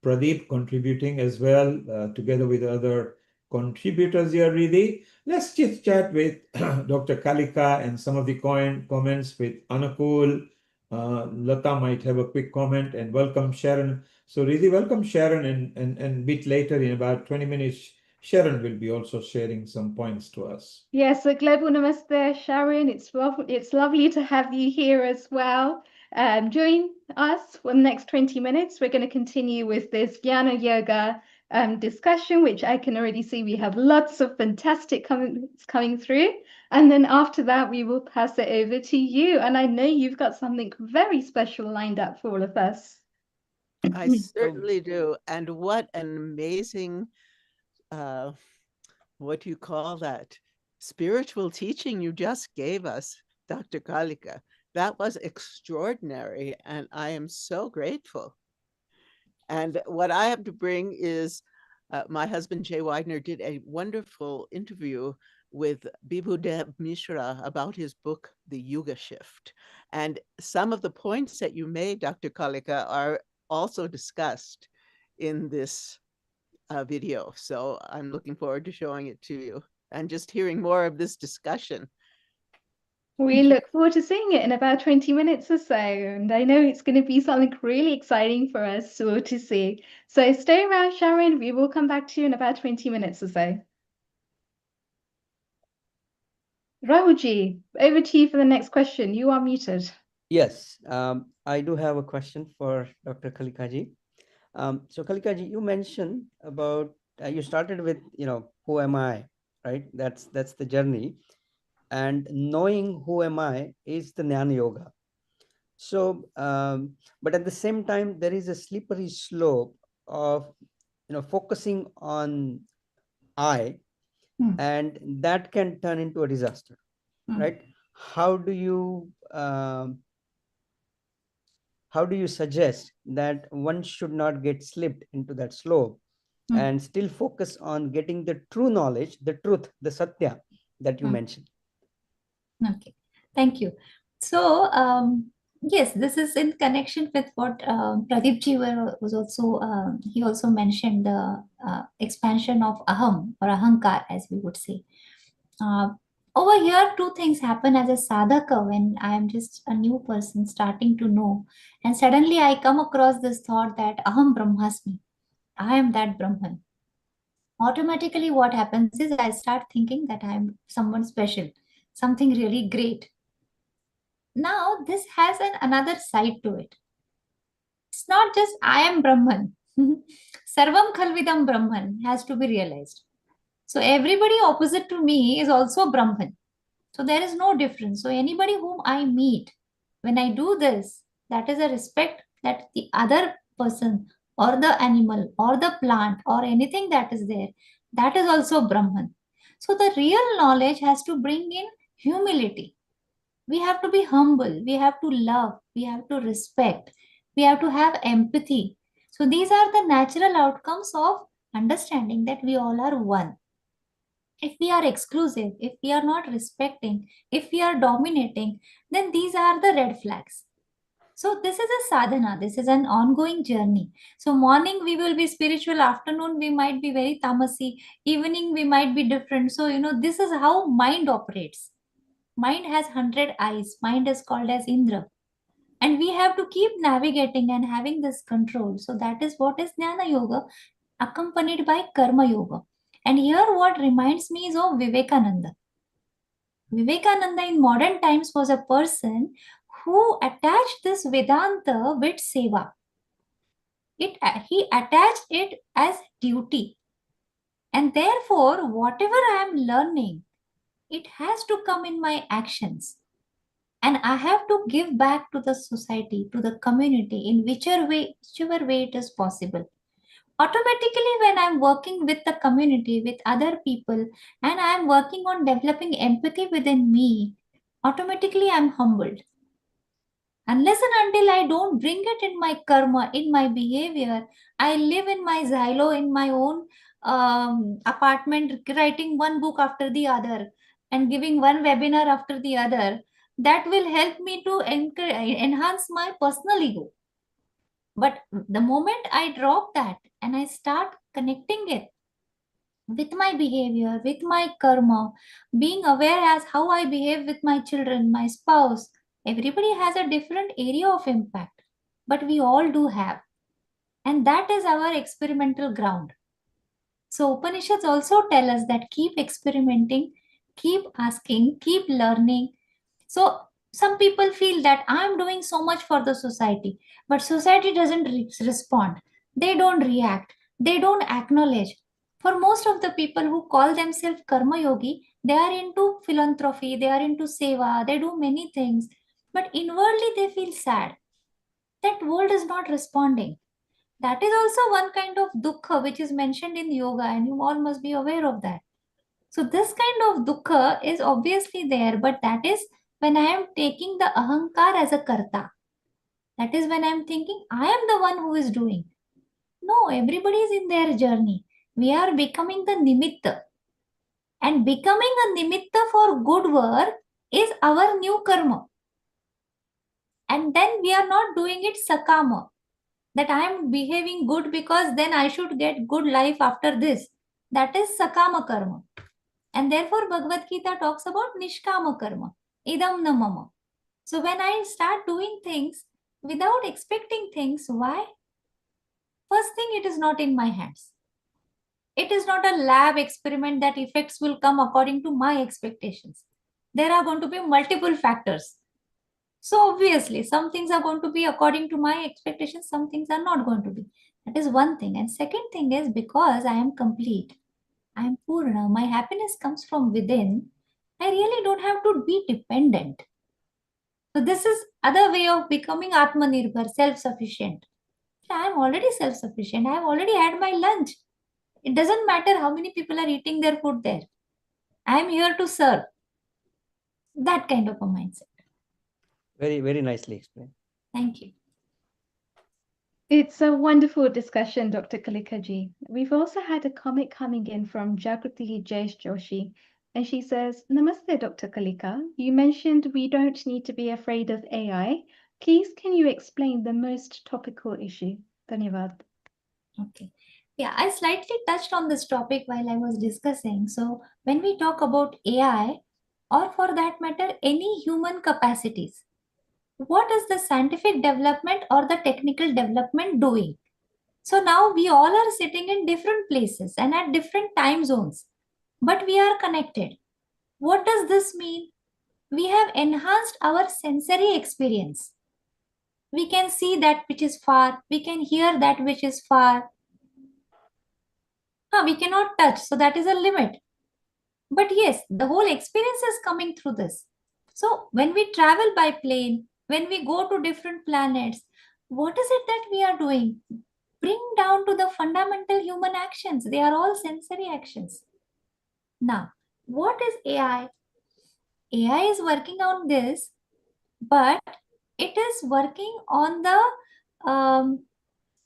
Pradeep contributing as well, together with other contributors here, Riddhi. Let's chit chat with Dr. Kalika and some of the comments with Anukul. Lata might have a quick comment, and welcome Sharon. So Riddhi, welcome Sharon, and a bit later in about 20 minutes, Sharon will be also sharing some points to us. Yes, a global namaste, Sharon. It's lovely to have you here as well. Join us for the next 20 minutes. We're going to continue with this Jnana Yoga discussion, which I can already see we have lots of fantastic comments coming through. And then after that, we will pass it over to you. And I know you've got something very special lined up for all of us. I certainly do. And what an amazing, what do you call that? Spiritual teaching you just gave us, Dr. Kalika. That was extraordinary. And I am so grateful. And what I have to bring is my husband, Jay Widener, did a wonderful interview with Bibhu Deb Mishra about his book, The Yuga Shift. And some of the points that you made, Dr. Kalika, are also discussed in this video. So I'm looking forward to showing it to you and just hearing more of this discussion. We look forward to seeing it in about 20 minutes or so. And I know it's going to be something really exciting for us all to see. So stay around, Sharon. We will come back to you in about 20 minutes or so. Rahulji, over to you for the next question. You are muted. Yes, I do have a question for Dr. Kalikaji. So Kalikaji, you mentioned about, you started with, who am I, right? That's the journey. And knowing who am I is the Jnana Yoga. So, but at the same time, there is a slippery slope of, focusing on I, and that can turn into a disaster, right? How do you suggest that one should not get slipped into that slope and still focus on getting the true knowledge, the truth, the satya that you mentioned? Okay, thank you. So, yes, this is in connection with what Pradeep ji was also, he also mentioned the expansion of aham or ahankar, as we would say. Over here, two things happen as a sadhaka when I am just a new person starting to know. And suddenly I come across this thought that aham brahmasmi, I am that Brahman. Automatically what happens is I start thinking that I am someone special, something really great. Now, this has another side to it. It's not just I am Brahman. Sarvam Khalvidam Brahman has to be realized. So everybody opposite to me is also Brahman. So there is no difference. So anybody whom I meet, when I do this, that is a respect that the other person or the animal or the plant or anything that is there, that is also Brahman. So the real knowledge has to bring in humility. We have to be humble, we have to love, we have to respect, we have to have empathy. So these are the natural outcomes of understanding that we all are one. If we are exclusive, if we are not respecting, if we are dominating, then these are the red flags. So this is a sadhana, this is an ongoing journey. So morning we will be spiritual, afternoon we might be very tamasi, evening we might be different. So, this is how mind operates. Mind has 100 eyes. Mind is called as Indra. And we have to keep navigating and having this control. So that is what is Jnana Yoga, accompanied by Karma Yoga. And here what reminds me is of Vivekananda. Vivekananda in modern times was a person who attached this Vedanta with Seva. He attached it as duty. And therefore, whatever I am learning, it has to come in my actions. And I have to give back to the society, to the community in whichever way it is possible. Automatically, when I'm working with the community, with other people, and I'm working on developing empathy within me, automatically I'm humbled. Unless and until I don't bring it in my karma, in my behavior, I live in my silo, in my own apartment, writing one book after the other and giving one webinar after the other, that will help me to enhance my personal ego. But the moment I drop that and I start connecting it with my behavior, with my karma, being aware as how I behave with my children, my spouse, everybody has a different area of impact, but we all do have. And that is our experimental ground. So Upanishads also tell us that keep experimenting, keep asking, keep learning. So some people feel that I'm doing so much for the society, but society doesn't respond. They don't react. They don't acknowledge. For most of the people who call themselves karma yogi, they are into philanthropy, they are into seva, they do many things, but inwardly they feel sad. That world is not responding. That is also one kind of dukkha which is mentioned in yoga, and you all must be aware of that. So this kind of dukkha is obviously there, but that is when I am taking the ahankar as a karta. That is when I am thinking I am the one who is doing. No, everybody is in their journey. We are becoming the nimitta. And becoming a nimitta for good work is our new karma. And then we are not doing it sakama. That I am behaving good because then I should get good life after this. That is sakama karma. And therefore Bhagavad Gita talks about nishkama karma. Idam na mama. So when I start doing things without expecting things, why? First thing, it is not in my hands. It is not a lab experiment that effects will come according to my expectations. There are going to be multiple factors. So obviously, some things are going to be according to my expectations, some things are not going to be. That is one thing. And second thing is, because I am complete, I am Purna, my happiness comes from within, I really don't have to be dependent. So this is other way of becoming Atmanirbhar, self-sufficient. I am already self-sufficient. I have already had my lunch. It doesn't matter how many people are eating their food there. I am here to serve. That kind of a mindset. Very, very nicely explained. Thank you. It's a wonderful discussion, Dr. Kalika ji. We've also had a comment coming in from Jagrati Jayesh Joshi, and she says, Namaste, Dr. Kalika. You mentioned we don't need to be afraid of AI. Please, can you explain the most topical issue? Dhanyavad. Okay. Yeah, I slightly touched on this topic while I was discussing. So when we talk about AI, or for that matter, any human capacities, what is the scientific development or the technical development doing? So now we all are sitting in different places and at different time zones, but we are connected. What does this mean? We have enhanced our sensory experience. We can see that which is far, we can hear that which is far. We cannot touch, so that is a limit. But yes, the whole experience is coming through this. So when we travel by plane, when we go to different planets, what is it that we are doing? Bring down to the fundamental human actions. They are all sensory actions. Now, what is AI? AI is working on this, but it is working on the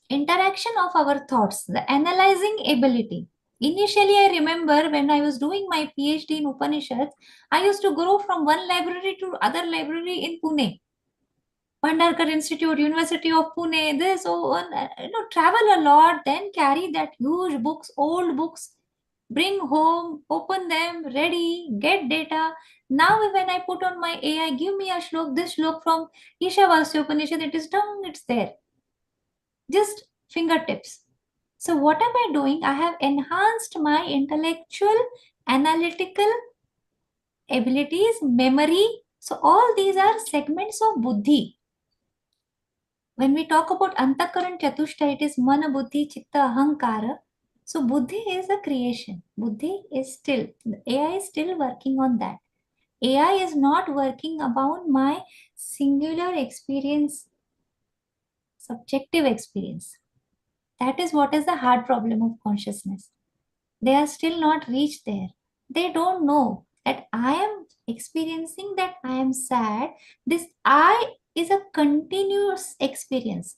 interaction of our thoughts, the analyzing ability. Initially, I remember when I was doing my PhD in Upanishads, I used to go from one library to other library in Pune. Bhandarkar Institute, University of Pune, this, travel a lot, then carry that huge books, old books, bring home, open them, ready, get data. Now when I put on my AI, give me a shlok, this shlok from Ishavasya Upanishad, it is done, it's there. Just fingertips. So what am I doing? I have enhanced my intellectual, analytical abilities, memory. So all these are segments of buddhi. When we talk about Antakaran Chatushta, it is Mana, Buddhi, Chitta, Ahankara. So buddhi is a creation. Buddhi is still, AI is still working on that. AI is not working about my singular experience, subjective experience. That is what is the hard problem of consciousness. They are still not reached there. They don't know that I am experiencing that I am sad. This I is a continuous experience.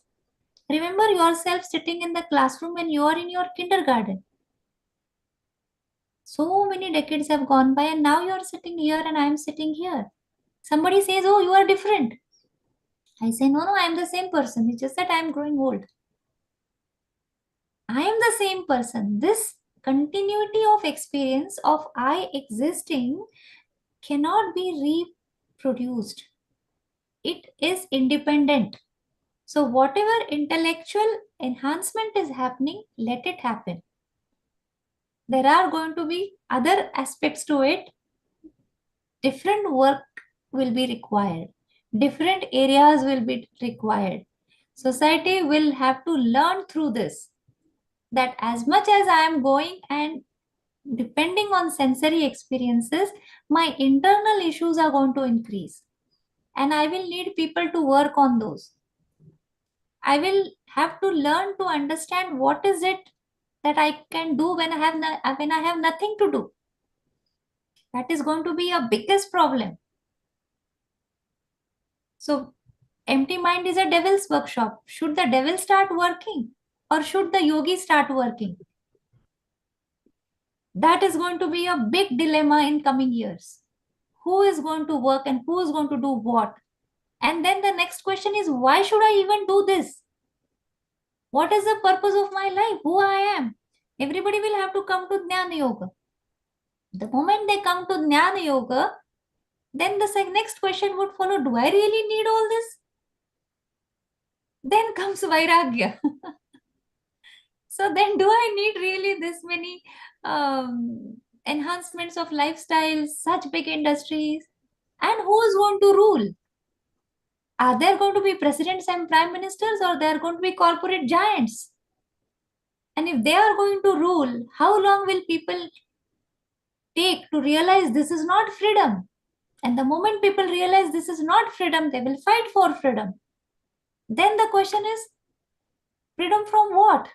Remember yourself sitting in the classroom when you are in your kindergarten. So many decades have gone by and now you are sitting here and I am sitting here. Somebody says, oh, you are different. I say, no, I am the same person. It's just that I am growing old. I am the same person. This continuity of experience of I existing cannot be reproduced. It is independent. So whatever intellectual enhancement is happening, let it happen. There are going to be other aspects to it. Different work will be required. Different areas will be required. Society will have to learn through this. that as much as I am going and depending on sensory experiences, my internal issues are going to increase. And I will need people to work on those. I will have to learn to understand what is it that I can do when I have nothing to do. That is going to be a biggest problem. So empty mind is a devil's workshop. Should the devil start working or should the yogi start working? That is going to be a big dilemma in coming years. Who is going to work and who is going to do what? And then the next question is, why should I even do this? What is the purpose of my life? Who I am? Everybody will have to come to Jnana Yoga. The moment they come to Jnana Yoga, then the next question would follow, do I really need all this? Then comes Vairagya. So then do I need really this many enhancements of lifestyles, such big industries? And who is going to rule? Are there going to be presidents and prime ministers, or they are going to be corporate giants? And if they are going to rule, how long will people take to realize this is not freedom? And the moment people realize this is not freedom, they will fight for freedom. Then the question is, freedom from what?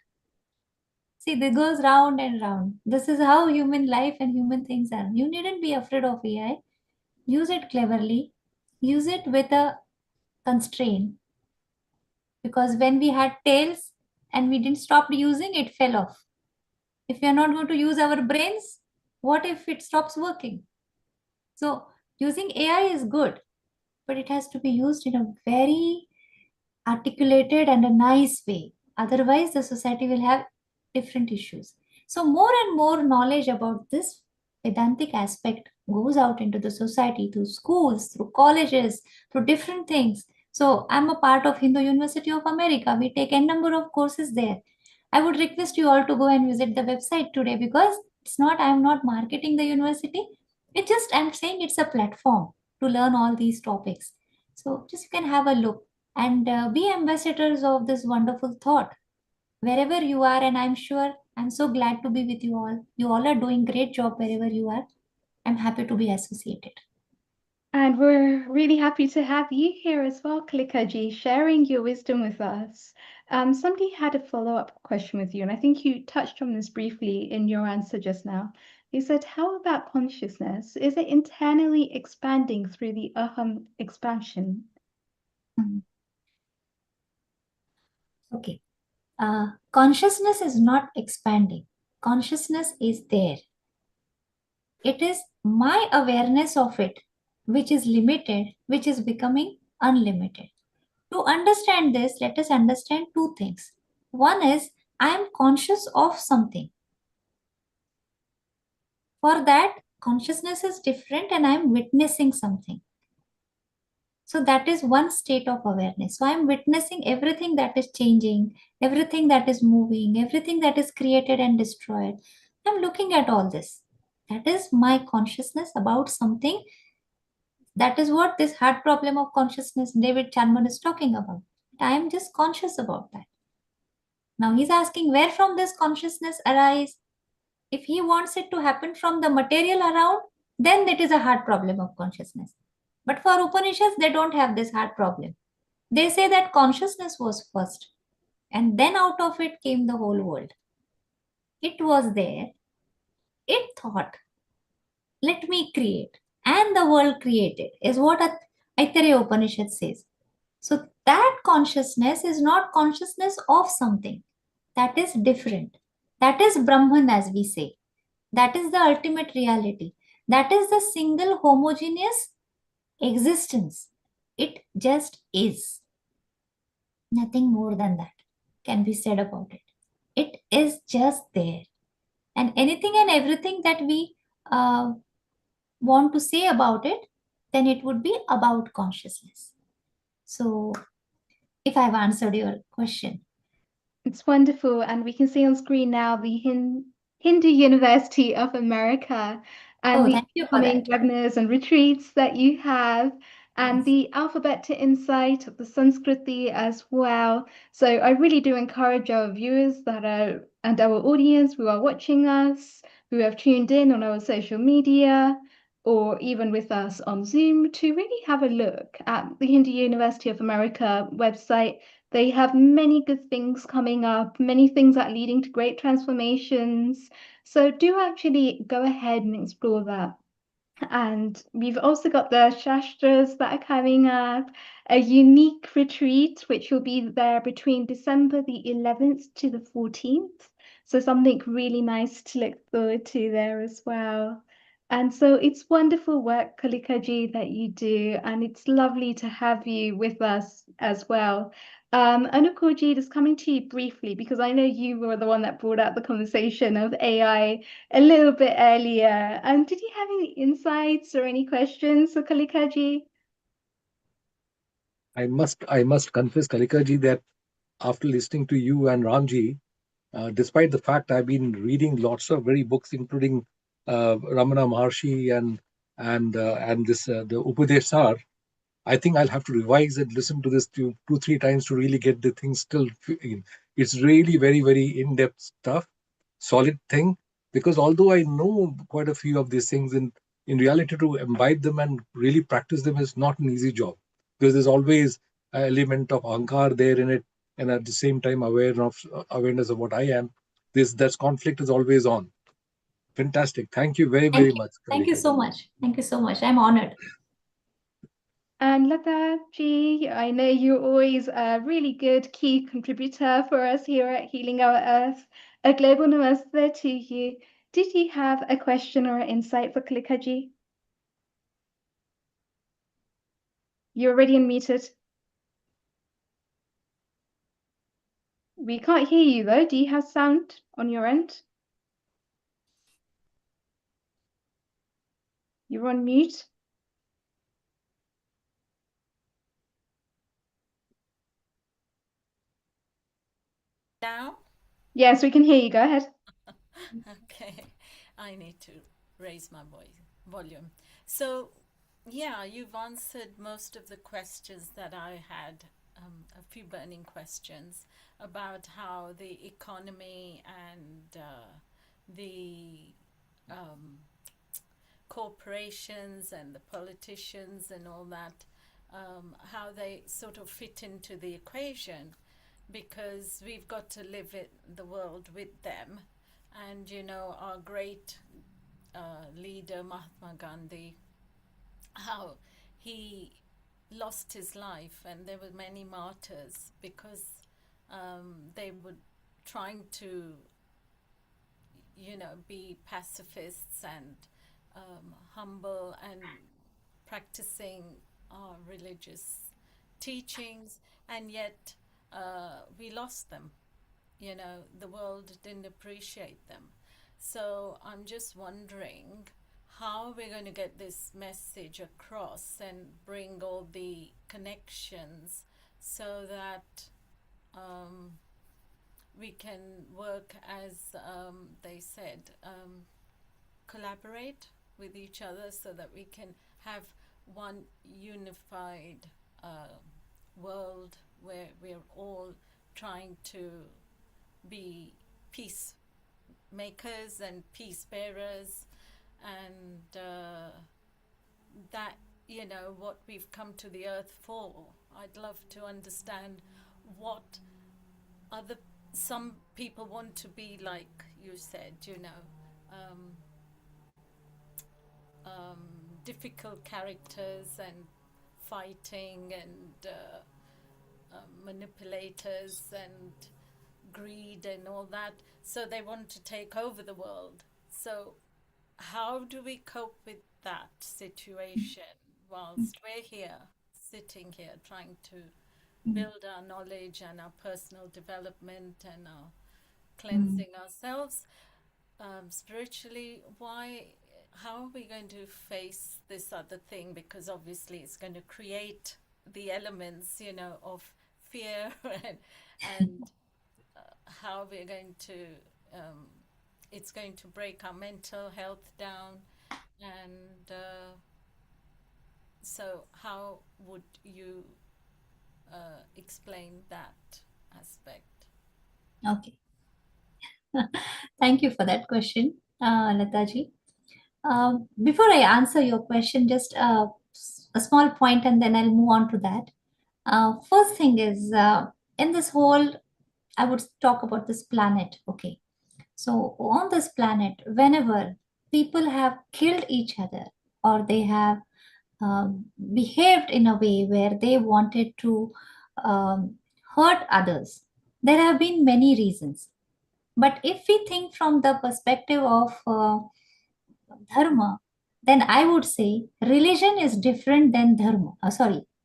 See, this goes round and round. This is how human life and human things are. You needn't be afraid of AI. Use it cleverly. Use it with a constraint. Because when we had tails and we didn't stop using, it fell off. If we are not going to use our brains, what if it stops working? So using AI is good, but it has to be used in a very articulated and a nice way. Otherwise, the society will have different issues. So more and more knowledge about this Vedantic aspect goes out into the society, through schools, through colleges, through different things. So I'm a part of Hindu University of America. We take a number of courses there. I would request you all to go and visit the website today, because I'm not marketing the university. I'm saying it's a platform to learn all these topics. So just you can have a look and be ambassadors of this wonderful thought wherever you are. And I'm sure I'm so glad to be with you all. You all are doing great job wherever you are. I'm happy to be associated. And we're really happy to have you here as well, Kalikaji, sharing your wisdom with us. Somebody had a follow-up question with you, and I think you touched on this briefly in your answer just now. They said, how about consciousness? Is it internally expanding through the aham expansion? Okay. Consciousness is not expanding. Consciousness is there. It is my awareness of it, which is limited, which is becoming unlimited. To understand this, let us understand two things. One is, I am conscious of something. For that, consciousness is different and I am witnessing something. So that is one state of awareness. So I am witnessing everything that is changing, everything that is moving, everything that is created and destroyed. I'm looking at all this. That is my consciousness about something. That is what this heart problem of consciousness David Chapman is talking about. I am just conscious about that. Now he's asking, where from this consciousness arise? If he wants it to happen from the material around, then it is a heart problem of consciousness. But for Upanishads, they don't have this heart problem. They say that consciousness was first, and then out of it came the whole world. It was there. It thought, let me create. And the world created, is what Aitareya Upanishad says. So that consciousness is not consciousness of something. That is different. That is Brahman, as we say. That is the ultimate reality. That is the single homogeneous existence. It just is. Nothing more than that can be said about it. It is just there. And anything and everything that we want to say about it, then it would be about consciousness. So if I've answered your question. It's wonderful. And we can see on screen now the Hindu University of America and the upcoming webinars and retreats that you have. and the alphabet to insight of the Sanskriti as well. So I really do encourage our viewers that are and our audience who are watching us, who have tuned in on our social media, or even with us on Zoom, to really have a look at the Hindu University of America website. They have many good things coming up, many things that are leading to great transformations. So do actually go ahead and explore that. And we've also got the Shastras that are coming up, a unique retreat, which will be there between December the 11th to the 14th. So something really nice to look forward to there as well. And so it's wonderful work, Kalikaji, that you do, and it's lovely to have you with us as well. Anukulji, just coming to you briefly, because I know you were the one that brought out the conversation of AI a little bit earlier. Did you have any insights or any questions for Kalikaji? I must confess, Kalikaji, that after listening to you and Ramji, despite the fact I've been reading lots of very books, including Ramana Maharshi and this the Upadeshar, I think I'll have to revise and listen to this two, three times to really get the thing still in. It's really very, very in-depth stuff, solid thing. Because although I know quite a few of these things, in reality, to imbibe them and really practice them is not an easy job. Because there's always an element of ankar there in it, and at the same time awareness of what I am. That conflict is always on. Fantastic. Thank you very, very much. Thank you so much. Thank you so much. I'm honored. And Lata ji, I know you're always a really good key contributor for us here at Healing Our Earth. A global namaste to you. Did you have a question or an insight for Kalikaji? You're already unmuted. We can't hear you though. Do you have sound on your end? You're on mute. Now? Yes, we can hear you. Go ahead. Okay, I need to raise my voice volume. So, yeah, you've answered most of the questions that I had, a few burning questions about how the economy and the corporations and the politicians and all that, how they sort of fit into the equation, because we've got to live in the world with them. And you know, our great leader Mahatma Gandhi, how he lost his life, and there were many martyrs because they were trying to, you know, be pacifists and humble and practicing our religious teachings, and yet we lost them. You know, the world didn't appreciate them. So I'm just wondering how we're going to get this message across and bring all the connections so that we can work as they said, collaborate with each other so that we can have one unified world where we're all trying to be peace makers and peace bearers, and that, you know, what we've come to the earth for. I'd love to understand what other some people want to be, like you said, you know, difficult characters and fighting and manipulators and greed and all that. So they want to take over the world. So how do we cope with that situation whilst we're here, sitting here, trying to build our knowledge and our personal development and our cleansing ourselves spiritually? How are we going to face this other thing? Because obviously it's going to create the elements, you know, of fear and how we're going to, it's going to break our mental health down. And So how would you explain that aspect? Okay. Thank you for that question, Lataji. Before I answer your question, just a small point and then I'll move on to that. First thing is, in this whole, I would talk about this planet. Okay. So on this planet, whenever people have killed each other or they have behaved in a way where they wanted to hurt others, there have been many reasons. But if we think from the perspective of dharma, then I would say religion is different than dharma.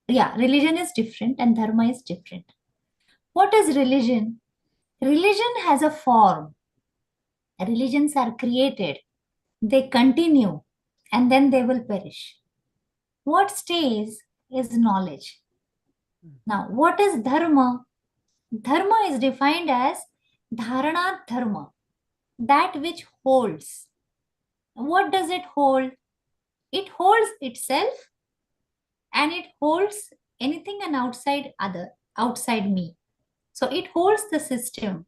Religion is different and dharma is different. What is religion? Religion has a form. Religions are created, they continue, and then they will perish. What stays is knowledge. Now, what is dharma? Dharma is defined as dharana dharma, that which holds. What does it hold? It holds itself and it holds anything and outside me. So it holds the system.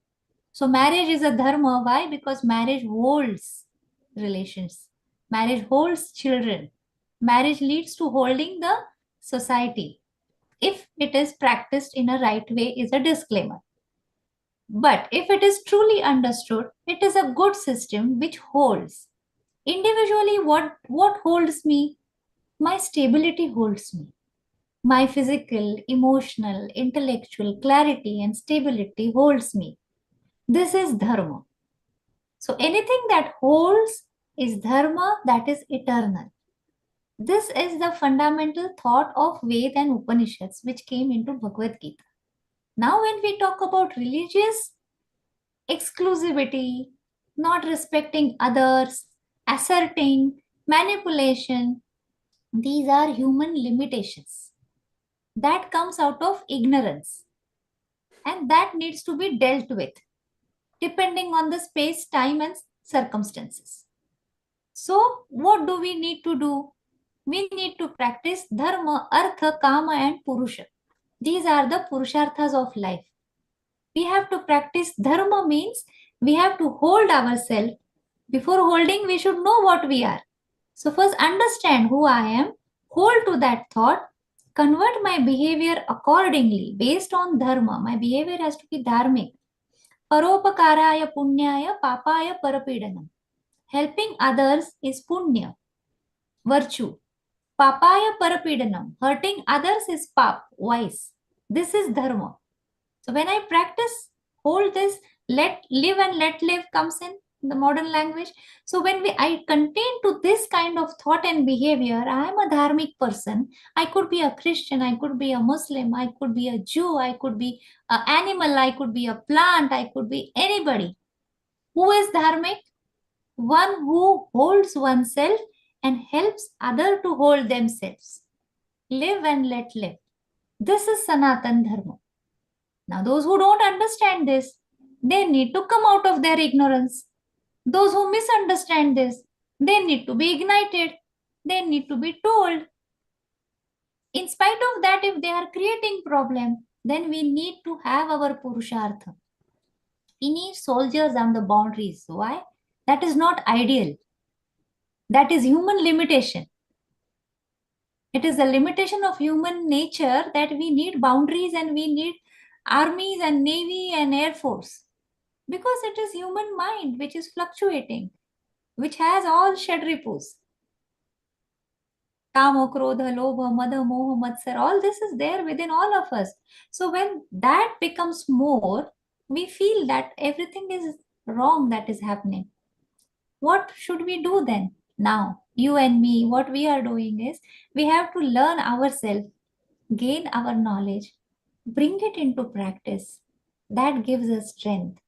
So marriage is a dharma. Why? Because marriage holds relations. Marriage holds children. Marriage leads to holding the society. If it is practiced in a right way, is a disclaimer. But if it is truly understood, it is a good system which holds. Individually, what holds me? My stability holds me. My physical, emotional, intellectual clarity and stability holds me. This is dharma. So anything that holds is dharma, that is eternal. This is the fundamental thought of Veda and Upanishads which came into Bhagavad Gita. Now when we talk about religious exclusivity, not respecting others, asserting, manipulation, these are human limitations. That comes out of ignorance. And that needs to be dealt with, depending on the space, time, and circumstances. So, what do we need to do? We need to practice dharma, artha, kama, and purusha. These are the purusharthas of life. We have to practice dharma means we have to hold ourselves. Before holding, we should know what we are. So first understand who I am, hold to that thought, convert my behavior accordingly based on dharma. My behavior has to be dharmic. Paropakaraya punyaya papaya parapidanam. Helping others is punya, virtue. Papaya parapidanam. Hurting others is pap, vice. This is dharma. So when I practice, hold this, let live and let live comes in the modern language. So when I contain to this kind of thought and behavior, I am a dharmic person. I could be a Christian, I could be a Muslim, I could be a Jew, I could be an animal, I could be a plant, I could be anybody. Who is dharmic? One who holds oneself and helps other to hold themselves. Live and let live. This is Sanatan Dharma. Now, those who don't understand this, they need to come out of their ignorance. Those who misunderstand this, they need to be ignited. They need to be told. In spite of that, if they are creating problem, then we need to have our Purushartha. We need soldiers on the boundaries. Why? That is not ideal. That is human limitation. It is a limitation of human nature that we need boundaries and we need armies and navy and air force. Because it is human mind which is fluctuating, which has all shadripus. Kama, Krodha, Lobha, Madha, Moha, Matsar, all this is there within all of us. So when that becomes more, we feel that everything is wrong that is happening. What should we do then? Now, you and me, what we are doing is, we have to learn ourselves, gain our knowledge, bring it into practice. That gives us strength.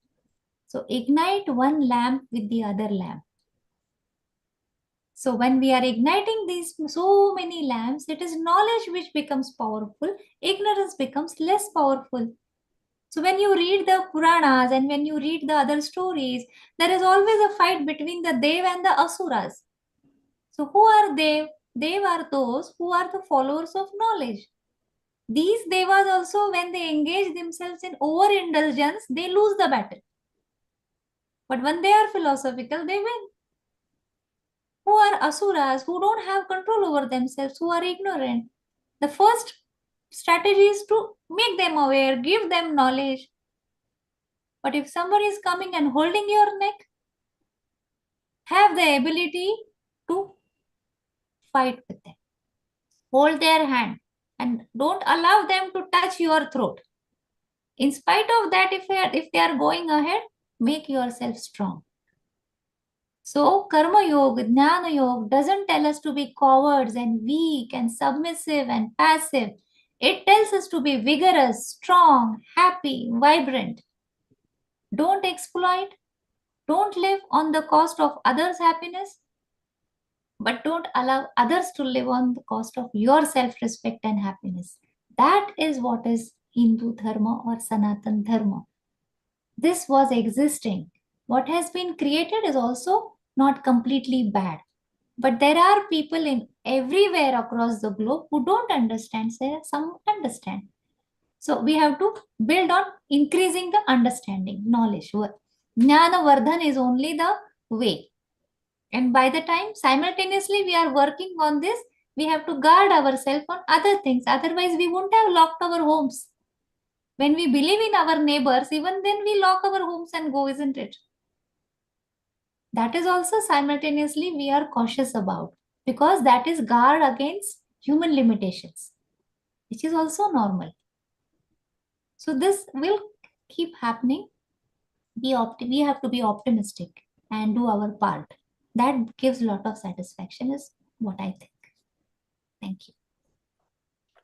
So ignite one lamp with the other lamp. So when we are igniting these so many lamps, it is knowledge which becomes powerful. Ignorance becomes less powerful. So when you read the Puranas and when you read the other stories, there is always a fight between the Dev and the Asuras. So who are Dev? they are those who are the followers of knowledge. These devas also, when they engage themselves in overindulgence, they lose the battle. But when they are philosophical, they win. Who are asuras, who don't have control over themselves, who are ignorant? The first strategy is to make them aware, give them knowledge. But if somebody is coming and holding your neck, have the ability to fight with them. Hold their hand and don't allow them to touch your throat. In spite of that, if they are going ahead, make yourself strong. So Karma Yoga, Jnana Yoga doesn't tell us to be cowards and weak and submissive and passive. It tells us to be vigorous, strong, happy, vibrant. Don't exploit. Don't live on the cost of others' happiness. But don't allow others to live on the cost of your self-respect and happiness. That is what is Hindu Dharma or Sanatan Dharma. This was existing. What has been created is also not completely bad. But there are people in everywhere across the globe who don't understand. Some understand. So we have to build on increasing the understanding, knowledge. Jnana Vardhan is only the way. And by the time simultaneously we are working on this, we have to guard ourselves on other things. Otherwise, we won't have locked our homes. When we believe in our neighbors, even then we lock our homes and go, isn't it? That is also simultaneously we are cautious about, because that is guard against human limitations, which is also normal. So this will keep happening. We have to be optimistic and do our part. That gives a lot of satisfaction is what I think. Thank you.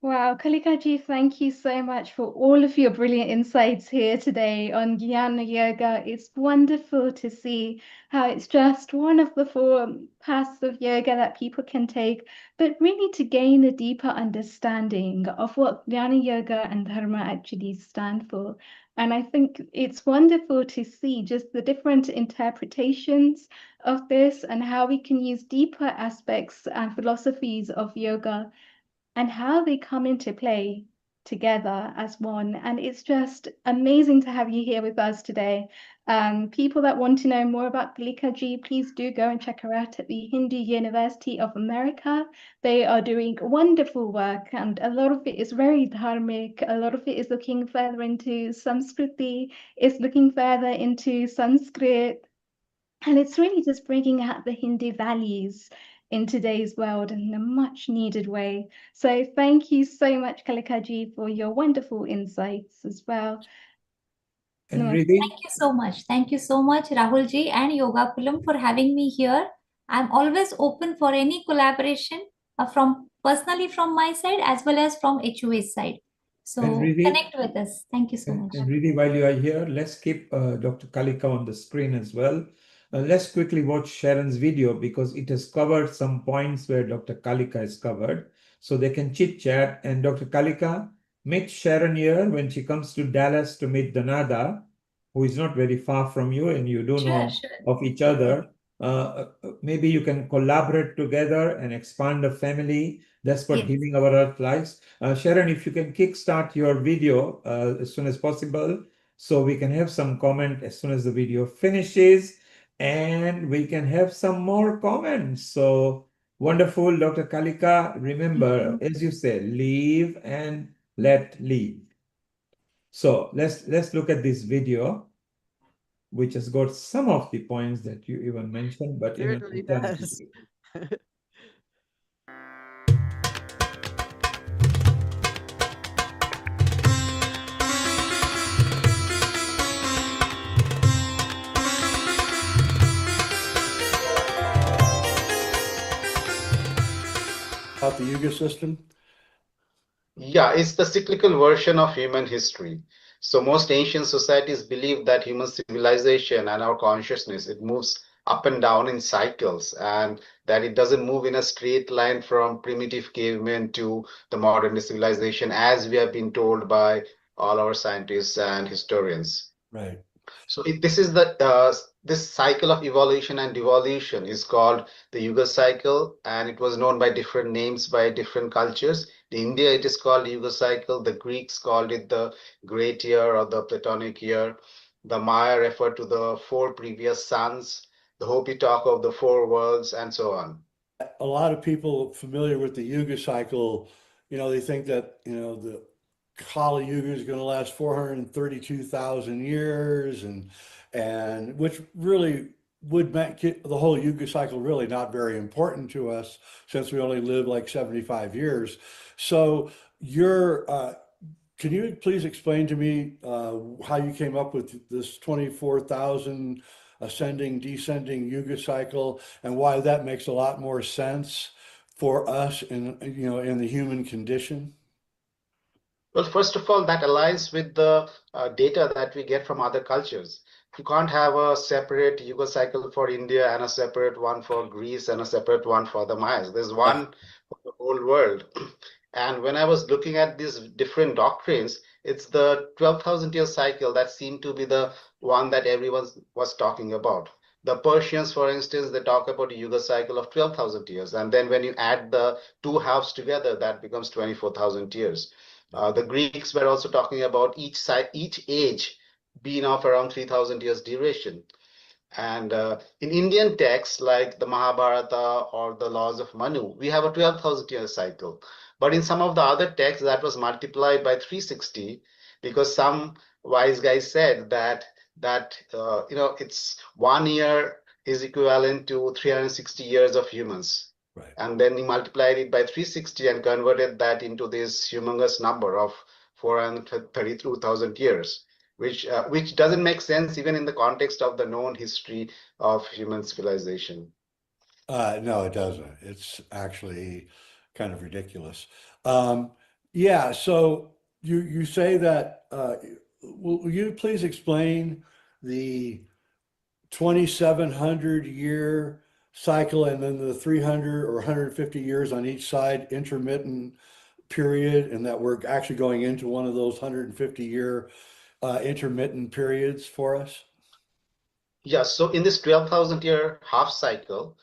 Wow, Kalikaji, thank you so much for all of your brilliant insights here today on Jnana Yoga. It's wonderful to see how it's just one of the 4 paths of yoga that people can take, but really to gain a deeper understanding of what Jnana Yoga and Dharma actually stand for. And I think it's wonderful to see just the different interpretations of this and how we can use deeper aspects and philosophies of yoga and how they come into play together as one. And it's just amazing to have you here with us today. People that want to know more about Kalikaji, please do go and check her out at the Hindu University of America. They are doing wonderful work, and a lot of it is very dharmic. A lot of it is looking further into Samskriti, is looking further into Sanskrit. And it's really just bringing out the Hindu values in today's world in a much needed way. So thank you so much, Kalikaji, for your wonderful insights as well. And Thank you so much. Thank you so much, Rahulji and Yoga Kulam, for having me here. I'm always open for any collaboration from personally from my side as well as from HUA's side. So connect with us. Thank you so much. And really, while you are here, let's keep Dr. Kalika on the screen as well. Let's quickly watch Sharon's video because it has covered some points where Dr. Kalika has covered. So they can chit chat. And Dr. Kalika, meet Sharon here when she comes to Dallas to meet Danada, who is not very far from you and you do know of each other. Maybe you can collaborate together and expand the family. That's what healing our earth likes. Sharon, if you can kickstart your video as soon as possible, so we can have some comment as soon as the video finishes, and we can have some more comments. So wonderful, Dr. Kalika. Remember, as you said, live and let live. So let's look at this video, which has got some of the points that you even mentioned, but in an Certainly does. About the Yuga system? Yeah, it's the cyclical version of human history. So most ancient societies believe that human civilization and our consciousness, it moves up and down in cycles, and that it doesn't move in a straight line from primitive cavemen to the modern civilization, as we have been told by all our scientists and historians. Right. So this is the this cycle of evolution and devolution is called the Yuga cycle, and it was known by different names by different cultures. In India, it is called Yuga cycle. The Greeks called it the Great Year or the Platonic Year. The Maya referred to the four previous suns. The Hopi talk of the four worlds, and so on. A lot of people familiar with the Yuga cycle, they think that, the Kali Yuga is going to last 432,000 years, and which really would make the whole Yuga cycle really not very important to us since we only live like 75 years. So can you please explain to me how you came up with this 24,000 ascending, descending Yuga cycle, and why that makes a lot more sense for us in the human condition? Well, first of all, that aligns with the data that we get from other cultures. You can't have a separate Yuga cycle for India and a separate one for Greece and a separate one for the Mayas. There's one for the whole world. And when I was looking at these different doctrines, it's the 12,000-year cycle that seemed to be the one that everyone was talking about. The Persians, for instance, they talk about a Yuga cycle of 12,000 years. And then when you add the two halves together, that becomes 24,000 years. The Greeks were also talking about each age being of around 3,000 years duration. And in Indian texts like the Mahabharata or the laws of Manu, we have a 12,000-year cycle. But in some of the other texts, that was multiplied by 360 because some wise guys said that it's 1 year is equivalent to 360 years of humans. Right. And then he multiplied it by 360 and converted that into this humongous number of 432,000 years, which doesn't make sense even in the context of the known history of human civilization. No, it doesn't. It's actually kind of ridiculous. Yeah, so you say that, will you please explain the 2,700 year cycle and then the 300 or 150 years on each side intermittent period, and that we're actually going into one of those 150-year intermittent periods for us? Yeah, so in this 12,000-year half cycle,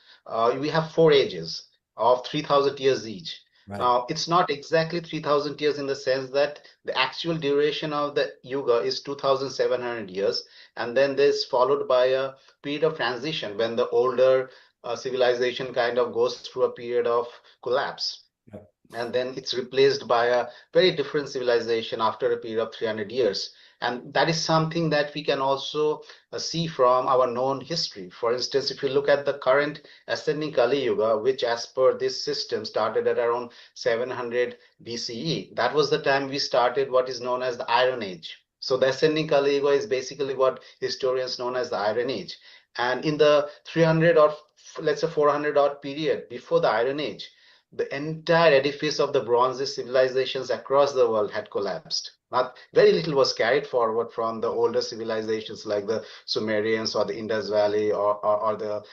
we have four ages of 3,000 years each. Right. Now, it's not exactly 3,000 years in the sense that the actual duration of the Yuga is 2,700 years. And then this followed by a period of transition when the older civilization kind of goes through a period of collapse. Yep. And then it's replaced by a very different civilization after a period of 300 years. And that is something that we can also see from our known history. For instance, if you look at the current ascending Kali Yuga, which as per this system started at around 700 BCE, that was the time we started what is known as the Iron Age. So the ascending Kali Yuga is basically what historians known as the Iron Age. And in the 300 or let's say 400 odd period before the Iron Age, the entire edifice of the Bronze Age civilizations across the world had collapsed. Not very little was carried forward from the older civilizations like the Sumerians or the Indus Valley or the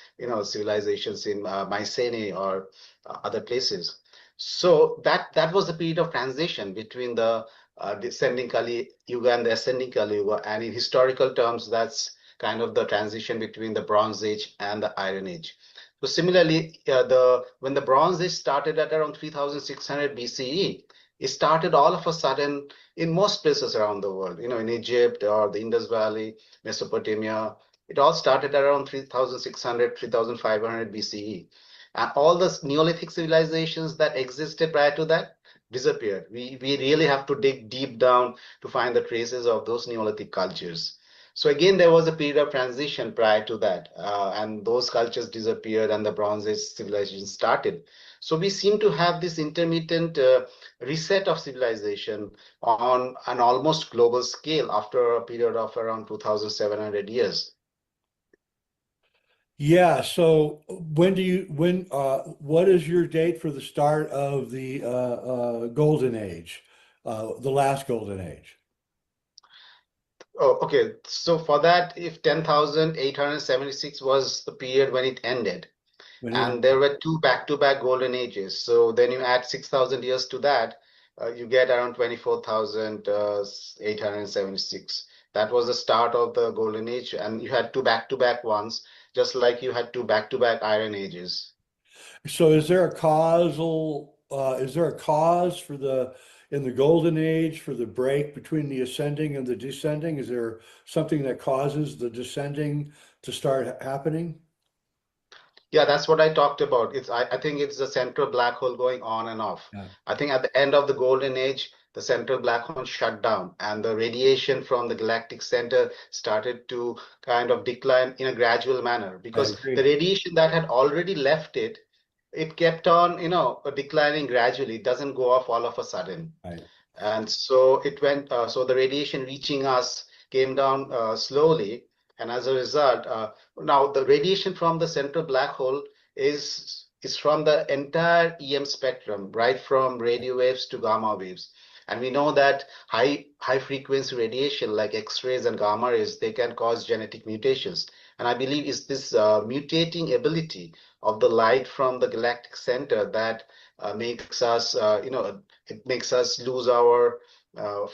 civilizations in Mycenae or other places. So that was the period of transition between the descending Kali Yuga and the ascending Kali Yuga, and in historical terms, that's kind of the transition between the Bronze Age and the Iron Age. So similarly, when the Bronze Age started at around 3,600 BCE, it started all of a sudden in most places around the world, in Egypt or the Indus Valley, Mesopotamia. It all started around 3,600, 3,500 BCE. And all the Neolithic civilizations that existed prior to that disappeared. We really have to dig deep down to find the traces of those Neolithic cultures. So again, there was a period of transition prior to that, and those cultures disappeared and the Bronze Age civilization started. So we seem to have this intermittent reset of civilization on an almost global scale after a period of around 2,700 years. Yeah, so what is your date for the start of the Golden Age, the last Golden Age? Oh, okay. So for that, if 10,876 was the period when it ended, and there were two back-to-back golden ages. So then you add 6,000 years to that, you get around 24,876. That was the start of the golden age, and you had two back-to-back ones, just like you had two back-to-back iron ages. So is there a cause for in the golden age for the break between the ascending and the descending? Is there something that causes the descending to start happening? Yeah, that's what I talked about. I think it's the central black hole going on and off. Yeah. I think at the end of the golden age, the central black hole shut down and the radiation from the galactic center started to kind of decline in a gradual manner, because the radiation that had already left it, it kept on, declining gradually. It doesn't go off all of a sudden. Right. And so it went, so the radiation reaching us came down slowly. And as a result, now the radiation from the central black hole is from the entire EM spectrum, right from radio waves to gamma waves. And we know that high frequency radiation like X-rays and gamma rays, they can cause genetic mutations. And I believe it's this mutating ability of the light from the galactic center that makes us, it makes us lose our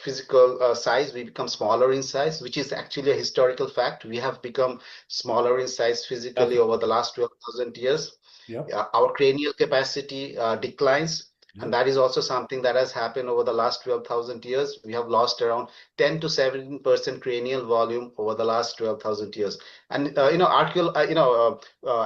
physical size. We become smaller in size, which is actually a historical fact. We have become smaller in size physically over the last 12,000 years. Yep. Our cranial capacity declines. And that is also something that has happened over the last 12,000 years. We have lost around 10 to 17% cranial volume over the last 12,000 years. And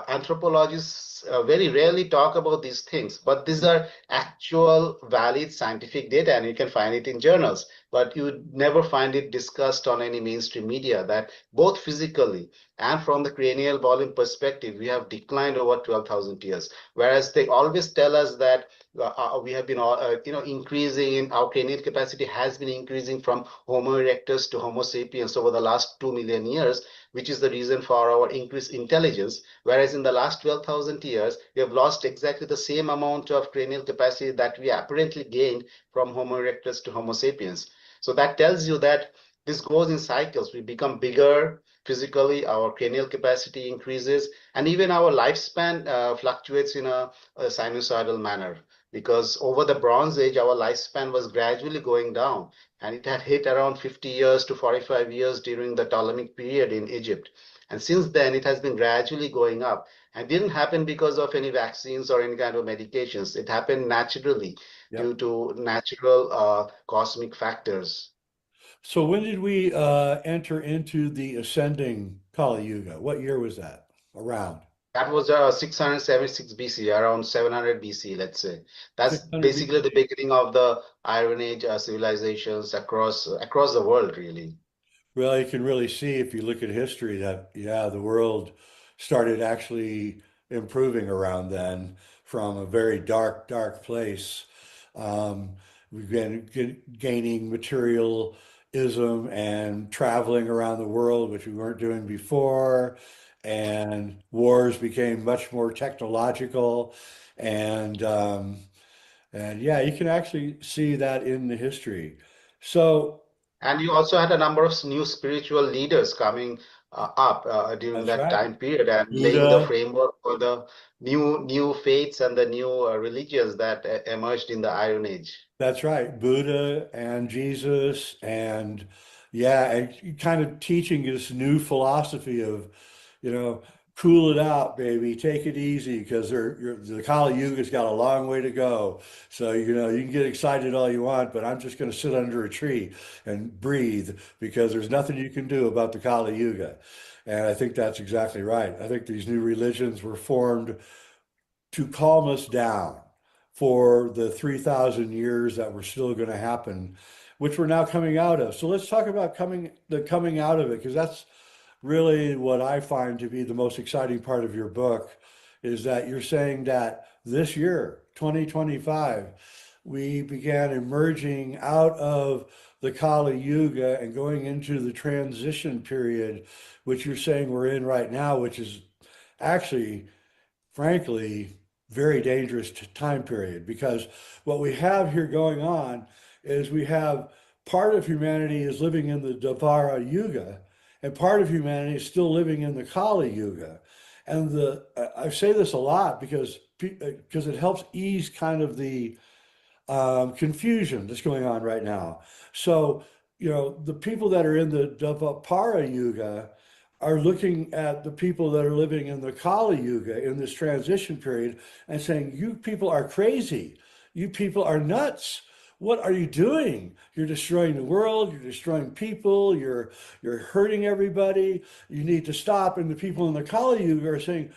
anthropologists very rarely talk about these things, but these are actual valid scientific data, and you can find it in journals. But you would never find it discussed on any mainstream media that both physically and from the cranial volume perspective, we have declined over 12,000 years. Whereas they always tell us that we have been, increasing in our cranial capacity has been increasing from Homo erectus to Homo sapiens over the last 2 million years, which is the reason for our increased intelligence. Whereas in the last 12,000 years, we have lost exactly the same amount of cranial capacity that we apparently gained from Homo erectus to Homo sapiens. So that tells you that this goes in cycles. We become bigger physically, our cranial capacity increases, and even our lifespan fluctuates in a sinusoidal manner. Because over the Bronze Age, our lifespan was gradually going down, and it had hit around 50 years to 45 years during the Ptolemaic period in Egypt. And since then, it has been gradually going up. And it didn't happen because of any vaccines or any kind of medications. It happened naturally due to natural cosmic factors. So when did we enter into the ascending Kali Yuga? What year was that around? That was 676 BC, around 700 BC, let's say. That's basically the beginning of the Iron Age civilizations across the world, really. Well, you can really see if you look at history that, the world started actually improving around then from a very dark, dark place. We've been gaining materialism and traveling around the world, which we weren't doing before. And wars became much more technological. And yeah, you can actually see that in the history. So, and you also had a number of new spiritual leaders coming up during that time period and laying the framework for the new faiths and the new religions that emerged in the Iron Age. That's right. Buddha and Jesus and and kind of teaching this new philosophy of, cool it out, baby, take it easy, because the Kali Yuga's got a long way to go. So, you can get excited all you want, but I'm just going to sit under a tree and breathe because there's nothing you can do about the Kali Yuga. And I think that's exactly right. I think these new religions were formed to calm us down for the 3,000 years that were still going to happen, which we're now coming out of. So let's talk about the coming out of it, because that's really what I find to be the most exciting part of your book, is that you're saying that this year, 2025, we began emerging out of the Kali Yuga and going into the transition period, which you're saying we're in right now, which is actually, frankly, very dangerous time period, because what we have here going on is we have part of humanity is living in the Dvapara Yuga, and part of humanity is still living in the Kali Yuga. And I say this a lot because it helps ease kind of the confusion that's going on right now. So the people that are in the Dvapara Yuga are looking at the people that are living in the Kali Yuga in this transition period and saying, you people are crazy. You people are nuts. What are you doing? You're destroying the world. You're destroying people. You're hurting everybody. You need to stop. And the people in the Kali Yuga are saying,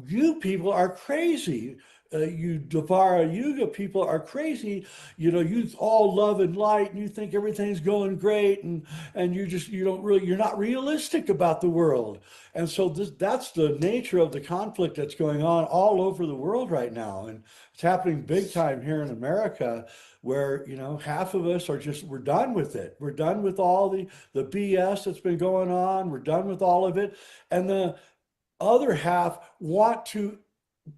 you people are crazy. You Dvapara Yuga people are crazy. You all love and light, and you think everything's going great, and you're not realistic about the world. And so that's the nature of the conflict that's going on all over the world right now, and it's happening big time here in America, where half of us we're done with it. We're done with all the BS that's been going on. We're done with all of it, and the other half want to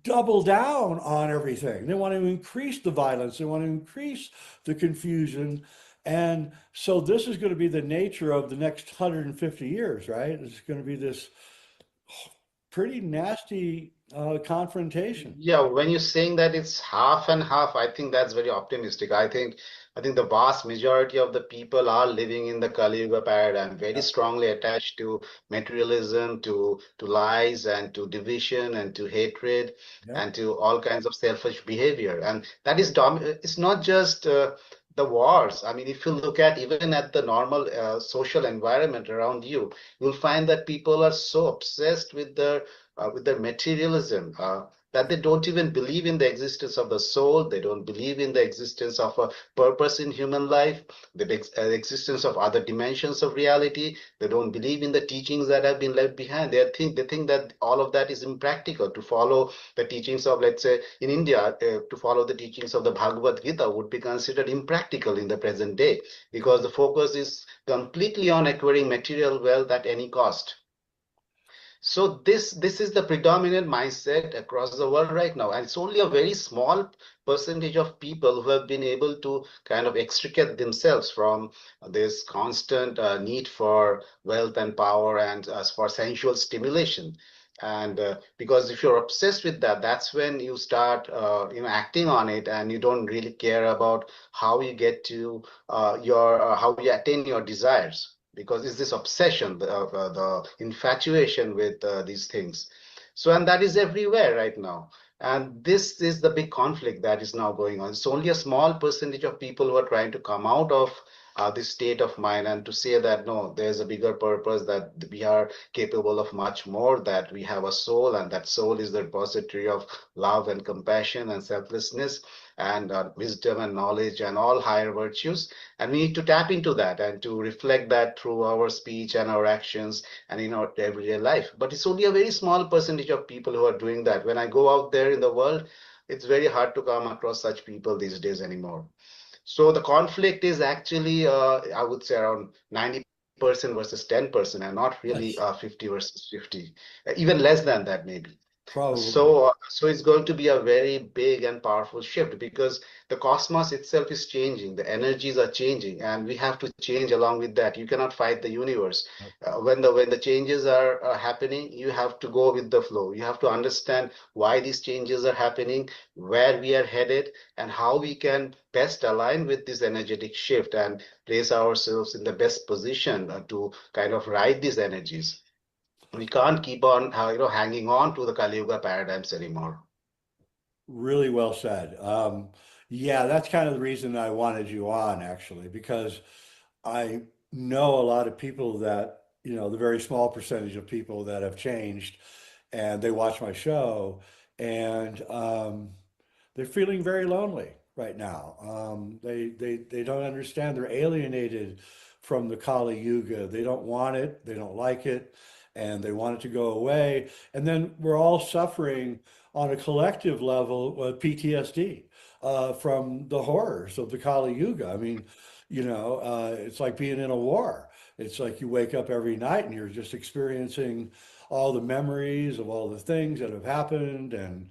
double down on everything. They want to increase the violence. They want to increase the confusion. And so this is going to be the nature of the next 150 years, right? It's going to be this pretty nasty confrontation. Yeah, when you're saying that it's half and half, I think that's very optimistic. I think the vast majority of the people are living in the Kali Yuga paradigm, very strongly attached to materialism, to lies, and to division, and to hatred, and to all kinds of selfish behavior. And that is it's not just the wars. I mean, if you look at even at the normal social environment around you, you'll find that people are so obsessed with their materialism, that they don't even believe in the existence of the soul. They don't believe in the existence of a purpose in human life, the existence of other dimensions of reality. They don't believe in the teachings that have been left behind. They think that all of that is impractical. To follow the teachings of, let's say, in India, to follow the teachings of the Bhagavad Gita would be considered impractical in the present day, because the focus is completely on acquiring material wealth at any cost. So this is the predominant mindset across the world right now, and it's only a very small percentage of people who have been able to kind of extricate themselves from this constant need for wealth and power and for sensual stimulation. And because if you're obsessed with that, that's when you start acting on it, and you don't really care about how you get to how you attain your desires, because it's this obsession, the infatuation with these things. So, and that is everywhere right now. And this is the big conflict that is now going on. It's only a small percentage of people who are trying to come out of this state of mind and to say that, no, there's a bigger purpose, that we are capable of much more, that we have a soul, and that soul is the repository of love and compassion and selflessness and wisdom and knowledge and all higher virtues. And we need to tap into that and to reflect that through our speech and our actions and in our everyday life. But it's only a very small percentage of people who are doing that. When I go out there in the world, it's very hard to come across such people these days anymore. So the conflict is actually, I would say, around 90% versus 10%, and not really 50 versus 50, even less than that maybe. Probably. So it's going to be a very big and powerful shift, because the cosmos itself is changing, the energies are changing, and we have to change along with that. You cannot fight the universe. When the changes are happening, you have to go with the flow. You have to understand why these changes are happening, where we are headed, and how we can best align with this energetic shift and place ourselves in the best position to kind of ride these energies. We can't keep on hanging on to the Kali Yuga paradigms anymore. Really well said. Yeah, that's kind of the reason I wanted you on, actually, because I know a lot of people that, the very small percentage of people that have changed, and they watch my show, and they're feeling very lonely right now. They don't understand. They're alienated from the Kali Yuga. They don't want it. They don't like it, and they want it to go away. And then we're all suffering on a collective level with PTSD from the horrors of the Kali Yuga. I mean, it's like being in a war. It's like you wake up every night and you're just experiencing all the memories of all the things that have happened, and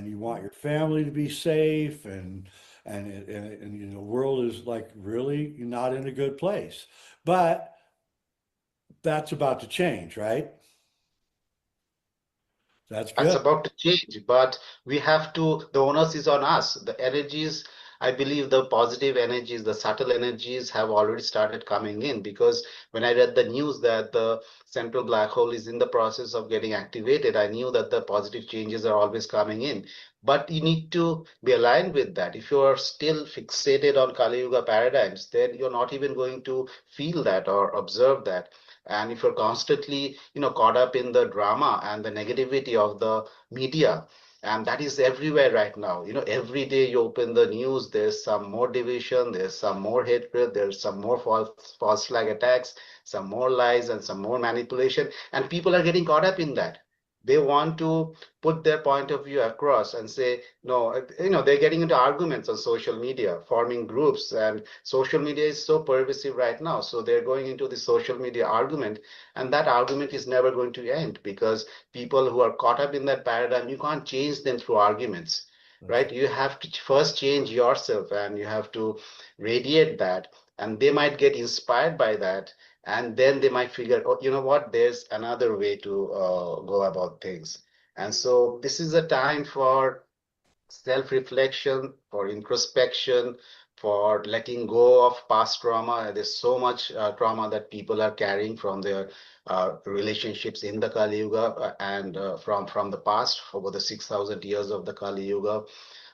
you want your family to be safe, and the world is like really not in a good place. But that's about to change, right? That's good. That's about to change, but we have to, the onus is on us. The energies I believe the positive energies, the subtle energies have already started coming in, because when I read the news that the central black hole is in the process of getting activated, I knew that the positive changes are always coming in. But you need to be aligned with that. If you are still fixated on Kali Yuga paradigms, then you're not even going to feel that or observe that. And if you're constantly, caught up in the drama and the negativity of the media, and that is everywhere right now. Every day you open the news, there's some more division, there's some more hatred, there's some more false flag attacks, some more lies, and some more manipulation, and people are getting caught up in that. They want to put their point of view across and say, no, they're getting into arguments on social media, forming groups, and social media is so pervasive right now. So they're going into the social media argument, and that argument is never going to end, because people who are caught up in that paradigm, you can't change them through arguments, right? You have to first change yourself, and you have to radiate that, and they might get inspired by that, and then they might figure, oh, you know what, there's another way to go about things. And so this is a time for self-reflection, for introspection, for letting go of past trauma. There's so much trauma that people are carrying from their relationships in the Kali Yuga, and from the past, over the 6,000 years of the Kali Yuga.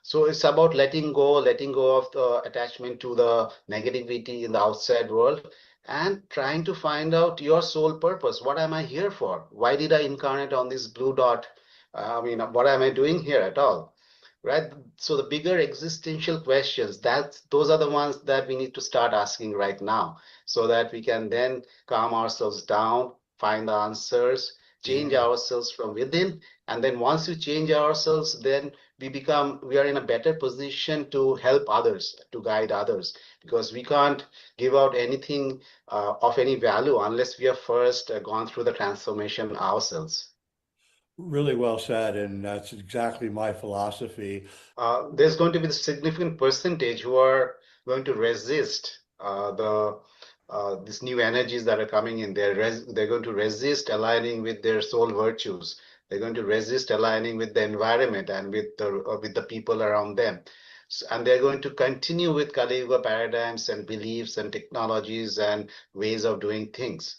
So it's about letting go of the attachment to the negativity in the outside world, and trying to find out your soul purpose. What am I here for? Why did I incarnate on this blue dot? What am I doing here at all? Right? So the bigger existential questions, those are the ones that we need to start asking right now, so that we can then calm ourselves down, find the answers, change ourselves from within. And then once we change ourselves, then we are in a better position to help others, to guide others, because we can't give out anything of any value unless we have first gone through the transformation ourselves. Really well said, and that's exactly my philosophy. There's going to be a significant percentage who are going to resist these new energies that are coming in. They're going to resist aligning with their soul virtues. They're going to resist aligning with the environment and with the people around them. And they're going to continue with Kali Yuga paradigms and beliefs and technologies and ways of doing things.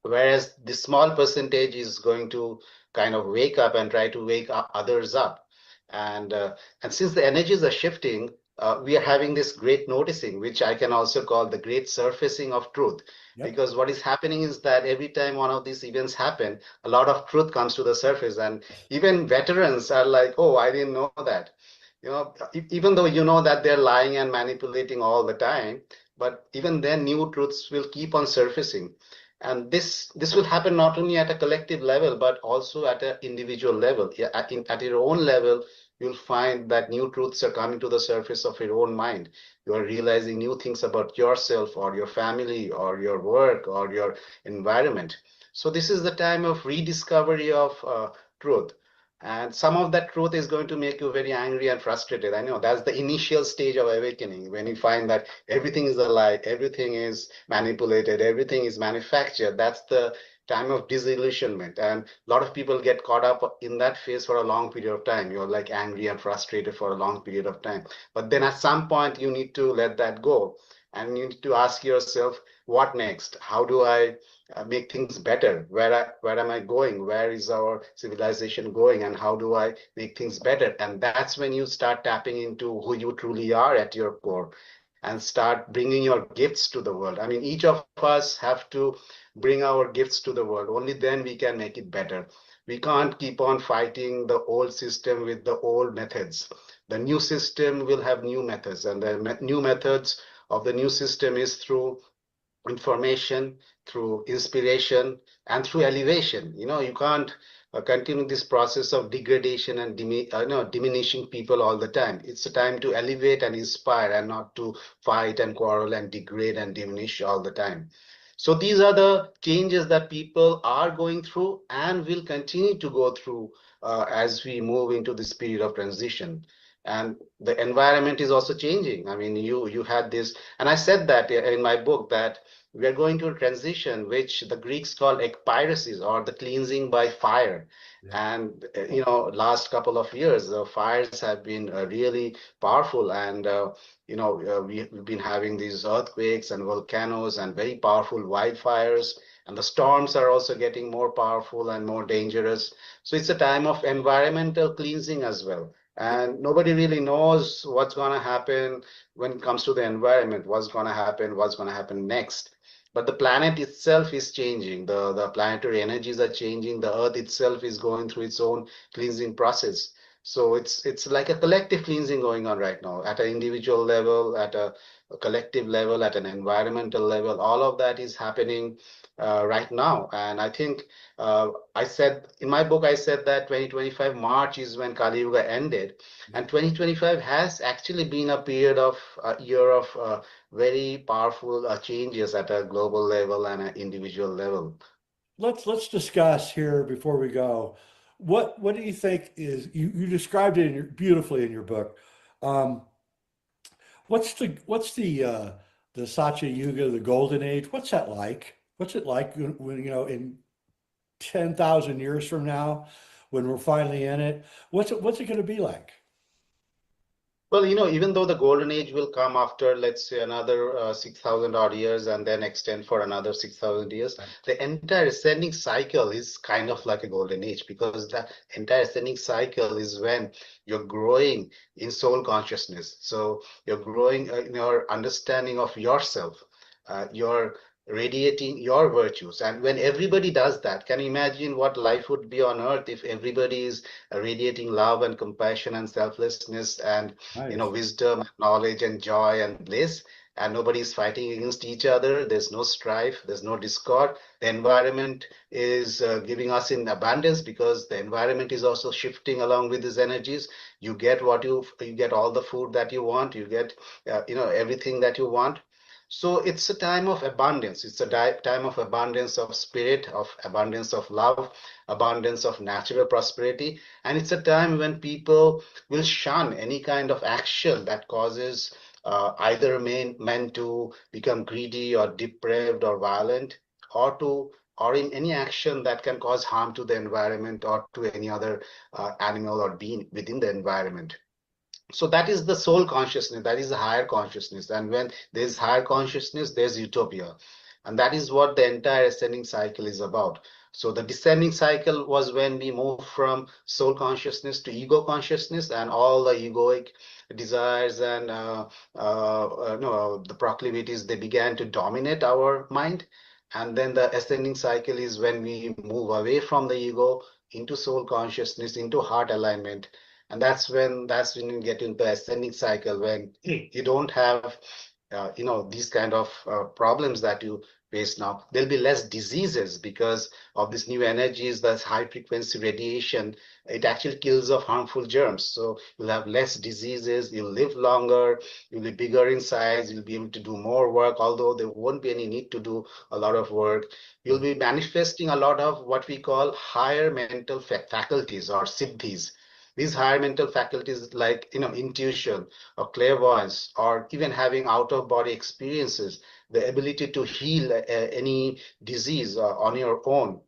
Whereas the small percentage is going to kind of wake up and try to wake others up. And since the energies are shifting, we are having this great noticing, which I can also call the great surfacing of truth. Yep. Because what is happening is that every time one of these events happen, a lot of truth comes to the surface, and even veterans are like, oh, I didn't know that. Even though you know that they're lying and manipulating all the time, but even then new truths will keep on surfacing. And this will happen not only at a collective level, but also at an individual level. At your own level, you'll find that new truths are coming to the surface of your own mind. You are realizing new things about yourself or your family or your work or your environment. So this is the time of rediscovery of truth. And some of that truth is going to make you very angry and frustrated. I know that's the initial stage of awakening, when you find that everything is a lie, everything is manipulated, everything is manufactured. That's the time of disillusionment. And a lot of people get caught up in that phase for a long period of time. You're like angry and frustrated for a long period of time. But then at some point, you need to let that go. And you need to ask yourself, what next? How do I make things better? Where am I going? Where is our civilization going? And how do I make things better? And that's when you start tapping into who you truly are at your core, and start bringing your gifts to the world. I mean, each of us have to bring our gifts to the world. Only then we can make it better. We can't keep on fighting the old system with the old methods. The new system will have new methods, and the new methods of the new system is through information, through inspiration, and through elevation. You can't continue this process of degradation and diminishing people all the time. It's a time to elevate and inspire, and not to fight and quarrel and degrade and diminish all the time. So these are the changes that people are going through and will continue to go through as we move into this period of transition. And the environment is also changing. I mean, you had this, and I said that in my book, that we are going to a transition which the Greeks call ekpyresis, or the cleansing by fire. And last couple of years, the fires have been really powerful, and we've been having these earthquakes and volcanoes and very powerful wildfires, and the storms are also getting more powerful and more dangerous. So it's a time of environmental cleansing as well. And nobody really knows what's going to happen when it comes to the environment, what's going to happen next. But the planet itself is changing. The planetary energies are changing. The Earth itself is going through its own cleansing process. So it's like a collective cleansing going on right now at an individual level, at a collective level, at an environmental level. All of that is happening right now. And I think I said in my book, I said that 2025 March is when Kali Yuga ended, and 2025 has actually been a period of a year of very powerful changes at a global level and an individual level. Let's discuss here before we go. What do you think is, you described it beautifully in your book. What's the Satya Yuga, the golden age? What's that like? What's it like when in 10,000 years from now, when we're finally in it? What's it going to be like? Well, even though the golden age will come after, let's say, another 6,000 odd years and then extend for another 6,000 years, the entire ascending cycle is kind of like a golden age, because the entire ascending cycle is when you're growing in soul consciousness. So you're growing in your understanding of yourself. You're radiating your virtues. And when everybody does that, can you imagine what life would be on earth if everybody is radiating love and compassion and selflessness and wisdom, knowledge and joy and bliss, and nobody is fighting against each other. There's no strife, there's no discord. The environment is giving us in abundance, because the environment is also shifting along with these energies. You get you get all the food that you want, you get everything that you want. So it's a time of abundance. It's a time of abundance of spirit, of abundance of love, abundance of natural prosperity. And it's a time when people will shun any kind of action that causes either men to become greedy or depraved or violent, or in any action that can cause harm to the environment or to any other animal or being within the environment. So that is the soul consciousness, that is the higher consciousness. And when there's higher consciousness, there's utopia. And that is what the entire ascending cycle is about. So the descending cycle was when we moved from soul consciousness to ego consciousness, and all the egoic desires and the proclivities, they began to dominate our mind. And then the ascending cycle is when we move away from the ego into soul consciousness, into heart alignment. And that's when you get into the ascending cycle, when you don't have these kind of problems that you face now. There'll be less diseases because of these new energies, this high frequency radiation. It actually kills off harmful germs. So you'll have less diseases, you'll live longer, you'll be bigger in size, you'll be able to do more work, although there won't be any need to do a lot of work. You'll be manifesting a lot of what we call higher mental faculties, or siddhis. These higher mental faculties, like intuition or clairvoyance, or even having out-of-body experiences, the ability to heal any disease on your own,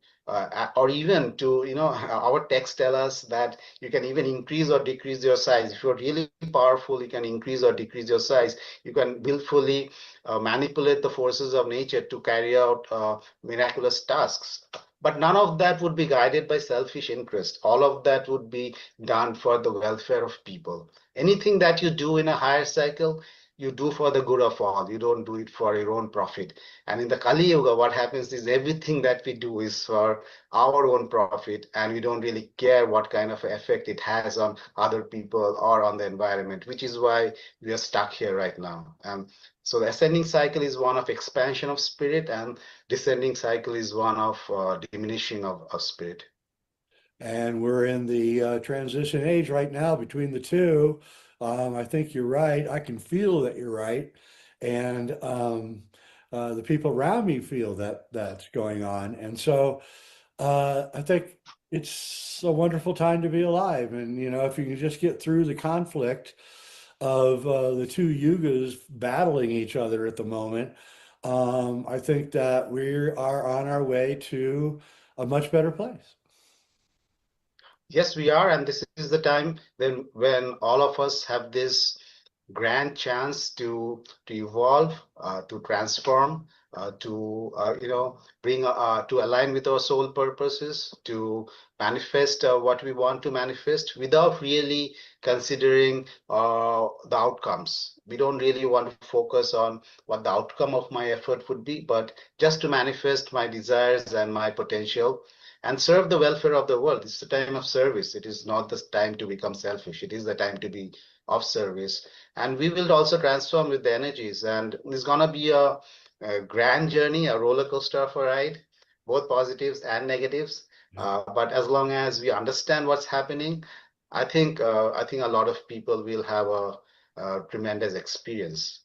or even to, our texts tell us that you can even increase or decrease your size. If you're really powerful, you can increase or decrease your size. You can willfully manipulate the forces of nature to carry out miraculous tasks. But none of that would be guided by selfish interest. All of that would be done for the welfare of people. Anything that you do in a higher cycle, you do for the good of all. You don't do it for your own profit. And in the Kali Yuga, what happens is everything that we do is for our own profit, and we don't really care what kind of effect it has on other people or on the environment, which is why we are stuck here right now. So the ascending cycle is one of expansion of spirit, and descending cycle is one of diminishing of spirit. And we're in the transition age right now between the two. I think you're right. I can feel that you're right. And the people around me feel that that's going on. And so I think it's a wonderful time to be alive. And, if you can just get through the conflict of the two yugas battling each other at the moment, I think that we are on our way to a much better place. Yes, we are, and this is the time when all of us have this grand chance to evolve, to transform, to bring to align with our soul purposes, to manifest what we want to manifest without really considering the outcomes. We don't really want to focus on what the outcome of my effort would be, but just to manifest my desires and my potential and serve the welfare of the world. It's a time of service. It is not the time to become selfish. It is the time to be of service. And we will also transform with the energies. And it's going to be a grand journey, a roller coaster of a ride, both positives and negatives. But as long as we understand what's happening, I think a lot of people will have a tremendous experience.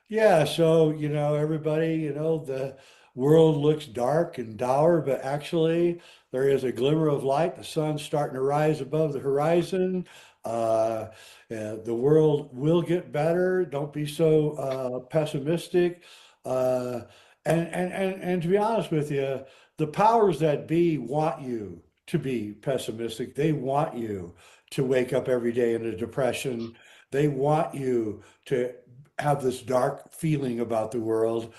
Yeah, so everybody, the world looks dark and dour, but actually there is a glimmer of light. The sun's starting to rise above the horizon. Uh, the world will get better. Don't be so pessimistic. Uh, and to be honest with you, the powers that be want you to be pessimistic. They want you to wake up every day in a depression. They want you to have this dark feeling about the world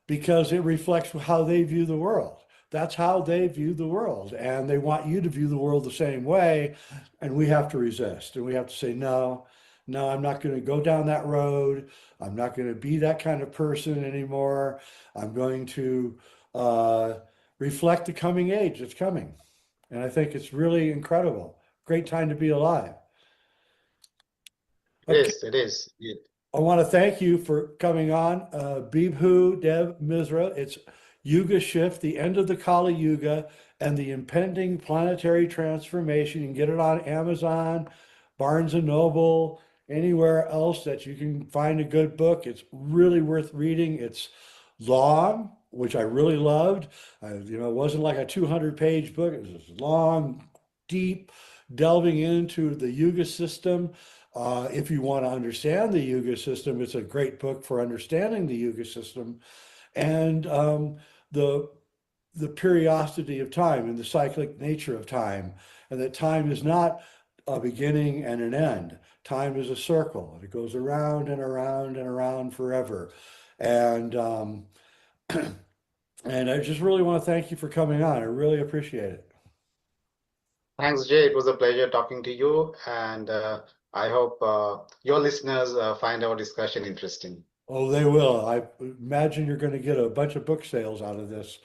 because it reflects how they view the world. That's how they view the world. And they want you to view the world the same way. And we have to resist. And we have to say, no, no, I'm not going to go down that road. I'm not going to be that kind of person anymore. I'm going to reflect the coming age that's coming. And I think it's really incredible. Great time to be alive. Okay. It is. I want to thank you for coming on, Bibhu Dev Misra. It's Yuga Shift, the end of the Kali Yuga, and the impending planetary transformation. You can get it on Amazon, Barnes and Noble, anywhere else that you can find a good book. It's really worth reading. It's long, which I really loved. It wasn't like a 200-page book. It was just long, deep, delving into the Yuga system. If you want to understand the Yuga system, it's a great book for understanding the Yuga system and the periodicity of time and the cyclic nature of time, and that time is not a beginning and an end. Time is a circle. It goes around and around and around forever. And and I just really want to thank you for coming on. I really appreciate it. Thanks, Jay. It was a pleasure talking to you, and I hope your listeners find our discussion interesting. Oh, they will. I imagine you're going to get a bunch of book sales out of this.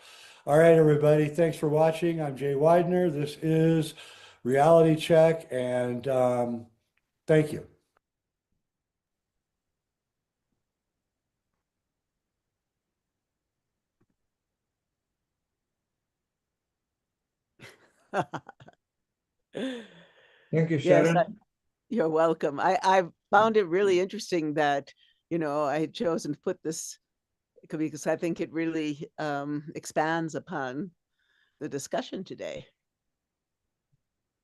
All right, everybody. Thanks for watching. I'm Jay Widener. This is Reality Check, and thank you. Thank you, Yes, Sharon. you're welcome. I found it really interesting that, I had chosen to put this because I think it really expands upon the discussion today.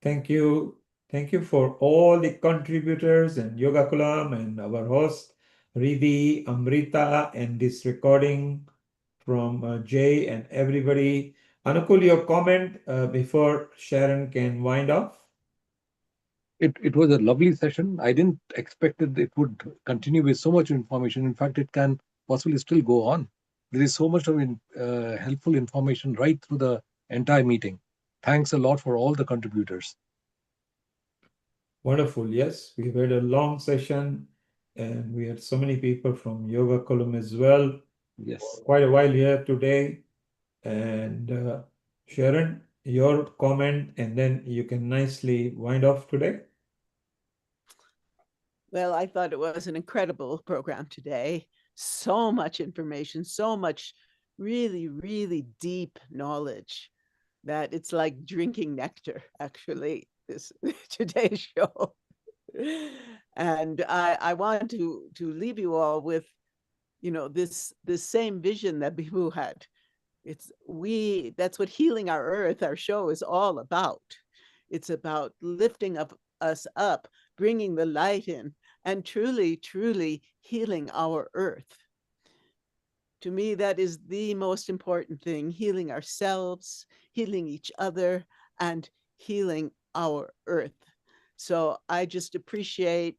Thank you. Thank you for all the contributors and Yoga Kulam and our host, Rivi, Amrita, and this recording from Jay and everybody. Anukul, your comment before Sharon can wind off? It was a lovely session. I didn't expect that it would continue with so much information. In fact, it can possibly still go on. There is so much of helpful information right through the entire meeting. Thanks a lot for all the contributors. Wonderful. Yes, we had a long session and we had so many people from Yoga Column as well. Yes. Quite a while here today. And Sharon, your comment, and then you can nicely wind off today. Well, I thought it was an incredible program today. So much information, so much really, really deep knowledge that it's like drinking nectar, actually, this today's show. And I want to leave you all with, this same vision that Bibhu had. That's what Healing Our Earth, our show, is all about. It's about lifting us up, bringing the light in, and truly, truly healing our earth. To me, that is the most important thing, healing ourselves, healing each other, and healing our earth. So I just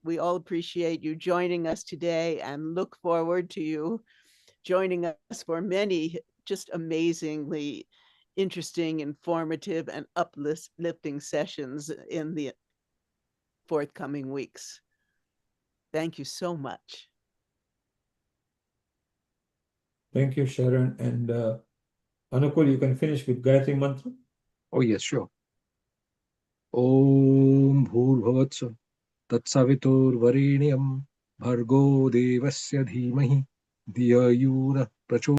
we all appreciate you joining us today and look forward to you joining us for many just amazingly interesting, informative, and uplifting sessions in the forthcoming weeks. Thank you so much. Thank you, Sharon. And Anukul, you can finish with Gayatri Mantra. Oh, yes, sure. Om Bhurbhuvatsa Tatsaviturvarenyam Bhargo Devasya Dhimahi Dhiya Yuna Prachodayat.